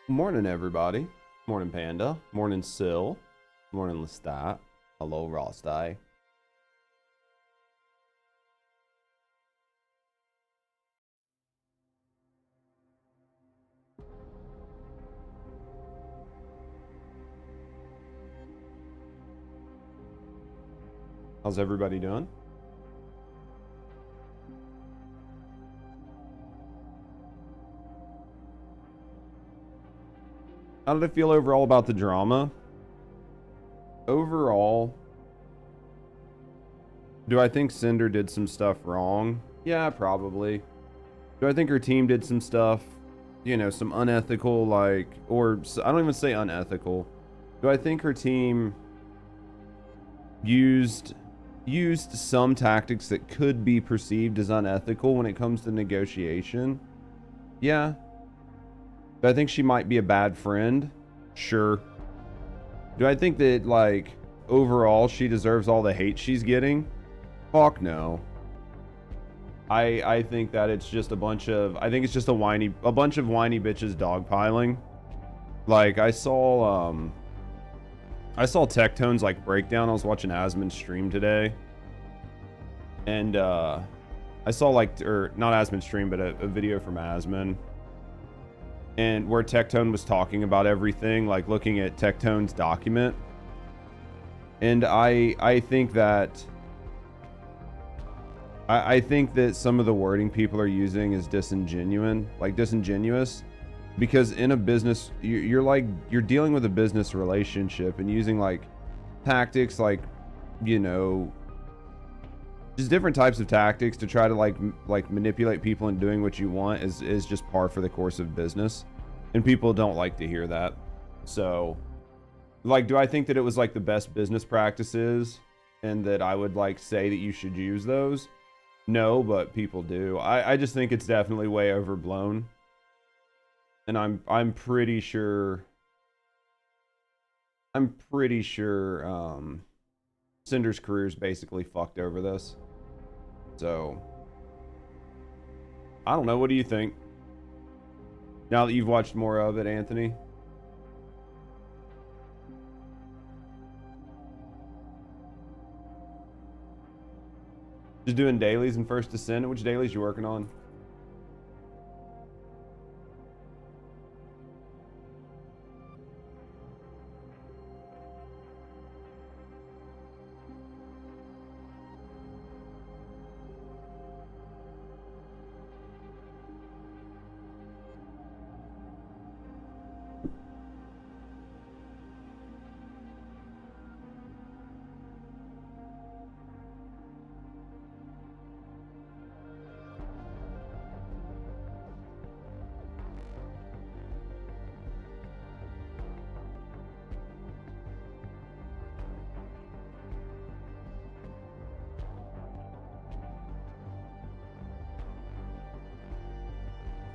Morning, everybody. Morning, Panda. Morning, Sil. Morning, Lestat. Hello, Rostai. How's everybody doing? How did it feel overall about the drama? Overall, do I think Cinder did some stuff wrong? Yeah, probably. Do I think her team did some stuff, you know, some unethical, like, or I don't even say unethical. Do I think her team used some tactics that could be perceived as unethical when it comes to negotiation? Yeah. Do I think she might be a bad friend? Sure. Do I think that, like, overall she deserves all the hate she's getting? Fuck no. I think that it's just a bunch of, I think it's just a bunch of whiny bitches dogpiling. Like, I saw Tectone's, like, breakdown. I was watching Asmon's stream today. And, I saw, like, or not Asmon's stream, but a video from Asmon. And where Tectone was talking about everything, like looking at Tectone's document. And I think that I think that some of the wording people are using is disingenuous, because in a business, you're dealing with a business relationship and using like tactics, like, you know, just different types of tactics to try to like manipulate people into doing what you want is just par for the course of business, and people don't like to hear that. So, like, do I think that it was like the best business practices and that I would like say that you should use those? No, but people do. I just think it's definitely way overblown, and I'm pretty sure Cinder's career's basically fucked over this. So, I don't know. What do you think? Now that you've watched more of it, Anthony? Just doing dailies in First Descendant. Which dailies you working on?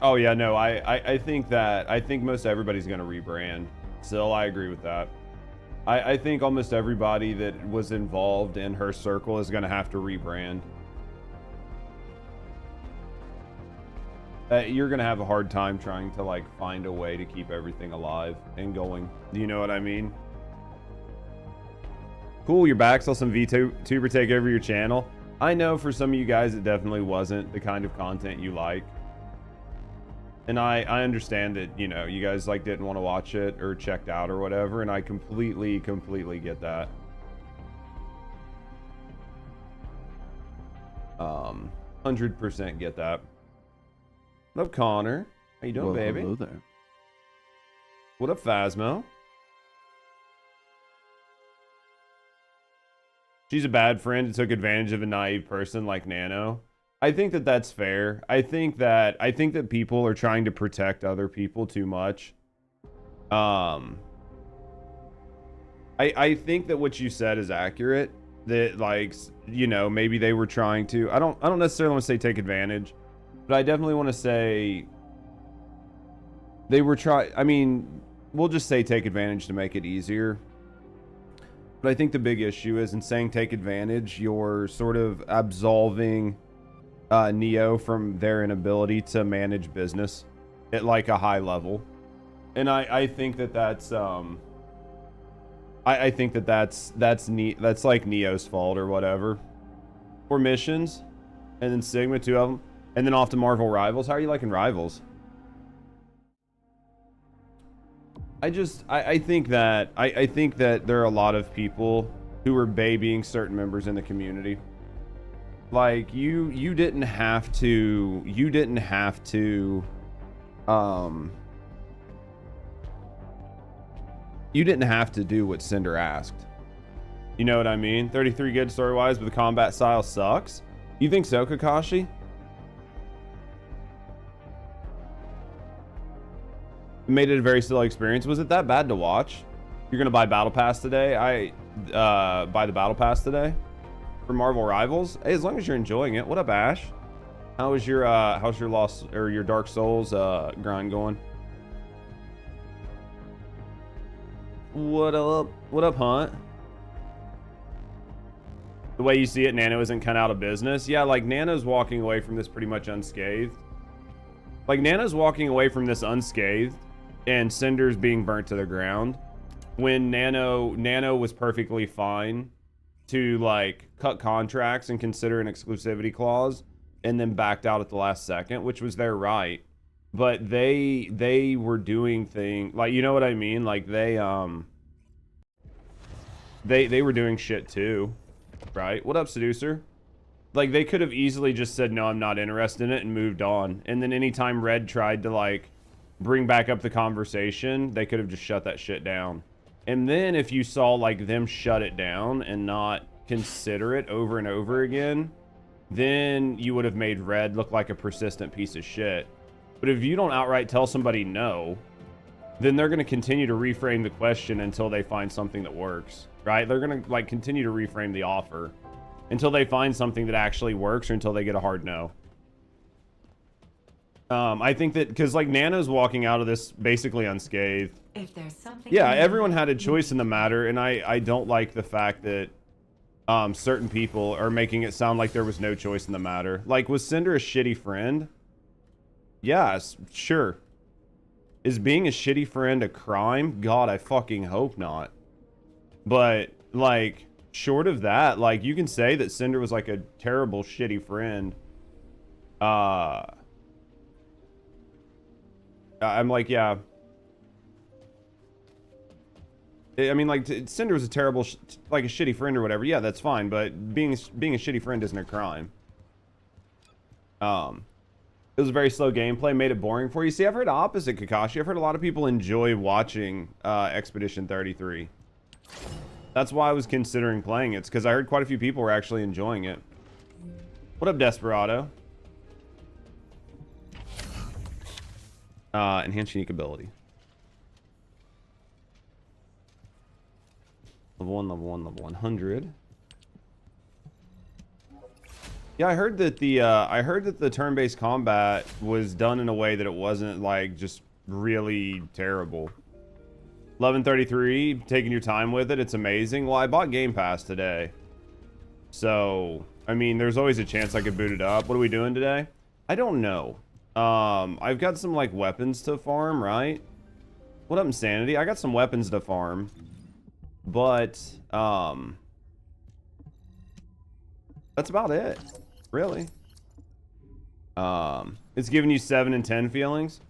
Oh yeah, no, I think most everybody's gonna rebrand. Still, I agree with that. I think almost everybody that was involved in her circle is gonna have to rebrand. You're gonna have a hard time trying to like find a way to keep everything alive and going. Do you know what I mean? Cool, you're back. Saw some VTuber take over your channel. I know for some of you guys it definitely wasn't the kind of content you like. And I understand that, you know, you guys like didn't want to watch it or checked out or whatever, and I completely get that. 100% get that. What up, Connor? How you doing, Well, baby? hello there. What up, Phasmo? She's a bad friend and took advantage of a naive person like Nano. I think that that's fair. I think that people are trying to protect other people too much. I think that what you said is accurate. That, like, you know, maybe they were trying to. I don't necessarily want to say take advantage, but I definitely want to say they were I mean, we'll just say take advantage to make it easier. But I think the big issue is in saying take advantage, you're sort of absolving Neo from their inability to manage business at like a high level. And I think that that's I think that that's like Neo's fault or whatever. 4 missions, and then Sigma, 2 of them, and then off to Marvel Rivals. How are you liking Rivals? I think that I think that there are a lot of people who are babying certain members in the community. Like you didn't have to do what Cinder asked. You know what I mean? 33 good story-wise, but the combat style sucks. You think so, Kakashi? Made it a very slow experience. Was it that bad to watch? You're gonna buy Battle Pass today? Buy the Battle Pass today for Marvel Rivals. Hey, as long as you're enjoying it. What up, Ash? How's your Lost or your Dark Souls grind going? What up, Hunt? The way you see it, Nano isn't kind of out of business. Yeah, like Nano's walking away from this pretty much unscathed. Like Nano's walking away from this unscathed, and Cinder's being burnt to the ground. When Nano was perfectly fine to like cut contracts and consider an exclusivity clause, and then backed out at the last second, which was their right. But they were doing things like, you know what I mean? Like they were doing shit too, right? What up, Seducer? Like they could have easily just said, no, I'm not interested in it, and moved on. And then anytime Red tried to like bring back up the conversation, they could have just shut that shit down. And then if you saw like them shut it down and not consider it over and over again, then you would have made Red look like a persistent piece of shit. But if you don't outright tell somebody no, then they're going to continue to reframe the question until they find something that works, right? They're going to like continue to reframe the offer until they find something that actually works, or until they get a hard no. I think that because like Nano's walking out of this basically unscathed. If there's something, yeah, everyone had a choice in the matter, and I don't like the fact that certain people are making it sound like there was no choice in the matter. Like, was Cinder a shitty friend? Yes, sure. Is being a shitty friend a crime? God, I fucking hope not. But like, short of that, like, you can say that Cinder was like a terrible shitty friend. I'm like, yeah. I mean, like, Cinder was a terrible, like a shitty friend or whatever. Yeah, that's fine. But being a shitty friend isn't a crime. It was a very slow gameplay, made it boring for you. See, I've heard opposite, Kakashi. I've heard a lot of people enjoy watching Expedition 33. That's why I was considering playing it. It's because I heard quite a few people were actually enjoying it. What up, Desperado? Enhanced unique ability. Level 1, level 1, level 100. Yeah, I heard that the turn-based combat was done in a way that it wasn't like just really terrible. 11:33, taking your time with it, it's amazing. Well, I bought Game Pass today, so I mean, there's always a chance I could boot it up. What are we doing today? I don't know. I've got some like weapons to farm, right? What up, Insanity? I got some weapons to farm, but that's about it, really. It's giving you 7 and 10 feelings.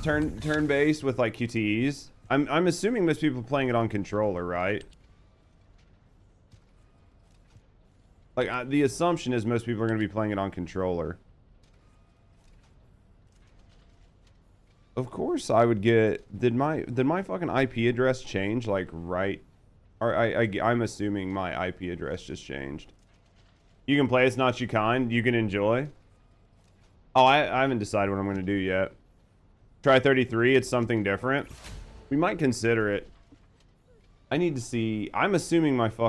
Turn-based with like QTEs. I'm assuming most people are playing it on controller, right? Like the assumption is most people are going to be playing it on controller. Of course, I would get. Did my fucking IP address change like right? Or I'm assuming my IP address just changed. You can play It's Not You Kind. You can enjoy. Oh, I haven't decided what I'm going to do yet. Try 33. It's something different. We might consider it. I need to see. I'm assuming my IP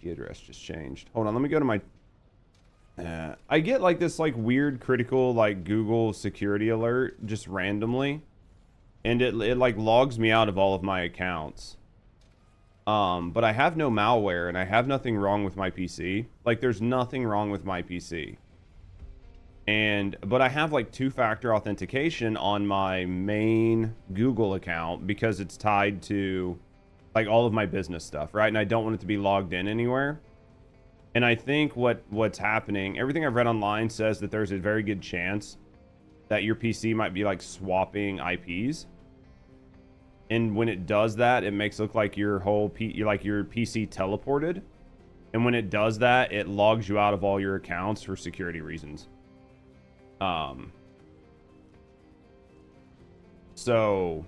address just changed. Hold on. Let me go to my. I get like this like weird critical like Google security alert just randomly, and it like logs me out of all of my accounts. But I have no malware and I have nothing wrong with my PC. Like there's nothing wrong with my PC. But I have like 2-factor authentication on my main Google account because it's tied to like all of my business stuff, right? And I don't want it to be logged in anywhere. And I think what's happening, everything I've read online says that there's a very good chance that your PC might be like swapping IPs. And when it does that, it makes it look like your PC teleported. And when it does that, it logs you out of all your accounts for security reasons. So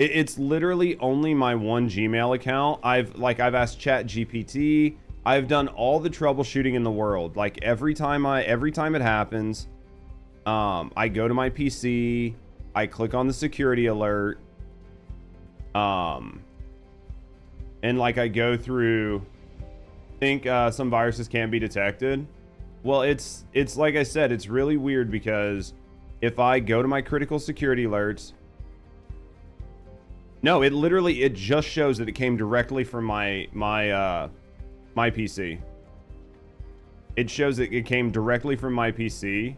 it's literally only my one Gmail account. I've asked ChatGPT. I've done all the troubleshooting in the world. Like every time it happens, I go to my PC, I click on the security alert, and like I go through, think some viruses can be detected. Well, it's like I said, it's really weird because if I go to my critical security alerts, no, it just shows that it came directly from my PC. It shows that it came directly from my PC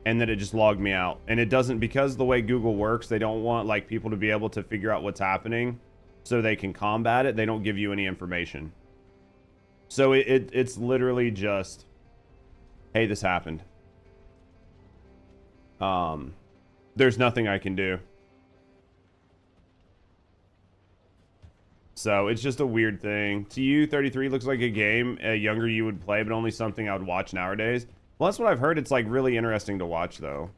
and that it just logged me out. And it doesn't, because the way Google works, they don't want like people to be able to figure out what's happening so they can combat it. They don't give you any information. So it's literally just, hey, this happened. There's nothing I can do. So it's just a weird thing. To you, 33 looks like a game a younger you would play, but only something I would watch nowadays. Well, that's what I've heard. It's like really interesting to watch, though.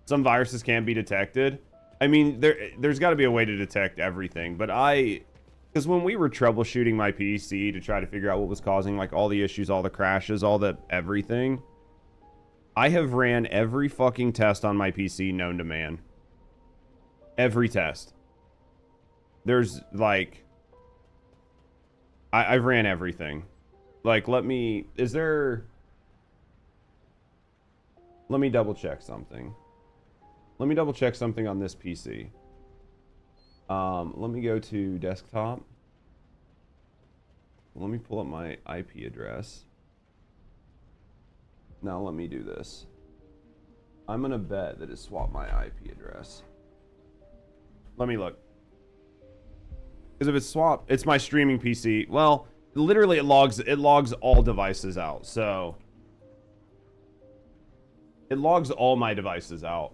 Some viruses can be detected. I mean, there's got to be a way to detect everything, but because when we were troubleshooting my PC to try to figure out what was causing like all the issues, all the crashes, all the everything, I have ran every fucking test on my PC known to man. Every test. There's like, I've ran everything. Like, let me double check something. Let me double check something on this PC. Let me go to desktop. Let me pull up my IP address. Now let me do this. I'm gonna bet that it swapped my IP address. Let me look. Because if it's swapped, it's my streaming PC. Well, literally it logs all devices out. So it logs all my devices out.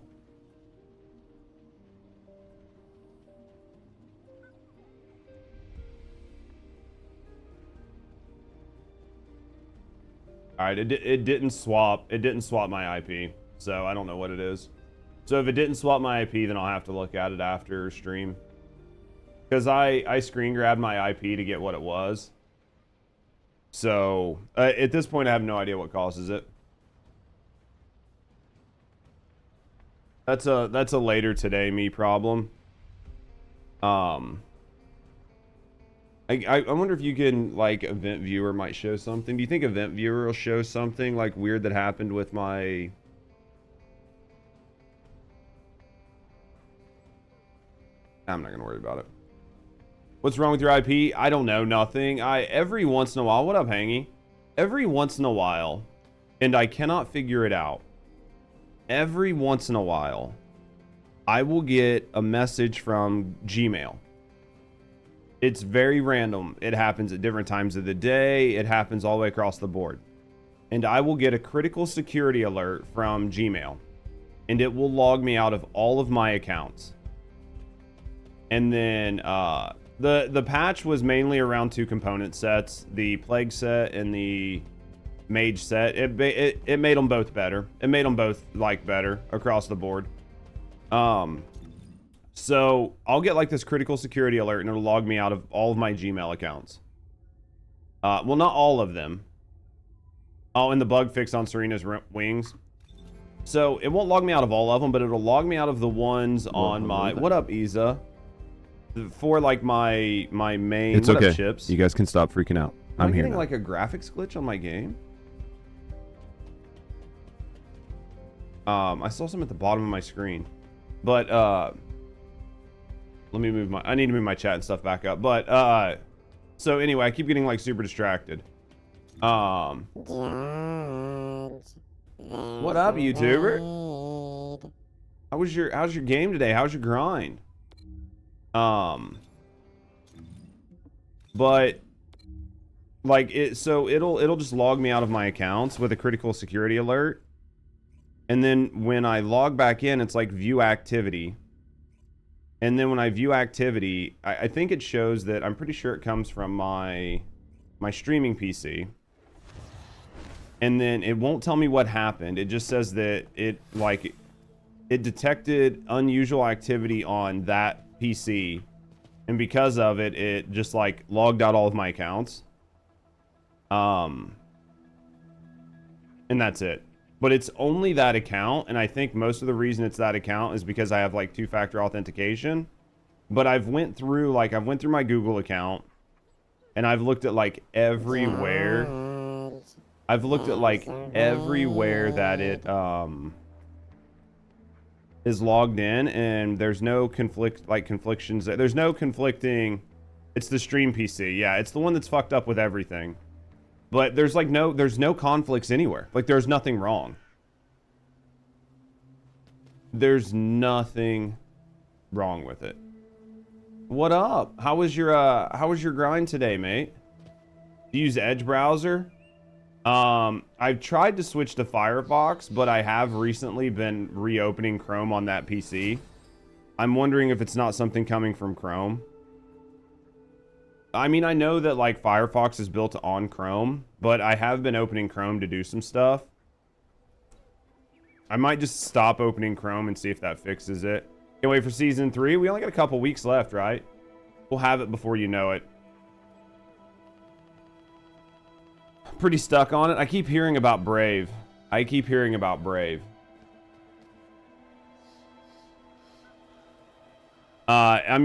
All right, it didn't swap my IP, so I don't know what it is. So if it didn't swap my IP, then I'll have to look at it after stream. Because I screen grabbed my IP to get what it was. So at this point, I have no idea what causes it. That's a later today me problem. I wonder if you can, like, Event Viewer might show something. Do you think Event Viewer will show something like weird that happened with my... I'm not gonna worry about it. What's wrong with your IP? I don't know, nothing. Every once in a while, what up, Hangy? Every once in a while, and I cannot figure it out. Every once in a while, I will get a message from Gmail. It's very random. It happens at different times of the day. It happens all the way across the board. And I will get a critical security alert from Gmail. And it will log me out of all of my accounts. And then the patch was mainly around 2 component sets. The Plague set and the Mage set. It made them both better. It made them both, like, better across the board. So I'll get like this critical security alert and it'll log me out of all of my Gmail accounts. Well, not all of them. Oh, and the bug fix on Serena's wings. So it won't log me out of all of them, but it'll log me out of the ones on my... What up, Isa? For like my main... It's okay. Up, Chips? You guys can stop freaking out. I'm here getting now. like a graphics glitch on my game. I saw some at the bottom of my screen. But, let me move I need to move my chat and stuff back up. But, so anyway, I keep getting like super distracted. What up, YouTuber? How's your game today? How's your grind? But like it'll just log me out of my accounts with a critical security alert. And then when I log back in, it's like view activity. And then when I view activity, I think it shows that, I'm pretty sure it comes from my streaming PC. And then it won't tell me what happened. It just says that it detected unusual activity on that PC. And because of it, it just like logged out all of my accounts. And that's it. But it's only that account, and I think most of the reason it's that account is because I have like two-factor authentication. But I've went through my Google account, and I've looked at like everywhere. I've looked at like everywhere that it is logged in, and there's no conflictions. There's no conflicting. It's the stream PC. Yeah, it's the one that's fucked up with everything. But there's no conflicts anywhere. Like there's nothing wrong. There's nothing wrong with it. What up? How was your grind today, mate? Do you use Edge browser? I've tried to switch to Firefox, but I have recently been reopening Chrome on that PC. I'm wondering if it's not something coming from Chrome. I mean, I know that like Firefox is built on Chrome, but I have been opening Chrome to do some stuff. I might just stop opening Chrome and see if that fixes it. Can't wait for season 3. We only got a couple weeks left, right? We'll have it before you know it. Pretty stuck on it. I keep hearing about Brave. I'm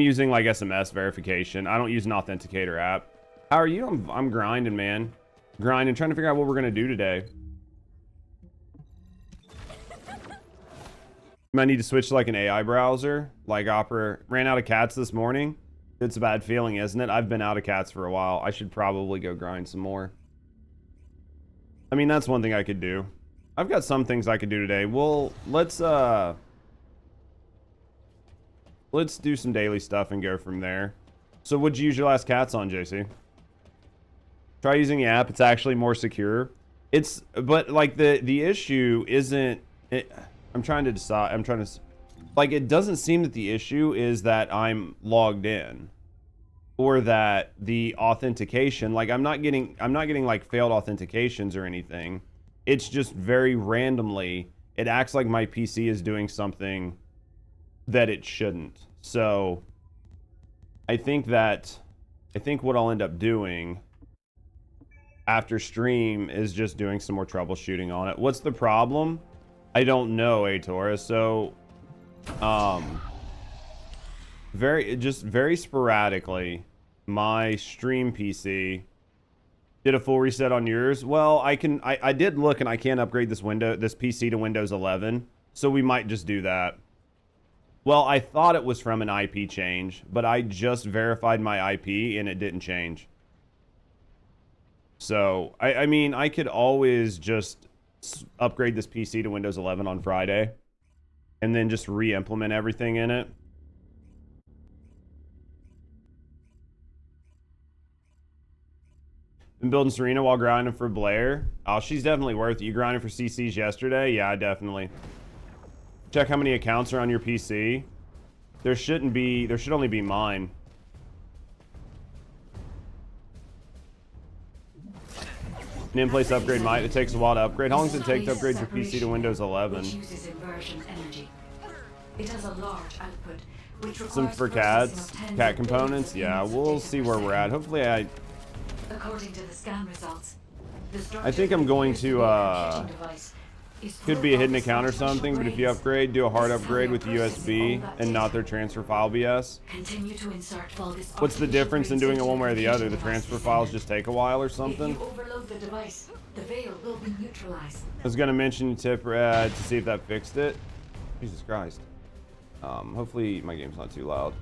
using like SMS verification. I don't use an authenticator app. How are you? I'm grinding, man. Grinding, trying to figure out what we're gonna do today. Might need to switch to like an AI browser. Like Opera. Ran out of cats this morning. It's a bad feeling, isn't it? I've been out of cats for a while. I should probably go grind some more. I mean, that's one thing I could do. I've got some things I could do today. Well, let's do some daily stuff and go from there. So what'd you use your last cats on, JC? Try using the app. It's actually more secure. But like the issue isn't it. I'm trying to decide. Like, it doesn't seem that the issue is that I'm logged in, or that the authentication, like I'm not getting like failed authentications or anything. It's just very randomly, it acts like my PC is doing something that it shouldn't. So I think what I'll end up doing after stream is just doing some more troubleshooting on it. What's the problem? I don't know, Atora. So very sporadically, my stream PC did a full reset on yours. Well, I did look, and I can't upgrade this PC to Windows 11, so we might just do that. Well, I thought it was from an IP change, but I just verified my IP and it didn't change. So I mean, I could always just upgrade this PC to Windows 11 on Friday and then just re-implement everything in it. Been building Serena while grinding for Blair. Oh, she's definitely worth it. You grinding for CCs yesterday? Yeah, definitely. Check how many accounts are on your PC. There should only be mine. An in-place upgrade might. It takes a while to upgrade. How long does it take to upgrade your PC to Windows 11? It has a large output, which some for cats, cat components. Yeah, we'll see where we're at. Hopefully, according to the scan results, I think I'm going to could be a hidden account or something. But if you upgrade, do a hard upgrade with USB and not their transfer file BS. What's the difference in doing it one way or the other? The transfer files just take a while or something. If you overload the device, the veil will be neutralized. I was gonna mention tip to see if that fixed it. Jesus Christ. Hopefully my game's not too loud.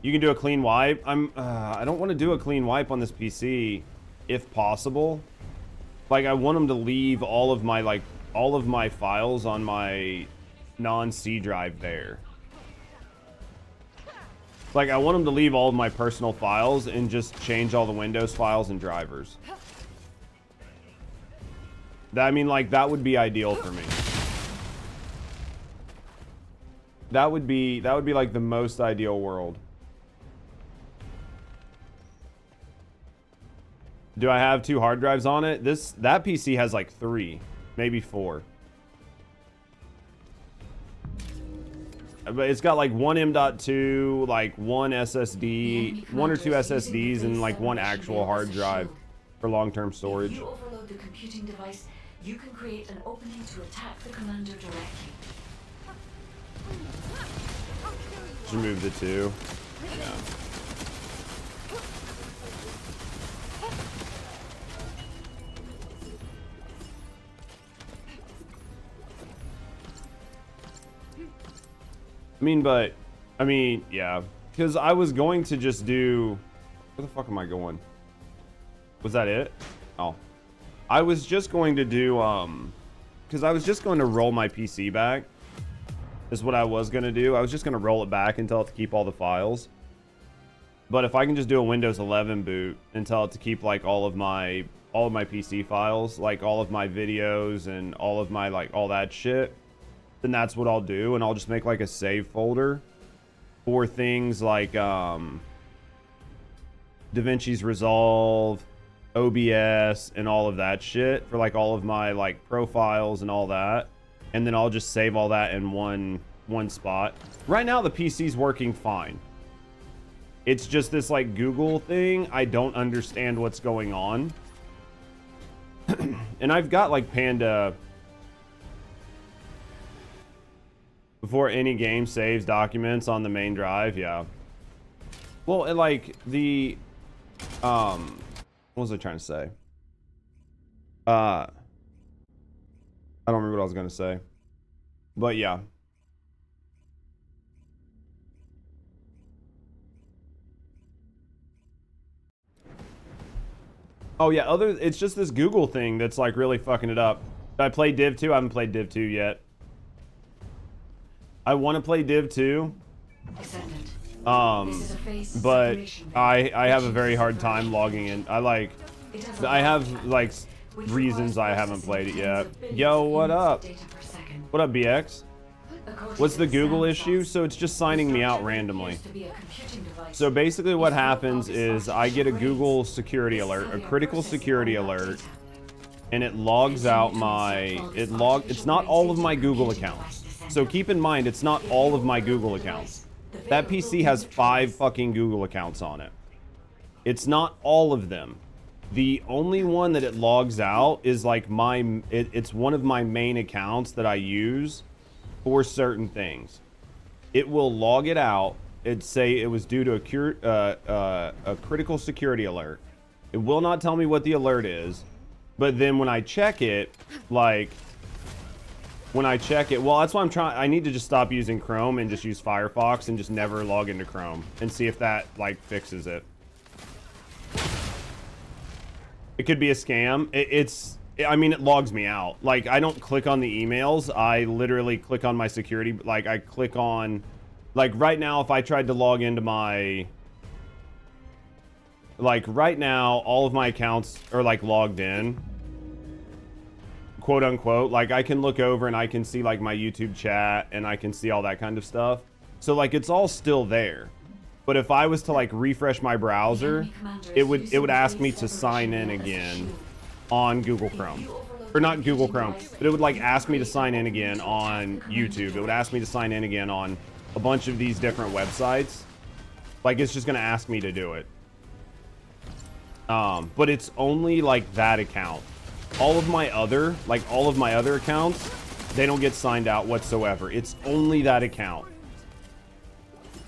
You can do a clean wipe. I don't want to do a clean wipe on this PC, if possible. Like, I want them to leave all of my like all of my files on my non-C drive there. Like, I want them to leave all of my personal files and just change all the Windows files and drivers. I mean, like, that would be ideal for me. That would be like the most ideal world. Do I have 2 hard drives on it? That PC has like 3, maybe 4. But it's got like 1 M.2, like 1 SSD, 1 or 2 SSDs, and like 1 actual hard drive for long-term storage. If you overload the computing device, you can create an opening to attack the commander directly. Just remove the 2. Yeah. I mean, yeah. Because I was going to just do... Where the fuck am I going? Was that it? Oh. I was just going to do, because I was just going to roll my PC back. Is what I was going to do. I was just going to roll it back and tell it to keep all the files. But if I can just do a Windows 11 boot and tell it to keep, like, all of my PC files, like, all of my videos and all of my, like, all that shit, then that's what I'll do, and I'll just make like a save folder for things like DaVinci's Resolve, OBS, and all of that shit for like all of my like profiles and all that, and then I'll just save all that in one spot. Right now the PC's working fine. It's just this like Google thing. I don't understand what's going on. And I've got like Panda. Before any game saves documents on the main drive, yeah. Well, it, like, the... what was I trying to say? I don't remember what I was going to say. But, yeah. Oh, yeah, it's just this Google thing that's, like, really fucking it up. Did I play Div 2? I haven't played Div 2 yet. I want to play Div 2, but I have a very hard time logging in. I have like reasons I haven't played it yet. Yo, what up? What up, BX? What's the Google issue? So it's just signing me out randomly. So basically what happens is I get a Google security alert, a critical security alert, and it logs out it's not all of my Google accounts. So keep in mind, it's not all of my Google accounts. That PC has 5 fucking Google accounts on it. It's not all of them. The only one that it logs out is like it's one of my main accounts that I use for certain things. It will log it out. It'd say it was due to a critical security alert. It will not tell me what the alert is. But then when I check it, well, that's why I need to just stop using Chrome and just use Firefox and just never log into Chrome and see if that, like, fixes it. It could be a scam. I mean, it logs me out. Like, I don't click on the emails. I literally click on my security. Like, I click on, like, right now, if I tried to log into my, like, right now, all of my accounts are, like, logged in. Quote unquote, like I can look over and I can see like my YouTube chat and I can see all that kind of stuff. So like it's all still there. But if I was to like refresh my browser, it would ask me to sign in again on Google Chrome. Or not Google Chrome, but it would like ask me to sign in again on YouTube. It would ask me to sign in again on a bunch of these different websites. Like it's just gonna ask me to do it. But it's only like that account. All of my other accounts, they don't get signed out whatsoever. It's only that account.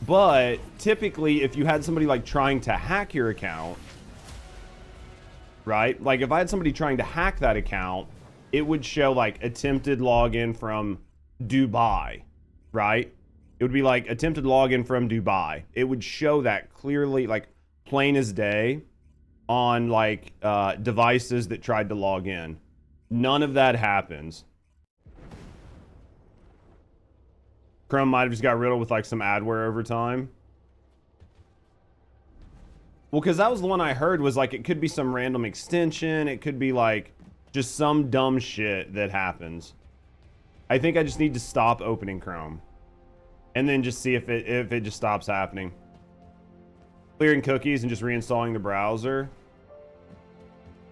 But typically, if you had somebody like trying to hack your account, right? Like if I had somebody trying to hack that account, it would show like attempted login from Dubai, right? It would be like attempted login from Dubai. It would show that clearly, like plain as day, on like devices that tried to log in. None of that happens. Chrome might have just got riddled with like some adware over time. Well, because that was the one I heard was like it could be some random extension. It could be like just some dumb shit that happens. I think I just need to stop opening Chrome. And then just see if it just stops happening. Clearing cookies and just reinstalling the browser.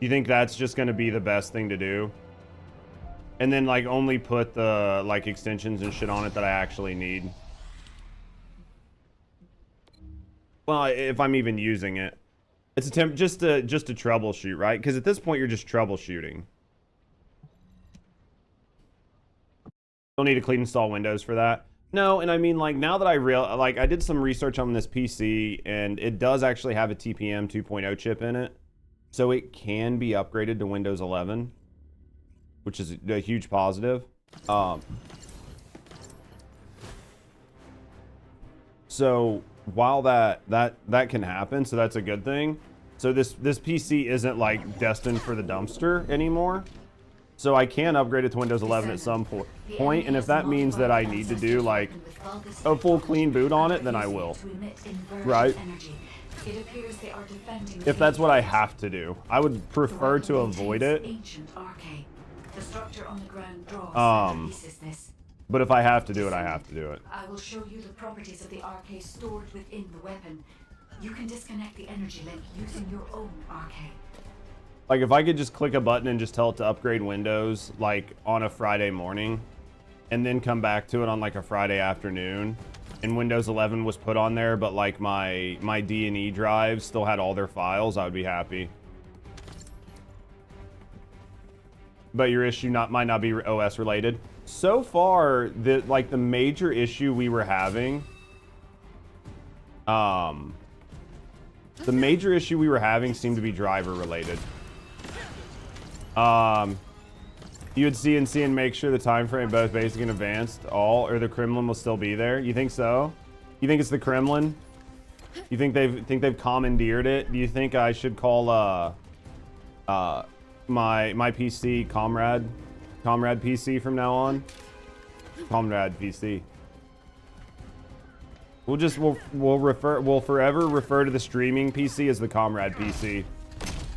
You think that's just going to be the best thing to do? And then like only put the like extensions and shit on it that I actually need. Well, if I'm even using it. It's just to troubleshoot, right? Because at this point you're just troubleshooting. Don't need to clean install Windows for that. No, and I mean, like, now that I did some research on this PC, and it does actually have a TPM 2.0 chip in it. So it can be upgraded to Windows 11, which is a huge positive. So while that can happen, so that's a good thing. So this PC isn't, like, destined for the dumpster anymore. So I can upgrade it to Windows 11 at some point, and if that means that I need to do like a full clean boot on it, then I will. Right? If that's what I have to do. I would prefer to avoid it. But if I have to do it, I have to do it. I will show you the properties of the RK stored within the weapon. You can disconnect the energy link using your own RK. Like, if I could just click a button and just tell it to upgrade Windows, like, on a Friday morning, and then come back to it on, like, a Friday afternoon, and Windows 11 was put on there, but, like, my D&E drive still had all their files, I would be happy. But your issue might not be OS related. So far, the major issue we were having, the major issue we were having seemed to be driver related. You would CNC and make sure the time frame both basic and advanced or the Kremlin will still be there. You think so? You think it's the Kremlin? You think they've commandeered it? Do you think I should call my PC Comrade PC from now on? Comrade PC. We'll forever refer to the streaming PC as the Comrade PC.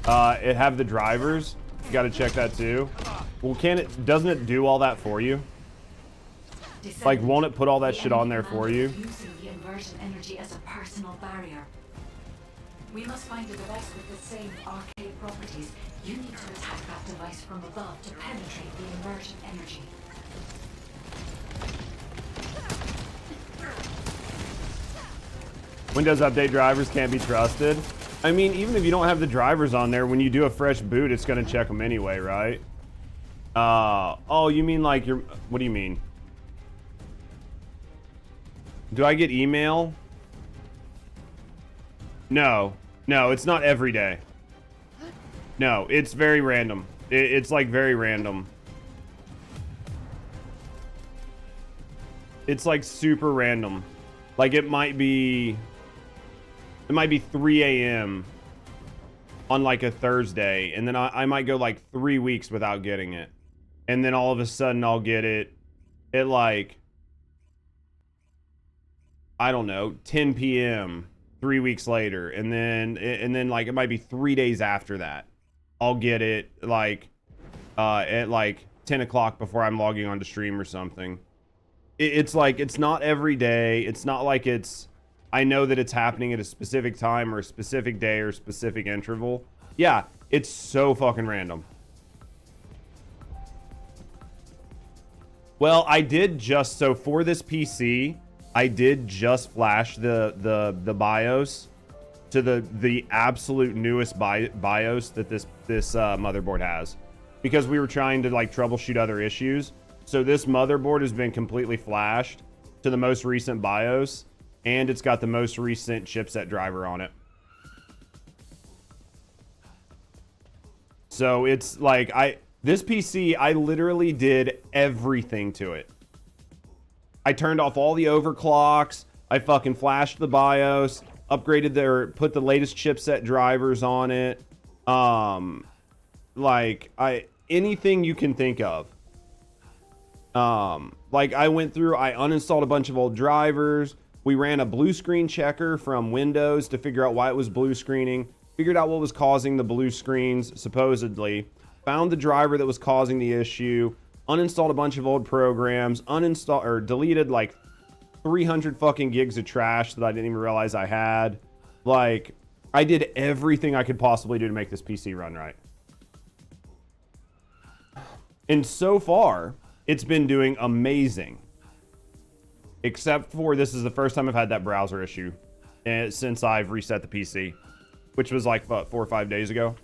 It have the drivers. You got to check that too. Well, doesn't it do all that for you? Like, won't it put all that shit on there for you? Using the inversion energy as a personal barrier. We must find a device with the same arcade properties. You need to attack that device from above to penetrate the inversion energy. Windows Update drivers can't be trusted. I mean, even if you don't have the drivers on there, when you do a fresh boot, it's going to check them anyway, right? Oh, you mean like what do you mean? Do I get email? No, it's not every day. No, it's very random. It's like very random. It's like super random. Like it might be 3 a.m. on like a Thursday, and then I might go like 3 weeks without getting it. And then all of a sudden I'll get it at like, I don't know, 10 p.m. 3 weeks later. And then like it might be 3 days after that. I'll get it like at like 10 o'clock before I'm logging on to stream or something. It's like, it's not every day. It's not like I know that it's happening at a specific time or a specific day or a specific interval. Yeah, it's so fucking random. Well, I did just, so for this PC, I did just flash the BIOS to the absolute newest BIOS that this motherboard has, because we were trying to like troubleshoot other issues. So this motherboard has been completely flashed to the most recent BIOS, and it's got the most recent chipset driver on it. So it's like this PC, I literally did everything to it. I turned off all the overclocks. I fucking flashed the BIOS, put the latest chipset drivers on it. Anything you can think of. Like I went through, I uninstalled a bunch of old drivers. We ran a blue screen checker from Windows to figure out why it was blue screening. Figured out what was causing the blue screens, supposedly. Found the driver that was causing the issue. Uninstalled a bunch of old programs. Uninstalled or deleted like 300 fucking gigs of trash that I didn't even realize I had. Like, I did everything I could possibly do to make this PC run right. And so far, it's been doing amazing. Except for this is the first time I've had that browser issue since I've reset the PC. Which was like, what, 4 or 5 days ago?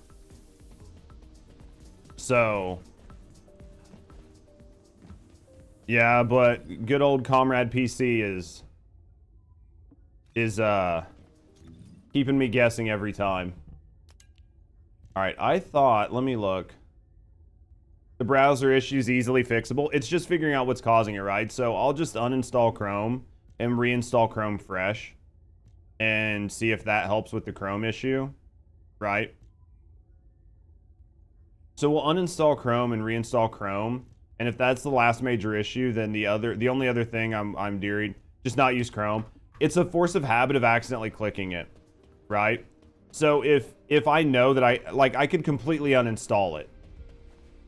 So... yeah, but good old Comrade PC is keeping me guessing every time. Alright, I thought, let me look. The browser issue is easily fixable. It's just figuring out what's causing it, right? So I'll just uninstall Chrome and reinstall Chrome fresh and see if that helps with the Chrome issue, right? So we'll uninstall Chrome and reinstall Chrome. And if that's the last major issue, then the only other thing I'm doing, just not use Chrome. It's a force of habit of accidentally clicking it, right? So if I know that I could completely uninstall it.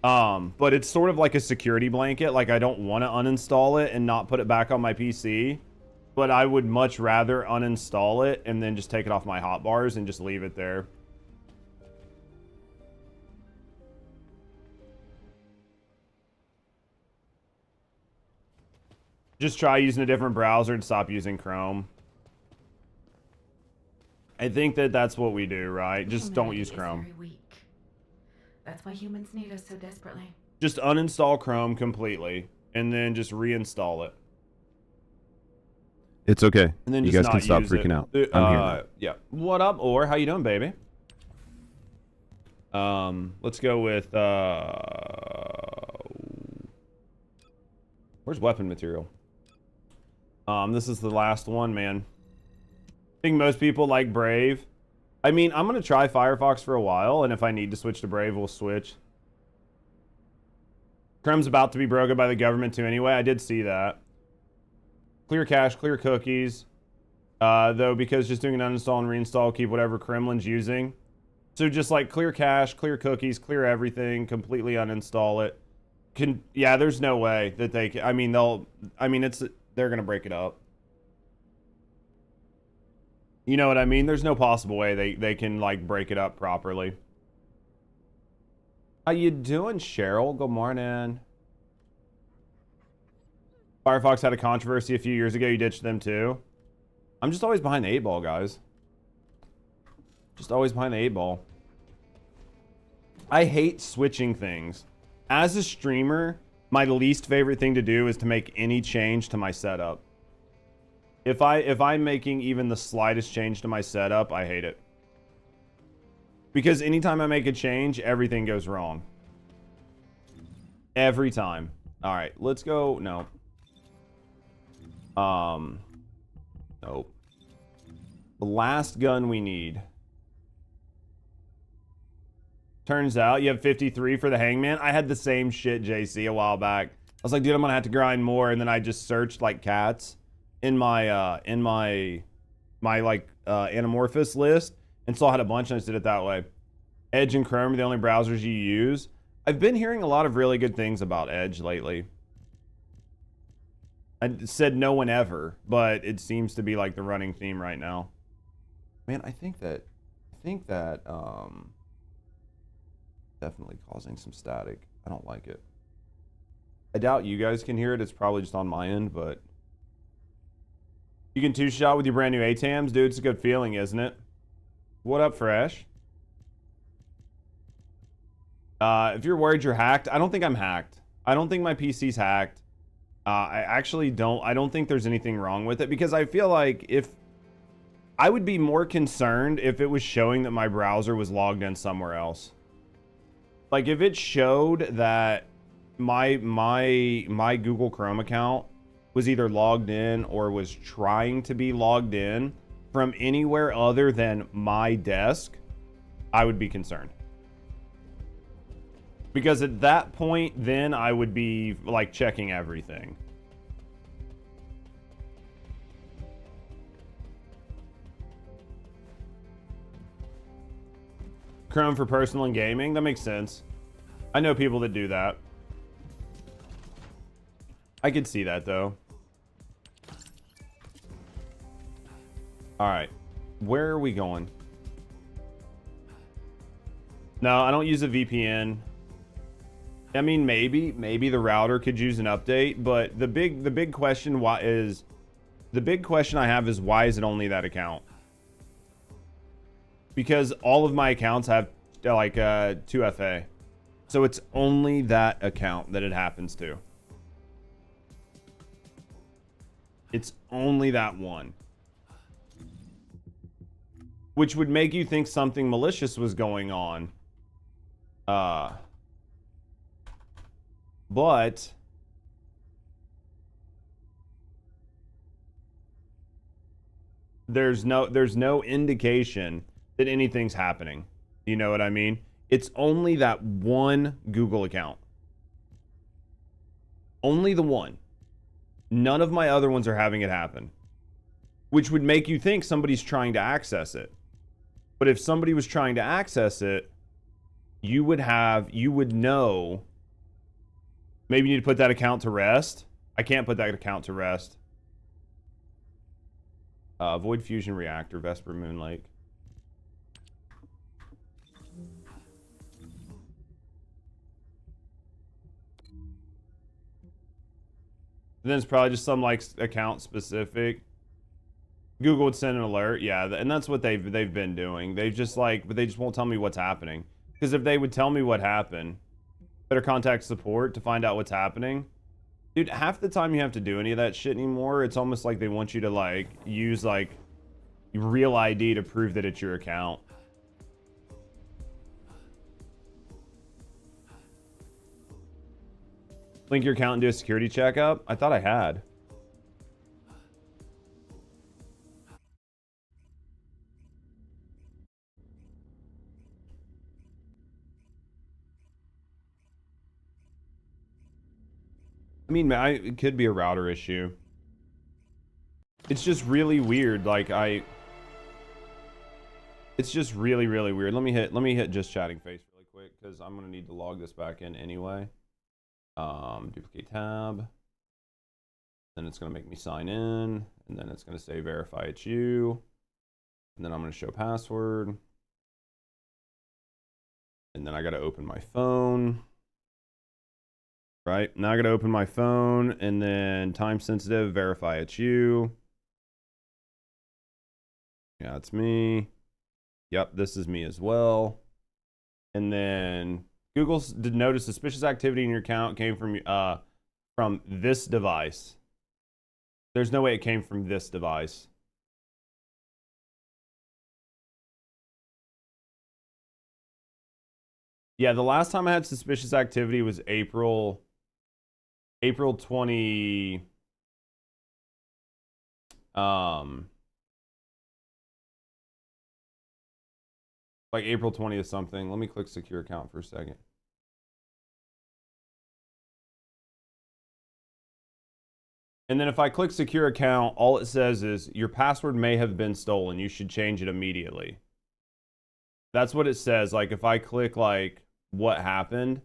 But it's sort of like a security blanket. Like I don't want to uninstall it and not put it back on my PC, but I would much rather uninstall it and then just take it off my hotbars and just leave it there. Just try using a different browser and stop using Chrome. I think that's what we do, right? Just don't use Chrome. Very weak. That's why humans need us so desperately. Just uninstall Chrome completely and then just reinstall it. It's okay. And then you just guys can stop use freaking it. out. I'm here now. Yeah. What up, or how you doing, baby? Let's go with where's weapon material? This is the last one, man. I think most people like Brave. I mean, I'm gonna try Firefox for a while, and if I need to switch to Brave, we'll switch. Chrome's about to be broken by the government too anyway. I did see that. Clear cache, clear cookies. Though, because just doing an uninstall and reinstall, keep whatever Kremlin's using. So just like clear cache, clear cookies, clear everything, completely uninstall it. Yeah, there's no way that they can. I mean, they're gonna break it up. You know what I mean? There's no possible way they can like break it up properly. How you doing, Cheryl? Good morning. Firefox had a controversy a few years ago. You ditched them too. I'm just always behind the 8-ball, guys. Just always behind the 8-ball. I hate switching things. As a streamer, my least favorite thing to do is to make any change to my setup. If I'm making even the slightest change to my setup, I hate it. Because anytime I make a change, everything goes wrong. Every time. Alright, let's go. No. Nope. The last gun we need. Turns out you have 53 for the Hangman. I had the same shit, JC, a while back. I was like, dude, I'm gonna have to grind more, and then I just searched like cats in my Anamorphous list and saw I had a bunch, and I just did it that way. Edge and Chrome are the only browsers you use. I've been hearing a lot of really good things about Edge lately. I said no one ever, but it seems to be like the running theme right now. Man, I think that definitely causing some static. I don't like it. I doubt you guys can hear it. It's probably just on my end, but you can two-shot with your brand new ATAMs, dude. It's a good feeling, isn't it? What up, Fresh? If you're worried you're hacked, I don't think I'm hacked. I don't think my PC's hacked. I actually don't. I don't think there's anything wrong with it, because I feel like if I would be more concerned if it was showing that my browser was logged in somewhere else. Like if it showed that my Google Chrome account was either logged in or was trying to be logged in from anywhere other than my desk, I would be concerned. Because at that point, then I would be like checking everything. Chrome for personal and gaming, that makes sense. I know people that do that. I could see that though. All right, where are we going? No, I don't use a VPN. I mean, maybe the router could use an update, but the big question I have is why is it only that account? Because all of my accounts have like 2FA. So it's only that account that it happens to. It's only that one. Which would make you think something malicious was going on. But there's no indication that anything's happening. You know what I mean? It's only that one Google account. Only the one. None of my other ones are having it happen. Which would make you think somebody's trying to access it. But if somebody was trying to access it, you would know. Maybe you need to put that account to rest. I can't put that account to rest. Void Fusion Reactor, Vesper Moonlake. Then it's probably just some like account specific. Google would send an alert, yeah, and that's what they've been doing. They've just like, but they just won't tell me what's happening. Because if they would tell me what happened, better contact support to find out what's happening. Dude, half the time you have to do any of that shit anymore. It's almost like they want you to like use like real ID to prove that it's your account. Link your account and do a security checkup? I thought I had. I mean, it could be a router issue. It's just really weird. Like it's just really, really weird. Let me hit just chatting face really quick because I'm gonna need to log this back in anyway. Duplicate tab. Then it's gonna make me sign in, and then it's gonna say verify it's you. And then I'm gonna show password. And then I gotta open my phone. Right, now I gotta open my phone, and then time sensitive, verify it's you. Yeah, it's me. Yep, this is me as well. And then Google did notice suspicious activity in your account came from this device. There's no way it came from this device. Yeah, the last time I had suspicious activity was April 20 like April 20th something. Let me click secure account for a second. And then if I click secure account, all it says is your password may have been stolen. You should change it immediately. That's what it says. Like if I click like what happened,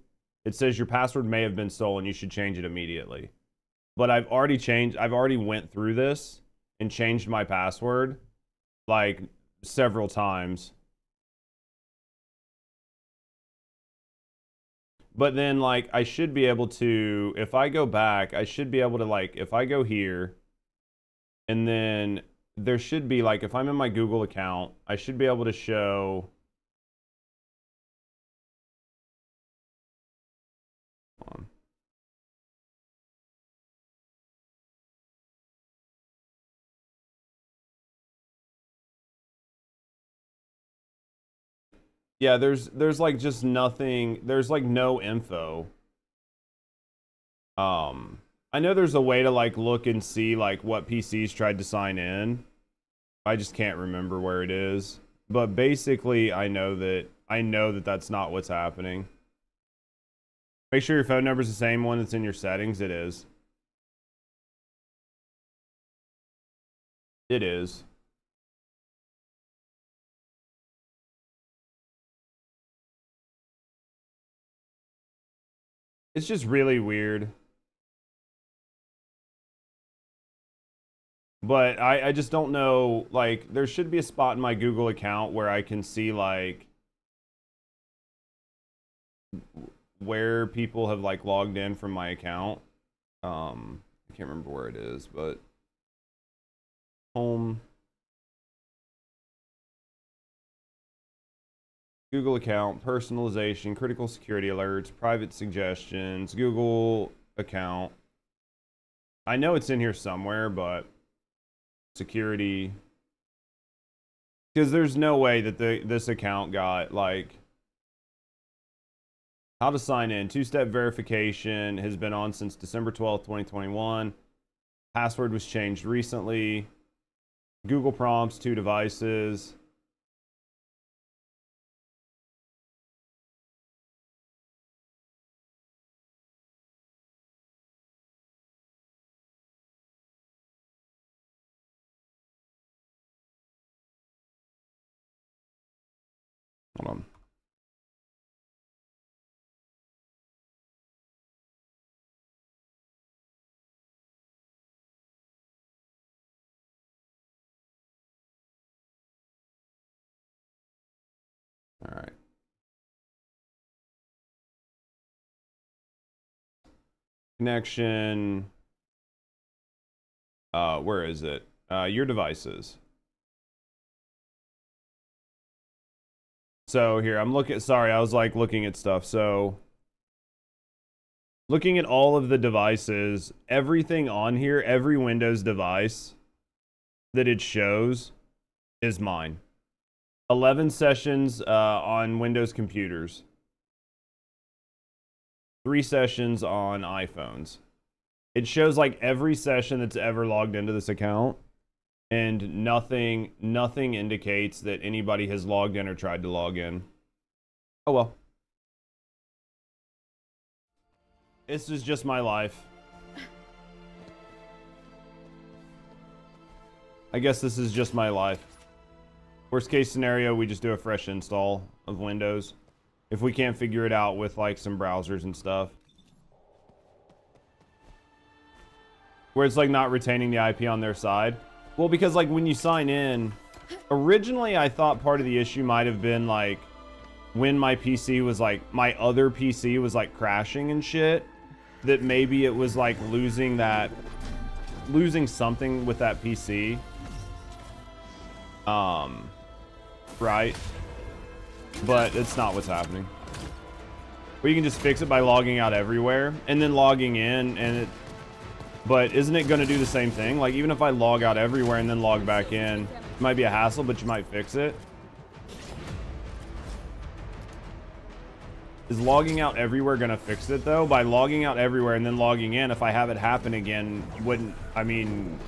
it says your password may have been stolen. You should change it immediately. But I've already went through this and changed my password like several times. But then like I should be able to, if I go back, I should be able to like, if I go here and then there should be like, if I'm in my Google account, I should be able to show. Yeah, there's like just nothing, there's like no info. I know there's a way to like look and see like what PCs tried to sign in. I just can't remember where it is. But basically I know that that's not what's happening. Make sure your phone number is the same one that's in your settings. It is. It is. It's just really weird. But I just don't know, like, there should be a spot in my Google account where I can see, like, where people have, like, logged in from my account. I can't remember where it is, but home, Google account, personalization, critical security alerts, private suggestions, Google account. I know it's in here somewhere, but security, because there's no way that this account got, like, how to sign in. Two-step verification has been on since December 12th, 2021. Password was changed recently. Google prompts, 2 devices. Hold on. All right. Connection. Where is it? Your devices. So here, I'm looking, sorry, I was like looking at stuff. So looking at all of the devices, everything on here, every Windows device that it shows is mine. 11 sessions on Windows computers. 3 sessions on iPhones. It shows like every session that's ever logged into this account, and nothing indicates that anybody has logged in or tried to log in. Oh well. This is just my life. I guess this is just my life. Worst case scenario, we just do a fresh install of Windows if we can't figure it out with like some browsers and stuff. Where it's like not retaining the IP on their side. Well, because like when you sign in, originally I thought part of the issue might have been like when my PC was like, my other PC was like crashing and shit, that maybe it was like losing something with that PC. Right? But it's not what's happening. Well, you can just fix it by logging out everywhere and then logging in, and it, but isn't it going to do the same thing? Like, even if I log out everywhere and then log back in, it might be a hassle, but you might fix it. Is logging out everywhere going to fix it, though? By logging out everywhere and then logging in, if I have it happen again, wouldn't, I mean,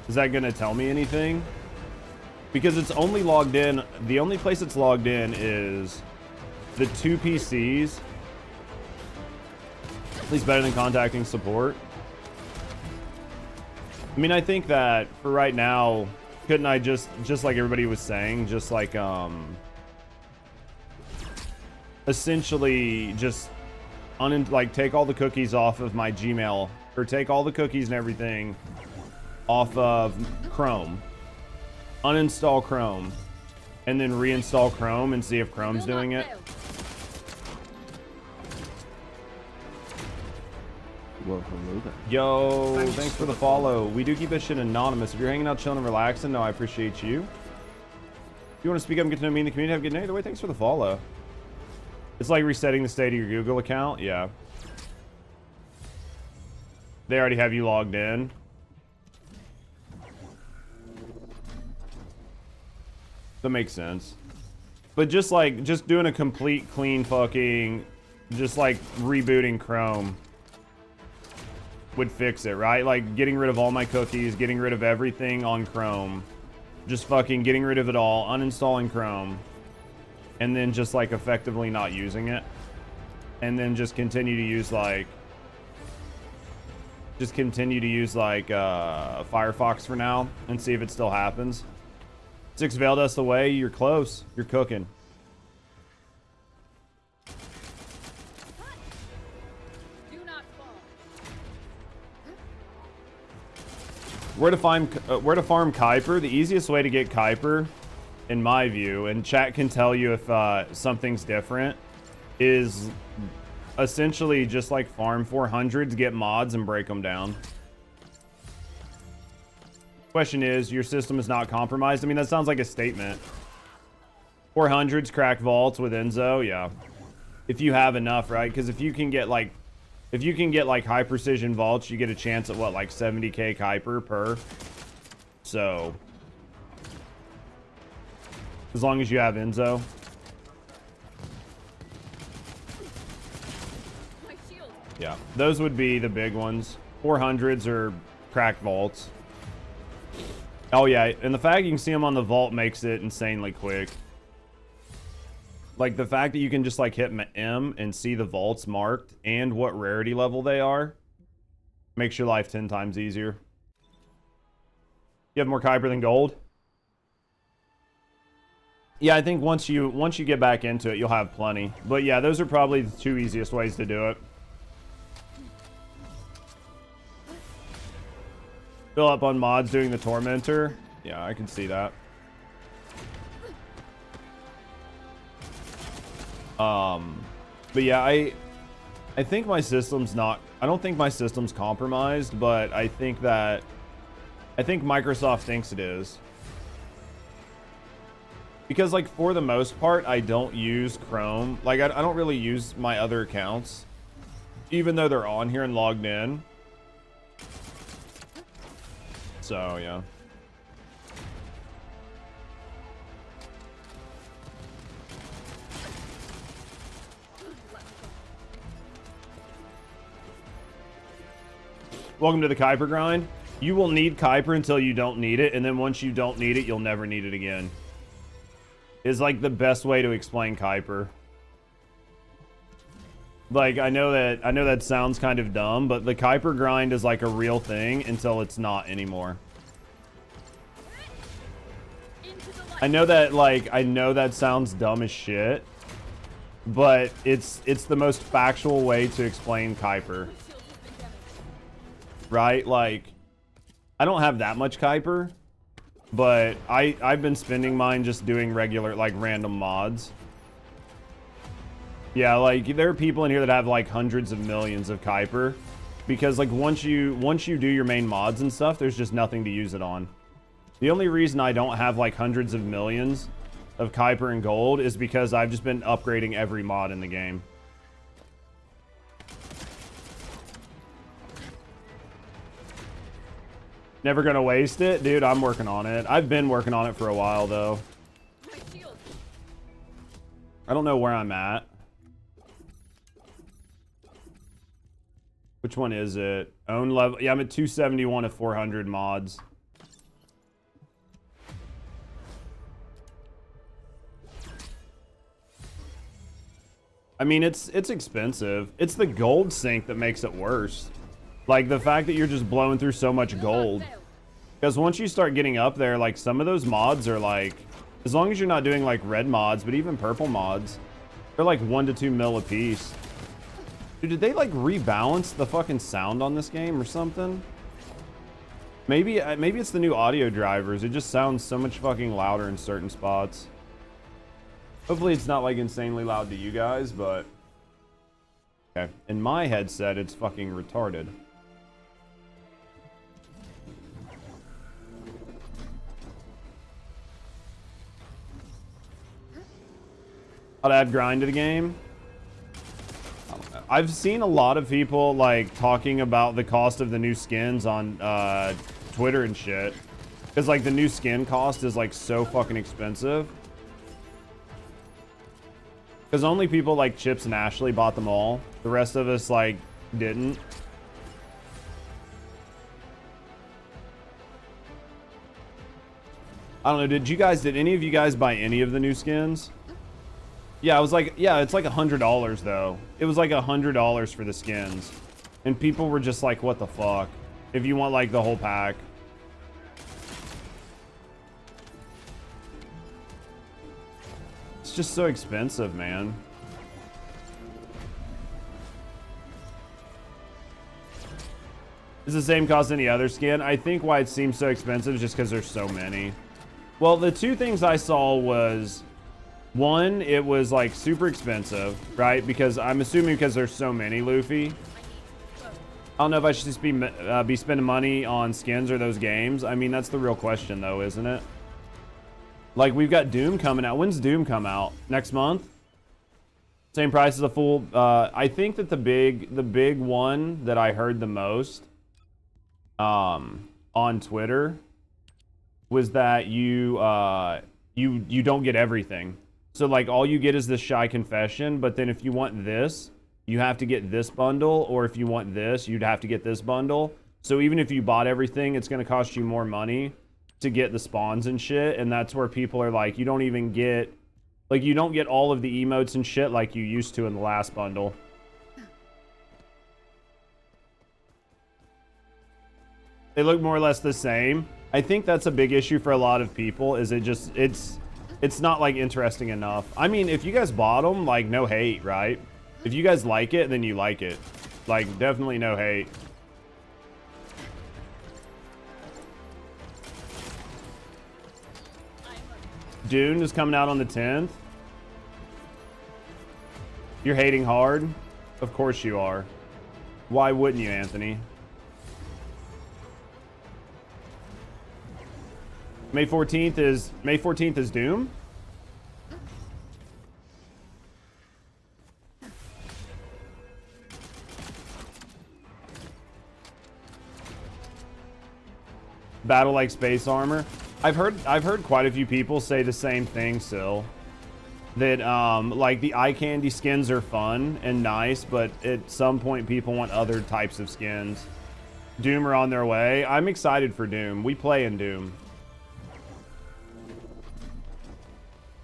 is that going to tell me anything? Because it's only logged in, the only place it's logged in is the 2 PCs. At least better than contacting support. I mean, I think that for right now, couldn't I just like everybody was saying, just like, essentially just like take all the cookies off of my Gmail, or take all the cookies and everything off of Chrome, uninstall Chrome, and then reinstall Chrome and see if Chrome's doing it. Well, hello there. Yo, thanks for the follow. We do keep this shit anonymous. If you're hanging out, chilling, and relaxing, no, I appreciate you. If you want to speak up and get to know me in the community, have a good night. Either way, thanks for the follow. It's like resetting the state of your Google account. Yeah. They already have you logged in. That makes sense. But just doing a complete clean fucking, just like rebooting Chrome would fix it, right? Like getting rid of all my cookies, getting rid of everything on Chrome, just fucking getting rid of it all, uninstalling Chrome. and then just like effectively not using it, and then just continue to use like Firefox for now and see if it still happens. 6 Veil Dust away, you're close. You're cooking. Where to farm Kuiper? The easiest way to get Kuiper, in my view, and chat can tell you if something's different, is essentially just like farm 400s, get mods, and break them down. Question is, your system is not compromised? I mean, that sounds like a statement. 400s, crack vaults with Enzo, yeah. If you have enough, right? Because if you can get like high precision vaults, you get a chance at what, like 70k Kuiper per. So as long as you have Enzo. Yeah, those would be the big ones. 400s or cracked vaults. Oh yeah, and the fact you can see them on the vault makes it insanely quick. Like the fact that you can just like hit M and see the vaults marked and what rarity level they are makes your life 10 times easier. You have more Kuiper than gold? Yeah, I think once you get back into it, you'll have plenty. But yeah, those are probably the 2 easiest ways to do it. Fill up on mods doing the Tormentor. Yeah, I can see that. But yeah, I think my system's not, I don't think my system's compromised, but I think Microsoft thinks it is. Because like for the most part, I don't use Chrome. Like I don't really use my other accounts, even though they're on here and logged in. So yeah. Welcome to the Kuiper grind. You will need Kuiper until you don't need it, and then once you don't need it, you'll never need it again. Is like the best way to explain Kuiper. Like I know that sounds kind of dumb, but the Kuiper grind is like a real thing until it's not anymore. I know that sounds dumb as shit, but it's the most factual way to explain Kuiper. Right? Like, I don't have that much Kuiper, but I've been spending mine just doing regular, like, random mods. Yeah, like, there are people in here that have, like, hundreds of millions of Kuiper, because, like, once you do your main mods and stuff, there's just nothing to use it on. The only reason I don't have, like, hundreds of millions of Kuiper and gold is because I've just been upgrading every mod in the game. Never gonna waste it? Dude, I'm working on it. I've been working on it for a while, though. I don't know where I'm at. Which one is it? Own level. Yeah, I'm at 271 of 400 mods. I mean, it's expensive. It's the gold sink that makes it worse. Like, the fact that you're just blowing through so much gold. Because once you start getting up there, like, some of those mods are, like... As long as you're not doing, like, red mods, but even purple mods, they're, like, 1 to 2 mil a piece. Dude, did they, like, rebalance the fucking sound on this game or something? Maybe it's the new audio drivers. It just sounds so much fucking louder in certain spots. Hopefully it's not, like, insanely loud to you guys, but... Okay. In my headset, it's fucking retarded. How to add grind to the game? I don't know. I've seen a lot of people like talking about the cost of the new skins on Twitter and shit. Because like the new skin cost is like so fucking expensive. Because only people like Chips and Ashley bought them all. The rest of us like didn't. I don't know, did any of you guys buy any of the new skins? Yeah, it was like, yeah, it's like $100 though. It was like $100 for the skins. And people were just like, what the fuck? If you want like the whole pack. It's just so expensive, man. It's the same cost as any other skin. I think why it seems so expensive is just because there's so many. Well, the two things I saw was, one, it was like super expensive, right? Because I'm assuming because there's so many, Luffy. I don't know if I should just be spending money on skins or those games. I mean, that's the real question though, isn't it? Like, we've got Doom coming out. When's Doom come out? Next month? Same price as a full. I think that the big one that I heard the most on Twitter was that you don't get everything. So like all you get is this Shy Confession, but then if you want this, you have to get this bundle, or if you want this, you'd have to get this bundle. So even if you bought everything, it's going to cost you more money to get the spawns and shit, and that's where people are like, you don't even get, like, you don't get all of the emotes and shit like you used to in the last bundle. They look more or less the same. I think that's a big issue for a lot of people, is it's not like interesting enough. I mean, if you guys bought them, like, no hate, right? If you guys like it, then you like it. Like, definitely no hate. Dune is coming out on the 10th. You're hating hard? Of course you are. Why wouldn't you, Anthony? May 14th is Doom? Battle like space armor. I've heard quite a few people say the same thing still. That like the eye candy skins are fun and nice, but at some point people want other types of skins. Doom are on their way. I'm excited for Doom. We play in Doom.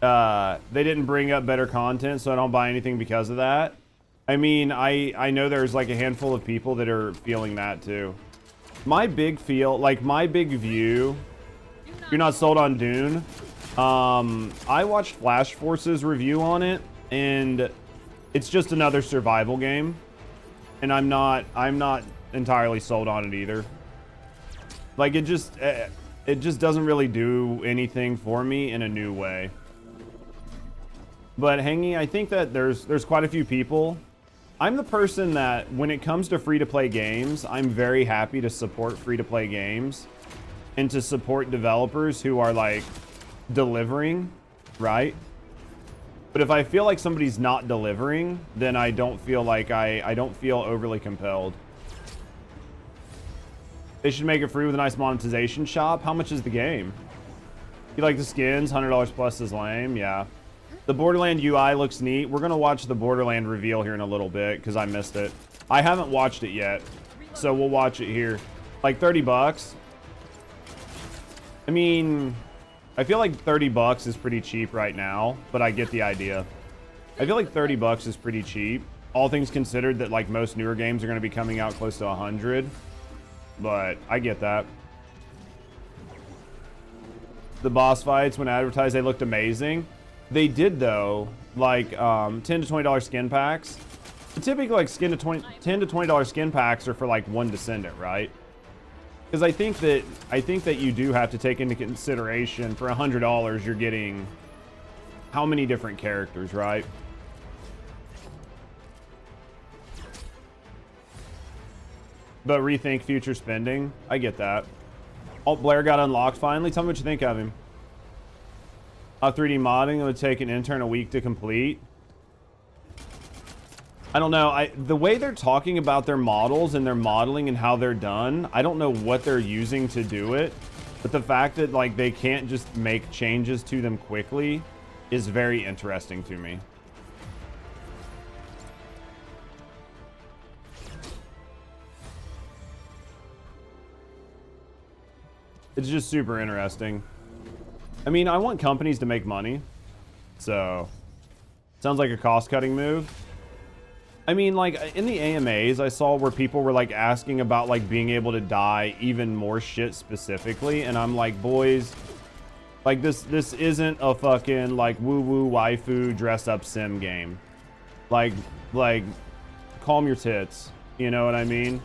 They didn't bring up better content, so I don't buy anything because of that. I mean, I know there's like a handful of people that are feeling that too. My big view, you're not sold on Dune. I watched Flash Force's review on it, and it's just another survival game, and I'm not entirely sold on it either. Like, it just doesn't really do anything for me in a new way. But Hangy, I think that there's quite a few people. I'm the person that, when it comes to free-to-play games, I'm very happy to support free-to-play games and to support developers who are like delivering, right? But if I feel like somebody's not delivering, then I don't feel like I don't feel overly compelled. They should make it free with a nice monetization shop. How much is the game? You like the skins? $100 plus is lame. Yeah. The Borderland UI looks neat. We're going to watch the Borderland reveal here in a little bit because I missed it. I haven't watched it yet, so we'll watch it here. Like 30 bucks. I mean, I feel like 30 bucks is pretty cheap right now, but I get the idea. I feel like 30 bucks is pretty cheap. All things considered that like most newer games are going to be coming out close to 100, but I get that. The boss fights, when advertised, they looked amazing. They did though, like $10 to $20 skin packs. Typically, like $10 to $20 skin packs are for like one Descendant, right? Because I think that you do have to take into consideration for $100 you're getting how many different characters, right? But rethink future spending. I get that. Alt Blair got unlocked finally. Tell me what you think of him. 3D modding, it would take an intern a week to complete. I don't know. The way they're talking about their models and their modeling and how they're done, I don't know what they're using to do it. But the fact that like they can't just make changes to them quickly is very interesting to me. It's just super interesting. I mean, I want companies to make money, so Sounds like a cost-cutting move. I mean, like, in the AMAs, I saw where people were, like, asking about, like, being able to dye even more shit specifically, and I'm like, boys, like, this isn't a fucking, like, woo-woo waifu dress-up sim game. Like, calm your tits. You know what I mean?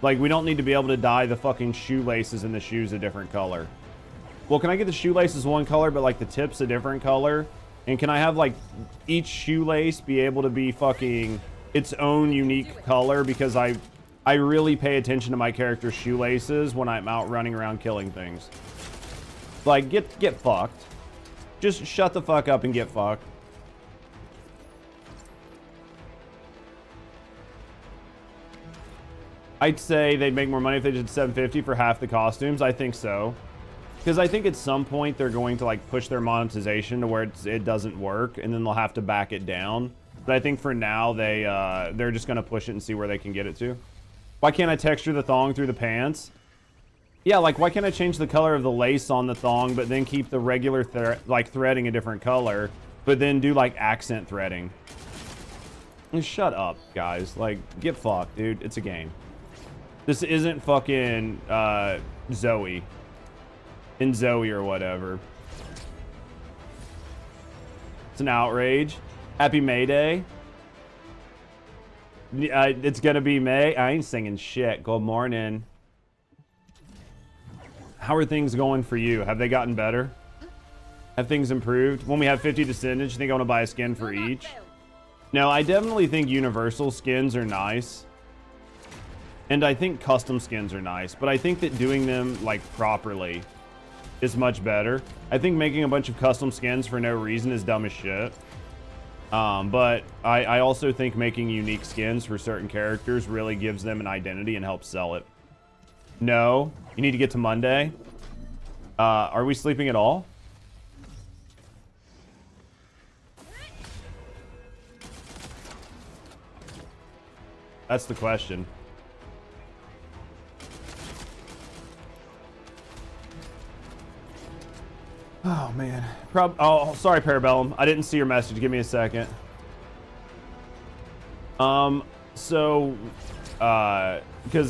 Like, we don't need to be able to dye the fucking shoelaces in the shoes a different color. Well, can I get the shoelaces one color, but, like, the tips a different color? And can I have, like, each shoelace be able to be fucking its own unique color? Because I really pay attention to my character's shoelaces when I'm out running around killing things. Like, get fucked. Just shut the fuck up and get fucked. I'd say they'd make more money if they did $750 for half the costumes. I think so. Because I think at some point they're going to like push their monetization to where it doesn't work, and then they'll have to back it down. But I think for now they're just gonna push it and see where they can get it to. Why can't I texture the thong through the pants? Yeah, like why can't I change the color of the lace on the thong, but then keep the regular threading a different color, but then do like accent threading? Shut up, guys. Like, get fucked, dude. It's a game. This isn't fucking Zoe. In Zoe or whatever. It's an outrage. Happy May Day. It's gonna be May. I ain't singing shit. Good morning. How are things going for you? Have they gotten better? Have things improved? When we have 50 Descendants, you think I want to buy a skin for each? No, I definitely think universal skins are nice. And I think custom skins are nice. But I think that doing them, like, properly is much better. I think making a bunch of custom skins for no reason is dumb as shit. But I also think making unique skins for certain characters really gives them an identity and helps sell it. No, you need to get to Monday. Are we sleeping at all? That's the question. Oh, man. Oh, sorry, Parabellum. I didn't see your message. Give me a second. Because,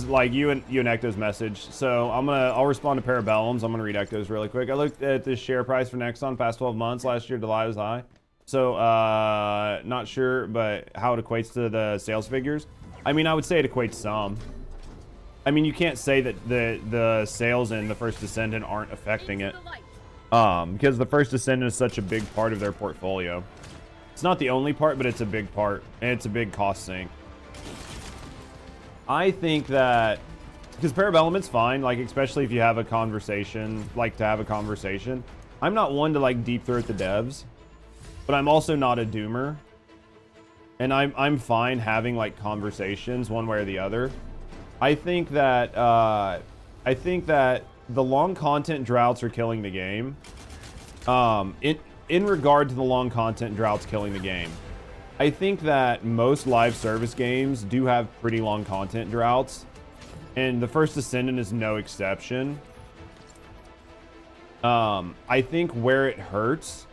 like, you and Ecto's message. So, I'll respond to Parabellum's. I'm gonna read Ecto's really quick. I looked at the share price for Nexon past 12 months. Last year, July was high. So, not sure, but how it equates to the sales figures. I mean, I would say it equates some. I mean, you can't say that the sales in the first Descendant aren't affecting it. Because the first Descendant is such a big part of their portfolio. It's not the only part, but it's a big part, and it's a big cost sink. I think that, because Parabellum, fine, like, especially if you have a conversation, like, to have a conversation. I'm not one to, like, deep throat the devs, but I'm also not a doomer. And I'm fine having, like, conversations one way or the other. I think that the long content droughts are killing the game. In regard to the long content droughts killing the game, I think that most live service games do have pretty long content droughts, and the first Descendant is no exception. I think where it hurts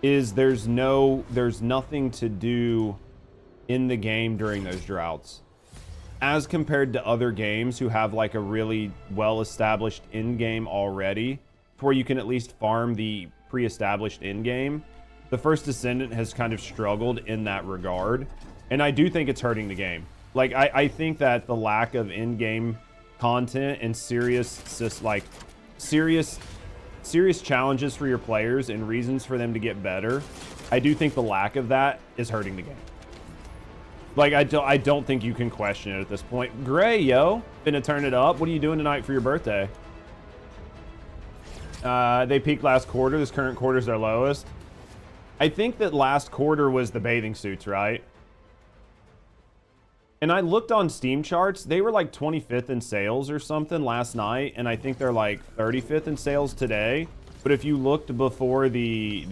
is there's nothing to do in the game during those droughts, as compared to other games who have like a really well-established in-game already, where you can at least farm the pre-established in-game. The first Descendant has kind of struggled in that regard, and I do think it's hurting the game. Like, I think that the lack of in-game content and serious challenges for your players and reasons for them to get better, I do think the lack of that is hurting the game. Like, I don't think you can question it at this point. Gray, yo, finna turn it up. What are you doing tonight for your birthday? They peaked last quarter. This current quarter is their lowest. I think that last quarter was the bathing suits, right? And I looked on Steam charts. They were like 25th in sales or something last night, and I think they're like 35th in sales today. But if you looked before the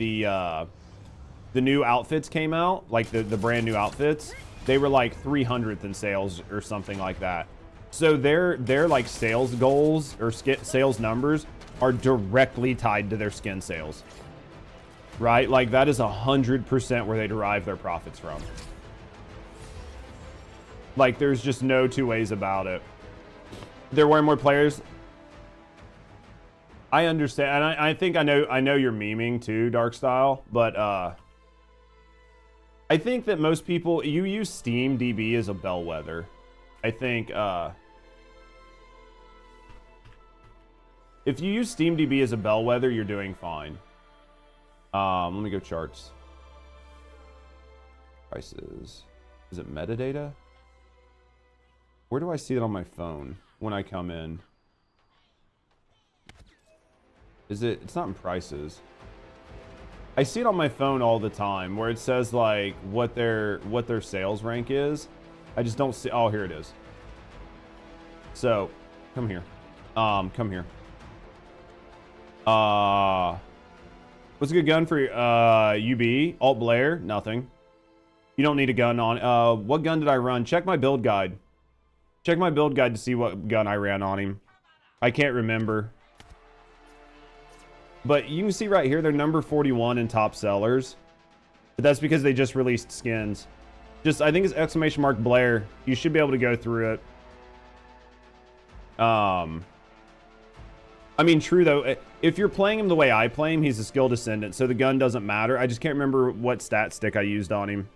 new outfits came out, like the brand new outfits, they were like 300th in sales or something like that. So their like sales goals or sales numbers are directly tied to their skin sales. right? Like, that is 100% where they derive their profits from. Like, there's just no two ways about it. There were more players. I understand, and I think I know you're memeing too, Darkstyle, but I think that most people, you use Steam DB as a bellwether. I think if you use Steam DB as a bellwether, you're doing fine. Let me go charts. Prices. Is it metadata? Where do I see it on my phone when I come in? Is it? It's not in prices. I see it on my phone all the time where it says like what their sales rank is. I just don't see. Oh, here it is. So, come here. Come here. What's a good gun for UB? Alt Blair? Nothing. You don't need a gun on. What gun did I run? Check my build guide. Check my build guide to see what gun I ran on him. I can't remember. But you can see right here, they're number 41 in top sellers. But that's because they just released skins. I think it's exclamation mark Blair. You should be able to go through it. I mean, true though, if you're playing him the way I play him, he's a skill Descendant, so the gun doesn't matter. I just can't remember what stat stick I used on him.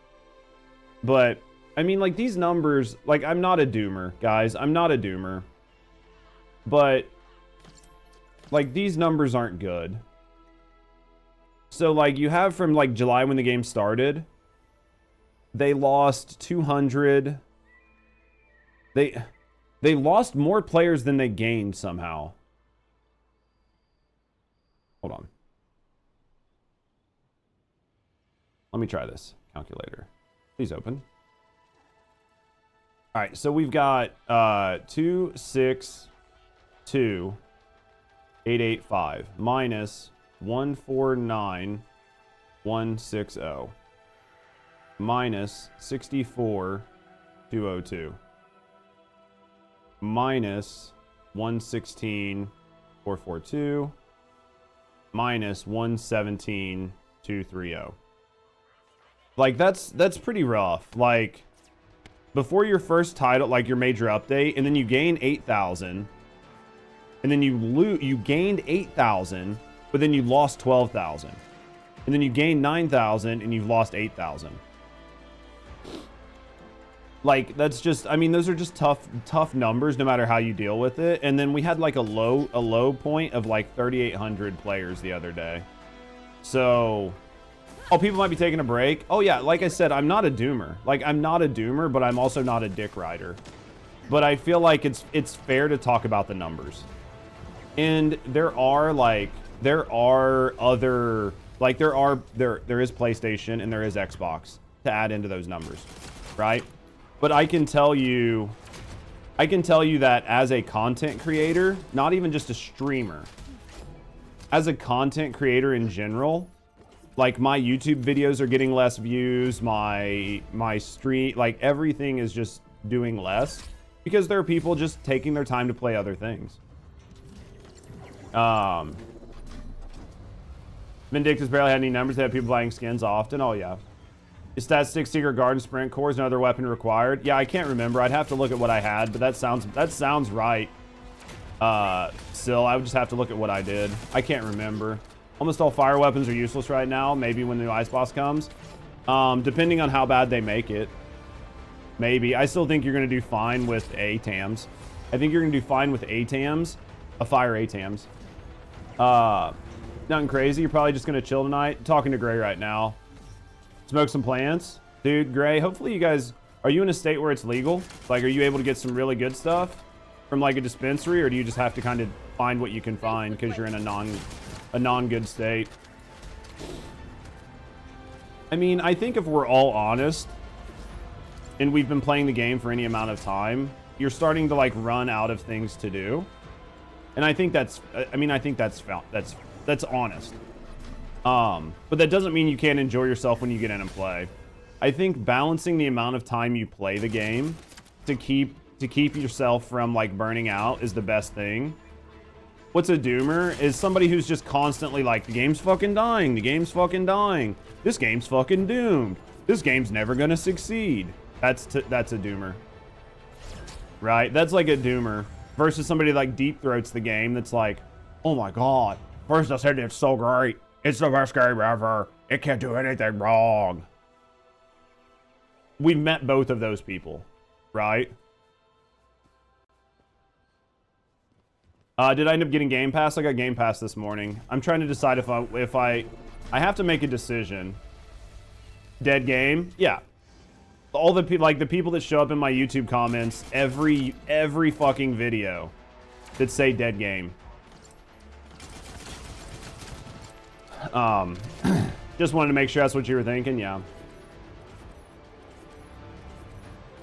But, I mean, like, these numbers, like, I'm not a doomer, guys. I'm not a doomer. But, like, these numbers aren't good. So, like, you have from, like, July when the game started, they lost 200. They lost more players than they gained somehow. Hold on. Let me try this calculator. Please open. All right, so we've got 262,885 minus 149,160 minus 64,202 minus 116,442 minus 117,230. Like, that's pretty rough. Like, before your first title, like your major update, and then you gain 8,000, and then you gained 8,000, but then you lost 12,000, and then you gained 9,000, and you've lost 8,000. Like, that's just, I mean, those are just tough numbers no matter how you deal with it. And then we had like a low point of like 3,800 players the other day. So, oh, people might be taking a break. Oh yeah, like I said, I'm not a doomer. Like, I'm not a doomer, but I'm also not a dick rider. But I feel like it's fair to talk about the numbers. And there is PlayStation and there is Xbox to add into those numbers, right? But I can tell you that as a content creator, not even just a streamer, as a content creator in general, like my YouTube videos are getting less views, my stream, like everything is just doing less because there are people just taking their time to play other things. Vindictus barely had any numbers. They have people buying skins often. Oh yeah. Is Stat Stick, Secret Garden, Sprint Cores, no other weapon required? Yeah, I can't remember. I'd have to look at what I had, but that sounds right. Still, I would just have to look at what I did. I can't remember. Almost all fire weapons are useless right now. Maybe when the new ice boss comes. Depending on how bad they make it. Maybe. I still think you're going to do fine with ATAMs. I think you're going to do fine with ATAMs. Fire ATAMs. Nothing crazy. You're probably just going to chill tonight. Talking to Gray right now. Smoke some plants. Dude, Gray, hopefully you guys... Are you in a state where it's legal? Like, are you able to get some really good stuff from, like, a dispensary? Or do you just have to kind of find what you can find because you're in a non-good state? I mean, I think if we're all honest, and we've been playing the game for any amount of time, you're starting to, like, run out of things to do. And I think that's... I mean, I think that's honest. But that doesn't mean you can't enjoy yourself when you get in and play. I think balancing the amount of time you play the game to keep yourself from like burning out is the best thing. What's a doomer is somebody who's just constantly like, the game's fucking dying. The game's fucking dying. This game's fucking doomed. This game's never gonna succeed. That's a doomer. Right? That's like a doomer. Versus somebody like deep throats the game that's like, oh my god, first I said it's so great. It's the best game ever. It can't do anything wrong. We've met both of those people, right? Did I end up getting Game Pass? I got Game Pass this morning. I'm trying to decide if I have to make a decision. Dead game? Yeah. All the people, like the people that show up in my YouTube comments, every fucking video that say dead game. Just wanted to make sure that's what you were thinking, yeah.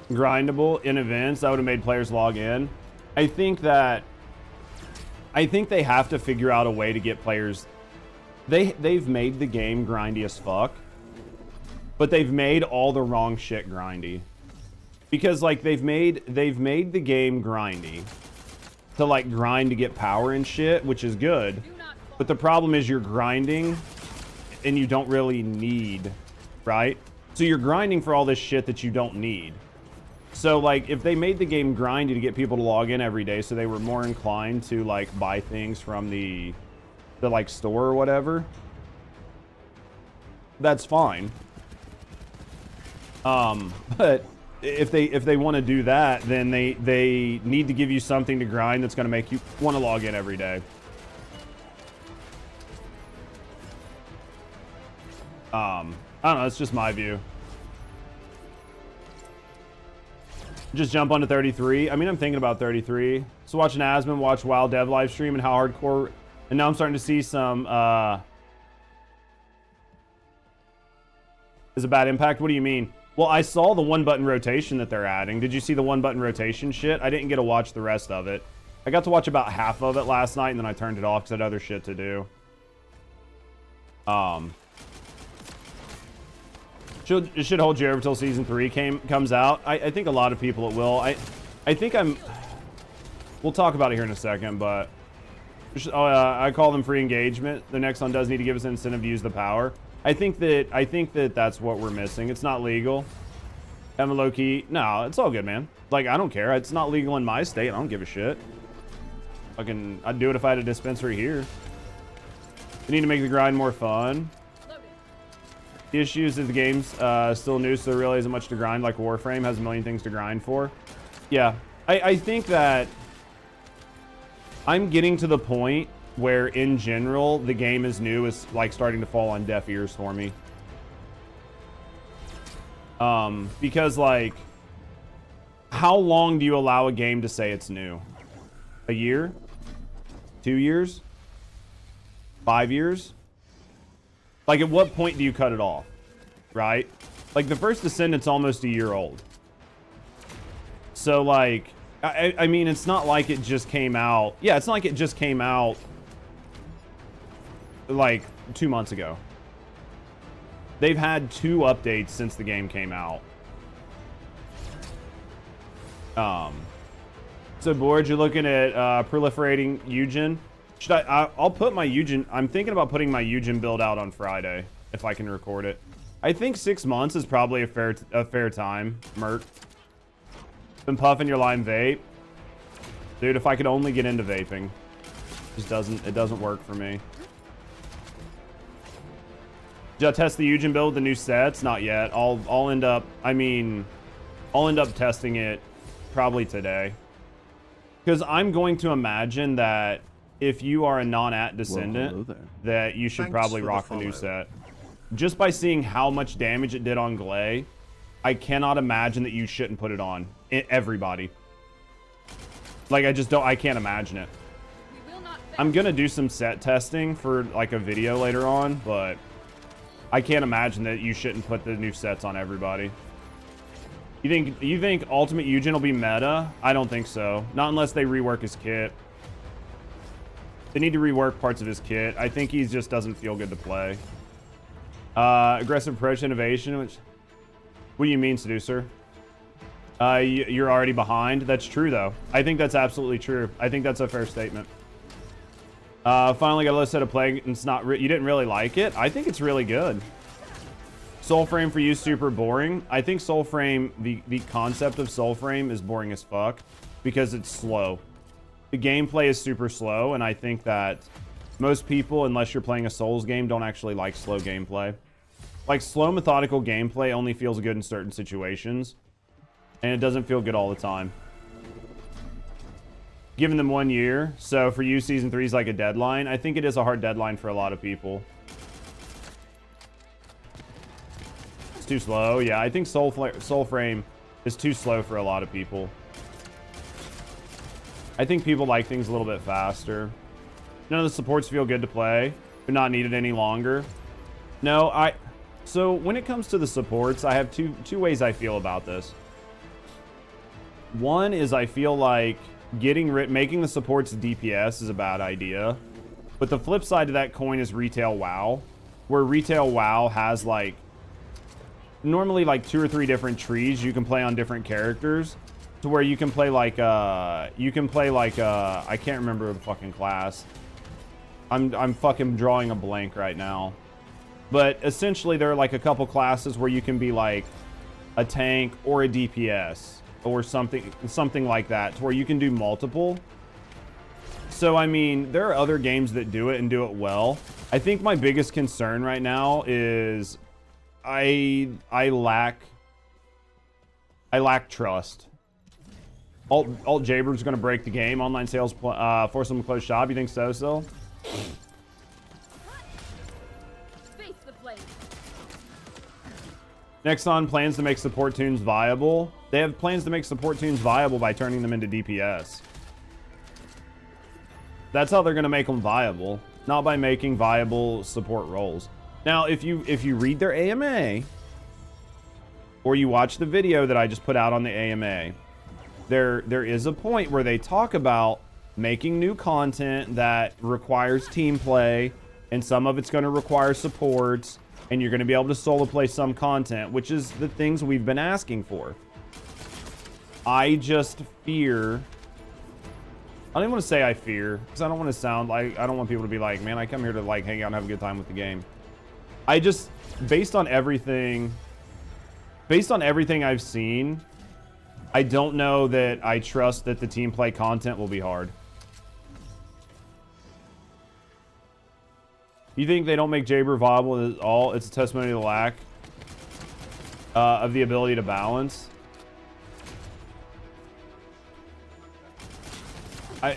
Grindable in events, that would have made players log in. I think they have to figure out a way to get players. They've made the game grindy as fuck, but they've made all the wrong shit grindy. Because like they've made the game grindy to like grind to get power and shit, which is good. But the problem is you're grinding and you don't really need, right? So you're grinding for all this shit that you don't need. So like if they made the game grindy to get people to log in every day so they were more inclined to like buy things from the like store or whatever, that's fine. But if they want to do that, then they need to give you something to grind that's going to make you want to log in every day. I don't know, that's just my view. Just jump onto 33. I mean, I'm thinking about 33. So watching Asmon watch WoW Dev live stream and how hardcore, and now I'm starting to see some is a bad impact. What do you mean? Well, I saw the one button rotation that they're adding. Did you see the one button rotation shit? I didn't get to watch the rest of it. I got to watch about half of it last night and then I turned it off because I had other shit to do. It should hold you over till season 3 comes out. I think a lot of people it will. I think we'll talk about it here in a second, but I call them free engagement. The Nexon does need to give us an incentive to use the power. I think that that's what we're missing. It's not legal. I'm a low key. No, it's all good, man. Like, I don't care. It's not legal in my state. I don't give a shit. I'd do it if I had a dispensary here. We need to make the grind more fun. The issue is that the game's still new, so there really isn't much to grind. Like Warframe has a million things to grind for. Yeah, I think that I'm getting to the point where, in general, the game is new is like starting to fall on deaf ears for me. Because like, how long do you allow a game to say it's new? A year? 2 years? 5 years? Like, at what point do you cut it off? Right? Like, the first Descendant's almost a year old. So, like, I mean, it's not like it just came out. Yeah, it's not like it just came out, like, 2 months ago. They've had 2 updates since the game came out. So, Board, you're looking at proliferating Eugen. Should I'll put my Eugen. I'm thinking about putting my Eugen build out on Friday if I can record it. I think 6 months is probably a fair time. Mert. Been puffing your lime vape, dude. If I could only get into vaping, it doesn't work for me. Did I test the Eugen build with the new sets? Not yet. I'll end up testing it probably today, because I'm going to imagine that if you are a non-at Descendant, that you should probably rock the new set. Just by seeing how much damage it did on Glay, I cannot imagine that you shouldn't put it on. Everybody. Like, I can't imagine it. I'm gonna do some set testing for like a video later on, but I can't imagine that you shouldn't put the new sets on everybody. You think Ultimate Eugen will be meta? I don't think so. Not unless they rework his kit. They need to rework parts of his kit. I think he just doesn't feel good to play. Aggressive approach innovation, which... What do you mean, Seducer? You're already behind? That's true, though. I think that's absolutely true. I think that's a fair statement. Finally got a list set of play. It's not. You didn't really like it. I think it's really good. Soulframe for you super boring. I think Soulframe, the concept of Soulframe is boring as fuck because it's slow. The gameplay is super slow, and I think that most people, unless you're playing a Souls game, don't actually like slow gameplay. Like, slow methodical gameplay only feels good in certain situations, and it doesn't feel good all the time. Giving them 1 year, so for you, Season 3 is like a deadline. I think it is a hard deadline for a lot of people. It's too slow. Yeah, I think Soulframe is too slow for a lot of people. I think people like things a little bit faster. None of the supports feel good to play. They're not needed any longer. No, so when it comes to the supports, I have two ways I feel about this. One is I feel like making the supports DPS is a bad idea. But the flip side of that coin is retail WoW, where retail WoW has like normally like 2 or 3 different trees you can play on different characters, to where you can play like I can't remember the fucking class. I'm fucking drawing a blank right now. But essentially there are like a couple classes where you can be like a tank or a DPS or something like that, to where you can do multiple. So I mean, there are other games that do it and do it well. I think my biggest concern right now is I lack trust. Alt Jaber's gonna break the game. Online sales force them to close shop. You think so still? Nexon plans to make support tunes viable. They have plans to make support tunes viable by turning them into DPS. That's how they're going to make them viable, not by making viable support roles. Now, if you read their AMA, or you watch the video that I just put out on the AMA, there is a point where they talk about making new content that requires team play, and some of it's going to require supports, and you're going to be able to solo play some content, which is the things we've been asking for. I just fear... I don't even want to say I fear, because I don't want to sound like... I don't want people to be like, man, I come here to like hang out and have a good time with the game. I just... Based on everything I've seen, I don't know that I trust that the team play content will be hard. You think they don't make Jaber viable at all? It's a testimony to the lack of the ability to balance.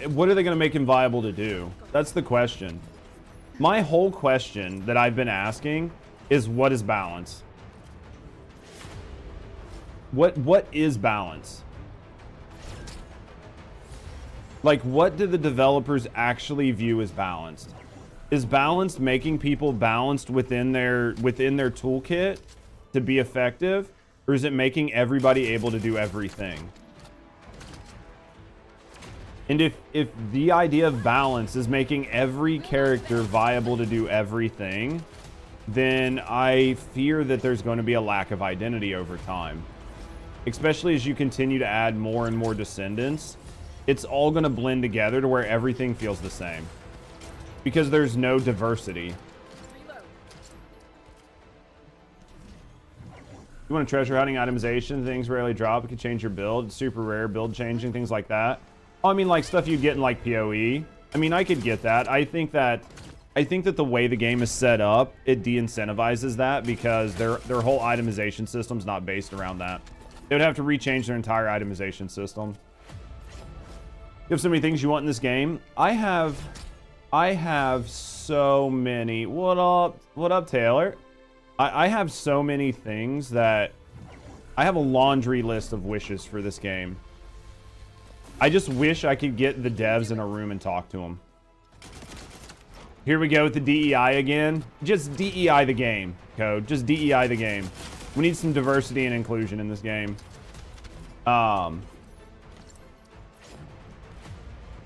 What are they going to make him viable to do? That's the question. My whole question that I've been asking is, what is balance? What is balance? Like, what do the developers actually view as balanced? Is balanced making people balanced within their toolkit to be effective, or is it making everybody able to do everything? And if the idea of balance is making every character viable to do everything, then I fear that there's going to be a lack of identity over time. Especially as you continue to add more and more Descendants, it's all going to blend together to where everything feels the same. Because there's no diversity. You want a treasure hunting itemization? Things rarely drop. It can change your build. It's super rare. Build changing, things like that. Oh, I mean, like stuff you get in like PoE. I mean, I could get that. I think that the way the game is set up, it de-incentivizes that, because their whole itemization system's not based around that. They would have to rechange their entire itemization system. You have so many things you want in this game. I have so many. What up, Taylor? I have so many things that I have a laundry list of wishes for this game. I just wish I could get the devs in a room and talk to them. Here we go with the DEI again. Just DEI the game, Code. Just DEI the game. We need some diversity and inclusion in this game. They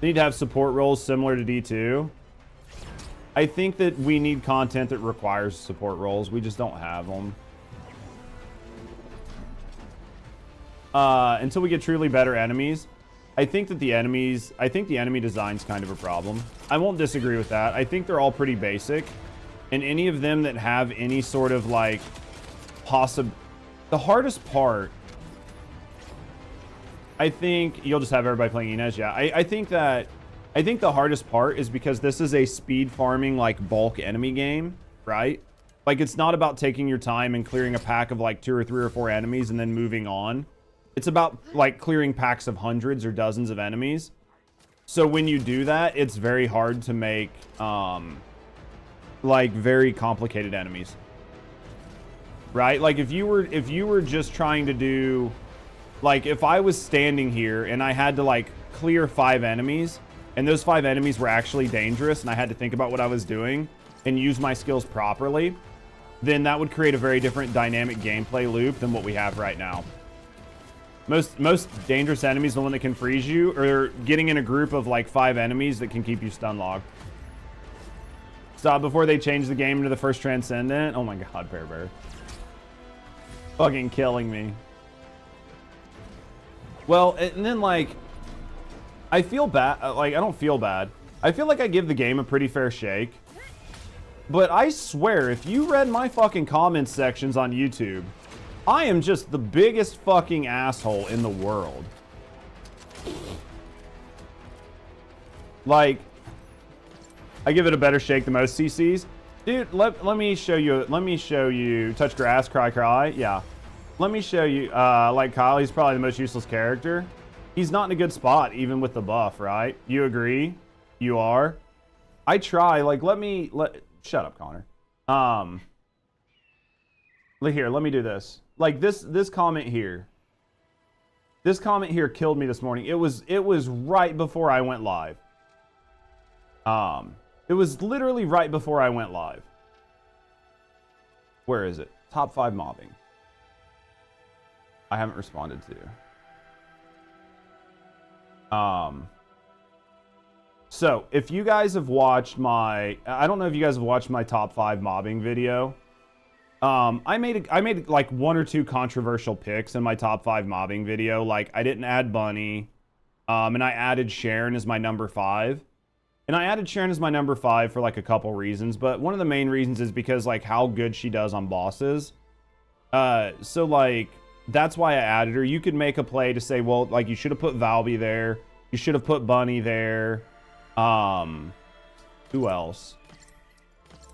need to have support roles similar to D2. I think that we need content that requires support roles. We just don't have them. Until we get truly better enemies. I think that the enemies, I think the enemy design's kind of a problem. I won't disagree with that. I think they're all pretty basic. And any of them that have any sort of like the hardest part, I think you'll just have everybody playing Inez. Yeah, I think the hardest part is because this is a speed farming like bulk enemy game, right? Like it's not about taking your time and clearing a pack of like 2 or 3 or 4 enemies and then moving on. It's about like clearing packs of hundreds or dozens of enemies. So when you do that, it's very hard to make like very complicated enemies. Right? Like if you were just trying to do, like if I was standing here and I had to like clear 5 enemies and those 5 enemies were actually dangerous and I had to think about what I was doing and use my skills properly, then that would create a very different dynamic gameplay loop than what we have right now. Most dangerous enemies, the one that can freeze you, or getting in a group of like 5 enemies that can keep you stun locked. Stop before they change the game into the first Transcendent. Oh my god, Bear. Fucking killing me. Well, and then like, I feel bad. Like, I don't feel bad. I feel like I give the game a pretty fair shake. But I swear, if you read my fucking comments sections on YouTube, I am just the biggest fucking asshole in the world. Like, I give it a better shake than most CCs. Dude, let me show you. Touch grass, cry. Yeah. Let me show you. Like Kyle, he's probably the most useless character. He's not in a good spot, even with the buff, right? You agree? You are? I try. Like, shut up, Connor. Here, let me do this. Like this comment here. This comment here killed me this morning. It was right before I went live. It was literally right before I went live. Where is it? Top 5 mobbing. I haven't responded to. So if you guys have watched I don't know if you guys have watched my top 5 mobbing video. I made like 1 or 2 controversial picks in my top 5 mobbing video. Like I didn't add Bunny, and I added Sharon as my number 5. And I added Sharon as my number 5 for like a couple reasons, but one of the main reasons is because like how good she does on bosses. So like that's why I added her. You could make a play to say, well, like you should have put Valby there. You should have put Bunny there. Who else?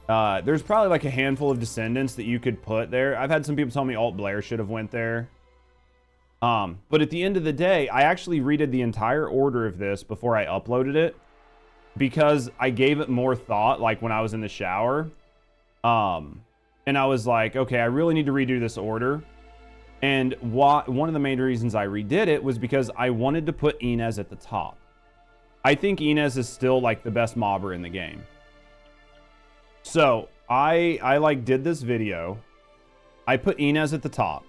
There's probably like a handful of Descendants that you could put there. I've had some people tell me Alt Blair should have went there. But at the end of the day, I actually redid the entire order of this before I uploaded it because I gave it more thought, like when I was in the shower. And I was like, okay, I really need to redo this order. And one of the main reasons I redid it was because I wanted to put Inez at the top. I think Inez is still like the best mobber in the game. So I like did this video. I put Inez at the top.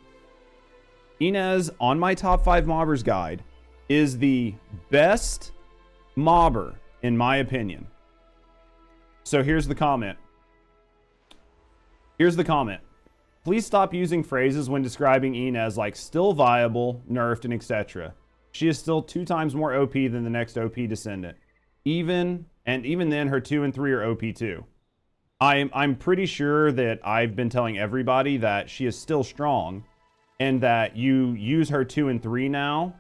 Inez on my top 5 mobbers guide is the best mobber in my opinion. So here's the comment. Please stop using phrases when describing Inez like still viable, nerfed, and etc. She is still 2 times more OP than the next OP Descendant. Even then her 2 and 3 are OP too. I'm pretty sure that I've been telling everybody that she is still strong and that you use her 2 and 3 now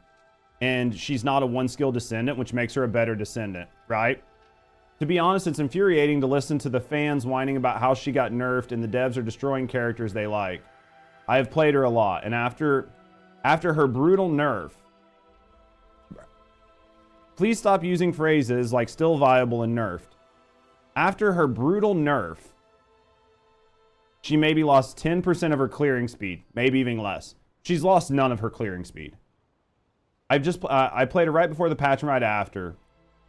and she's not a 1-skill Descendant, which makes her a better Descendant, right? To be honest, it's infuriating to listen to the fans whining about how she got nerfed and the devs are destroying characters they like. I have played her a lot, and after her brutal nerf, please stop using phrases like still viable and nerfed. After her brutal nerf, she maybe lost 10% of her clearing speed, maybe even less. She's lost none of her clearing speed. I played her right before the patch and right after.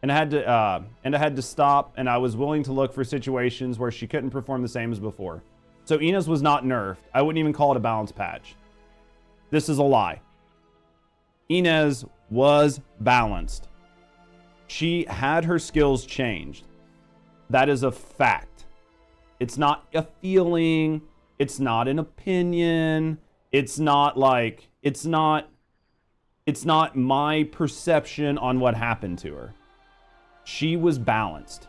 And I had to stop, and I was willing to look for situations where she couldn't perform the same as before. So Inez was not nerfed. I wouldn't even call it a balance patch. This is a lie. Inez was balanced. She had her skills changed. That is a fact. It's not a feeling. It's not an opinion. It's not It's not my perception on what happened to her. She was balanced.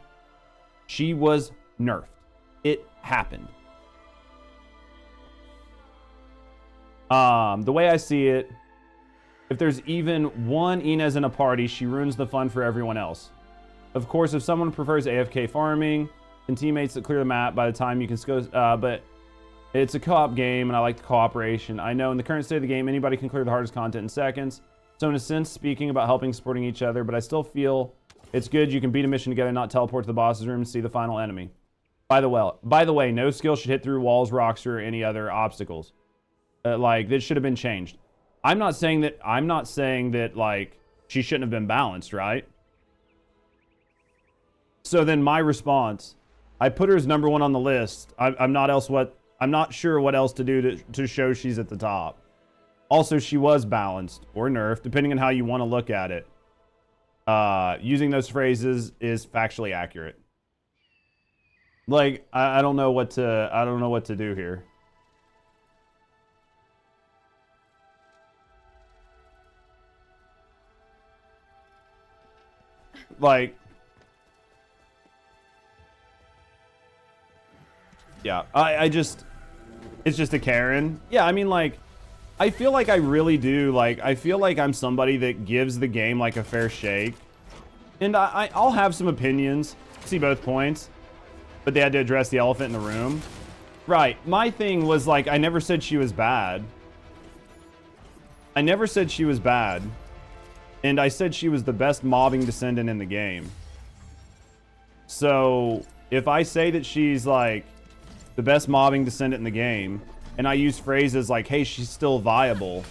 She was nerfed. It happened. The way I see it, if there's even one Inez in a party, she ruins the fun for everyone else. Of course, if someone prefers AFK farming and teammates that clear the map by the time you can go, but it's a co-op game and I like the cooperation. I know in the current state of the game, anybody can clear the hardest content in seconds. So in a sense, speaking about helping, supporting each other, but I still feel it's good you can beat a mission together, not teleport to the boss's room and see the final enemy. By the way, no skill should hit through walls, rocks, or any other obstacles. Like, this should have been changed. I'm not saying that, like, she shouldn't have been balanced, right? So then my response, I put her as number 1 on the list. I'm not sure what else to do to show she's at the top. Also, she was balanced or nerfed, depending on how you want to look at it. Using those phrases is factually accurate. Like, I don't know what to do here. Like, yeah, it's just a Karen. Yeah, I mean, like, I feel like I really do, like, I feel like I'm somebody that gives the game, like, a fair shake. And I'll have some opinions, see both points, but they had to address the elephant in the room. Right, my thing was, like, I never said she was bad. I never said she was bad. And I said she was the best mobbing Descendant in the game. So, if I say that she's, like, the best mobbing Descendant in the game, and I use phrases like, hey, she's still viable,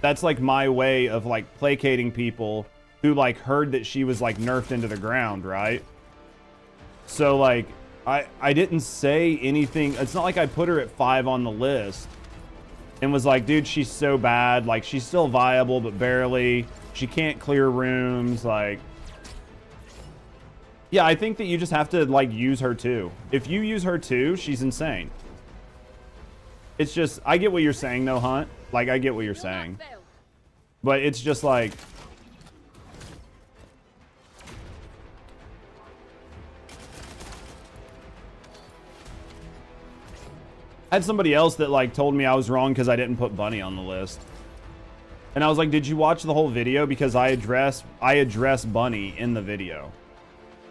that's, like, my way of, like, placating people who, like, heard that she was, like, nerfed into the ground, right? So, like, I didn't say anything. It's not like I put her at 5 on the list and was like, dude, she's so bad. Like, she's still viable, but barely. She can't clear rooms, like... Yeah, I think that you just have to, like, use her too. If you use her too, she's insane. It's just... I get what you're saying, though, Hunt. Like, I get what you're saying. But it's just, like... I had somebody else that, like, told me I was wrong because I didn't put Bunny on the list. And I was like, did you watch the whole video? Because I address Bunny in the video.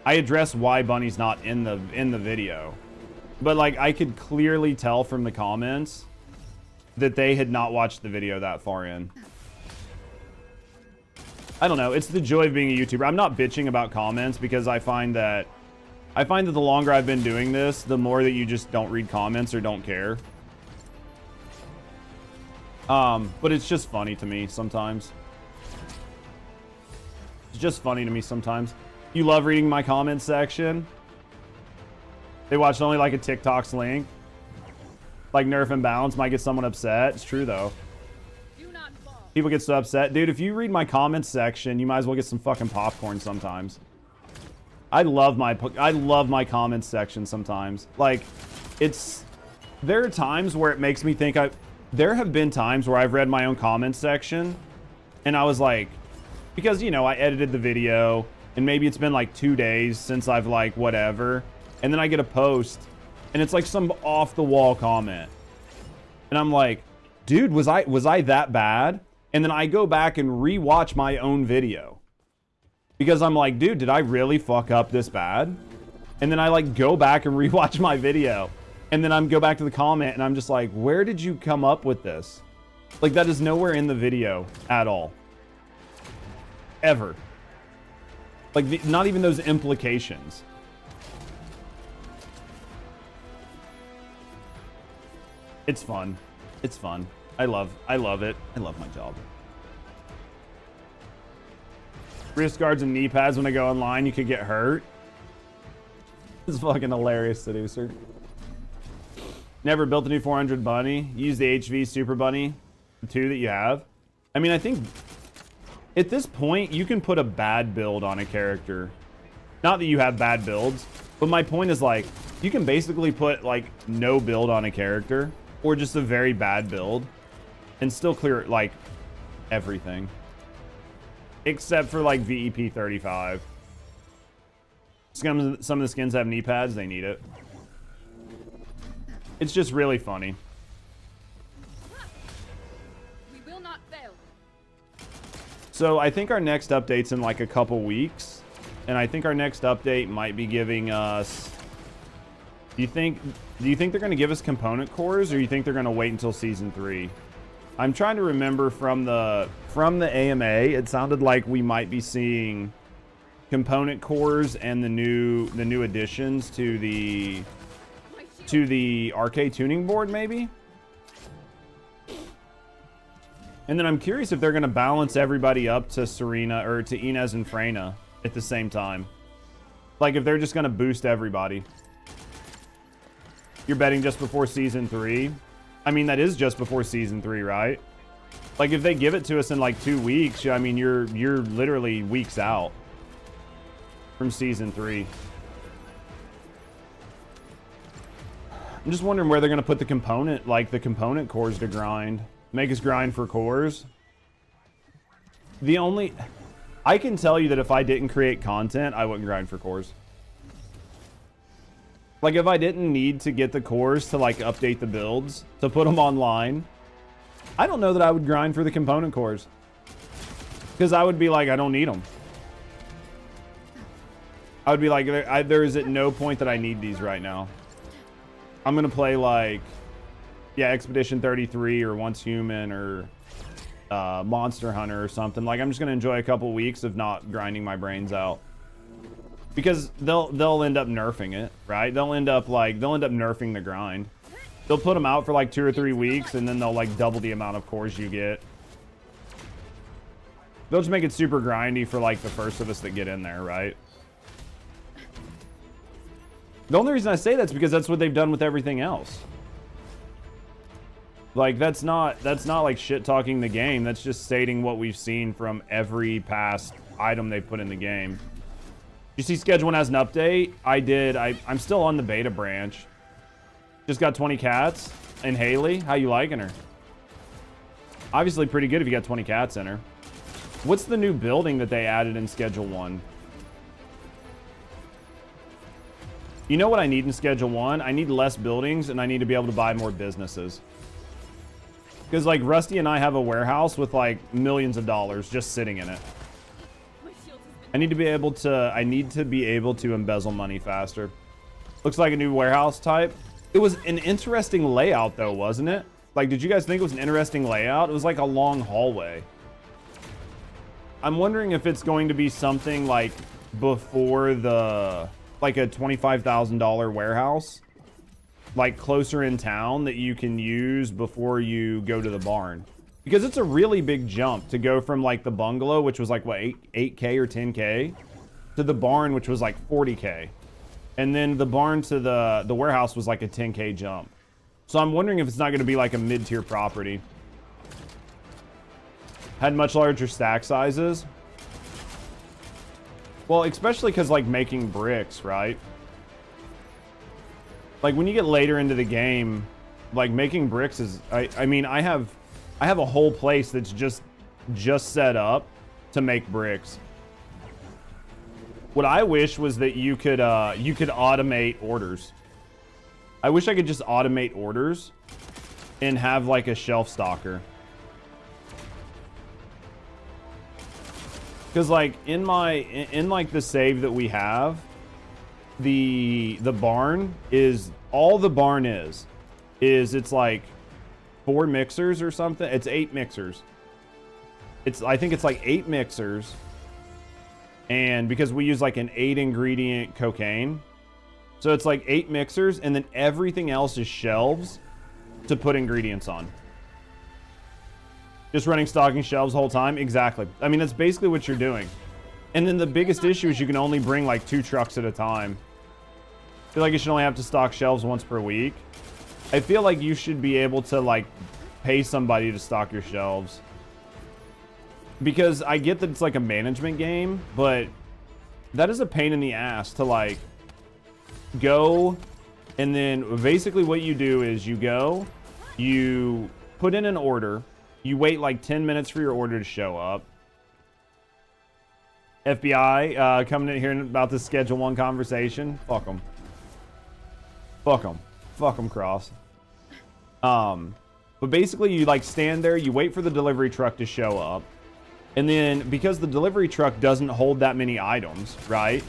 I address why Bunny's not in the video. But, like, I could clearly tell from the comments that they had not watched the video that far in. I don't know. It's the joy of being a YouTuber. I'm not bitching about comments because I find that the longer I've been doing this, the more that you just don't read comments or don't care. But it's just funny to me sometimes. It's just funny to me sometimes. You love reading my comment section. They watched only like a TikTok's link. Like nerf and balance might get someone upset. It's true though. People get so upset. Dude, if you read my comment section, you might as well get some fucking popcorn sometimes. I love my comment section sometimes. Like, there are times where it makes me think there have been times where I've read my own comment section and I was like, because, you know, I edited the video and maybe it's been like 2 days since I've like whatever. And then I get a post and it's like some off the wall comment. And I'm like, dude, was I that bad? And then I go back and rewatch my own video. Because I'm like, dude, did I really fuck up this bad? And then I like go back and rewatch my video. And then I'm go back to the comment and I'm just like, where did you come up with this? Like, that is nowhere in the video at all. Ever. Like, not even those implications. It's fun. It's fun. I love it. I love my job. Wrist guards and knee pads when I go online, you could get hurt. It's fucking hilarious, Seducer. Never built a new 400 bunny. Use the HV Super Bunny, the 2 that you have. I mean, I think at this point, you can put a bad build on a character. Not that you have bad builds, but my point is like, you can basically put like no build on a character or just a very bad build and still clear like everything. Except for like VEP 35. Some of the skins have knee pads, they need it. It's just really funny. We will not fail. So I think our next update's in like a couple weeks. And I think our next update might be giving us... Do you think they're going to give us component cores, or do you think they're going to wait until season 3? I'm trying to remember from the AMA, it sounded like we might be seeing component cores and the new additions to the arcade tuning board, maybe. And then I'm curious if they're going to balance everybody up to Serena or to Inez and Freyna at the same time. Like if they're just going to boost everybody. You're betting just before season 3? I mean, that is just before season 3, right? Like if they give it to us in like 2 weeks, I mean, you're literally weeks out from season 3. I'm just wondering where they're going to put the component cores to grind. Make us grind for cores. I can tell you that if I didn't create content, I wouldn't grind for cores. Like if I didn't need to get the cores to like update the builds, to put them online, I don't know that I would grind for the component cores. Because I would be like, I don't need them. I would be like, there is at no point that I need these right now. I'm going to play like, yeah, Expedition 33 or Once Human or Monster Hunter or something. Like I'm just going to enjoy a couple weeks of not grinding my brains out. Because they'll end up nerfing it, right? They'll end up nerfing the grind. They'll put them out for like 2 or 3 weeks, and then they'll like double the amount of cores you get. They'll just make it super grindy for like the first of us that get in there, right? The only reason I say that's because that's what they've done with everything else. Like that's not like shit talking the game. That's just stating what we've seen from every past item they put in the game. You see Schedule 1 has an update? I did. I'm still on the beta branch. Just got 20 cats. And Haley, how you liking her? Obviously pretty good if you got 20 cats in her. What's the new building that they added in Schedule 1? You know what I need in Schedule 1? I need less buildings, and I need to be able to buy more businesses. Because like Rusty and I have a warehouse with like millions of dollars just sitting in it. I need to be able to embezzle money faster. Looks like a new warehouse type. It was an interesting layout though, wasn't it? Like, did you guys think it was an interesting layout? It was like a long hallway. I'm wondering if it's going to be something like before like a $25,000 warehouse, like closer in town that you can use before you go to the barn. Because it's a really big jump to go from like the bungalow, which was like what, 8K or 10K, to the barn, which was like 40K. And then the barn to the warehouse was like a 10K jump. So I'm wondering if it's not going to be like a mid-tier property. Had much larger stack sizes. Well, especially because like making bricks, right? Like when you get later into the game, like making bricks is, I mean, I have a whole place that's just set up to make bricks. What I wish was that you could automate orders. I wish I could just automate orders and have like a shelf stocker. Because like in like the save that we have, the barn is all the barn is it's like 4 mixers or something. It's 8 mixers. I think it's like 8 mixers. And because we use like an 8 ingredient cocaine, so it's like 8 mixers, and then everything else is shelves to put ingredients on. Just running stocking shelves the whole time. Exactly. I mean, that's basically what you're doing. And then the biggest issue is you can only bring like 2 trucks at a time. I feel like you should only have to stock shelves once per week. I feel like you should be able to like pay somebody to stock your shelves. Because I get that it's like a management game, but that is a pain in the ass to like go, and then basically what you do is you go, you put in an order, you wait like 10 minutes for your order to show up, FBI coming in here about this Schedule 1 conversation. Fuck them. Fuck them. Fuck them, Cross. But basically, you like stand there, you wait for the delivery truck to show up. And then, because the delivery truck doesn't hold that many items, right?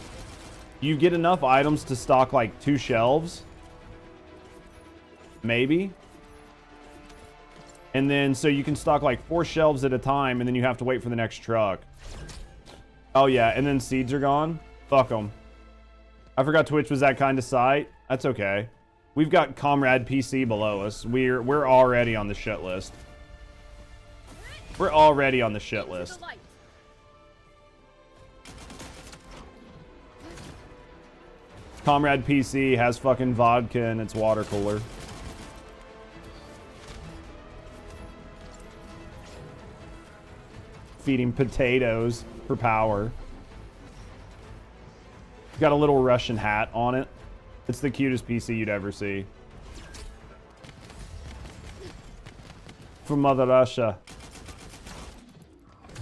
You get enough items to stock like 2 shelves. Maybe. And then, so you can stock like 4 shelves at a time, and then you have to wait for the next truck. Oh yeah, and then seeds are gone? Fuck them. I forgot Twitch was that kind of site. That's okay. We've got Comrade PC below us. We're already on the shit list. We're already on the shit list. Comrade PC has fucking vodka in its water cooler. Feeding potatoes for power. Got a little Russian hat on it. It's the cutest PC you'd ever see. From Mother Russia.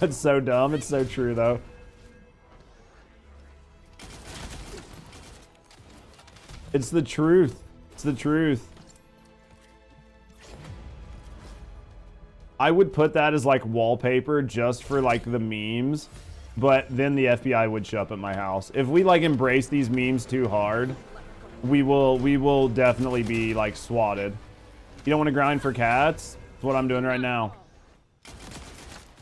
That's so dumb. It's so true, though. It's the truth. It's the truth. I would put that as like wallpaper just for like the memes, but then the FBI would show up at my house. If we like embrace these memes too hard, we will definitely be like swatted. You don't want to grind for cats? That's what I'm doing right now.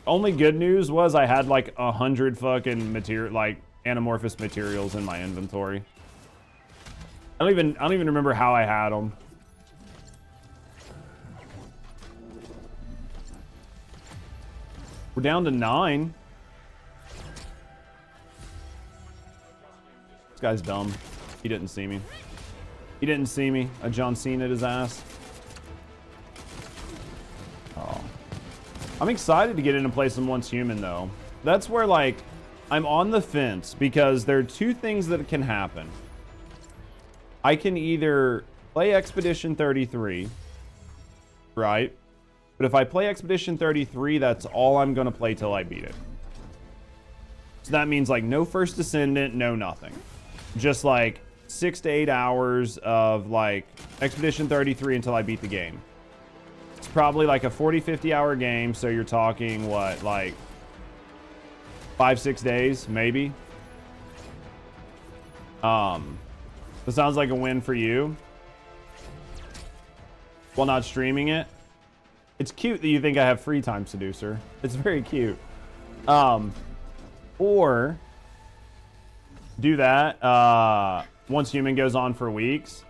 Only good news was I had like 100 fucking like anamorphous materials in my inventory. I don't even remember how I had them. We're down to 9. This guy's dumb. He didn't see me. He didn't see me. I John Cena'd his ass. Oh. I'm excited to get into play some Once Human, though. That's where, like, I'm on the fence because there are 2 things that can happen. I can either play Expedition 33, right? But if I play Expedition 33, that's all I'm going to play till I beat it. So that means, like, no First Descendant, no nothing. Just, like, 6 to 8 hours of, like, Expedition 33 until I beat the game. It's probably, like, a 40, 50-hour game, so you're talking, what, like, 5-6 days, maybe? That sounds like a win for you. While not streaming it. It's cute that you think I have free time, Seducer. It's very cute. Or do that Once Human goes on for weeks.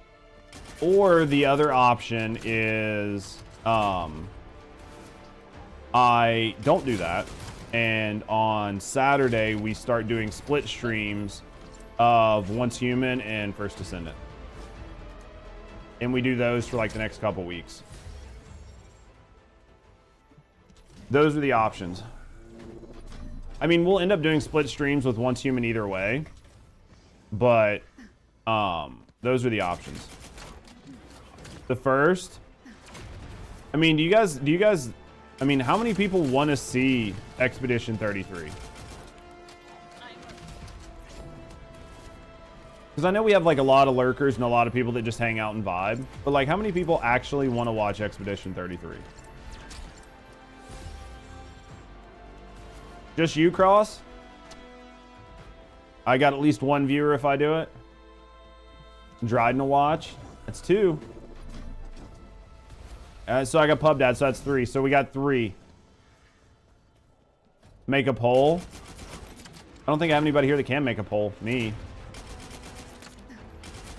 Or the other option is I don't do that. And on Saturday, we start doing split streams of Once Human and First Descendant. And we do those for like the next couple weeks. Those are the options. I mean, we'll end up doing split streams with Once Human either way. But those are the options. The first, I mean, do you guys I mean, how many people want to see Expedition 33? Because I know we have like a lot of lurkers and a lot of people that just hang out and vibe. But like, how many people actually want to watch Expedition 33? Just you, Cross? I got at least 1 viewer if I do it. Dryden will watch. That's 2. So I got Pub Dad, so that's 3. So we got 3. Make a poll. I don't think I have anybody here that can make a poll. Me.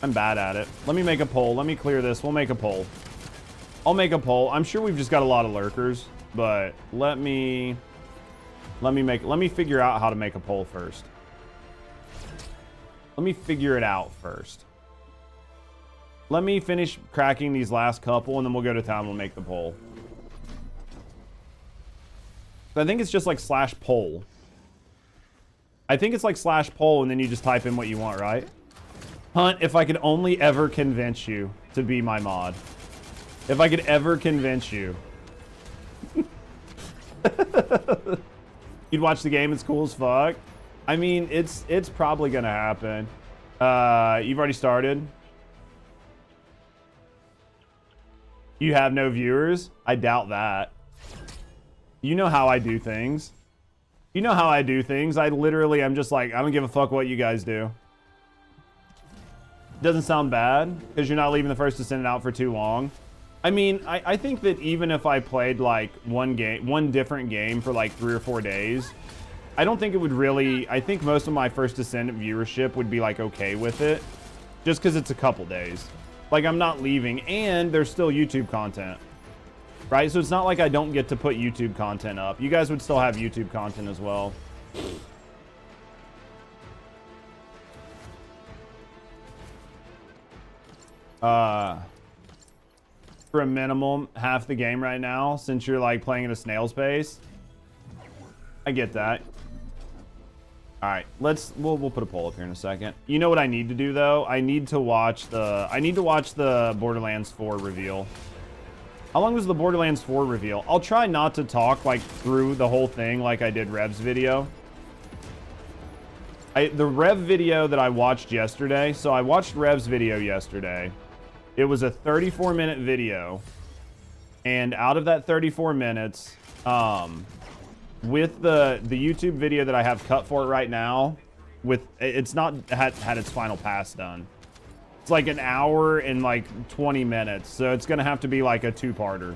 I'm bad at it. Let me make a poll. Let me clear this. We'll make a poll. I'll make a poll. I'm sure we've just got a lot of lurkers, but let me figure out how to make a poll first. Let me figure it out first. Let me finish cracking these last couple, and then we'll go to town and we'll make the poll. I think it's just like /poll. I think it's like /poll, and then you just type in what you want, right? Hunt, if I could only ever convince you to be my mod. If I could ever convince you. You'd watch the game, it's cool as fuck. I mean, it's probably gonna happen. You've already started. You have no viewers? I doubt that. You know how I do things. You know how I do things. I literally am just like, I don't give a fuck what you guys do. Doesn't sound bad because you're not leaving the first Descendant out for too long. I mean, I think that even if I played like one different game for like 3 or 4 days, I don't think it would really, I think most of my first Descendant viewership would be like okay with it just because it's a couple days. Like I'm not leaving and there's still YouTube content, right? So it's not like I don't get to put YouTube content up. You guys would still have YouTube content as well. For a minimum half the game right now, since you're like playing at a snail's pace. I get that. All right, we'll put a poll up here in a second. You know what I need to do though? I need to watch the Borderlands 4 reveal. How long was the Borderlands 4 reveal? I'll try not to talk like through the whole thing like I did Rev's video. The Rev video that I watched yesterday, so I watched Rev's video yesterday. It was a 34-minute video, and out of that 34 minutes, with the YouTube video that I have cut for it right now, it's not had its final pass done. It's like an hour and like 20 minutes, so it's gonna have to be like a 2-parter.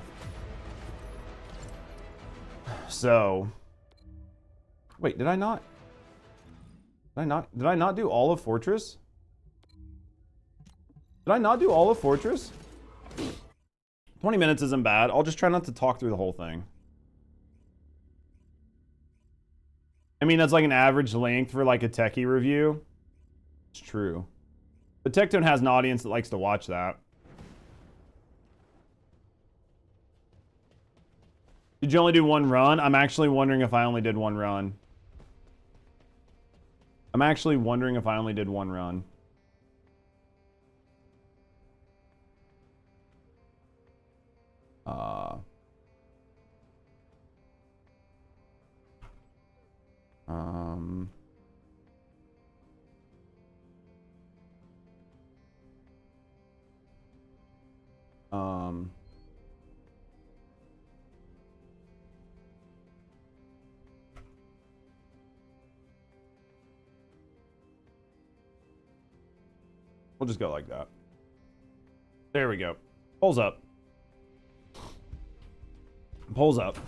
So, wait, did I not do all of Fortress? Did I not do all of Fortress? 20 minutes isn't bad. I'll just try not to talk through the whole thing. I mean, that's like an average length for like a techie review. It's true. But Tectone has an audience that likes to watch that. Did you only do one run? I'm actually wondering if I only did one run. I'm actually wondering if I only did one run. We'll just go like that. There we go. Pulls up. Pulls up.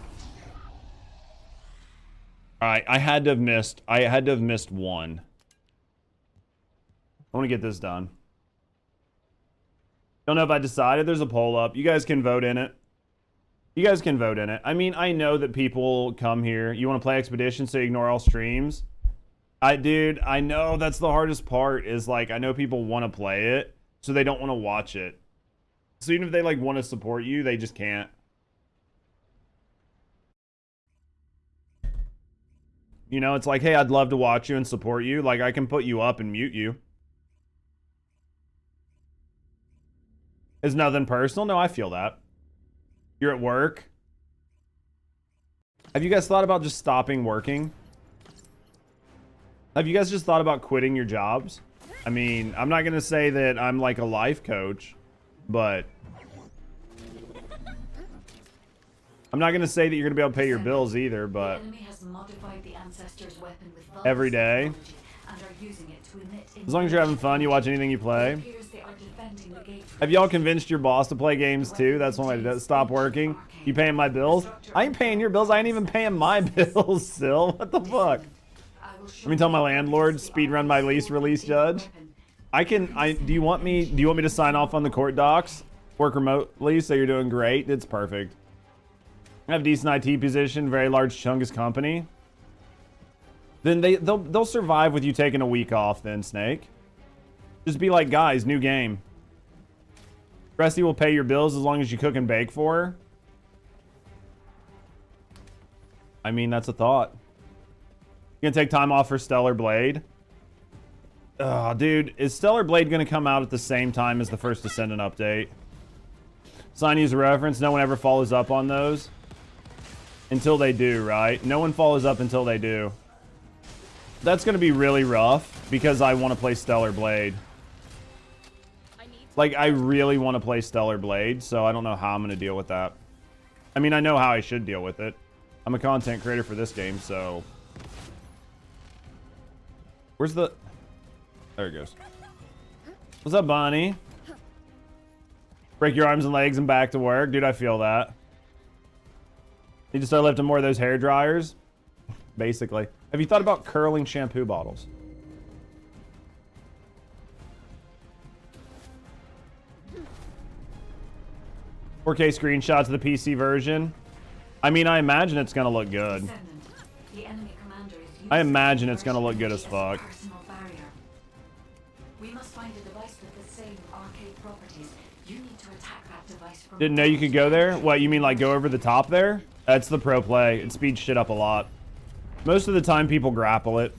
All right, I had to have missed one. I want to get this done. Don't know if I decided. There's a poll up. You guys can vote in it. You guys can vote in it. I mean, I know that people come here. You want to play Expedition, so you ignore all streams. Dude, I know that's the hardest part is like, I know people want to play it, so they don't want to watch it. So even if they like want to support you, they just can't. You know, it's like, hey, I'd love to watch you and support you. Like, I can put you up and mute you. It's nothing personal. No, I feel that. You're at work. Have you guys thought about just stopping working? Have you guys just thought about quitting your jobs? I mean, I'm not going to say that I'm like a life coach, but I'm not going to say that you're going to be able to pay your bills either, but every day, as long as you're having fun, you watch anything you play. Have y'all convinced your boss to play games too? That's one way to stop working. You paying my bills? I ain't paying your bills. I ain't even paying my bills still. What the fuck? Let me tell my landlord, speedrun my lease release, judge. Do you want me to sign off on the court docs? Work remotely, so you're doing great. It's perfect. I have decent IT position, very large chungus company. Then they'll survive with you taking a week off then, Snake. Just be like, guys, new game. Rusty will pay your bills as long as you cook and bake for her. I mean, that's a thought. You gonna take time off for Stellar Blade? Dude, is Stellar Blade gonna come out at the same time as the first Descendant update? Sign use a reference. No one ever follows up on those. Until they do, right? No one follows up until they do. That's going to be really rough because I want to play Stellar Blade. Like, I really want to play Stellar Blade, so I don't know how I'm going to deal with that. I mean, I know how I should deal with it. I'm a content creator for this game, so... Where's the... There it goes. What's up, Bonnie? Break your arms and legs and back to work. Dude, I feel that. Need to start lifting more of those hair dryers. Basically. Have you thought about curling shampoo bottles? "4K screenshots of the PC version." I mean, I imagine it's gonna look good. Descendant. The enemy commander is using I imagine it's gonna look good as a fuck. personal barrier. We must find a device with the same arcade properties. You need to attack that device from Didn't know you could go there? What, you mean like go over the top there? That's the pro play. It speeds shit up a lot. Most of the time people grapple it.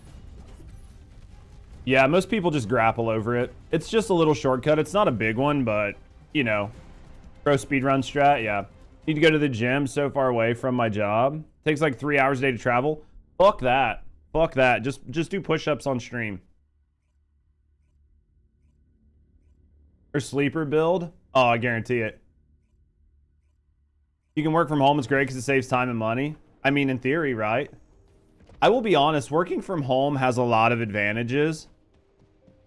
Yeah, most people just grapple over it. It's just a little shortcut. It's not a big one, but, you know. Pro speedrun strat, yeah. Need to go to the gym, so far away from my job. Takes like 3 hours a day to travel. Fuck that. Fuck that. Just do push-ups on stream. Or sleeper build. Oh, I guarantee it. You can work from home. It's great because it saves time and money. I mean, in theory, right? I will be honest. Working from home has a lot of advantages.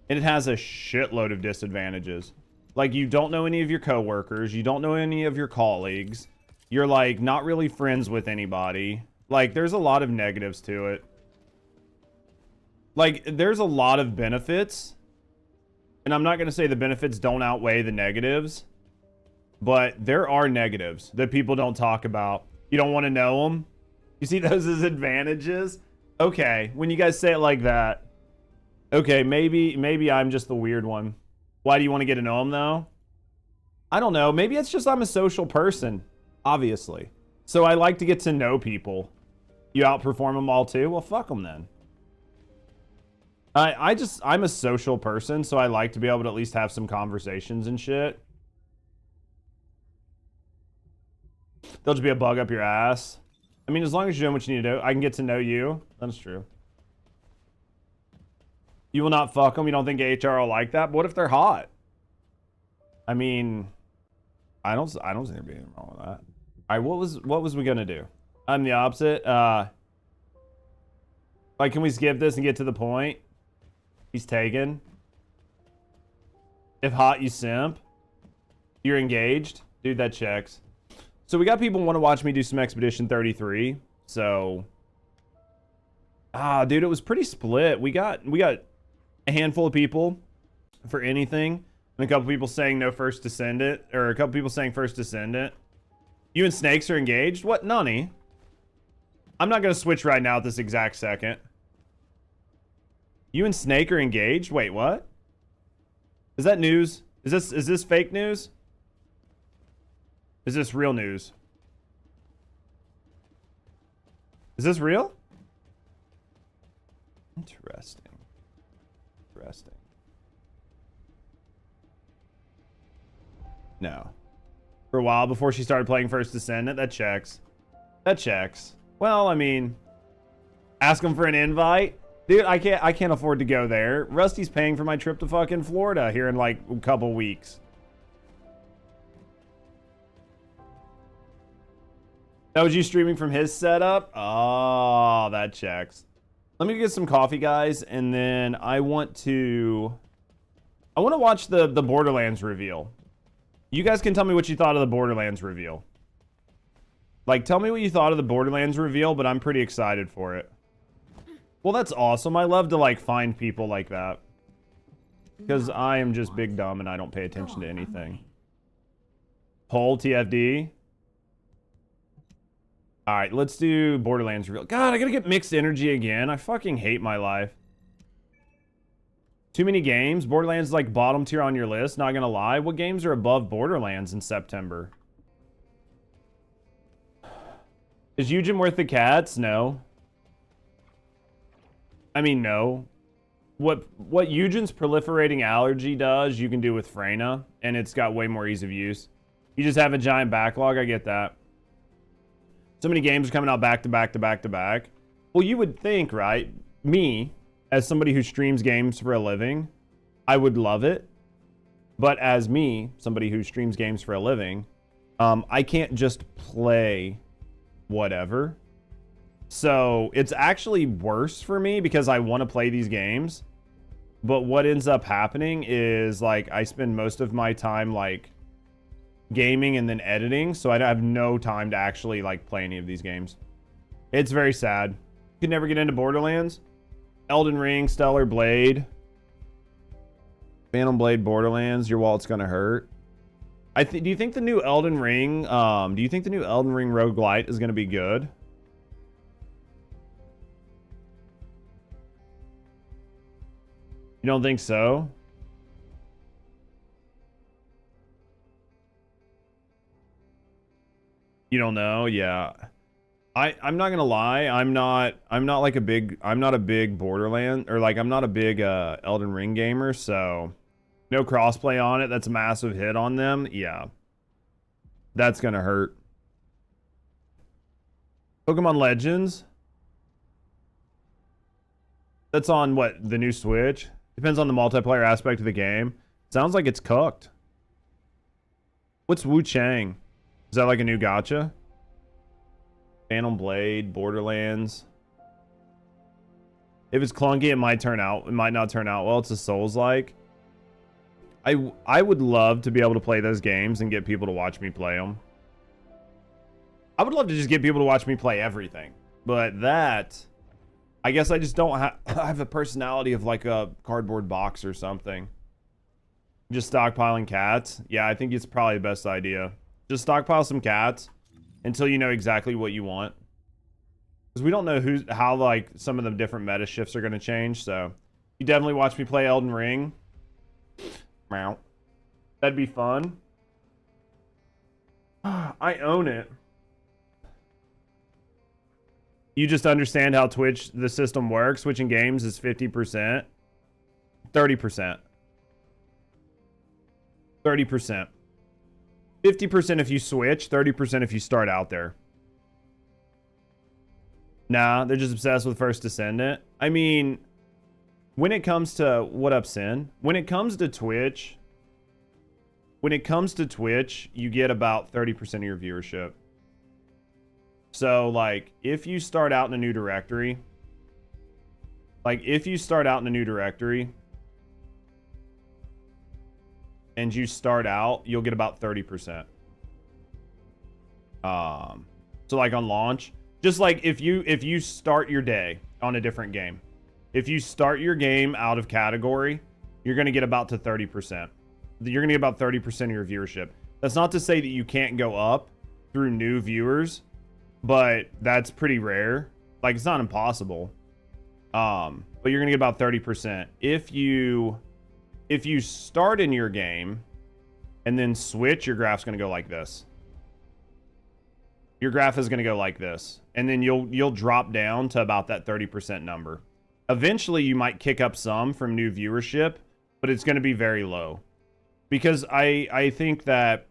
And it has a shitload of disadvantages. Like, you don't know any of your coworkers. You don't know any of your colleagues. You're, like, not really friends with anybody. Like, there's a lot of negatives to it. Like, there's a lot of benefits. And I'm not going to say the benefits don't outweigh the negatives. But there are negatives that people don't talk about. You don't want to know them. You see those as advantages? Okay, when you guys say it like that. Okay, maybe I'm just the weird one. Why do you want to get to know them, though? I don't know. Maybe it's just I'm a social person, obviously. So I like to get to know people. You outperform them all, too? Well, fuck them, then. I'm a social person, so I like to be able to at least have some conversations and shit. They'll just be a bug up your ass. I mean, as long as you're doing what you need to do, I can get to know you. That's true. You will not fuck them. You don't think HR will like that? But what if they're hot? I mean, I don't see there being anything wrong with that. All right, what was we gonna do? I'm the opposite. Like, can we skip this and get to the point? He's taken. If hot, you simp. You're engaged, dude. That checks. So we got people who want to watch me do some Expedition 33. So, dude, it was pretty split. We got a handful of people for anything, and a couple people saying no first Descendant, or a couple people saying first Descendant. You and Snakes are engaged? What, Nunny? I'm not gonna switch right now at this exact second. You and Snake are engaged? Wait, what? Is that news? Is this fake news? Is this real news? Is this real? Interesting. Interesting. No. For a while before she started playing First Descendant. That checks. That checks. Well, I mean, ask him for an invite. Dude, I can't afford to go there. Rusty's paying for my trip to fucking Florida here in like a couple weeks. That was you streaming from his setup? Oh, that checks. Let me get some coffee, guys, and then I want to watch the Borderlands reveal. You guys can tell me what you thought of the Borderlands reveal. Like, tell me what you thought of the Borderlands reveal, but I'm pretty excited for it. Well, that's awesome. I love to, like, find people like that. Because I am just big dumb and I don't pay attention to anything. Poll TFD. Alright, let's do Borderlands reveal. God, I gotta get mixed energy again. I fucking hate my life. Too many games. Borderlands is like bottom tier on your list, not gonna lie. What games are above Borderlands in September? Is Eugen worth the cats? No. I mean, no. What Eugen's proliferating allergy does, you can do with Freyna, and it's got way more ease of use. You just have a giant backlog, I get that. So many games are coming out back to back to back to back. Well, you would think, right? Me, as somebody who streams games for a living, I would love it. But as me, somebody who streams games for a living, I can't just play whatever. So it's actually worse for me because I want to play these games. But what ends up happening is like I spend most of my time like gaming and then editing. So I have no time to actually like play any of these games. It's very sad. Could never get into Borderlands. Elden Ring, Stellar Blade. Phantom Blade, Borderlands. Your wallet's gonna hurt. Do you think the new Elden Ring, roguelite is gonna be good? You don't think so? You don't know? Yeah. I'm not gonna lie, I'm not a big Borderland, or like I'm not a big Elden Ring gamer, so no crossplay on it. That's a massive hit on them. Yeah. That's gonna hurt. Pokemon Legends. That's on what, the new Switch? Depends on the multiplayer aspect of the game. Sounds like it's cooked. What's Wu Chang? Is that like a new gacha? Phantom Blade, Borderlands. If it's clunky, it might not turn out well. It's a Souls-like. I would love to be able to play those games and get people to watch me play them. I would love to just get people to watch me play everything. But that, I guess I just don't have I have the personality of like a cardboard box or something. Just stockpiling cats. Yeah, I think it's probably the best idea. Just stockpile some cats until you know exactly what you want. Because we don't know how like some of the different meta shifts are going to change. So you definitely watch me play Elden Ring. Meow. That'd be fun. I own it. You just understand how Twitch, the system works. Switching games is 50%. 30%. 30%. 50% if you switch, 30% if you start out there. Nah, they're just obsessed with first Descendant. I mean, when it comes to what up, Sin? When it comes to Twitch, you get about 30% of your viewership. So, like, if you start out in a new directory, and you start out, you'll get about 30%. So like on launch, just like if you start your day on a different game, if you start your game out of category, you're going to get about to 30%. You're going to get about 30% of your viewership. That's not to say that you can't go up through new viewers, but that's pretty rare. Like, it's not impossible. But you're going to get about 30%. If you start in your game and then switch, your graph's going to go like this. Your graph is going to go like this. And then you'll drop down to about that 30% number. Eventually, you might kick up some from new viewership, but it's going to be very low. Because I think that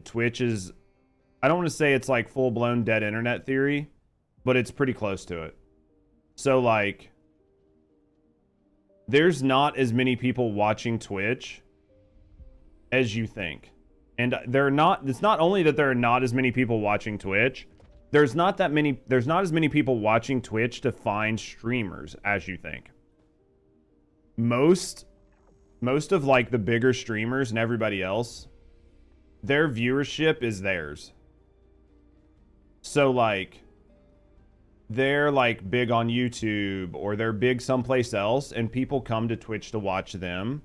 Twitch is, I don't want to say it's like full-blown dead internet theory, but it's pretty close to it. So, like, there's not as many people watching Twitch as you think. And it's not only that there are not as many people watching Twitch, there's not as many people watching Twitch to find streamers as you think. Most of like the bigger streamers and everybody else, their viewership is theirs. So like, they're like big on YouTube or they're big someplace else and people come to Twitch to watch them.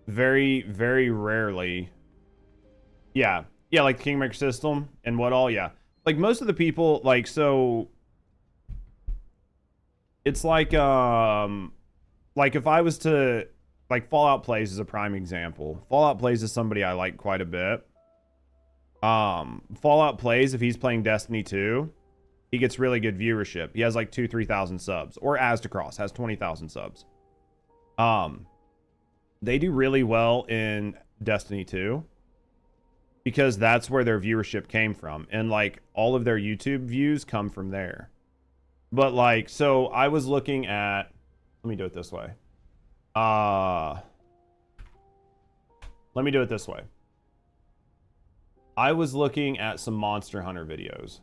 Very, very rarely. Yeah, like the Kingmaker system and what all, yeah. Like most of the people, like, so it's like if I was to, like, Fallout Plays is a prime example. Fallout Plays is somebody I like quite a bit. Fallout Plays, if he's playing Destiny 2, he gets really good viewership. He has like 2,000-3,000 subs. Or Aztecross has 20,000 subs. They do really well in Destiny 2 because that's where their viewership came from. And like all of their YouTube views come from there. But like, so I was looking at Let me do it this way. Let me do it this way. I was looking at some Monster Hunter videos.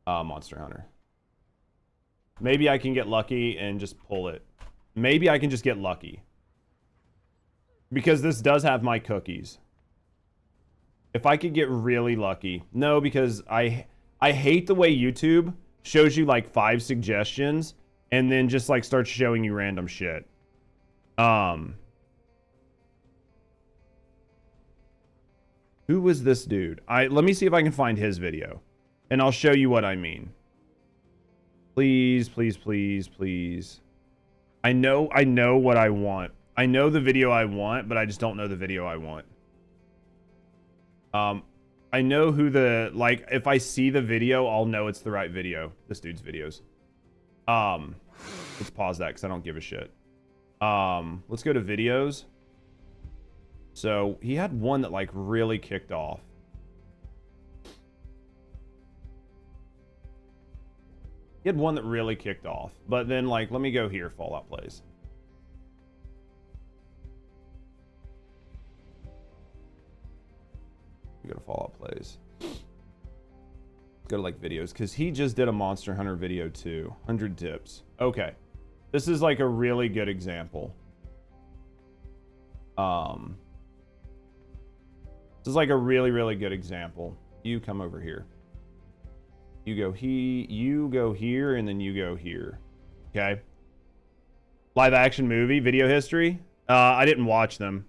Monster Hunter. Maybe I can get lucky and just pull it. Maybe I can just get lucky. Because this does have my cookies. If I could get really lucky. No, because I hate the way YouTube shows you like 5 suggestions and then just like starts showing you random shit. Who was this dude? Let me see if I can find his video. And I'll show you what I mean. Please, please, please, please. I know what I want. I know the video I want, but I just don't know the video I want. I know who the, like, if I see the video, I'll know it's the right video. This dude's videos. Let's pause that because I don't give a shit. Let's go to videos. So he had one that like really kicked off. He had one that really kicked off. But then like, let me go here, Fallout Plays. Go to Fallout Plays. Go to like videos because he just did a Monster Hunter video too. 100 tips. Okay. This is like a really good example. This is like a really, really good example. You come over here. You go here, and then you go here. Okay. Live action movie, video history. I didn't watch them.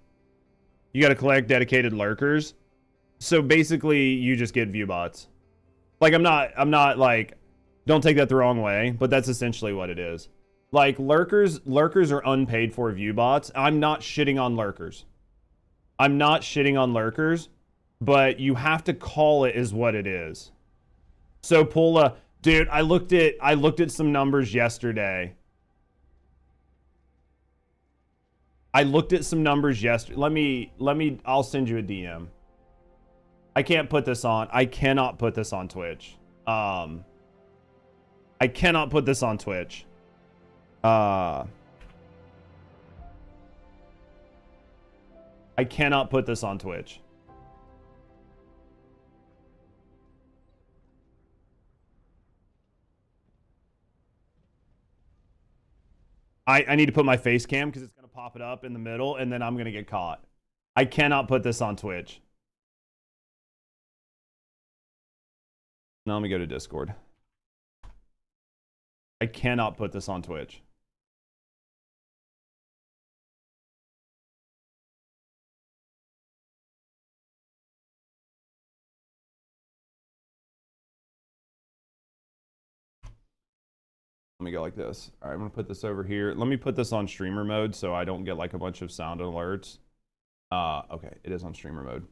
You got to collect dedicated lurkers. So basically, you just get view bots. Like, I'm not like, don't take that the wrong way, but that's essentially what it is. Like, lurkers are unpaid for view bots. I'm not shitting on lurkers. I'm not shitting on lurkers, but you have to call it is what it is. So Pula, dude, I looked at some numbers yesterday. Let me, I'll send you a DM. I can't put this on. I cannot put this on Twitch. I cannot put this on Twitch. I cannot put this on Twitch. I need to put my face cam because it's going to pop it up in the middle and then I'm going to get caught. I cannot put this on Twitch. Now let me go to Discord. I cannot put this on Twitch. Let me go like this. All right, I'm going to put this over here. Let me put this on streamer mode so I don't get like a bunch of sound alerts. Okay, it is on streamer mode.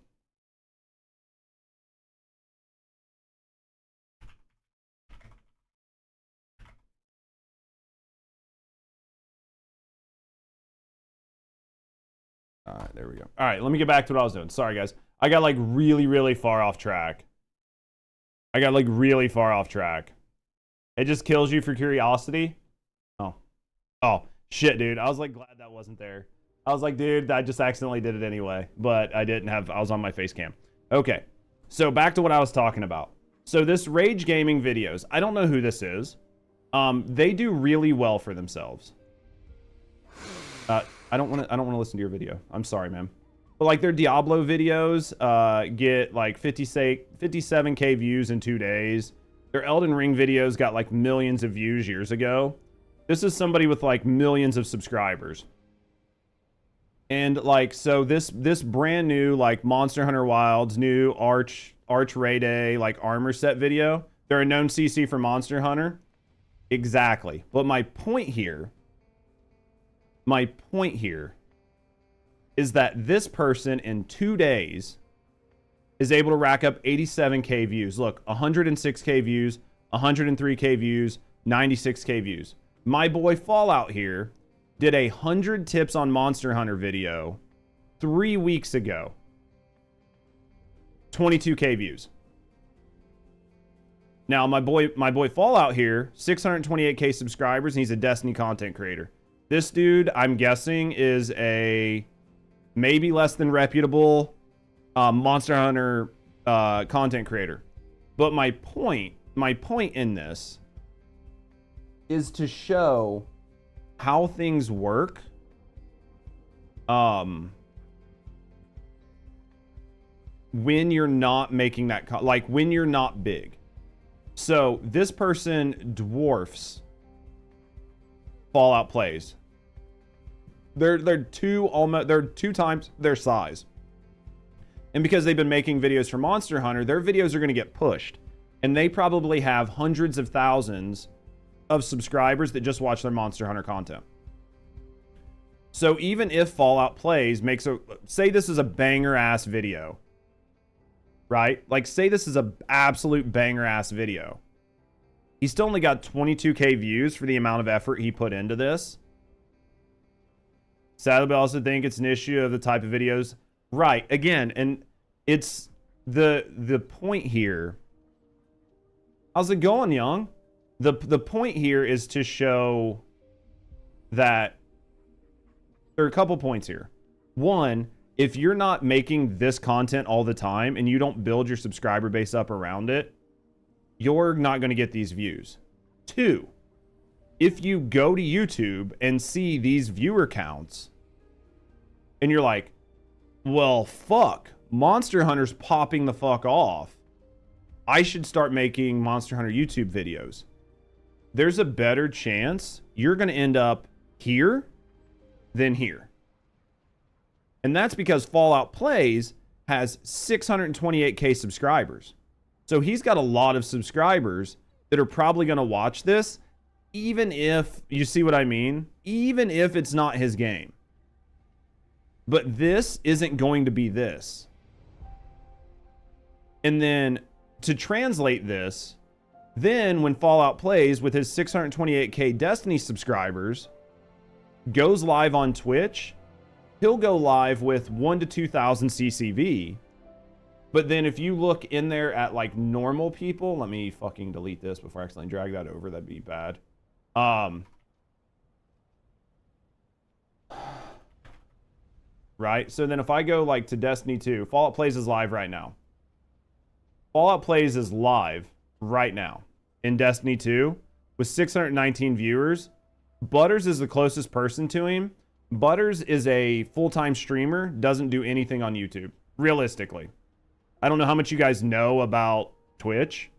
All right, there we go. All right, let me get back to what I was doing. Sorry, guys. I got like really, really far off track. It just kills you for curiosity. Oh, shit, dude. I was like glad that wasn't there. I was like, dude, I just accidentally did it anyway. But I was on my face cam. Okay, so back to what I was talking about. So this Rage Gaming videos, I don't know who this is. They do really well for themselves. I don't want to listen to your video. I'm sorry, man. But like their Diablo videos get like 57K views in 2 days. Their Elden Ring videos got like millions of views years ago. This is somebody with like millions of subscribers. And like, so this brand new like Monster Hunter Wilds new Arch Ray Day like armor set video. They're a known CC for Monster Hunter. Exactly. But my point here is that this person in 2 days is able to rack up 87K views. Look, 106K views, 103K views, 96K views. My boy Fallout here did 100 tips on Monster Hunter video 3 weeks ago. 22K views. Now, my boy Fallout here, 628K subscribers, and he's a Destiny content creator. This dude, I'm guessing, is a maybe less than reputable Monster Hunter content creator. But my point in this is to show how things work. When you're not making that, like when you're not big. So this person dwarfs Fallout plays. They're two times their size. And because they've been making videos for Monster Hunter, their videos are going to get pushed. And they probably have hundreds of thousands of subscribers that just watch their Monster Hunter content. So even if Fallout Plays makes say this is a banger ass video, right? Like say this is a absolute banger ass video. He still only got 22K views for the amount of effort he put into this. Sadly, I also think it's an issue of the type of videos. Right, again, and it's the point here. How's it going, Young? The point here is to show that there are a couple points here. One, if you're not making this content all the time and you don't build your subscriber base up around it, you're not going to get these views. Two, if you go to YouTube and see these viewer counts and you're like, well, fuck, Monster Hunter's popping the fuck off, I should start making Monster Hunter YouTube videos. There's a better chance you're going to end up here than here. And that's because Fallout Plays has 628K subscribers. So he's got a lot of subscribers that are probably going to watch this, even if, you see what I mean? Even if it's not his game. But this isn't going to be this. And then to translate this, then when Fallout Plays with his 628K Destiny subscribers goes live on Twitch, he'll go live with 1,000 to 2,000 CCV. But then if you look in there at like normal people, let me fucking delete this before I accidentally drag that over. That'd be bad. Right? So then if I go like to Destiny 2, Fallout Plays is live right now. Fallout Plays is live right now in Destiny 2 with 619 viewers. Butters is the closest person to him. Butters is a full-time streamer, doesn't do anything on YouTube, realistically. I don't know how much you guys know about Twitch,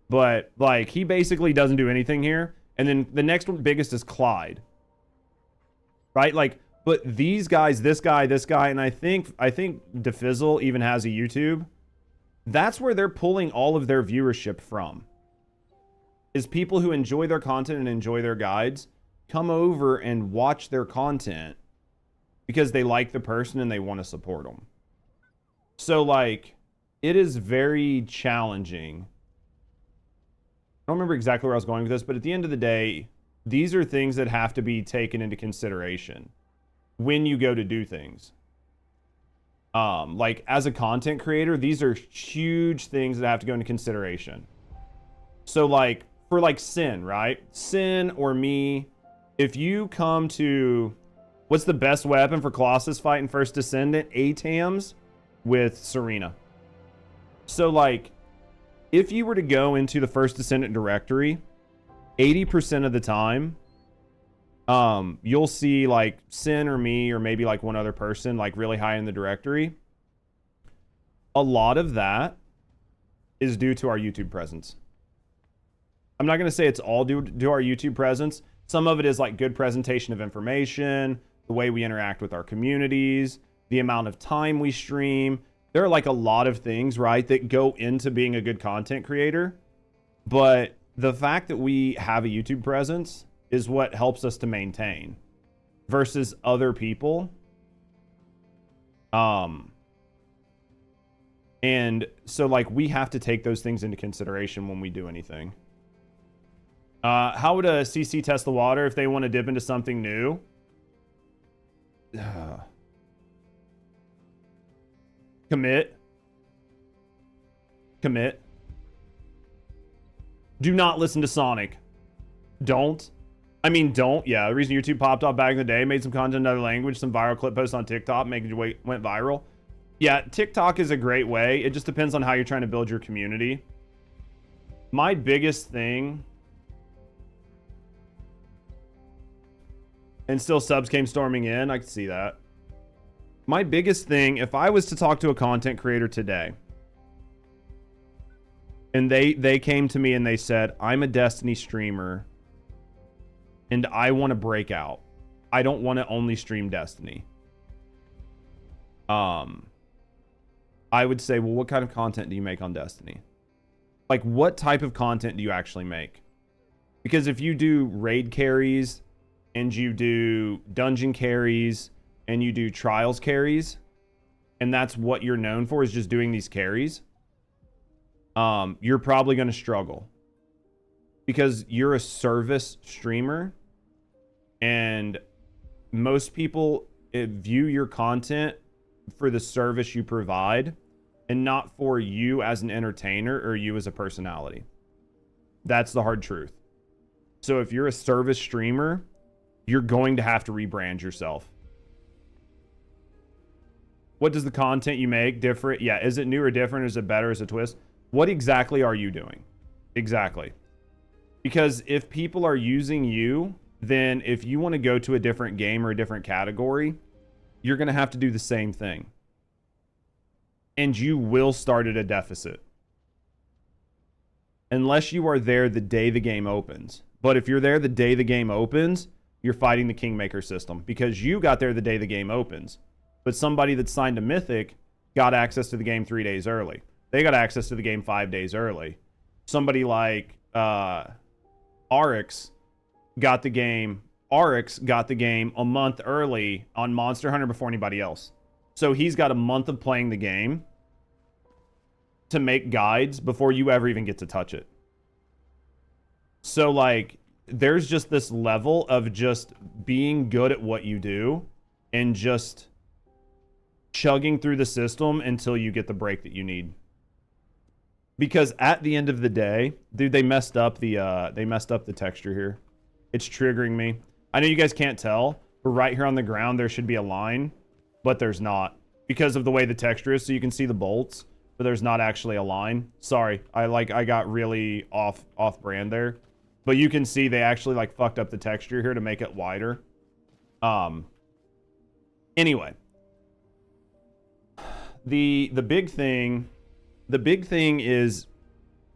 but like he basically doesn't do anything here. And then the next one biggest is Clyde. Right? Like, but these guys, this guy, and I think DeFizzle even has a YouTube. That's where they're pulling all of their viewership from. Is people who enjoy their content and enjoy their guides come over and watch their content because they like the person and they want to support them. So like, it is very challenging. I don't remember exactly where I was going with this, but at the end of the day, these are things that have to be taken into consideration when you go to do things. Like as a content creator, these are huge things that have to go into consideration. So like for like Sin, right? Sin or me, if you come to, what's the best weapon for Colossus fight in First Descendant? ATAMs with Serena. So like, if you were to go into the First Descendant directory, 80% of the time, you'll see like Sin or me or maybe like one other person like really high in the directory. A lot of that is due to our YouTube presence. I'm not going to say it's all due to our YouTube presence. Some of it is like good presentation of information, the way we interact with our communities, the amount of time we stream. There are like a lot of things, right, that go into being a good content creator. But the fact that we have a YouTube presence is what helps us to maintain versus other people. And so like we have to take those things into consideration when we do anything. How would a CC test the water if they want to dip into something new? Commit. Do not listen to Sonic. Don't. I mean, don't. Yeah, the reason YouTube popped off back in the day, made some content in another language, some viral clip posts on TikTok, making it went viral. Yeah, TikTok is a great way. It just depends on how you're trying to build your community. My biggest thing... And still subs came storming in. I can see that. My biggest thing, if I was to talk to a content creator today, and they came to me and they said, I'm a Destiny streamer, and I want to break out. I don't want to only stream Destiny. I would say, well, what kind of content do you make on Destiny? Like, what type of content do you actually make? Because if you do raid carries, and you do dungeon carries, and you do trials carries, and that's what you're known for, is just doing these carries, you're probably going to struggle. Because you're a service streamer, and most people view your content for the service you provide, and not for you as an entertainer or you as a personality. That's the hard truth. So if you're a service streamer, you're going to have to rebrand yourself. What does the content you make different? Yeah, is it new or different? Is it better? Is it a twist? What exactly are you doing? Exactly. Because if people are using you, then if you want to go to a different game or a different category, you're going to have to do the same thing. And you will start at a deficit. Unless you are there the day the game opens. But if you're there the day the game opens, you're fighting the Kingmaker system. Because you got there the day the game opens. But somebody that signed a Mythic got access to the game 3 days early. They got access to the game 5 days early. Somebody like Arix got the game a month early on Monster Hunter before anybody else. So he's got a month of playing the game to make guides before you ever even get to touch it. So like, there's just this level of just being good at what you do and just chugging through the system until you get the break that you need. Because at the end of the day, dude, they messed up the texture here. It's triggering me. I know you guys can't tell, but right here on the ground there should be a line, but there's not because of the way the texture is. So you can see the bolts, but there's not actually a line. Sorry, I got really off brand there, but you can see they actually like fucked up the texture here to make it wider. Anyway, the big thing is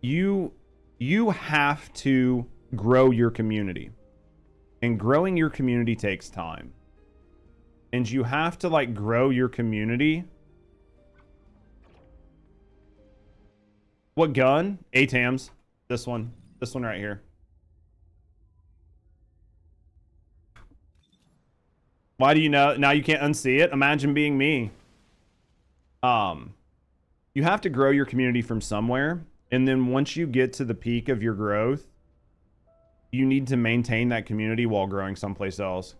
you have to grow your community. And growing your community takes time. And you have to like grow your community. What gun? ATAMs. This one right here. Why do you know? Now you can't unsee it. Imagine being me. You have to grow your community from somewhere. And then once you get to the peak of your growth, you need to maintain that community while growing someplace else.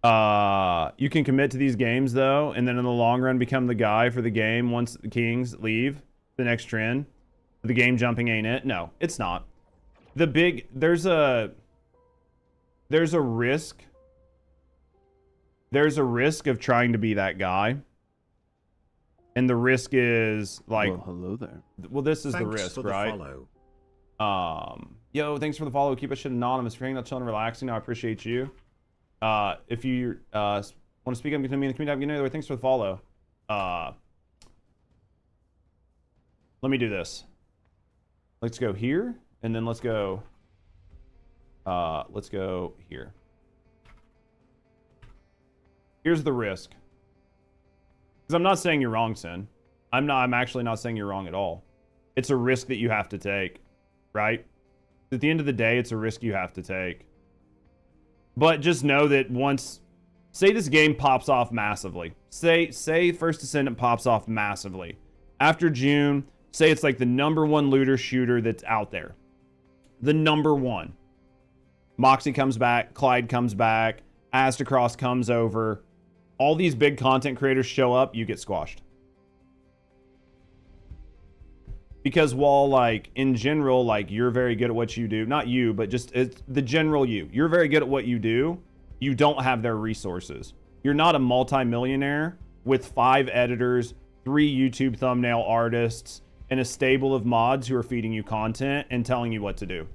You can commit to these games though, and then in the long run become the guy for the game once the Kings leave the next trend. The game jumping ain't it. No, it's not. There's a risk. There's a risk of trying to be that guy. And the risk is like, well, hello there. Well, this is Thanks the risk, for the right? Follow. Yo, thanks for the follow. Keep it shit anonymous. If you're hanging out, chilling, relaxing, I appreciate you. If you want to speak up to me in the community, thanks for the follow. Let me do this. Let's go here, and then let's go here. Here's the risk. Because I'm not saying you're wrong, Sin. I'm actually not saying you're wrong at all. It's a risk that you have to take, right? At the end of the day, it's a risk you have to take. But just know that once, say this game pops off massively. Say First Descendant pops off massively. After June, say it's like the #1 looter shooter that's out there. The #1. Moxie comes back, Clyde comes back, Astacross comes over. All these big content creators show up, you get squashed. Because while like in general, like you're very good at what you do, not you, but just it's the general you're very good at what you do. You don't have their resources. You're not a multi-millionaire with 5 editors, 3 YouTube thumbnail artists, and a stable of mods who are feeding you content and telling you what to do.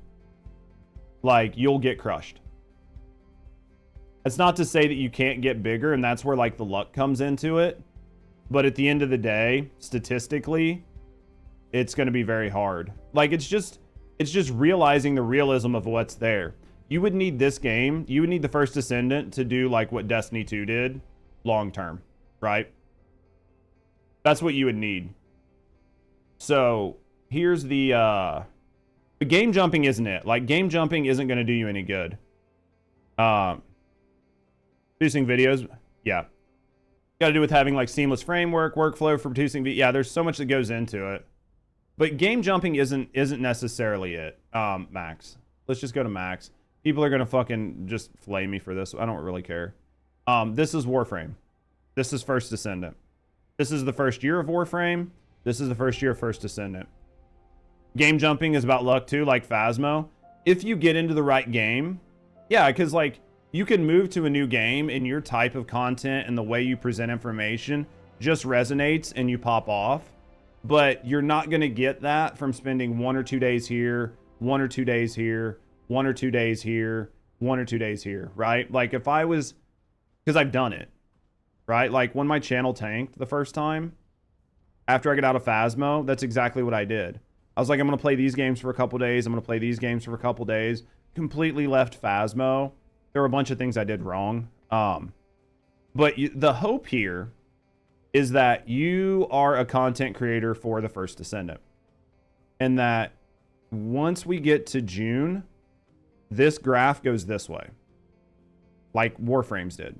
Like, you'll get crushed. That's not to say that you can't get bigger, and that's where like the luck comes into it. But at the end of the day, statistically, it's going to be very hard. Like, it's just realizing the realism of what's there. You would need this game. You would need the first Descendant to do like what Destiny 2 did long term, right? That's what you would need. So here's the game jumping isn't it. Like, game jumping isn't going to do you any good. Producing videos, yeah. Got to do with having like seamless framework, workflow for producing. Yeah, there's so much that goes into it. But game jumping isn't necessarily it. Max. Let's just go to Max. People are gonna fucking just flame me for this. I don't really care. This is Warframe. This is First Descendant. This is the first year of Warframe. This is the first year of First Descendant. Game jumping is about luck too, like Phasmo. If you get into the right game, yeah, because like you can move to a new game and your type of content and the way you present information just resonates and you pop off. But you're not going to get that from spending 1 or 2 days here, 1 or 2 days here, 1 or 2 days here, 1 or 2 days here, right? Like if I was, because I've done it, right? Like when my channel tanked the first time, after I got out of Phasmo, that's exactly what I did. I was like, I'm going to play these games for a couple days. I'm going to play these games for a couple days. Completely left Phasmo. There were a bunch of things I did wrong. But the hope here is that you are a content creator for the First Descendant. And that once we get to June, this graph goes this way. Like Warframes did.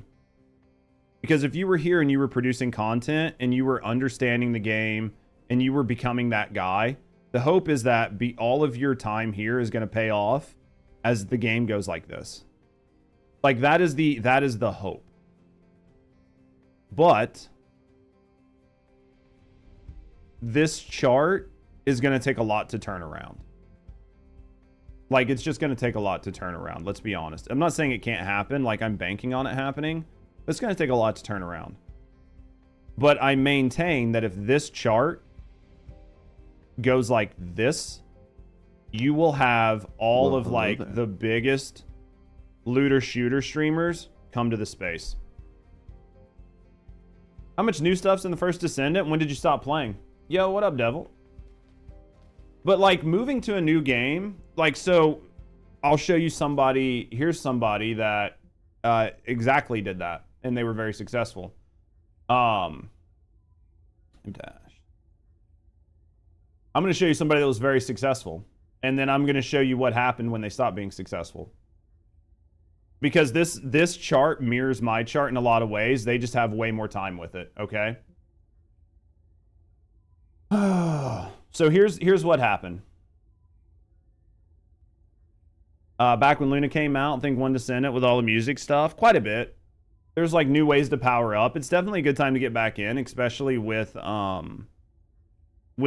Because if you were here and you were producing content and you were understanding the game and you were becoming that guy, the hope is that all of your time here is going to pay off as the game goes like this. Like that is the hope. But this chart is going to take a lot to turn around. Like, it's just going to take a lot to turn around. Let's be honest. I'm not saying it can't happen. Like, I'm banking on it happening. But it's going to take a lot to turn around. But I maintain that if this chart goes like this, you will have all of, like, the biggest looter shooter streamers come to the space. How much new stuff's in the First Descendant? When did you stop playing? Yo, what up, Devil? But like moving to a new game, like, so I'll show you somebody. Here's somebody that exactly did that, and they were very successful. I'm going to show you somebody that was very successful, and then I'm going to show you what happened when they stopped being successful. Because this chart mirrors my chart in a lot of ways. They just have way more time with it, okay? So here's what happened. Back when Luna came out, I think One Descendant with all the music stuff, quite a bit. There's like new ways to power up. It's definitely a good time to get back in, especially with the new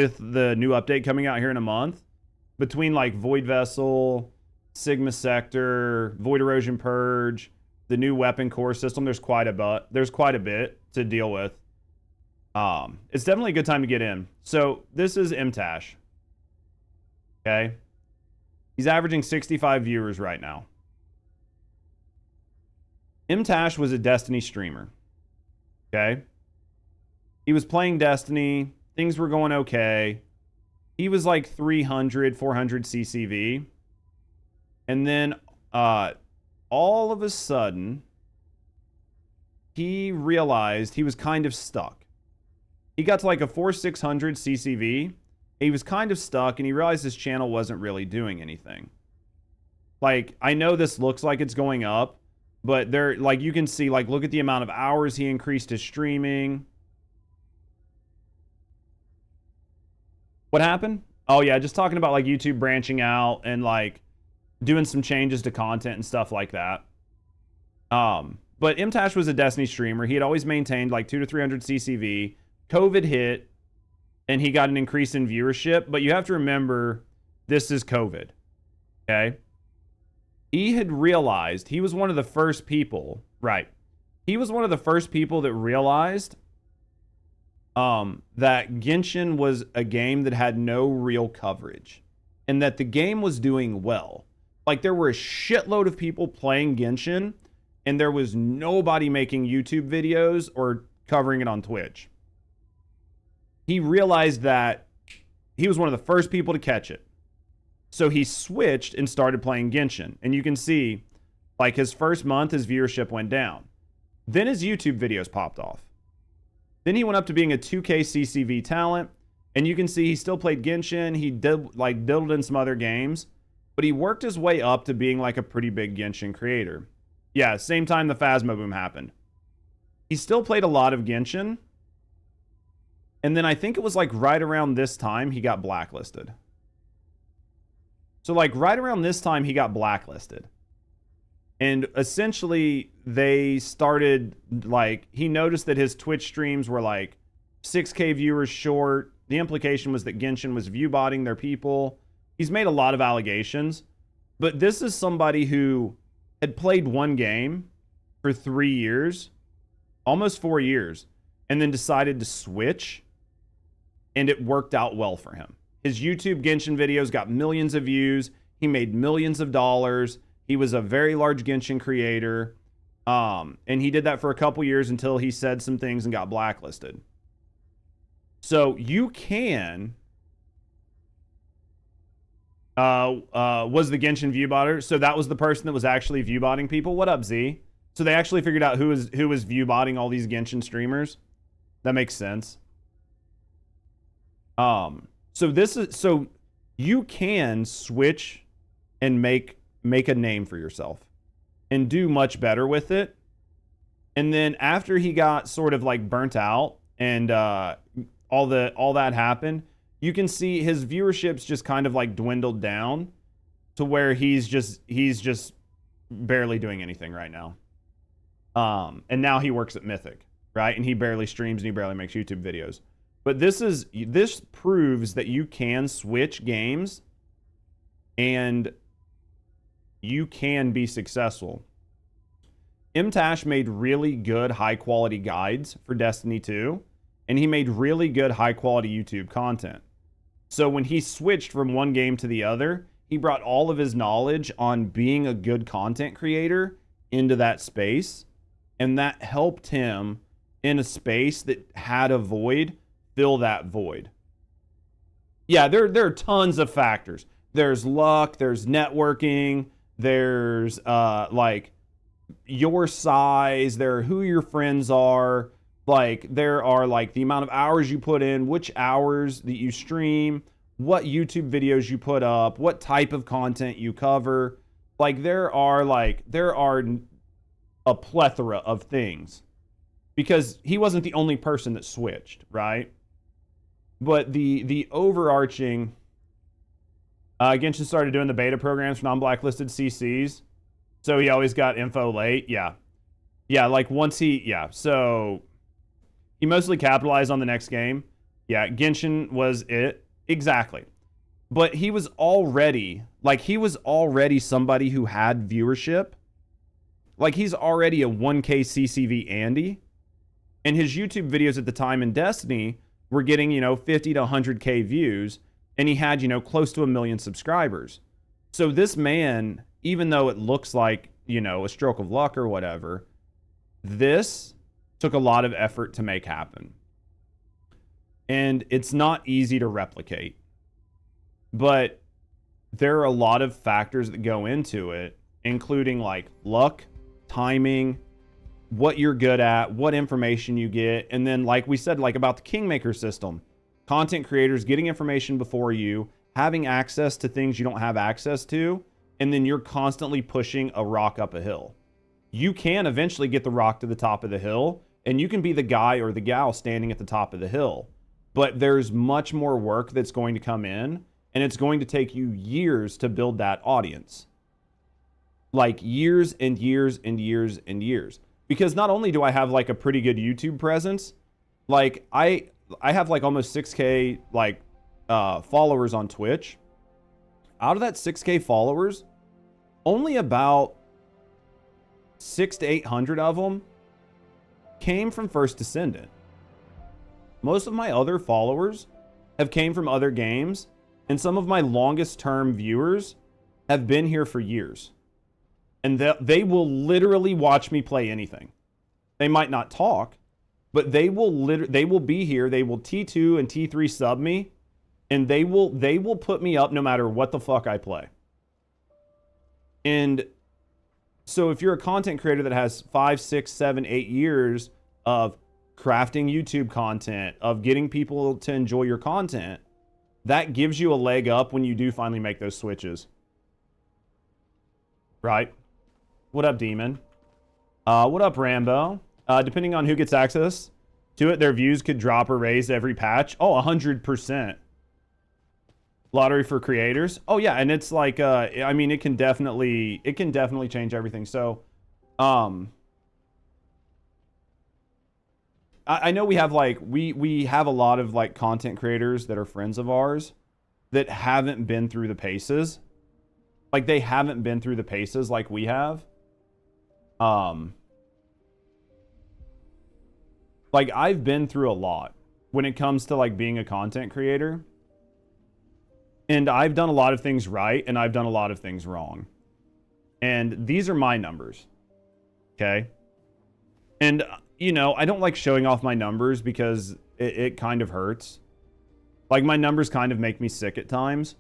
update coming out here in a month. Between like Void Vessel, Sigma Sector, Void Erosion Purge, the new weapon core system, there's quite a bit to deal with. It's definitely a good time to get in. So this is Mtash. Okay. He's averaging 65 viewers right now. Mtash was a Destiny streamer. Okay. He was playing Destiny. Things were going okay. He was like 300, 400 CCV. And then all of a sudden, he realized he was kind of stuck. He got to like a 4,600 CCV. He was kind of stuck, and he realized his channel wasn't really doing anything. Like, I know this looks like it's going up, but there, like, you can see, like, look at the amount of hours he increased his streaming. What happened? Oh, yeah, just talking about, like, YouTube branching out and, like, doing some changes to content and stuff like that. But Mtash was a Destiny streamer. He had always maintained, like, 200 to 300 CCV. COVID hit. and he got an increase in viewership. But you have to remember, this is COVID, okay? He had realized, he was one of the first people, right? He was one of the first people that realized that Genshin was a game that had no real coverage and that the game was doing well. Like, there were a shitload of people playing Genshin and there was nobody making YouTube videos or covering it on Twitch. He realized that he was one of the first people to catch it. So he switched and started playing Genshin. And you can see, like, his first month, his viewership went down. Then his YouTube videos popped off. Then he went up to being a 2K CCV talent. And you can see he still played Genshin. He did, like, diddled in some other games. But he worked his way up to being, like, a pretty big Genshin creator. Yeah, same time the Phasma boom happened. He still played a lot of Genshin. And then I think it was, like, right around this time he got blacklisted. So, like, right around this time he got blacklisted. And essentially, they started, like, he noticed that his Twitch streams were, like, 6K viewers short. The implication was that Genshin was view-botting their people. He's made a lot of allegations. But this is somebody who had played one game for 3 years, almost 4 years, and then decided to switch, and it worked out well for him. His YouTube Genshin videos got millions of views. He made millions of dollars. He was a very large Genshin creator. And he did that for a couple years until he said some things and got blacklisted. So you can... was the Genshin viewbotter. So that was the person that was actually viewbotting people. What up, Z? So they actually figured out who was viewbotting all these Genshin streamers. That makes sense. So you can switch and make a name for yourself and do much better with it. And then after he got sort of like burnt out and all that happened, you can see his viewership's just kind of like dwindled down to where he's just barely doing anything right now. And now he works at Mythic, right? And he barely streams and he barely makes YouTube videos. But this proves that you can switch games and you can be successful. MTash made really good high quality guides for Destiny 2, and he made really good high quality YouTube content. So when he switched from one game to the other, he brought all of his knowledge on being a good content creator into that space, and that helped him in a space that had a void fill that void. Yeah, there are tons of factors. There's luck, there's networking, there's like your size, there are who your friends are, like there are like the amount of hours you put in, which hours that you stream, what YouTube videos you put up, what type of content you cover. Like there are a plethora of things, because he wasn't the only person that switched, right? But the overarching, Genshin started doing the beta programs for non-blacklisted CCs. So he always got info late. Yeah. Yeah, like once so he mostly capitalized on the next game. Yeah, Genshin was it. Exactly. But he was already somebody who had viewership. Like he's already a 1K CCV Andy. And his YouTube videos at the time in Destiny were getting, 50 to 100K views. And he had, close to 1 million subscribers. So this man, even though it looks like, a stroke of luck or whatever, this took a lot of effort to make happen. And it's not easy to replicate. But there are a lot of factors that go into it, including like luck, timing, what you're good at, what information you get, and then like we said, like about the Kingmaker system, content creators getting information before you, having access to things you don't have access to, and then you're constantly pushing a rock up a hill. You can eventually get the rock to the top of the hill, and you can be the guy or the gal standing at the top of the hill. But there's much more work that's going to come in, and it's going to take you years to build that audience. Like years and years and years and years. Because not only do I have like a pretty good YouTube presence, like I have like almost 6K like followers on Twitch. Out of that 6K followers, only about 600 to 800 of them came from first Descendant. Most of my other followers have came from other games, and some of my longest term viewers have been here for years. And they will literally watch me play anything. They might not talk, but they will be here. They will T2 and T3 sub me, and they will put me up no matter what the fuck I play. And so if you're a content creator that has 5, 6, 7, 8 years of crafting YouTube content, of getting people to enjoy your content, that gives you a leg up when you do finally make those switches. Right? What up, Demon? What up, Rambo? Depending on who gets access to it, their views could drop or raise every patch. Oh, 100%. Lottery for creators. Oh yeah, and it's like I mean, it can definitely change everything. So I know we have like we have a lot of like content creators that are friends of ours that haven't been through the paces. Like they haven't been through the paces like we have. Like I've been through a lot when it comes to like being a content creator. And I've done a lot of things right, and I've done a lot of things wrong. And these are my numbers. Okay? And, you know, I don't like showing off my numbers because it kind of hurts. Like, my numbers kind of make me sick at times.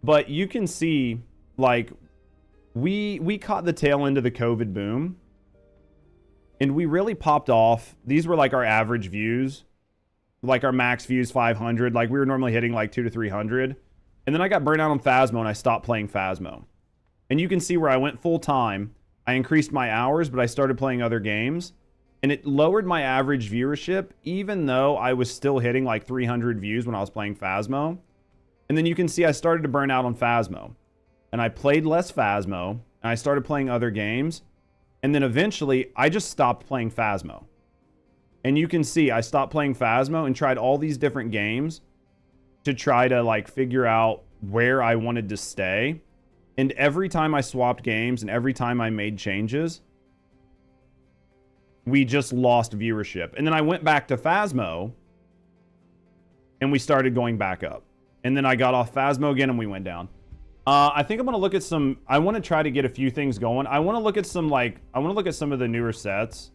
But you can see, like, we caught the tail end of the COVID boom. And we really popped off. These were, like, our average views. Like our max views 500. Like we were normally hitting like 200 to 300. And then I got burnt out on Phasmo and I stopped playing Phasmo. And you can see where I went full time. I increased my hours, but I started playing other games. And it lowered my average viewership, even though I was still hitting like 300 views when I was playing Phasmo. And then you can see I started to burn out on Phasmo. And I played less Phasmo. And I started playing other games. And then eventually I just stopped playing Phasmo. And you can see I stopped playing Phasmo and tried all these different games to try to like figure out where I wanted to stay. And every time I swapped games and every time I made changes, we just lost viewership. And then I went back to Phasmo and we started going back up. And then I got off Phasmo again and we went down. I think I'm going to look at some, I want to try to get a few things going. I want to look at some of the newer sets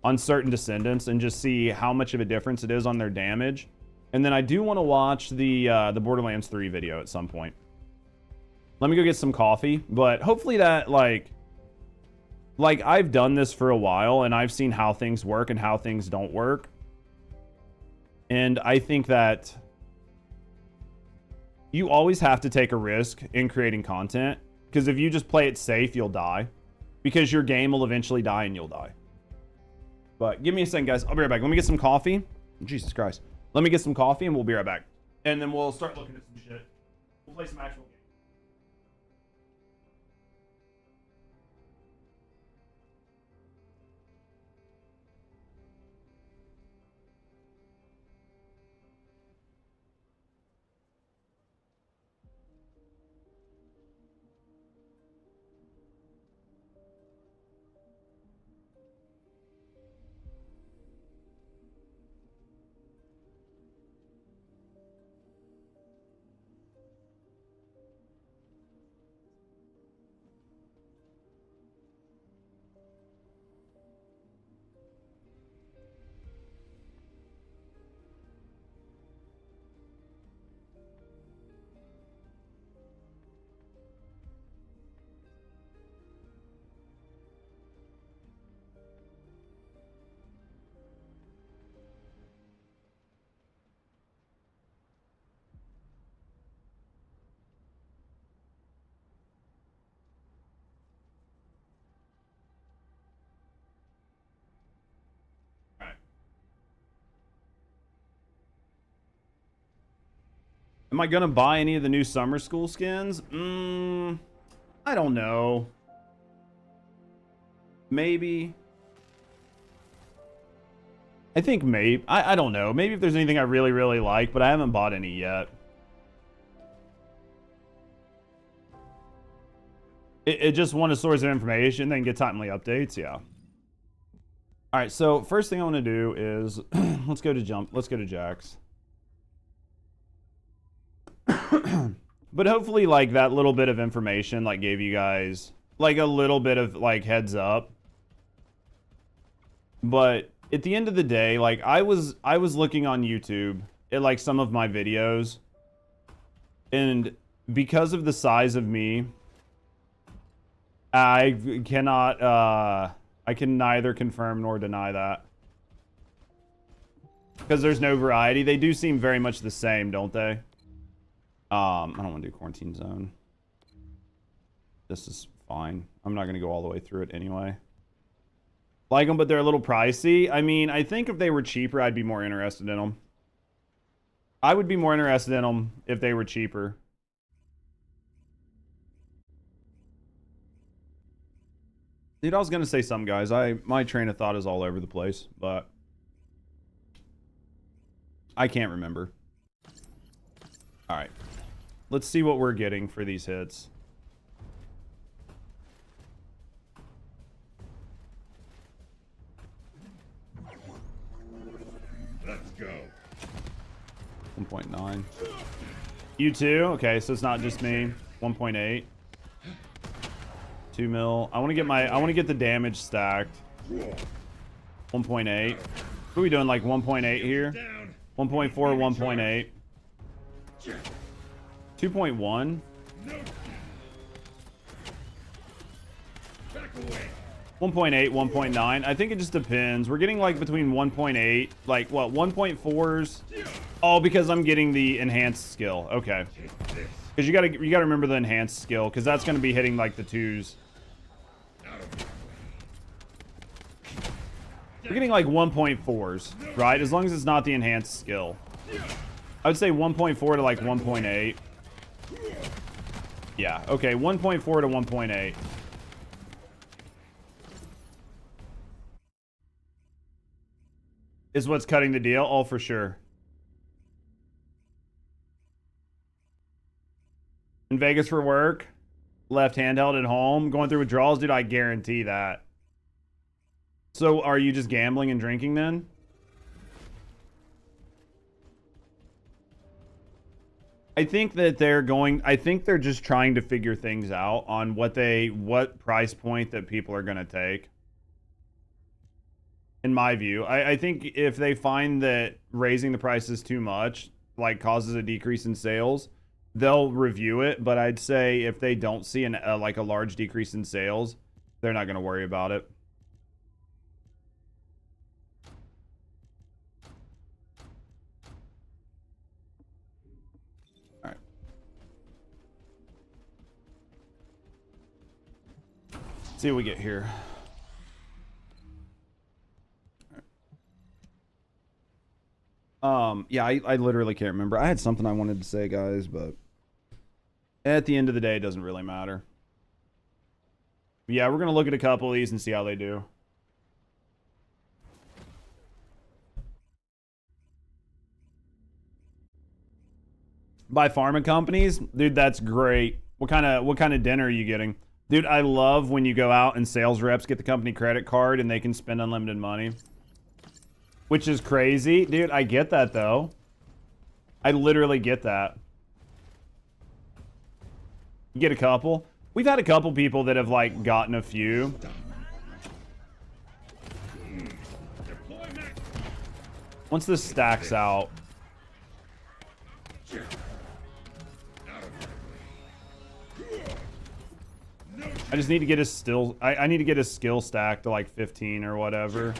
on certain Descendants and just see how much of a difference it is on their damage. And then I do want to watch the Borderlands 3 video at some point. Let me go get some coffee, but hopefully that like I've done this for a while and I've seen how things work and how things don't work. And I think that you always have to take a risk in creating content, because if you just play it safe, you'll die, because your game will eventually die and you'll die. But give me a second, guys. I'll be right back. Let me get some coffee. Jesus Christ. Let me get some coffee and we'll be right back. And then we'll start looking at some shit. We'll play some actual games. Am I going to buy any of the new summer school skins? I don't know. Maybe. I think maybe, I don't know. Maybe if there's anything I really, really like, but I haven't bought any yet. It just want a source of information, then get timely updates, yeah. All right, so first thing I want to do is, let's go to Jax. But hopefully, like, that little bit of information, like, gave you guys, like, a little bit of, like, heads up. But at the end of the day, like, I was looking on YouTube at, like, some of my videos. And because of the size of me, I cannot, I can neither confirm nor deny that. Because there's no variety. They do seem very much the same, don't they? I don't want to do quarantine zone. This is fine. I'm not going to go all the way through it anyway. Like them, but they're a little pricey. I mean, I think if they were cheaper, I'd be more interested in them. I would be more interested in them if they were cheaper. Dude, I was going to say something, guys. My train of thought is all over the place, but I can't remember. All right. Let's see what we're getting for these hits. Let's go. 1.9. You too? Okay, so it's not just me. 1.8. 2 mil. I want to get the damage stacked. 1.8. What are we doing, like 1.8 here? 1.4, 1.8. 2.1. 1.8, 1.9. I think it just depends. We're getting like between 1.8, like what, 1.4s? Oh, because I'm getting the enhanced skill. Okay. Because you gotta remember the enhanced skill, because that's gonna be hitting like the 2s. We're getting like 1.4s, right? As long as it's not the enhanced skill. I would say 1.4 to like 1.8. Yeah, okay, 1.4 to 1.8. Is what's cutting the deal? Oh, for sure. In Vegas for work, left handheld at home, going through withdrawals, dude, I guarantee that. So are you just gambling and drinking then? I think that I think they're just trying to figure things out on what price point that people are going to take. In my view, I think if they find that raising the prices too much, like, causes a decrease in sales, they'll review it. But I'd say if they don't see like a large decrease in sales, they're not going to worry about it. All right. Let's see what we get here. Yeah, I literally can't remember. I had something I wanted to say, guys, but at the end of the day, it doesn't really matter. Yeah, we're going to look at a couple of these and see how they do. By pharma companies? Dude, that's great. What kind of dinner are you getting? Dude, I love when you go out and sales reps get the company credit card and they can spend unlimited money. Which is crazy. Dude, I get that, though. I literally get that. You get a couple. We've had a couple people that have, like, gotten a few. Once this stacks out. I just need to get a I need to get a skill stack to, like, 15 or whatever.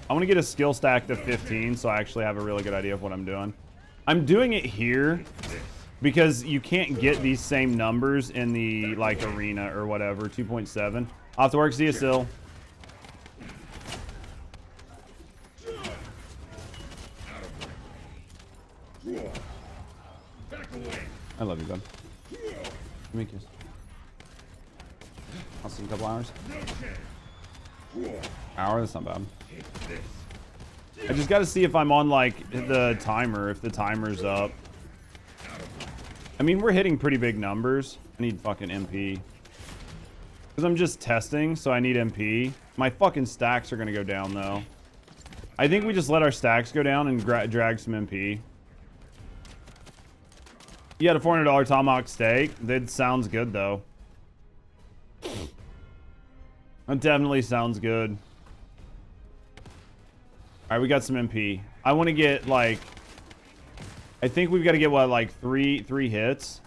I want to get a skill stack to 15 so I actually have a really good idea of what I'm doing. I'm doing it here because you can't get these same numbers in the, like, arena or whatever. 2.7. Off to work. See you, Sil. I love you, bud. Give me a kiss. I'll see you in a couple hours. Hour, that's not bad. I just got to see if I'm on like the timer, if the timer's up. I mean, we're hitting pretty big numbers. I need fucking MP. Because I'm just testing, so I need MP. My fucking stacks are going to go down, though. I think we just let our stacks go down and drag some MP. You had a $400 tomahawk steak. That sounds good, though. That definitely sounds good. Alright, we got some MP. I want to get, like... I think we've got to get, what, like, three hits?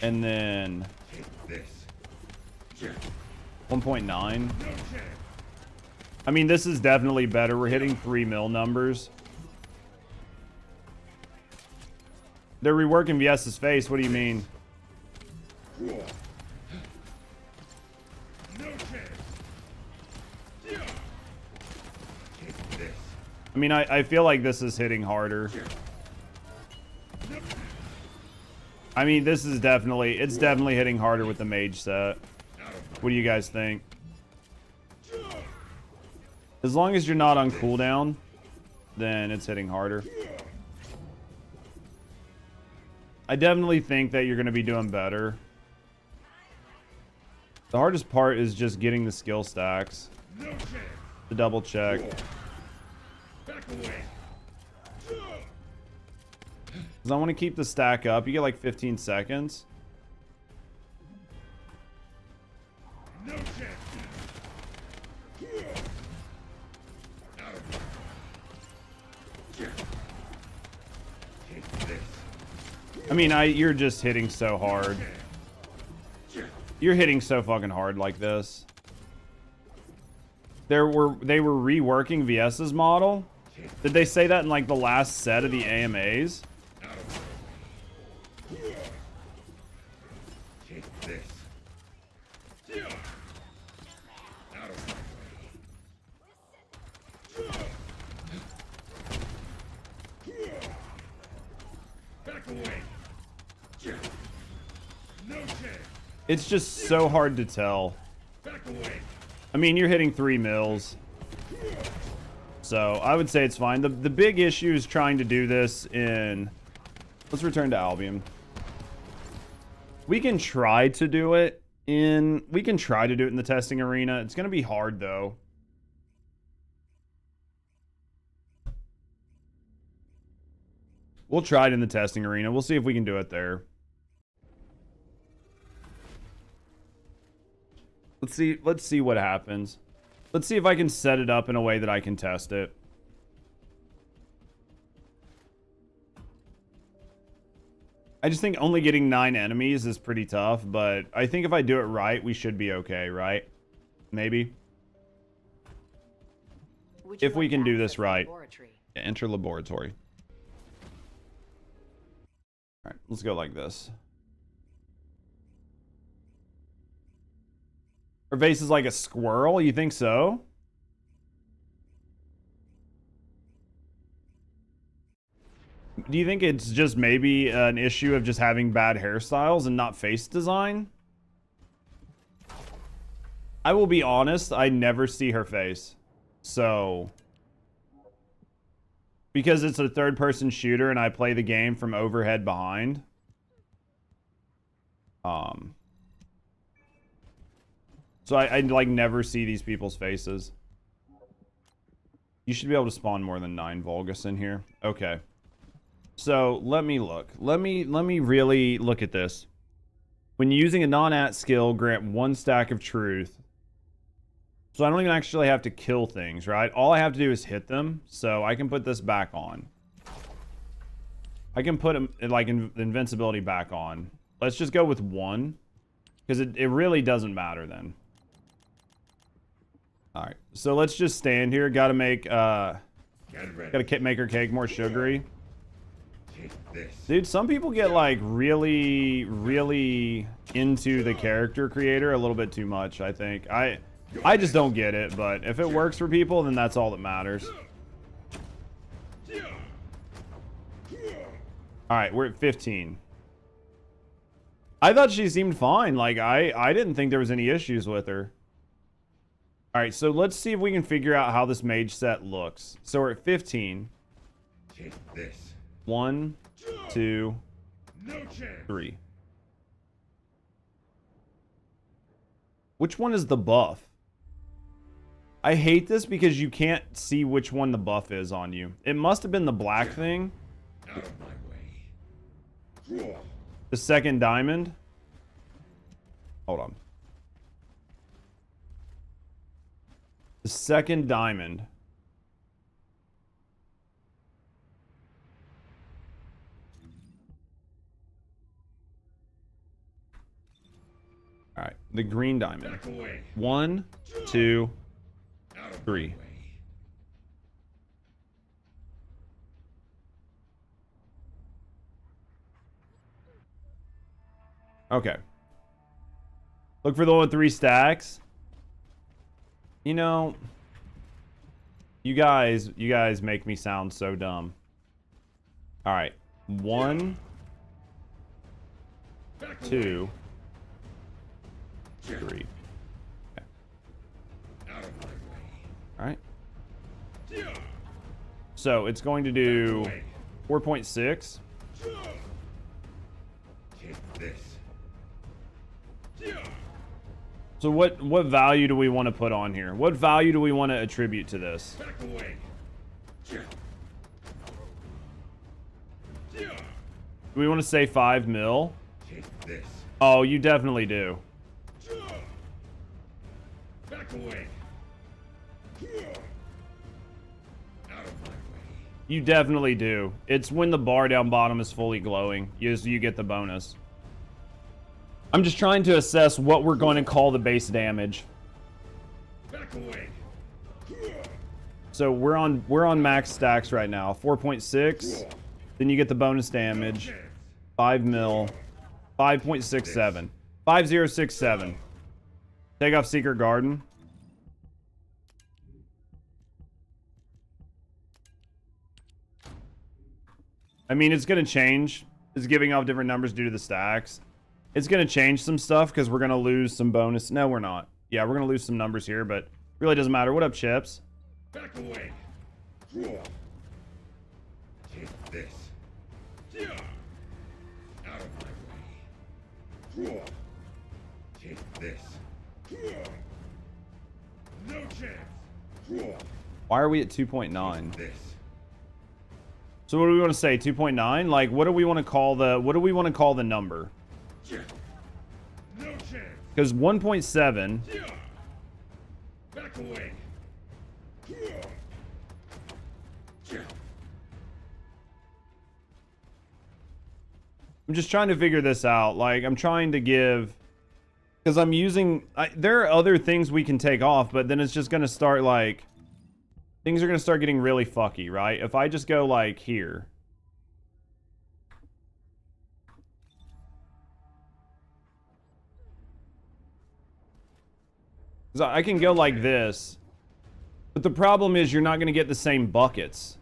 And then... 1.9. I mean, this is definitely better. We're hitting 3 mil numbers. They're reworking VS's face. What do you mean? I mean, I feel like this is hitting harder. I mean, this is definitely... It's definitely hitting harder with the mage set. What do you guys think? As long as you're not on cooldown, then it's hitting harder. I definitely think that you're going to be doing better. The hardest part is just getting the skill stacks. To double check. Because I want to keep the stack up. You get like 15 seconds. I mean, you're just hitting so hard. You're hitting so fucking hard like this. They were reworking VS's model. Did they say that in like the last set of the AMAs? It's just so hard to tell. I mean, you're hitting 3 mils. So, I would say it's fine. The big issue is trying to do this in... Let's return to Albion. We can try to do it in... We can try to do it in the testing arena. It's going to be hard, though. We'll try it in the testing arena. We'll see if we can do it there. Let's see what happens. Let's see if I can set it up in a way that I can test it. I just think only getting 9 enemies is pretty tough, but I think if I do it right, we should be okay, right? Maybe. If we can do this right. Yeah, enter laboratory. All right, let's go like this. Her face is like a squirrel? You think so? Do you think it's just maybe an issue of just having bad hairstyles and not face design? I will be honest, I never see her face. So... Because it's a third-person shooter and I play the game from overhead behind. So I like never see these people's faces. You should be able to spawn more than 9 Vulgus in here. Okay. So let me look. Let me really look at this. When using a non-at skill, grant 1 stack of truth. So I don't even actually have to kill things, right? All I have to do is hit them. So I can put this back on. I can put like invincibility back on. Let's just go with 1. Because it really doesn't matter then. Alright, so let's just stand here. Gotta make, gotta make her cake more sugary. Dude, some people get, like, really, really into the character creator a little bit too much, I think. I just don't get it, but if it works for people, then that's all that matters. Alright, we're at 15. I thought she seemed fine. Like, I didn't think there was any issues with her. All right, so let's see if we can figure out how this mage set looks. So we're at 15. Take this. 1, 2, No chance. 3. Which one is the buff? I hate this because you can't see which one the buff is on you. It must have been the black thing. Out of my way. The second diamond. Hold on. The second diamond. All right, the green diamond. Back away. 1, 2, Out of 3. my way. Okay. Look for the one with 3 stacks. You know, you guys make me sound so dumb. All right, 1, Back 2, away. 3. Out of my way. All right. Yeah. So it's going to do Away. 4.6. Take this. Yeah. So what value do we want to put on here? What value do we want to attribute to this? Back away. Yeah. Yeah. Do we want to say 5 mil? Take this. Oh, you definitely do. Yeah. Back away. Yeah. Out of my way. You definitely do. It's when the bar down bottom is fully glowing. You get the bonus. I'm just trying to assess what we're going to call the base damage. Back away. So we're on max stacks right now. 4.6. Then you get the bonus damage. 5 mil. 5.67. 5067. Take off Secret Garden. I mean, it's going to change. It's giving off different numbers due to the stacks. It's going to change some stuff because we're going to lose some bonus. No, we're not. Yeah, we're going to lose some numbers here, but really doesn't matter. What up, Chips? Back away. Take this. Yeah. Out of my way. Take this. No chance. Why are we at 2.9? This. So what do we want to say? 2.9? Like, what do we want to call the number? Yeah. No chance. Because 1.7. Yeah. Back away. Yeah. I'm just trying to figure this out. Like, I'm trying to give... Because I'm using... there are other things we can take off, but then it's just going to start, like... Things are going to start getting really fucky, right? If I just go, like, here... 'Cause I can go like this. But the problem is you're not going to get the same buckets.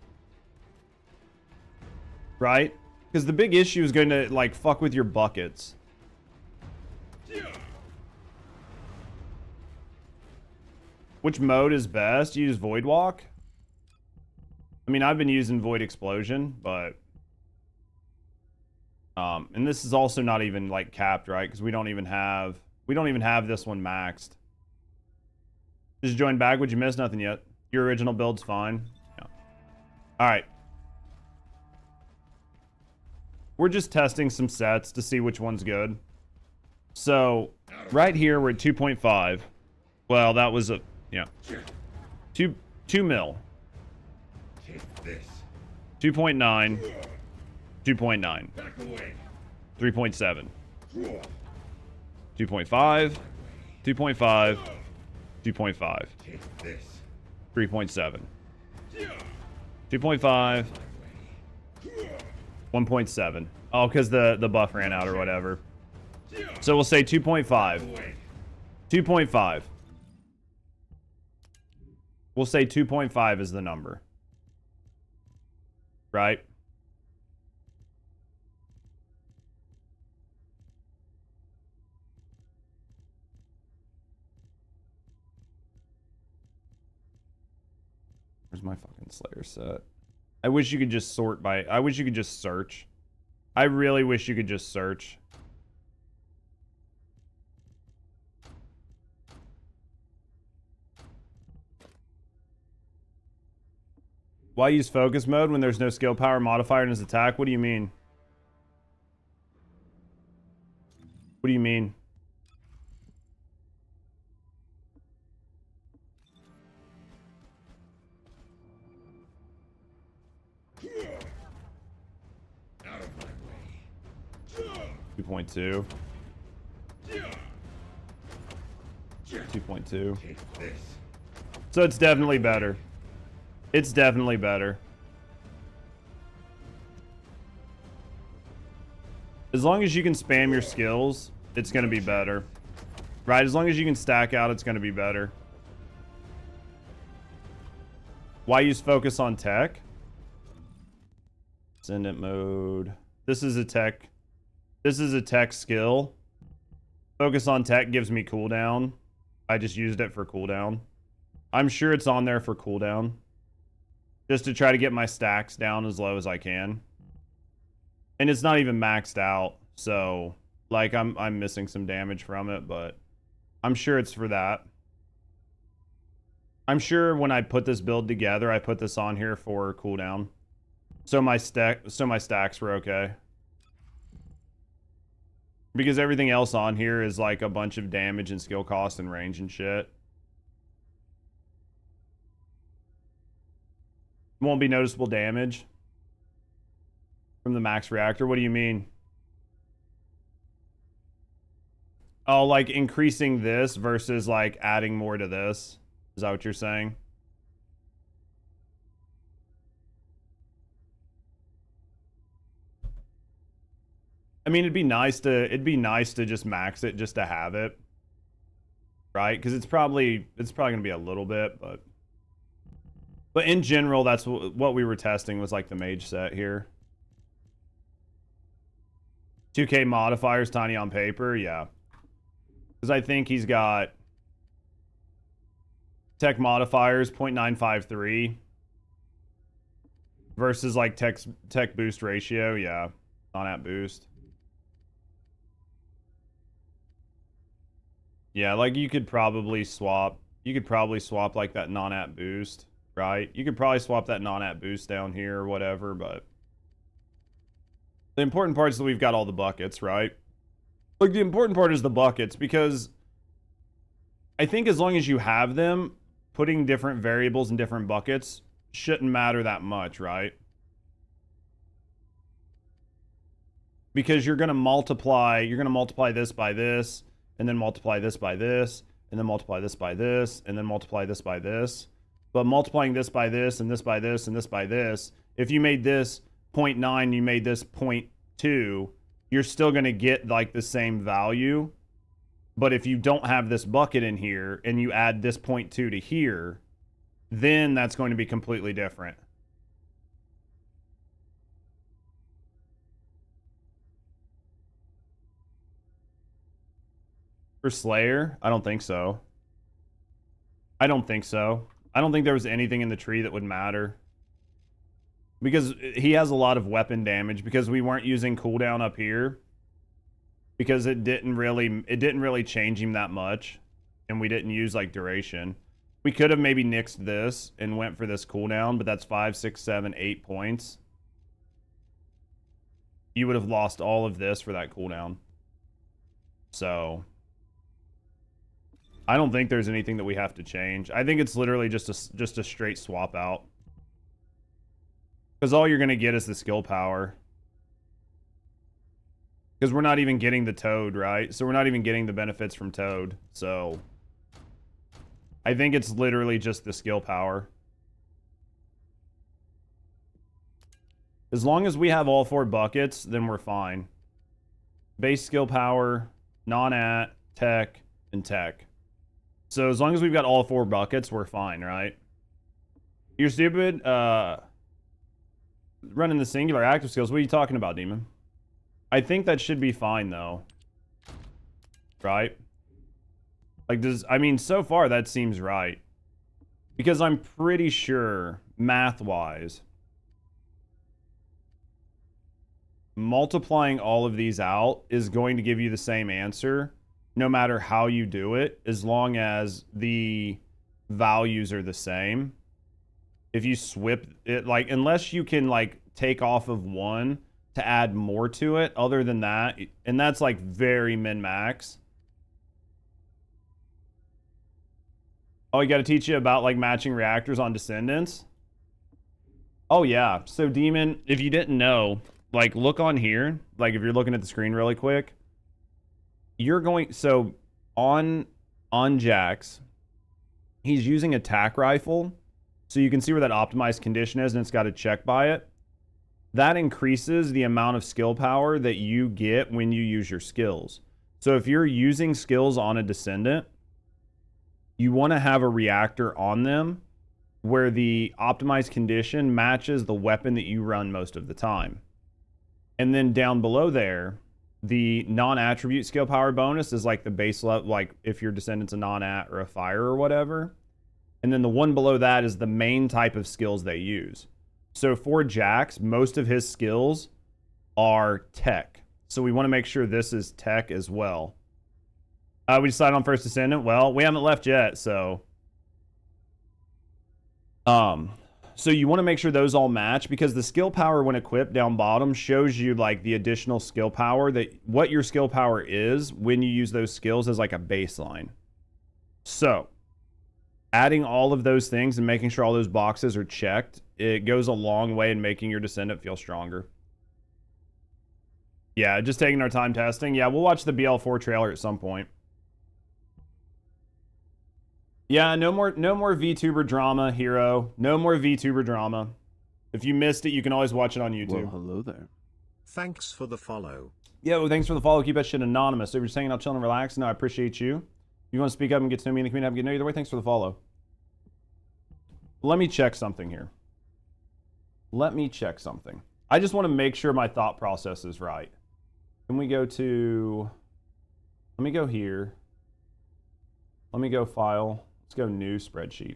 Right? Because the big issue is going to, like, fuck with your buckets. Which mode is best? Use Void Walk? I mean, I've been using Void Explosion, but... and this is also not even, like, capped, right? Because we don't even have this one maxed. Just join back. Would you miss? Nothing yet. Your original build's fine. Yeah. All right. We're just testing some sets to see which one's good. So, right here, we're at 2.5. Well, that was a... Yeah. 2 mil. Take this. 2.9. 2.9. Back away. 3.7. 2.5. 2.5. 2.5. Take this. 3.7. 2.5. 1.7. Oh, because the buff ran out or whatever. So we'll say 2.5. 2.5. We'll say 2.5 is the number. Right? Where's my fucking Slayer set? I wish you could just sort by... I wish you could just search. I really wish you could just search. Why use focus mode when there's no skill power modifier in his attack? What do you mean? What do you mean? Out of my way. 2.2. 2.2. Take this. So it's definitely better. It's definitely better. As long as you can spam your skills, it's going to be better. Right? As long as you can stack out, it's going to be better. Why use focus on tech? Descendant mode. This is a tech. This is a tech skill. Focus on tech gives me cooldown. I just used it for cooldown. I'm sure it's on there for cooldown. Just to try to get my stacks down as low as I can. And it's not even maxed out. So, like, I'm missing some damage from it, but I'm sure it's for that. I'm sure when I put this build together, I put this on here for cooldown. So my stacks were okay. Because everything else on here is like a bunch of damage and skill cost and range and shit. Won't be noticeable damage from the max reactor. What do you mean? Oh, like increasing this versus like adding more to this. Is that what you're saying? I mean, it'd be nice to just max it just to have it. Right? Because it's probably gonna be a little bit, but in general, that's what we were testing was like the mage set here. 2K modifiers, tiny on paper, yeah. Because I think he's got tech modifiers 0.953 versus like tech boost ratio, yeah, non-app boost. Yeah, like you could probably swap like that non-app boost. Right? You could probably swap that non-app boost down here or whatever, but the important part is that we've got all the buckets, right? Like, the important part is the buckets, because I think as long as you have them, putting different variables in different buckets shouldn't matter that much, right? Because you're going to multiply this by this, and then multiply this by this, and then multiply this by this, and then multiply this by this. But multiplying this by this, and this by this, and this by this, if you made this 0.9, you made this 0.2, you're still going to get like the same value. But if you don't have this bucket in here, and you add this 0.2 to here, then that's going to be completely different. For Slayer? I don't think so. I don't think so. I don't think there was anything in the tree that would matter. Because he has a lot of weapon damage, because we weren't using cooldown up here. Because it didn't really change him that much. And we didn't use like duration. We could have maybe nixed this and went for this cooldown, but that's 5, 6, 7, 8 points. You would have lost all of this for that cooldown. So I don't think there's anything that we have to change. I think it's literally just a straight swap out. Because all you're going to get is the skill power. Because we're not even getting the Toad, right? So we're not even getting the benefits from Toad. So I think it's literally just the skill power. As long as we have all 4 buckets, then we're fine. Base skill power, non-at, tech, and tech. So as long as we've got all 4 buckets, we're fine, right? You're stupid. Running the singular active skills. What are you talking about, Demon? I think that should be fine, though. Right? Like, I mean, so far, that seems right. Because I'm pretty sure math-wise, multiplying all of these out is going to give you the same answer no matter how you do it, as long as the values are the same. If you swip it, like, unless you can like take off of one to add more to it, other than that, and that's like very min-max. Oh, you got to teach you about like matching reactors on Descendants. Oh yeah, so Demon, if you didn't know, like look on here, like if you're looking at the screen really quick, you're going, so on Jax, he's using attack rifle, so you can see where that optimized condition is, and it's got a check by it. That increases the amount of skill power that you get when you use your skills. So if you're using skills on a Descendant, you want to have a reactor on them where the optimized condition matches the weapon that you run most of the time. And then down below there, the non-attribute skill power bonus is like the base level, like if your Descendant's a non-at or a fire or whatever. And then the one below that is the main type of skills they use. So for Jax, most of his skills are tech. So we want to make sure this is tech as well. We decided on first Descendant. Well, we haven't left yet, so... So you want to make sure those all match, because the skill power when equipped down bottom shows you like the additional skill power, that what your skill power is when you use those skills as like a baseline. So adding all of those things and making sure all those boxes are checked, it goes a long way in making your Descendant feel stronger. Yeah, just taking our time testing. Yeah, we'll watch the BL4 trailer at some point. Yeah, no more VTuber drama, Hero. No more VTuber drama. If you missed it, you can always watch it on YouTube. Well, hello there. Thanks for the follow. Yeah, well, thanks for the follow. Keep that shit anonymous. So if you're just hanging out, chilling, and relaxing, no, I appreciate you. If you want to speak up and get to know me in the community, I'm getting to know you either way. Thanks for the follow. Let me check something here. Let me check something. I just want to make sure my thought process is right. Can we go to... Let me go here. Let me go File. Let's go New Spreadsheet.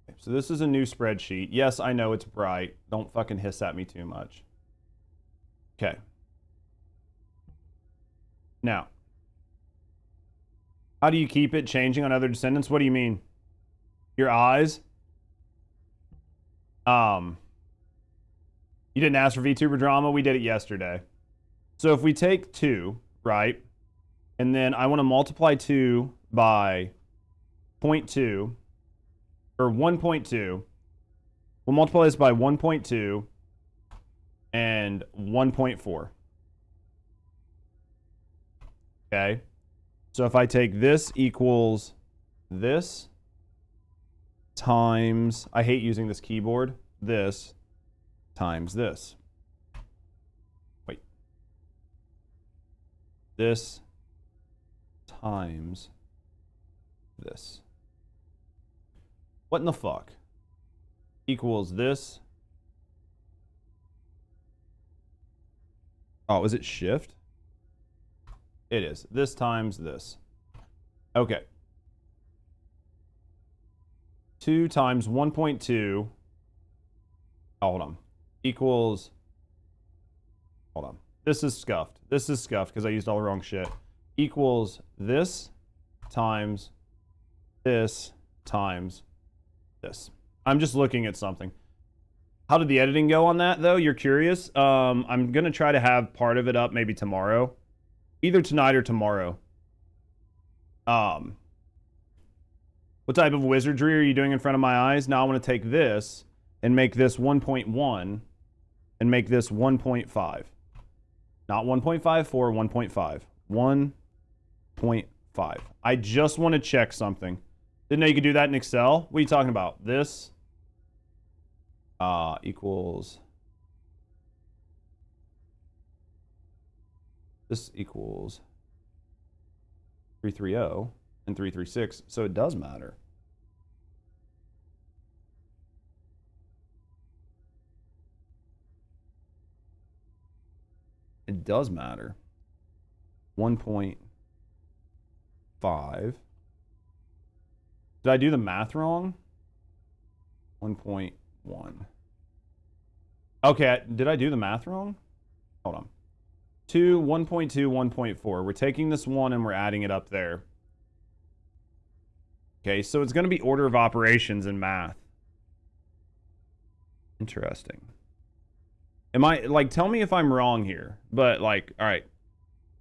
Okay, so this is a new spreadsheet. Yes, I know it's bright. Don't fucking hiss at me too much. Okay. Now, how do you keep it changing on other Descendants? What do you mean? Your eyes? You didn't ask for VTuber drama? We did it yesterday. So if we take 2, right? And then I want to multiply 2 by 0.2, or 1.2. We'll multiply this by 1.2 and 1.4. Okay. So if I take this equals this times, I hate using this keyboard, this times this. Wait. This times this. What in the fuck? Equals this. Oh, is it shift? It is. This times this. Okay. 2 times 1.2. Oh, hold on. Equals. Hold on. This is scuffed. This is scuffed because I used all the wrong shit. Equals this times this times this. I'm just looking at something. How did the editing go on that, though? You're curious? I'm going to try to have part of it up maybe tomorrow. Either tonight or tomorrow. What type of wizardry are you doing in front of my eyes? Now I want to take this and make this 1.1 and make this 1.5. Not 1.54, 1.5. 1.5. I just want to check something. Didn't know you could do that in Excel. What are you talking about? This equals... This equals 330 and 336, so it does matter. It does matter. 1.5. Did I do the math wrong? 1.1. Okay, did I do the math wrong? Hold on. 2, 1.2, 1.4. We're taking this 1 and we're adding it up there. Okay, so it's going to be order of operations in math. Interesting. Am I, like, tell me if I'm wrong here. But, like, all right.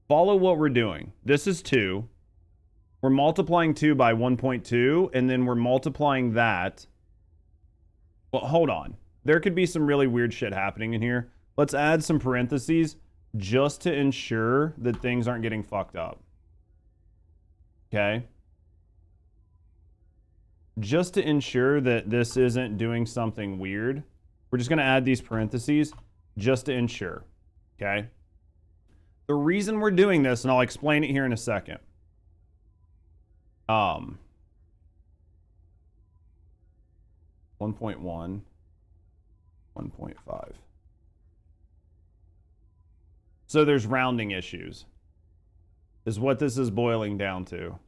Follow what we're doing. This is 2. We're multiplying 2 by 1.2, and then we're multiplying that. Well, hold on. There could be some really weird shit happening in here. Let's add some parentheses just to ensure that things aren't getting fucked up. Okay? Just to ensure that this isn't doing something weird, we're just going to add these parentheses just to ensure. Okay? The reason we're doing this, and I'll explain it here in a second. 1.1, 1.5. So there's rounding issues, is what this is boiling down to.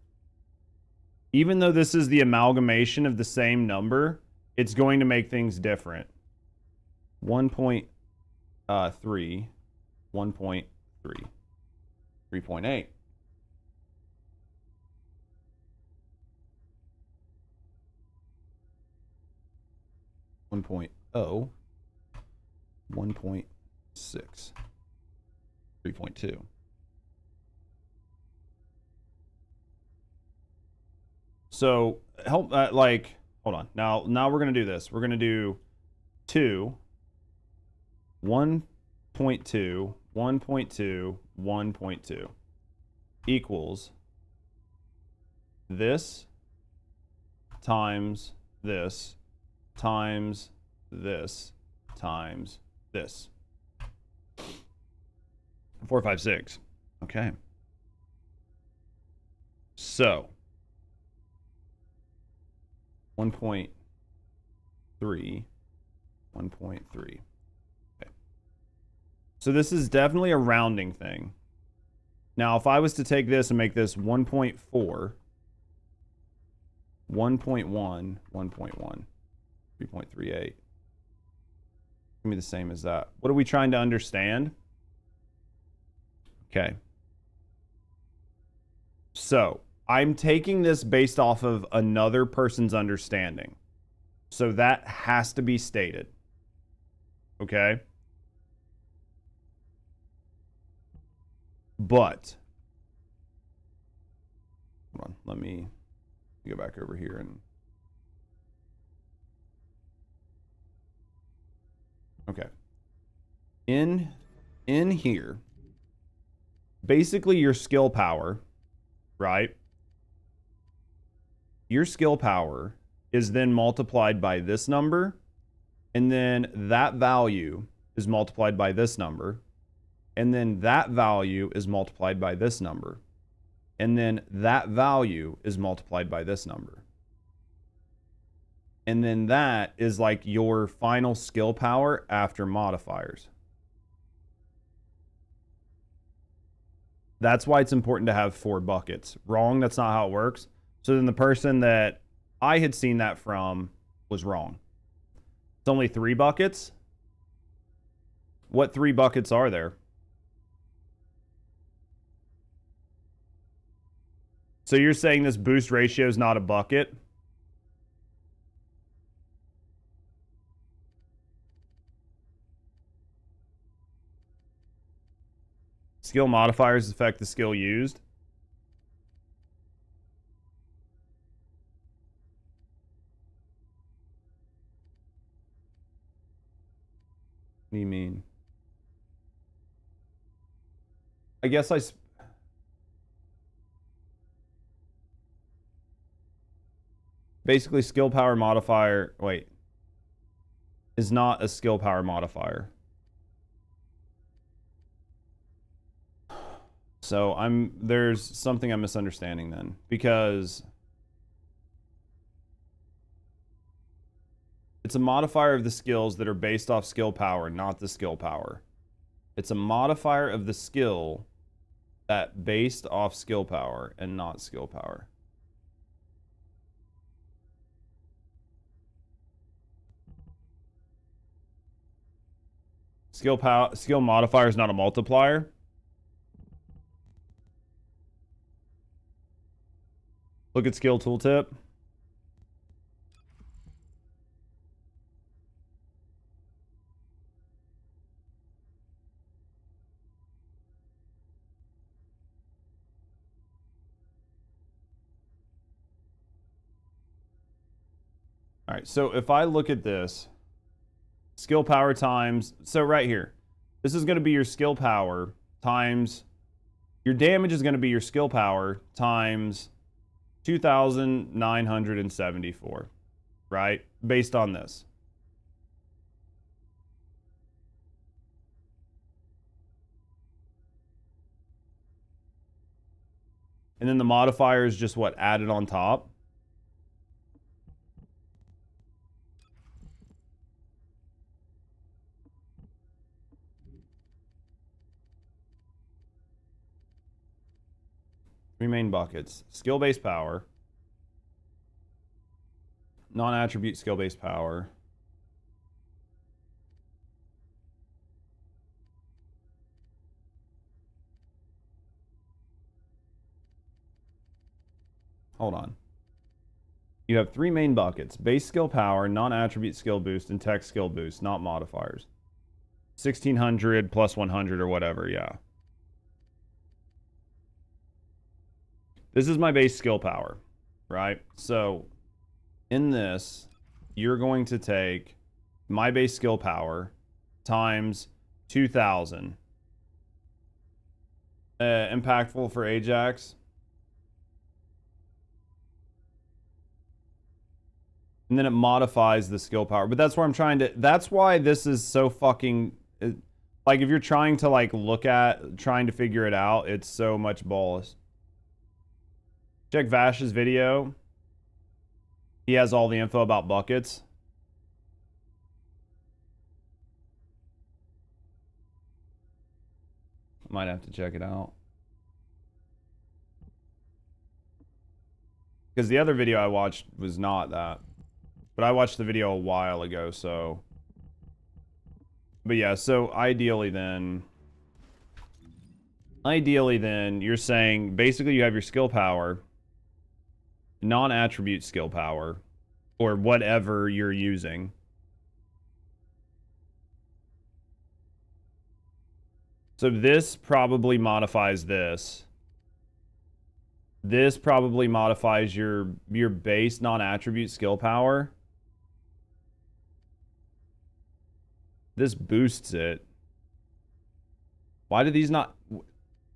Even though this is the amalgamation of the same number, it's going to make things different. 1.3, 1.3, 3.8. One point oh, 1.6, 3.2. So help like hold on. Now we're gonna do this. We're gonna do 2, 1.2, 1.2, 1.2 equals this times this times this times this. 4, 5, 6. Okay. So 1.3, 1.3. Okay. So this is definitely a rounding thing. Now, if I was to take this and make this 1.4, 1.1, 1.1, 3.38. Give me the same as that. What are we trying to understand? Okay. So I'm taking this based off of another person's understanding. So that has to be stated. Okay? But, hold on, let me go back over here and, okay. In here, basically your skill power, right? Your skill power is then multiplied by this number, and then that value is multiplied by this number, and then that value is multiplied by this number, and then that value is multiplied by this number. And then that is like your final skill power after modifiers. That's why it's important to have 4 buckets. Wrong, that's not how it works. So then the person that I had seen that from was wrong. It's only 3 buckets? What 3 buckets are there? So you're saying this boost ratio is not a bucket? Skill modifiers affect the skill used. What do you mean? I guess basically skill power modifier, wait, is not a skill power modifier. So there's something I'm misunderstanding then, because it's a modifier of the skills that are based off skill power, not the skill power. It's a modifier of the skill that based off skill power and not skill power. Skill modifier is not a multiplier. Look at skill tooltip. All right, so if I look at this, skill power times, so right here, this is going to be your skill power times, your damage is going to be your skill power times 2,974, right? Based on this. And then the modifier is just what, added on top. Three main buckets. Skill-based power. Non-attribute skill-based power. Hold on. You have three main buckets. Base skill power, non-attribute skill boost, and tech skill boost, not modifiers. 1,600 plus 100 or whatever, yeah. This is my base skill power, right? So in this, you're going to take my base skill power times 2,000. Impactful for Ajax. And then it modifies the skill power. But that's where I'm trying to... That's why this is so fucking... Like, if you're trying to, like, look at... Trying to figure it out, it's so much balls. Check Vash's video. He has all the info about buckets. Might have to check it out. Because the other video I watched was not that. But I watched the video a while ago, so... But yeah, so ideally then, you're saying basically you have your skill power, non-attribute skill power, or whatever you're using. So this probably modifies this. This probably modifies your base non-attribute skill power. This boosts it. Why did these not...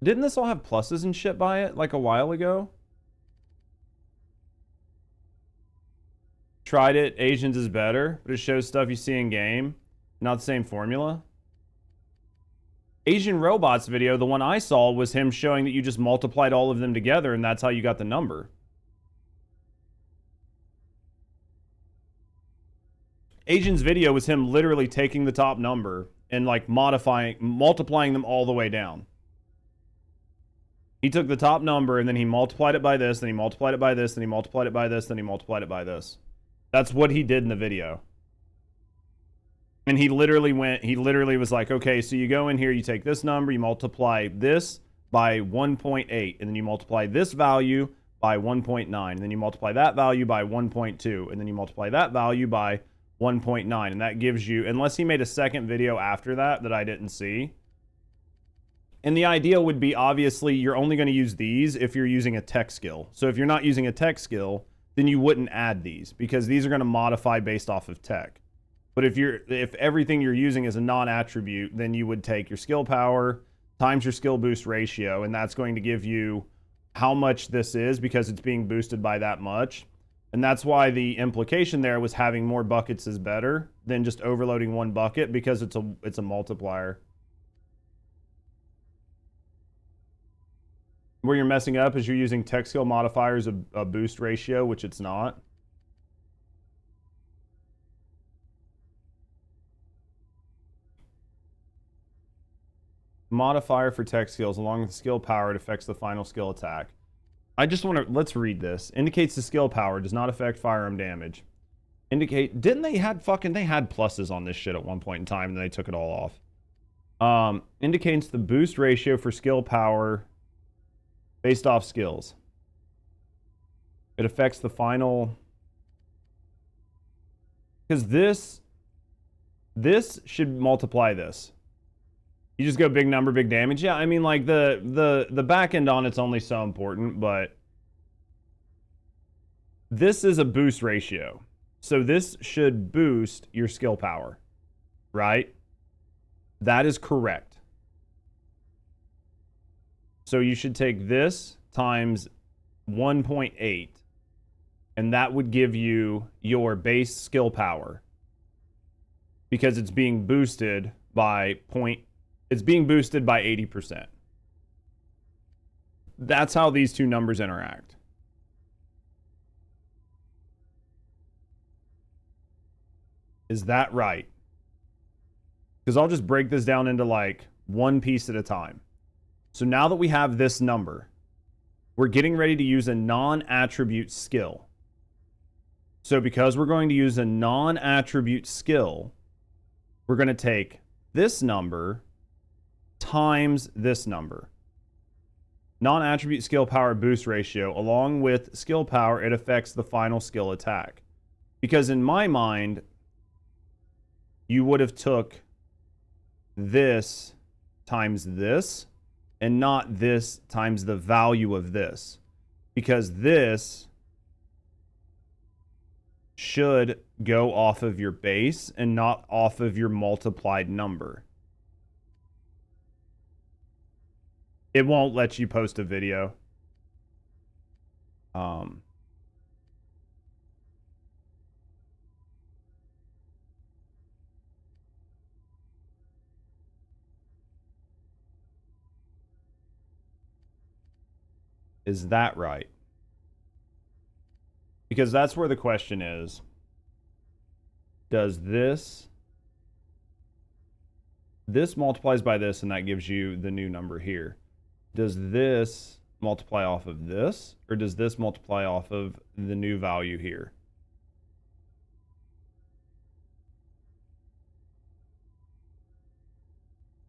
Didn't this all have pluses and shit by it like a while ago? Tried it. Asians is better, but it shows stuff you see in game. Not the same formula. Asian Robots video, the one I saw, was him showing that you just multiplied all of them together and that's how you got the number. Asian's video was him literally taking the top number and like multiplying them all the way down. He took the top number and then he multiplied it by this, then he multiplied it by this, then he multiplied it by this, then he multiplied it by this. That's what he did in the video. And he literally was like, okay, so you go in here, you take this number, you multiply this by 1.8, and then you multiply this value by 1.9, and then you multiply that value by 1.2, and then you multiply that value by 1.9, and that gives you, unless he made a second video after that I didn't see. And the idea would be, obviously, you're only going to use these if you're using a tech skill. So if you're not using a tech skill, then you wouldn't add these, because these are going to modify based off of tech. But if everything you're using is a non-attribute, then you would take your skill power times your skill boost ratio, and that's going to give you how much this is, because it's being boosted by that much. And that's why the implication there was having more buckets is better than just overloading one bucket, because it's a multiplier. Where you're messing up is you're using tech skill modifiers a boost ratio, which it's not. Modifier for tech skills along with skill power, it affects the final skill attack. I just want to, let's read this. Indicates the skill power does not affect firearm damage. Didn't they had pluses on this shit at one point in time and they took it all off. Indicates the boost ratio for skill power based off skills. It affects the final... Because this should multiply this. You just go big number, big damage. Yeah, I mean, like, the back end on it's only so important, but this is a boost ratio. So this should boost your skill power, right? That is correct. So you should take this times 1.8, and that would give you your base skill power, because it's being boosted by it's being boosted by 80%. That's how these two numbers interact. Is that right? Because I'll just break this down into like one piece at a time. So now that we have this number, we're getting ready to use a non-attribute skill. So because we're going to use a non-attribute skill, we're going to take this number times this number. Non-attribute skill power boost ratio, along with skill power, it affects the final skill attack. Because in my mind, you would have took this times this, and not this times the value of this. Because this should go off of your base and not off of your multiplied number. It won't let you post a video. Is that right? Because that's where the question is. Does this multiplies by this, and that gives you the new number here. Does this multiply off of this, or does this multiply off of the new value here?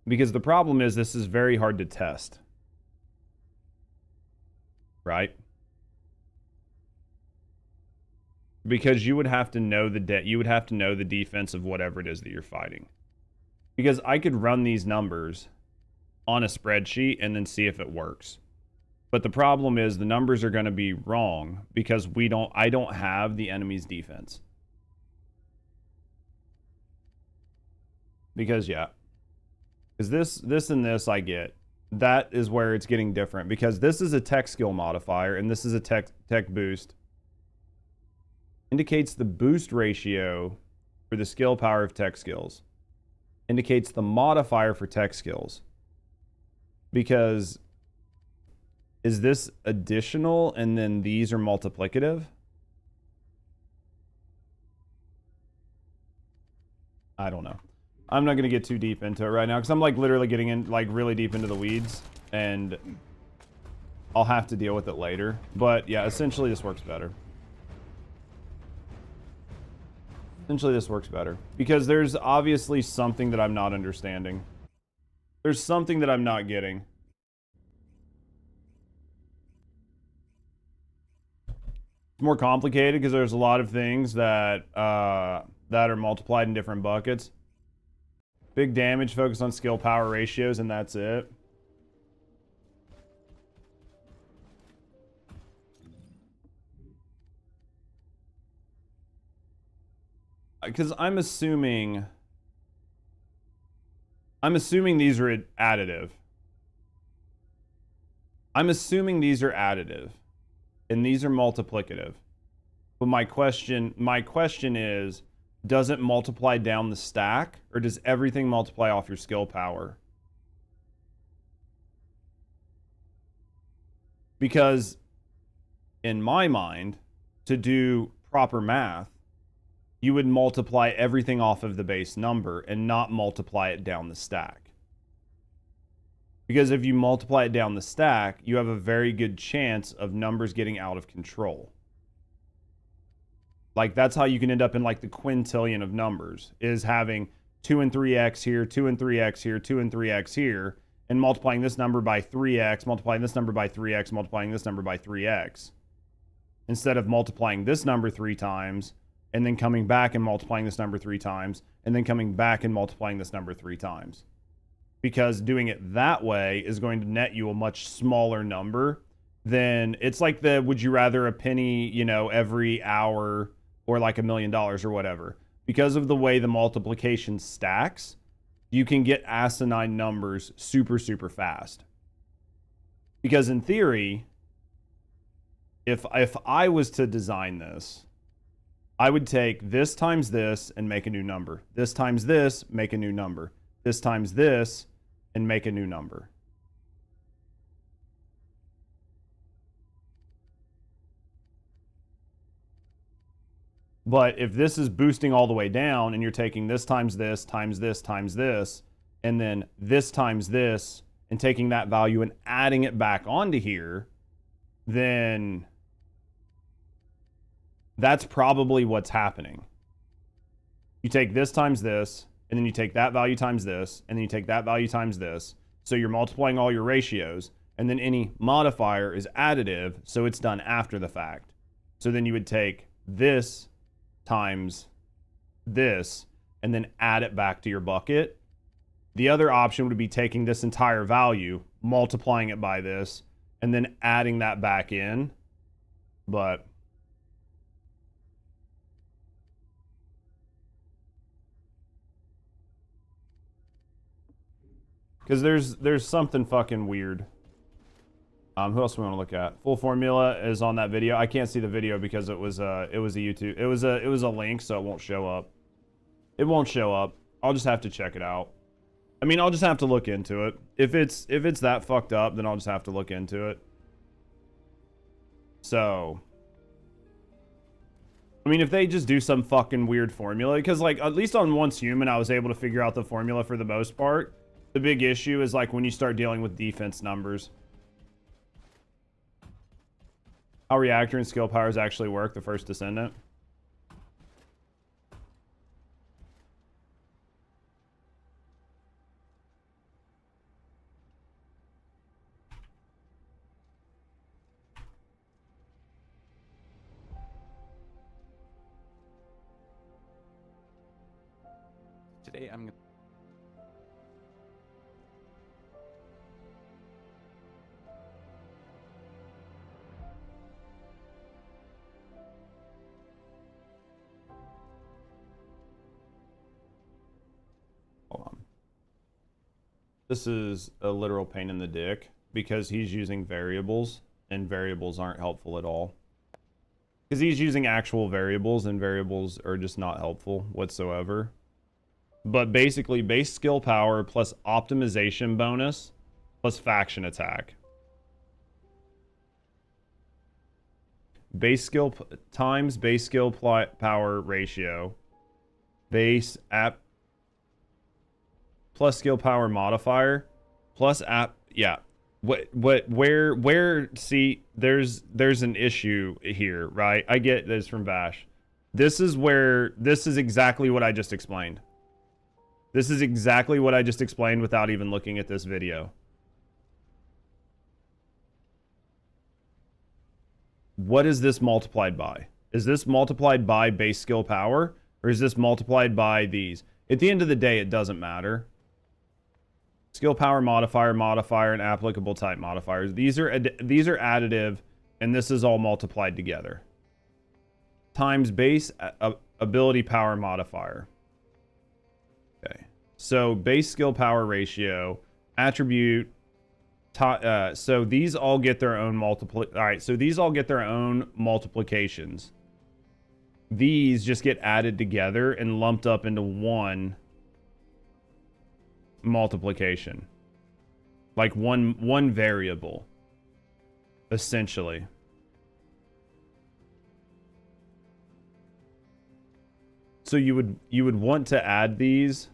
Because the problem is this is very hard to test. Right? Because you would have to know the defense of whatever it is that you're fighting. Because I could run these numbers on a spreadsheet and then see if it works. But the problem is the numbers are going to be wrong because I don't have the enemy's defense. Because this and this I get. That is where it's getting different, because this is a tech skill modifier and this is a tech boost. Indicates the boost ratio for the skill power of tech skills. Indicates the modifier for tech skills. Because is this additional and then these are multiplicative? I don't know. I'm not going to get too deep into it right now because I'm like literally getting in like really deep into the weeds, and I'll have to deal with it later. But yeah, essentially this works better. Essentially this works better because there's obviously something that I'm not understanding. There's something that I'm not getting. It's more complicated because there's a lot of things that that are multiplied in different buckets. Big damage, focus on skill power ratios, and that's it. Because I'm assuming these are additive. I'm assuming these are additive, and these are multiplicative. But my question is, does it multiply down the stack, or does everything multiply off your skill power? Because in my mind, to do proper math, you would multiply everything off of the base number and not multiply it down the stack. Because if you multiply it down the stack, you have a very good chance of numbers getting out of control. Like, that's how you can end up in like the quintillion of numbers, is having 2 and 3x here, 2 and 3x here, 2 and 3x here, and multiplying this number by 3x, multiplying this number by 3x, multiplying this number by 3x. Instead of multiplying this number 3 times, and then coming back and multiplying this number 3 times, and then coming back and multiplying this number 3 times. Because doing it that way is going to net you a much smaller number than, it's like the would you rather a penny, you know, every hour or like $1 million or whatever. Because of the way the multiplication stacks, you can get asinine numbers super, super fast. Because in theory, if I was to design this, I would take this times this and make a new number. This times this, make a new number. This times this, and make a new number. But if this is boosting all the way down and you're taking this times this, times this, times this, and then this times this, and taking that value and adding it back onto here, then that's probably what's happening. You take this times this, and then you take that value times this, and then you take that value times this. So you're multiplying all your ratios, and then any modifier is additive, so it's done after the fact. So then you would take this times this, and then add it back to your bucket. The other option would be taking this entire value, multiplying it by this, and then adding that back in. But because there's something fucking weird. Who else do we want to look at? Full formula is on that video. I can't see the video because it was a YouTube. It was a link, so it won't show up. It won't show up. I'll just have to check it out. I mean, I'll just have to look into it. If it's that fucked up, then I'll just have to look into it. So, I mean, if they just do some fucking weird formula, because like at least on Once Human, I was able to figure out the formula for the most part. The big issue is like when you start dealing with defense numbers. How reactor and skill powers actually work, the first Descendant. Today I'm gonna This is a literal pain in the dick because he's using variables and variables aren't helpful at all. Because he's using actual variables and variables are just not helpful whatsoever. But basically base skill power plus optimization bonus plus faction attack. Base skill times base skill power ratio. Base app plus skill power modifier plus app. Yeah. Where see there's an issue here, right? I get this from Bash. This is exactly what I just explained. This is exactly what I just explained without even looking at this video. What is this multiplied by? Is this multiplied by base skill power or is this multiplied by these? At the end of the day, it doesn't matter. Skill power modifier, and applicable type modifiers. These are additive, and this is all multiplied together. Times base ability power modifier. Okay, so base skill power ratio, attribute. So these all get their own All right, so these all get their own multiplications. These just get added together and lumped up into one multiplication, like one variable, essentially. So you would want to add these.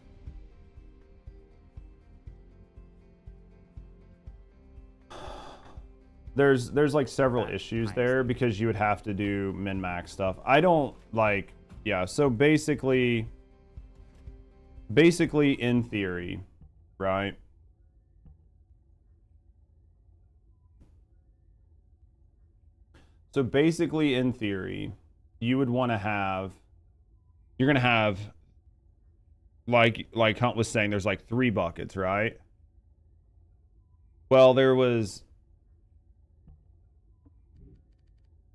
There's like several issues there because you would have to do min-max stuff. I don't like, yeah, so basically basically in theory, right? So basically in theory, you would want to have, you're going to have, like Hunt was saying, there's like 3 buckets, right? Well, there was,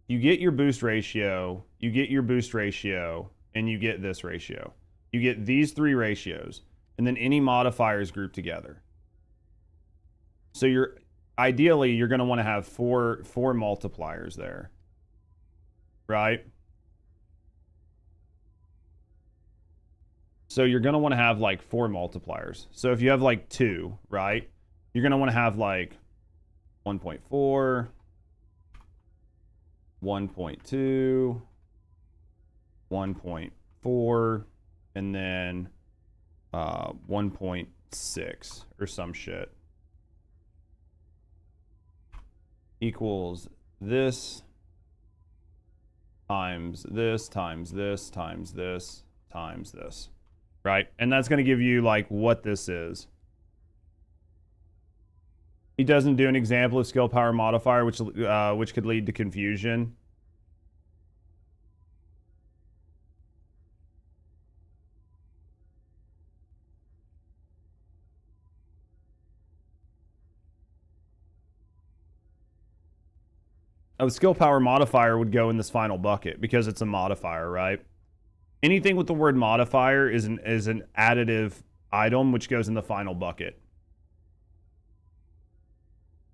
you get your boost ratio, you get your boost ratio, and you get this ratio. You get these 3 ratios, and then any modifiers grouped together. So ideally, you're going to want to have four multipliers there, right? So you're going to want to have like 4 multipliers. So if you have like 2, right? You're going to want to have like 1.4, 1.2, 1.4, and then 1.6 or some shit. Equals this times this times this times this times this, right? And that's going to give you like what this is. He doesn't do an example of skill power modifier, which could lead to confusion. A skill power modifier would go in this final bucket because it's a modifier, right? Anything with the word modifier is an additive item which goes in the final bucket.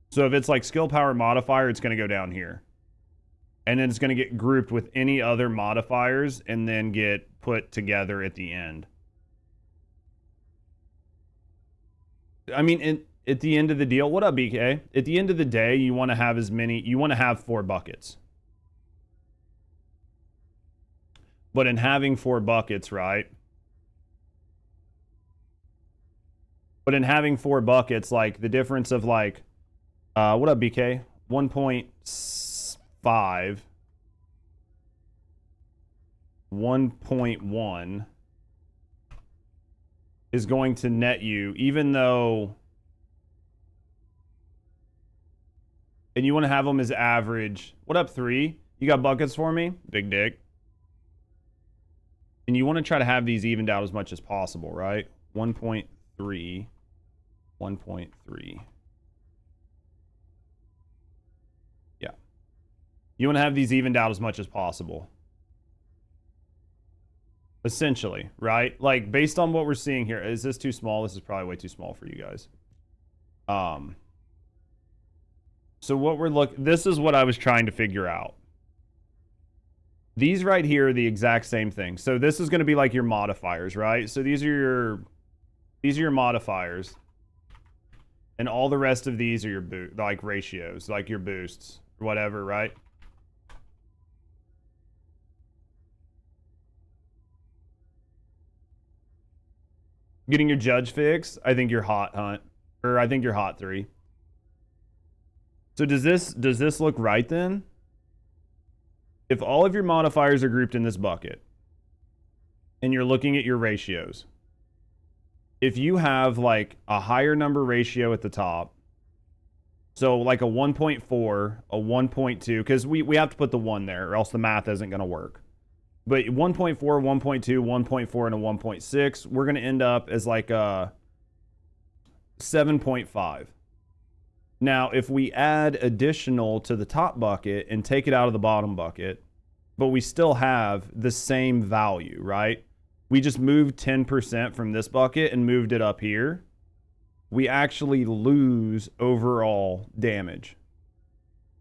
So if it's like skill power modifier, it's going to go down here. And then it's going to get grouped with any other modifiers and then get put together at the end. I mean, at the end of the deal, what up, BK? At the end of the day, you want to have you want to have 4 buckets. But in having 4 buckets, right? But in having 4 buckets, like the difference of like, what up, BK? 1.5, 1.1 is going to net you, even though, and you want to have them as average. What up, 3? You got buckets for me? Big dick. And you want to try to have these evened out as much as possible, right? 1.3, 1.3. Yeah. You want to have these evened out as much as possible. Essentially, right? Like, based on what we're seeing here, is this too small? This is probably way too small for you guys. So what this is what I was trying to figure out. These right here are the exact same thing. So this is going to be like your modifiers, right? So these are your modifiers. And all the rest of these are your like ratios, like your boosts, whatever, right? Getting your judge fix, I think you're hot, Hunt. Or I think you're hot, 3. So does this look right then? If all of your modifiers are grouped in this bucket and you're looking at your ratios, if you have like a higher number ratio at the top, so like a 1.4, a 1.2, because we have to put the 1 there or else the math isn't going to work. But 1.4, 1.2, 1.4, and a 1.6, we're going to end up as like a 7.5. Now, if we add additional to the top bucket and take it out of the bottom bucket, but we still have the same value, right? We just moved 10% from this bucket and moved it up here. We actually lose overall damage.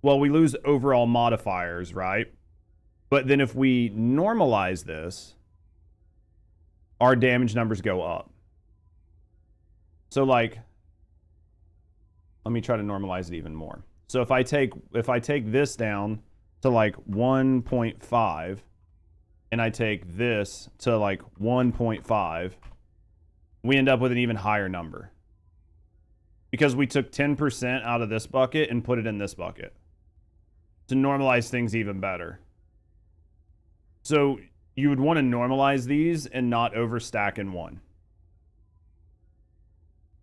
Well, we lose overall modifiers, right? But then if we normalize this, our damage numbers go up. So like, let me try to normalize it even more. So if I take this down to like 1.5 and I take this to like 1.5, we end up with an even higher number. Because we took 10% out of this bucket and put it in this bucket to normalize things even better. So you would want to normalize these and not overstack in one.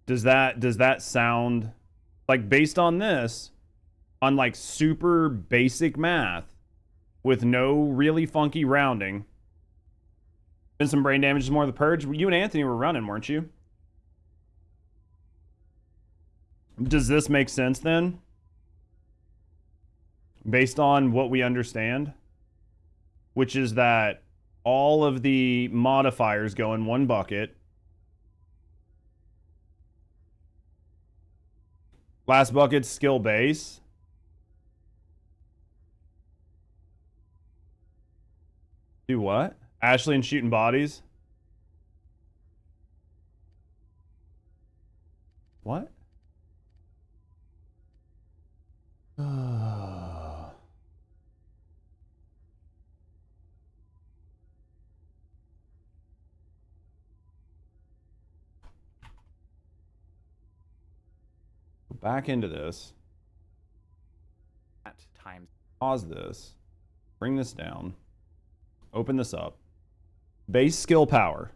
Does that sound like, based on this, on like super basic math with no really funky rounding, been some brain damage is more of the purge? You and Anthony were running, weren't you? Does this make sense then? Based on what we understand, which is that all of the modifiers go in one bucket. Last bucket's skill base. Do what? Ashley and shooting bodies? What? Back into this. At times. Pause this. Bring this down. Open this up. Base skill power.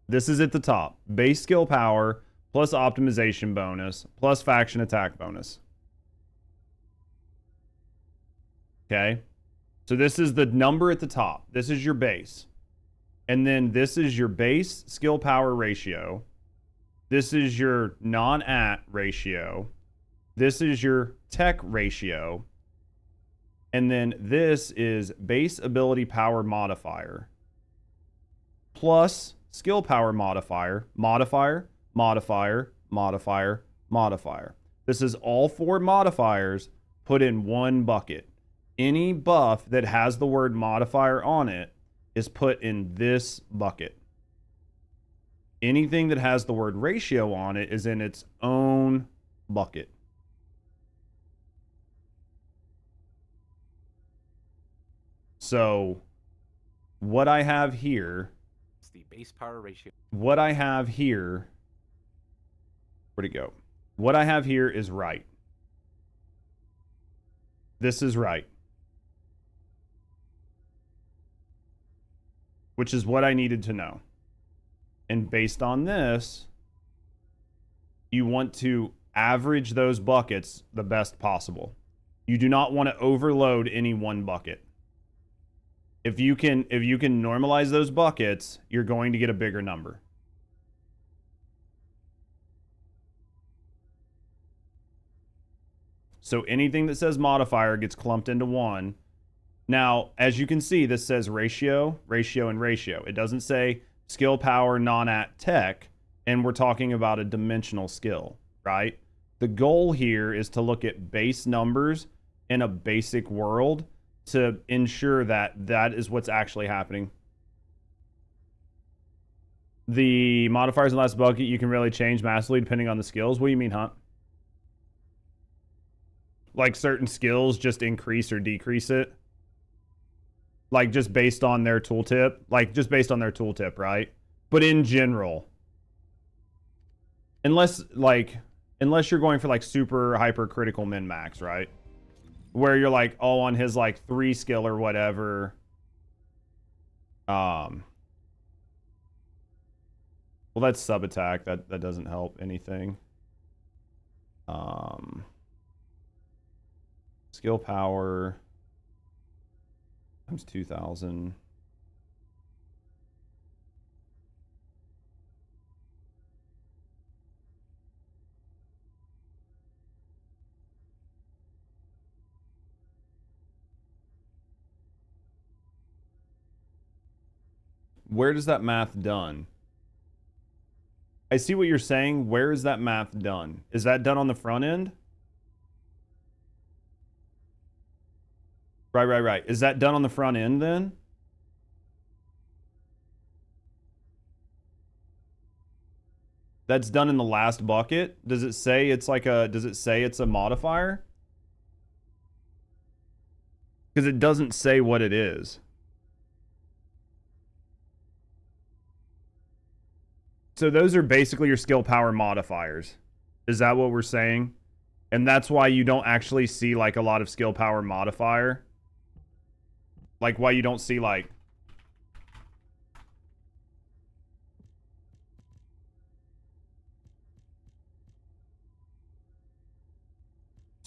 This is at the top. Base skill power plus optimization bonus plus faction attack bonus. Okay. So this is the number at the top. This is your base. And then this is your base skill power ratio. This is your non-at ratio. This is your tech ratio. And then this is base ability power modifier plus skill power modifier, modifier, modifier, modifier, modifier. This is all 4 modifiers put in one bucket. Any buff that has the word modifier on it is put in this bucket. Anything that has the word ratio on it is in its own bucket. So what I have here, It's the base power ratio. what I have here, where'd it go? What I have here is right. This is right. Which is what I needed to know. And based on this, you want to average those buckets the best possible. You do not want to overload any one bucket. If you can normalize those buckets, you're going to get a bigger number. So anything that says modifier gets clumped into one. Now, as you can see, this says ratio, ratio, and ratio. It doesn't say skill power non-at tech, and we're talking about a dimensional skill, right? The goal here is to look at base numbers in a basic world to ensure that that is what's actually happening. The modifiers in the last bucket, you can really change massively depending on the skills. What do you mean, Hunt? Like certain skills just increase or decrease it? Like just based on their tooltip? Like just based on their tooltip, right? But in general. Unless you're going for like super hypercritical min-max, right? Where you're like, oh, on his like 3 skill or whatever. Well, that's sub attack. That doesn't help anything. Skill power times 2,000. Where does that math done? I see what you're saying. Where is that math done? Is that done on the front end? Right. Is that done on the front end then? That's done in the last bucket? Does it say it's like a, does it say it's a modifier? Because it doesn't say what it is. So those are basically your skill power modifiers. Is that what we're saying? And that's why you don't actually see like a lot of skill power modifier. Like why you don't see like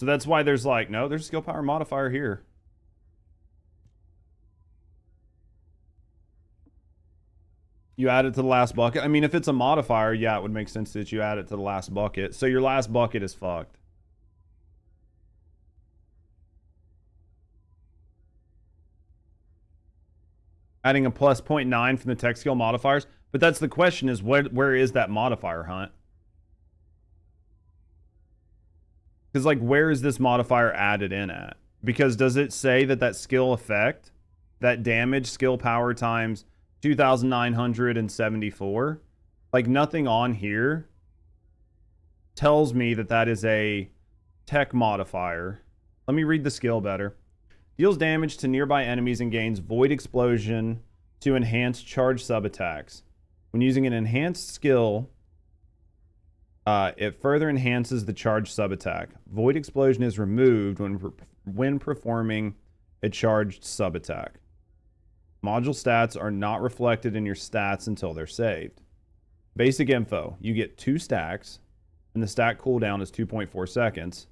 So that's why there's like, no, there's a skill power modifier here. You add it to the last bucket. I mean, if it's a modifier, yeah, it would make sense that you add it to the last bucket. So your last bucket is fucked. Adding a plus 0.9 from the tech skill modifiers. But that's the question is, where is that modifier, Hunt? Because, like, where is this modifier added in at? Because does it say that that skill effect, that damage skill power times 2,974, like, nothing on here tells me that that is a tech modifier. Let me read the skill better. Deals damage to nearby enemies and gains void explosion to enhance charge sub-attacks. When using an enhanced skill, it further enhances the charge sub-attack. Void explosion is removed when performing a charged sub-attack. Module stats are not reflected in your stats until they're saved. Basic info. You get 2 stacks, and the stack cooldown is 2.4 seconds,